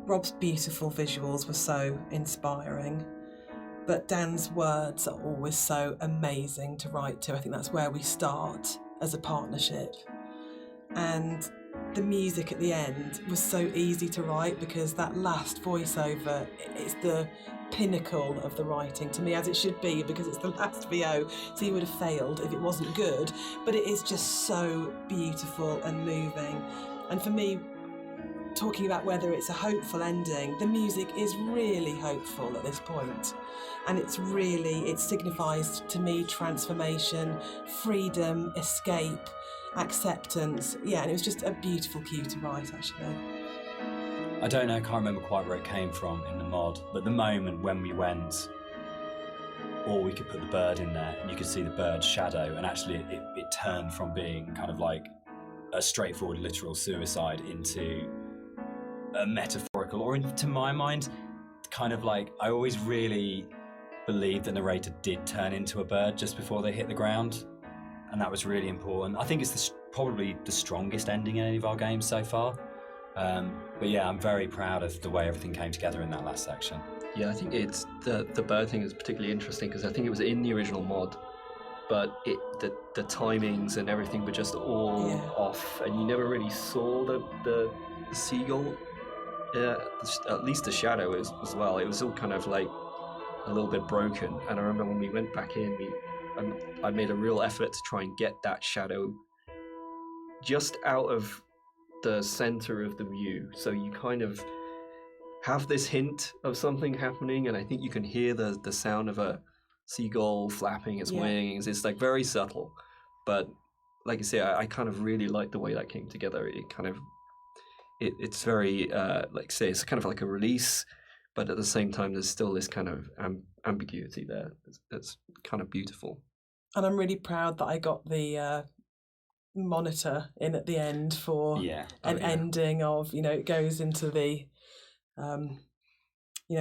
Rob's beautiful visuals were so inspiring, but Dan's words are always so amazing to write to. I think that's where we start as a partnership. And the music at the end was so easy to write because that last voiceover, it's the pinnacle of the writing to me, as it should be, because it's the last VO, so you would have failed if it wasn't good, but it is just so beautiful and moving. And for me, talking about whether it's a hopeful ending, the music is really hopeful at this point, and it signifies to me transformation, freedom, escape, acceptance. Yeah, and it was just a beautiful cue to write, actually. I don't know, I can't remember quite where it came from in the mod, but the moment when we went, or we could put the bird in there and you could see the bird's shadow, and actually it turned from being kind of like a straightforward literal suicide into a metaphorical, or to my mind, kind of like, I always really believed the narrator did turn into a bird just before they hit the ground, and that was really important. I think it's probably the strongest ending in any of our games so far. But yeah, I'm very proud of the way everything came together in that last section. Yeah, I think it's the bird thing is particularly interesting because I think it was in the original mod, but the timings and everything were just all off, and you never really saw the seagull. Yeah, at least the shadow as well. It was all kind of like a little bit broken. And I remember when we went back in, I made a real effort to try and get that shadow just out of the center of the view, so you kind of have this hint of something happening, and I think you can hear the sound of a seagull flapping its wings. It's like very subtle, but like you say, I kind of really like the way that came together. It kind of it's very like say it's kind of like a release, but at the same time there's still this kind of ambiguity there that's kind of beautiful. And I'm really proud that I got the monitor in at the end for an ending of, it goes into the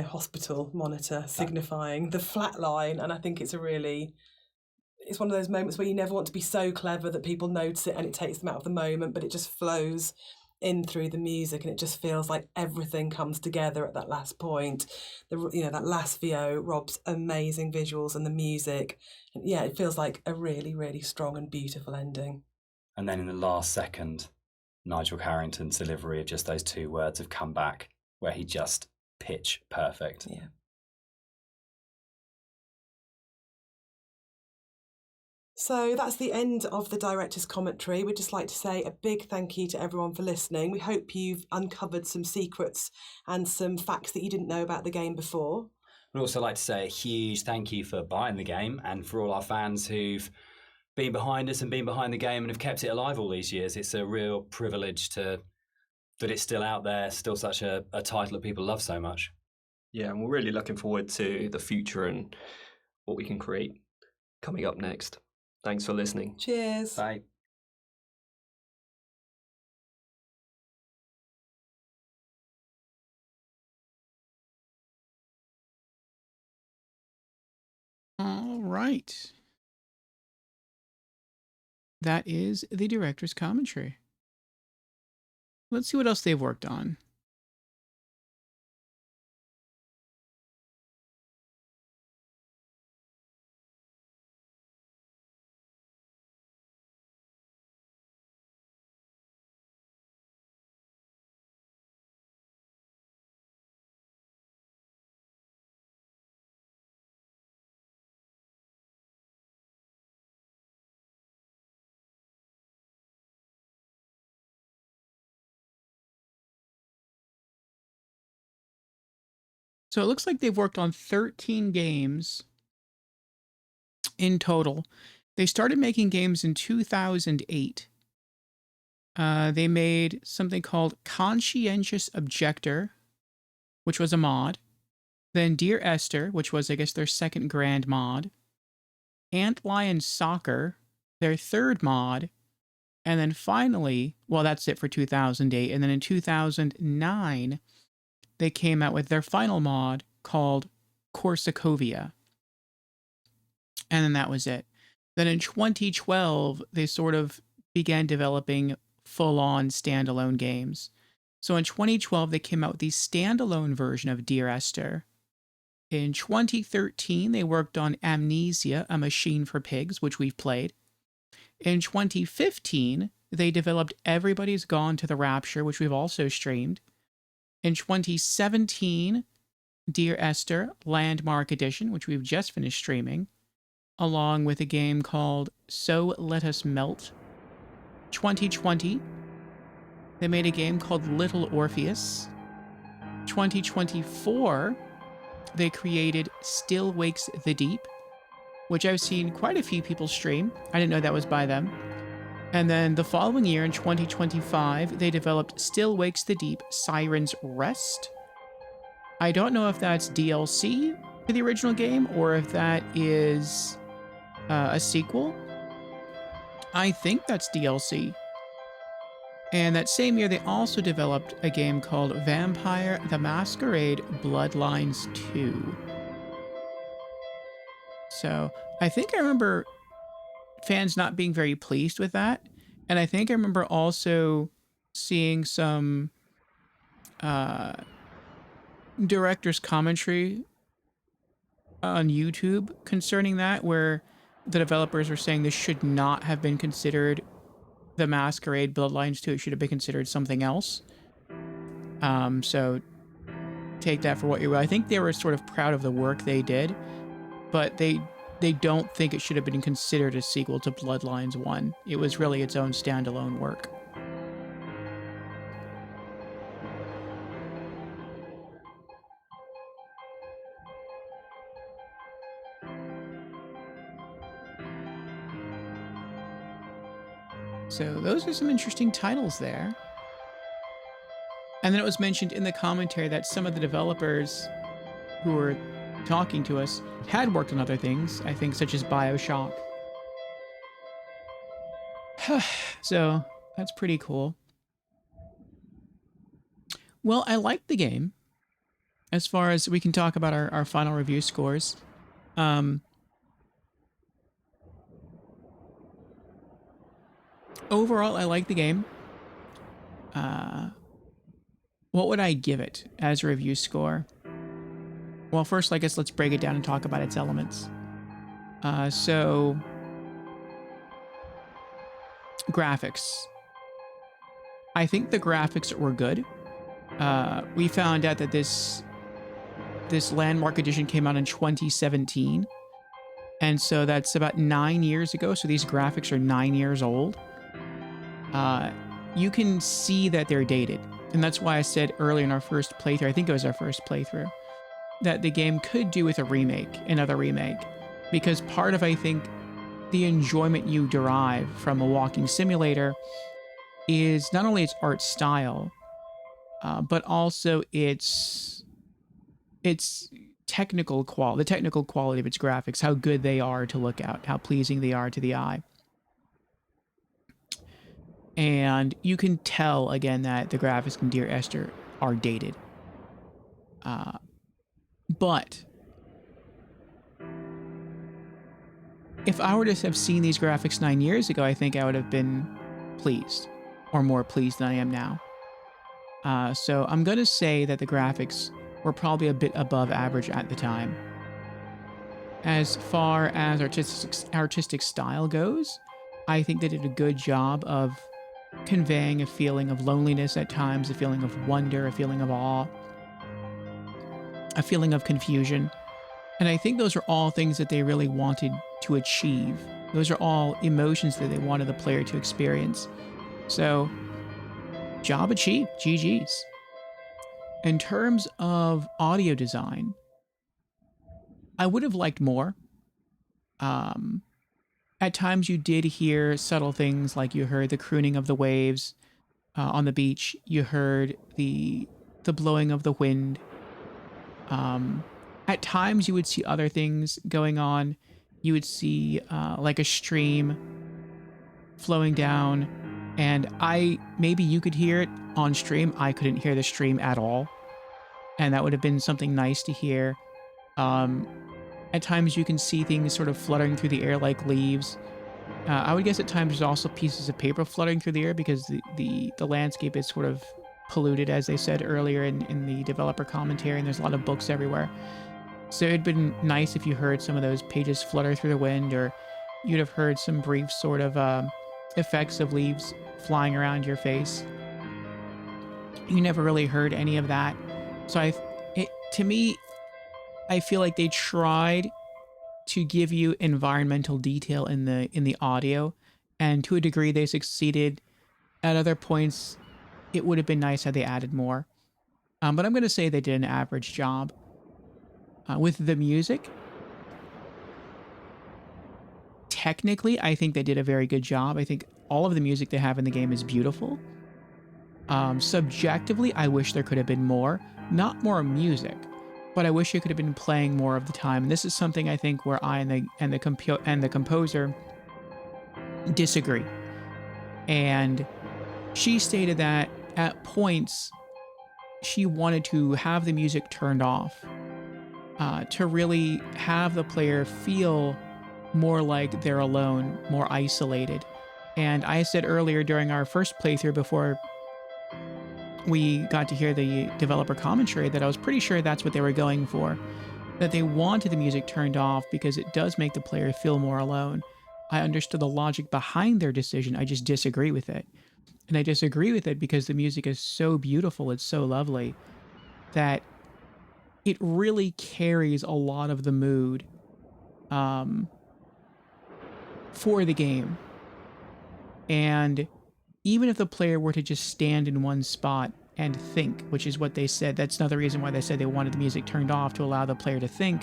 hospital monitor signifying the flat line. And I think it's one of those moments where you never want to be so clever that people notice it and it takes them out of the moment, but it just flows in through the music, and it just feels like everything comes together at that last point. That last VO, Rob's amazing visuals and the music, and it feels like a really, really strong and beautiful ending. And then in the last second, Nigel Carrington's delivery of just those two words have come back, where he just pitch perfect. Yeah. So that's the end of the director's commentary. We'd just like to say a big thank you to everyone for listening. We hope you've uncovered some secrets and some facts that you didn't know about the game before. We'd also like to say a huge thank you for buying the game, and for all our fans who've been behind us and been behind the game and have kept it alive all these years. It's a real privilege that it's still out there, still such a title that people love so much. Yeah, and we're really looking forward to the future and what we can create coming up next. Thanks for listening. Cheers. Bye. All right. That is the director's commentary. Let's see what else they've worked on. So it looks like they've worked on 13 games in total. They started making games in 2008. They made something called Conscientious Objector, which was a mod. Then Dear Esther, which was, I guess, their second grand mod. Antlion Soccer, their third mod. And then finally, well, that's it for 2008. And then in 2009, they came out with their final mod called Korsacovia. And then that was it. Then in 2012, they sort of began developing full-on standalone games. So in 2012, they came out with the standalone version of Dear Esther. In 2013, they worked on Amnesia, A Machine for Pigs, which we've played. In 2015, they developed Everybody's Gone to the Rapture, which we've also streamed. In 2017, Dear Esther, Landmark Edition, which we've just finished streaming, along with a game called So Let Us Melt. 2020, they made a game called Little Orpheus. 2024, they created Still Wakes the Deep, which I've seen quite a few people stream. I didn't know that was by them. And then the following year, in 2025, they developed Still Wakes the Deep, Siren's Rest. I don't know if that's DLC for the original game or if that is a sequel. I think that's DLC. And that same year, they also developed a game called Vampire the Masquerade Bloodlines 2. So I think I remember fans not being very pleased with that. And I think I remember also seeing some director's commentary on YouTube concerning that, where the developers were saying this should not have been considered the Masquerade Bloodlines 2. It should have been considered something else. So take that for what you will. I think they were sort of proud of the work they did, but they don't think it should have been considered a sequel to Bloodlines 1. It was really its own standalone work. So those are some interesting titles there. And then it was mentioned in the commentary that some of the developers who were talking to us had worked on other things, I think, such as BioShock. So that's pretty cool. Well, I liked the game. As far as we can talk about our final review scores. Overall, I like the game. What would I give it as a review score? Well, first, I guess let's break it down and talk about its elements. So, graphics. I think the graphics were good. We found out that this Landmark Edition came out in 2017. And so that's about 9 years ago. So these graphics are 9 years old. You can see that they're dated. And that's why I said earlier in our first playthrough, I think it was our first playthrough, that the game could do with a remake, another remake. Because part of, I think, the enjoyment you derive from a walking simulator is not only its art style, but also its technical quality, the technical quality of its graphics, how good they are to look at, how pleasing they are to the eye. And you can tell, again, that the graphics in Dear Esther are dated. But if I were to have seen these graphics 9 years ago, I think I would have been pleased, or more pleased than I am now. So I'm going to say that the graphics were probably a bit above average at the time. As far as artistic style goes, I think they did a good job of conveying a feeling of loneliness at times, a feeling of wonder, a feeling of awe, a feeling of confusion. And I think those are all things that they really wanted to achieve. Those are all emotions that they wanted the player to experience. So, job achieved. GG's. In terms of audio design, I would have liked more. At times you did hear subtle things, like you heard the crooning of the waves on the beach. You heard the blowing of the wind. At times you would see other things going on. You would see like a stream flowing down, and maybe you could hear it on stream. I couldn't hear the stream at all, and that would have been something nice to hear. At times you can see things sort of fluttering through the air like leaves. I would guess at times there's also pieces of paper fluttering through the air because the landscape is sort of polluted, as they said earlier in the developer commentary, and there's a lot of books everywhere. So it'd been nice if you heard some of those pages flutter through the wind, or you'd have heard some brief sort of effects of leaves flying around your face. You never really heard any of that. So to me, I feel like they tried to give you environmental detail in the audio, and to a degree they succeeded. At other points, it would have been nice had they added more. But I'm going to say they did an average job. With the music, technically, I think they did a very good job. I think all of the music they have in the game is beautiful. Subjectively, I wish there could have been more. Not more music, but I wish it could have been playing more of the time. And this is something I think where I and the composer disagree. And she stated that at points she wanted to have the music turned off, to really have the player feel more like they're alone, more isolated. And I said earlier during our first playthrough, before we got to hear the developer commentary, that I was pretty sure that's what they were going for, that they wanted the music turned off because it does make the player feel more alone. I understood the logic behind their decision. I just disagree with it. And I disagree with it because the music is so beautiful, it's so lovely, that it really carries a lot of the mood for the game. And even if the player were to just stand in one spot and think, which is what they said, that's another reason why they said they wanted the music turned off, to allow the player to think.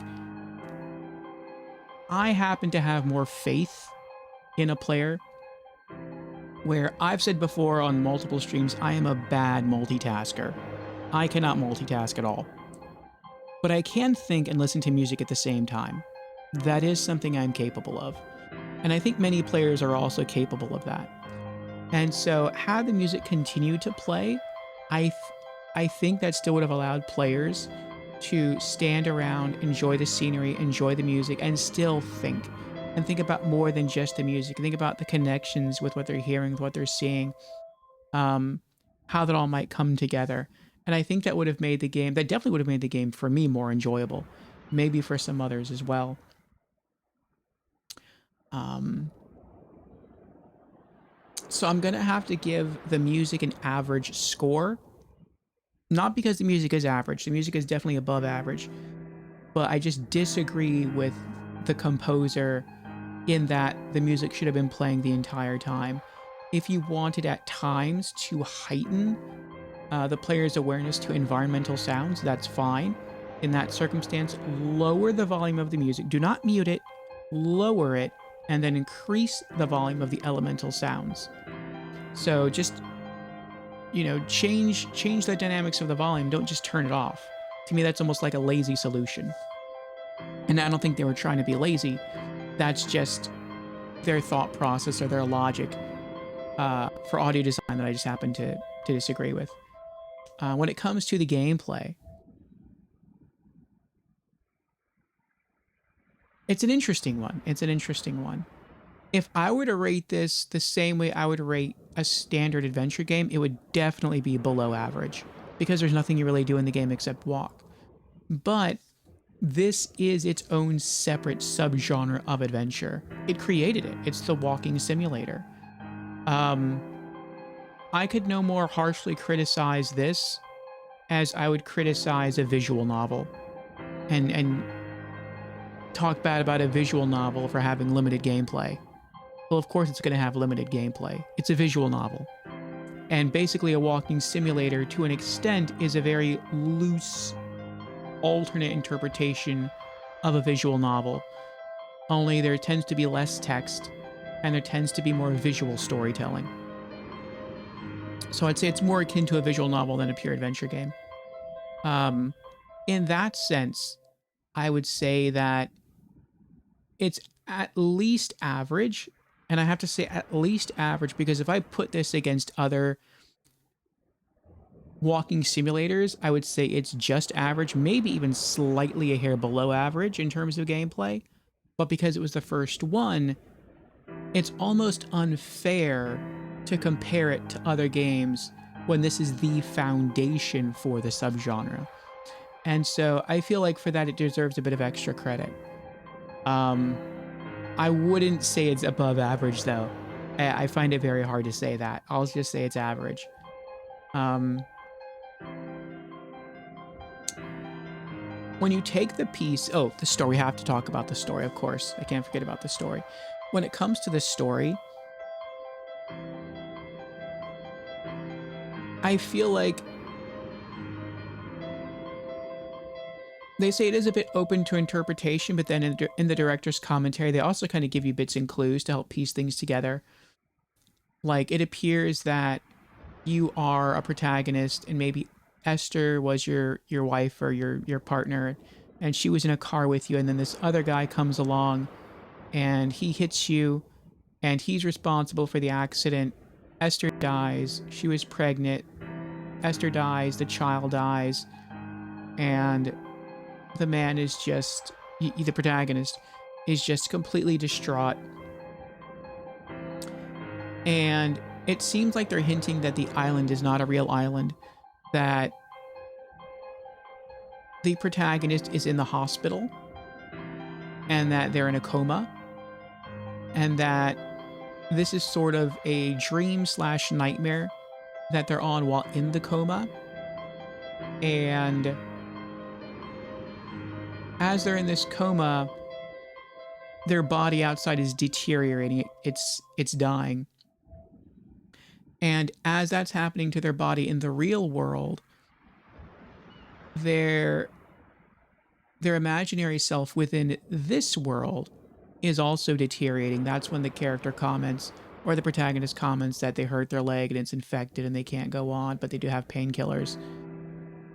I happen to have more faith in a player, where I've said before on multiple streams, I am a bad multitasker. I cannot multitask at all. But I can think and listen to music at the same time. That is something I'm capable of. And I think many players are also capable of that. And so had the music continued to play, I think that still would have allowed players to stand around, enjoy the scenery, enjoy the music, and still think. And think about more than just the music. Think about the connections with what they're hearing, with what they're seeing, how that all might come together. And I think that would have made the game, that definitely would have made the game for me more enjoyable. Maybe for some others as well. So I'm going to have to give the music an average score. Not because the music is average. The music is definitely above average. But I just disagree with the composer in that the music should have been playing the entire time. If you wanted at times to heighten the player's awareness to environmental sounds, that's fine. In that circumstance, lower the volume of the music. Do not mute it, lower it, and then increase the volume of the elemental sounds. So just, change the dynamics of the volume. Don't just turn it off. To me, that's almost like a lazy solution. And I don't think they were trying to be lazy. That's just their thought process or their logic for audio design that I just happen to disagree with. When it comes to the gameplay, it's an interesting one. If I were to rate this the same way I would rate a standard adventure game, it would definitely be below average, because there's nothing you really do in the game except walk. But this is its own separate subgenre of adventure. It created it. It's the walking simulator. I could no more harshly criticize this as I would criticize a visual novel, and talk bad about a visual novel for having limited gameplay. Well, of course it's going to have limited gameplay. It's a visual novel. And basically a walking simulator, to an extent, is a very loose, alternate interpretation of a visual novel. Only there tends to be less text, and there tends to be more visual storytelling. So I'd say it's more akin to a visual novel than a pure adventure game. In that sense, I would say that it's at least average. And I have to say at least average because if I put this against other walking simulators, I would say it's just average, maybe even slightly a hair below average in terms of gameplay. But because it was the first one, it's almost unfair to compare it to other games when this is the foundation for the subgenre. And so I feel like for that it deserves a bit of extra credit. I wouldn't say it's above average though. I find it very hard to say that. I'll just say it's average. When you take the piece, the story, we have to talk about the story, of course. I can't forget about the story. When it comes to the story, I feel like they say it is a bit open to interpretation, but then in the director's commentary, they also kind of give you bits and clues to help piece things together. Like, it appears that you are a protagonist, and maybe Esther was your wife or your partner, and she was in a car with you, and then this other guy comes along, and he hits you, and he's responsible for the accident. Esther dies. She was pregnant. Esther dies. The child dies. And the man is just, the protagonist, is just completely distraught. And it seems like they're hinting that the island is not a real island, that the protagonist is in the hospital, and that they're in a coma, and that this is sort of a dream/nightmare that they're on while in the coma. And as they're in this coma, their body outside is deteriorating. It's dying. And as that's happening to their body in the real world, their imaginary self within this world is also deteriorating. That's when the character comments, or the protagonist comments, that they hurt their leg and it's infected and they can't go on, but they do have painkillers.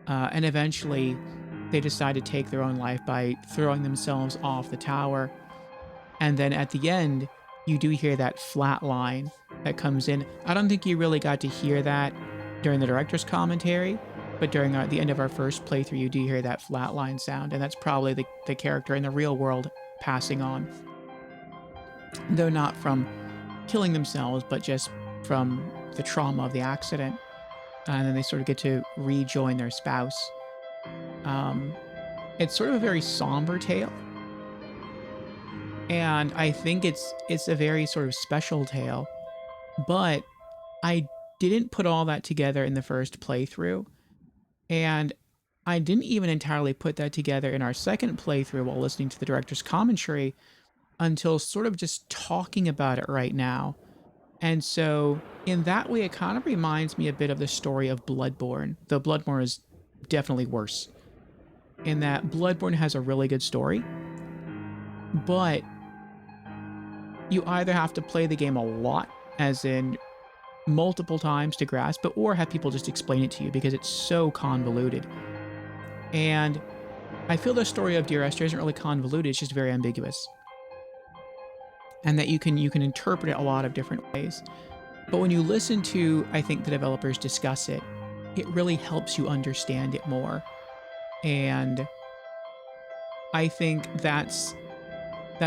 And eventually they decide to take their own life by throwing themselves off the tower. And then at the end, you do hear that flat line that comes in. I don't think you really got to hear that during the director's commentary, but during the end of our first playthrough, you do hear that flat line sound, and that's probably the character in the real world passing on. Though not from killing themselves, but just from the trauma of the accident. And then they sort of get to rejoin their spouse. It's sort of a very somber tale. And I think it's a very sort of special tale. But I didn't put all that together in the first playthrough. And I didn't even entirely put that together in our second playthrough while listening to the director's commentary until sort of just talking about it right now. And so in that way, it kind of reminds me a bit of the story of Bloodborne, though Bloodborne is definitely worse. In that Bloodborne has a really good story, but you either have to play the game a lot, as in multiple times to grasp it, or have people just explain it to you because it's so convoluted. And I feel the story of Dear Esther isn't really convoluted, it's just very ambiguous. And that you can interpret it a lot of different ways. But when you listen to, I think, the developers discuss it, it really helps you understand it more. And I think that's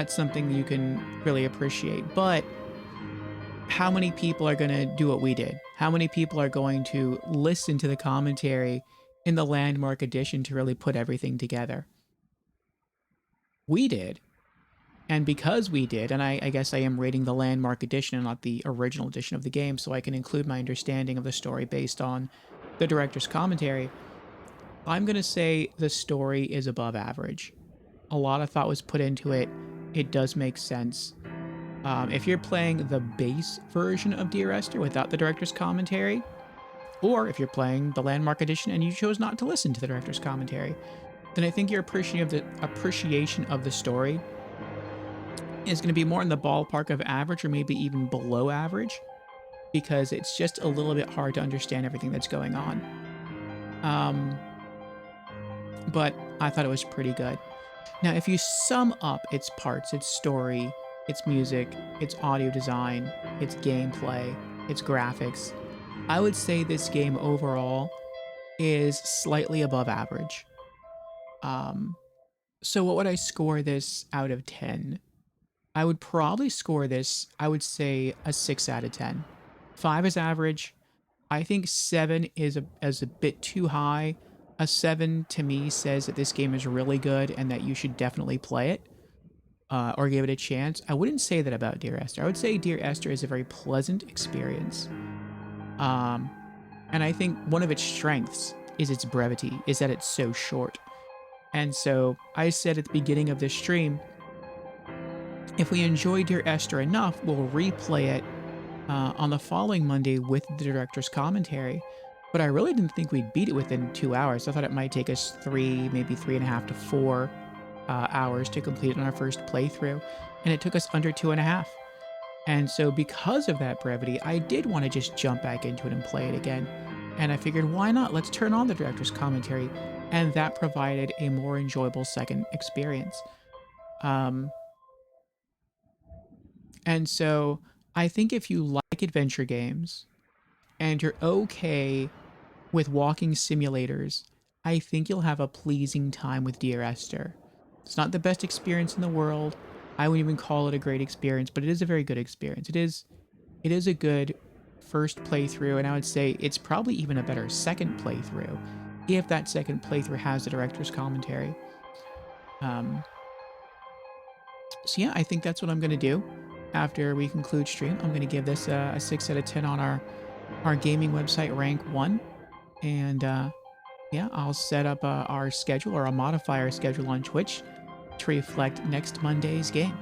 something you can really appreciate. But how many people are going to do what we did? How many people are going to listen to the commentary in the Landmark edition to really put everything together? We did. And because we did, and I guess I am rating the Landmark edition and not the original edition of the game, so I can include my understanding of the story based on the director's commentary, I'm going to say the story is above average. A lot of thought was put into it. It does make sense. If you're playing the base version of Dear Esther without the director's commentary, Or if you're playing the Landmark Edition and you chose not to listen to the director's commentary, then I think your appreciation of the story is going to be more in the ballpark of average or maybe even below average, because it's just a little bit hard to understand everything that's going on. But I thought it was pretty good. Now, if you sum up its parts, its story, its music, its audio design, its gameplay, its graphics, I would say this game overall is slightly above average. So what would I score this out of 10? I would probably score this, I would say, a 6 out of 10. 5 is average. I think 7 is a bit too high. A 7 to me says that this game is really good and that you should definitely play it or give it a chance. I wouldn't say that about Dear Esther. I would say Dear Esther is a very pleasant experience. And I think one of its strengths is its brevity, is that it's so short. And so I said at the beginning of this stream, if we enjoy Dear Esther enough, we'll replay it on the following Monday with the director's commentary. But I really didn't think we'd beat it within 2 hours. I thought it might take us 3, maybe 3.5 to 4 hours to complete it on our first playthrough. And it took us under 2.5. And so because of that brevity, I did want to just jump back into it and play it again. And I figured, why not? Let's turn on the director's commentary. And that provided a more enjoyable second experience. And so I think if you like adventure games and you're okay with walking simulators, I think you'll have a pleasing time with Dear Esther. It's not the best experience in the world. I wouldn't even call it a great experience, but it is a very good experience. It is a good first playthrough, and I would say it's probably even a better second playthrough if that second playthrough has the director's commentary. So yeah, I think that's what I'm going to do after we conclude stream. I'm going to give this a 6 out of 10 on our gaming website rank 1. And yeah, I'll set up our schedule, or I'll modify our schedule on Twitch to reflect next Monday's game.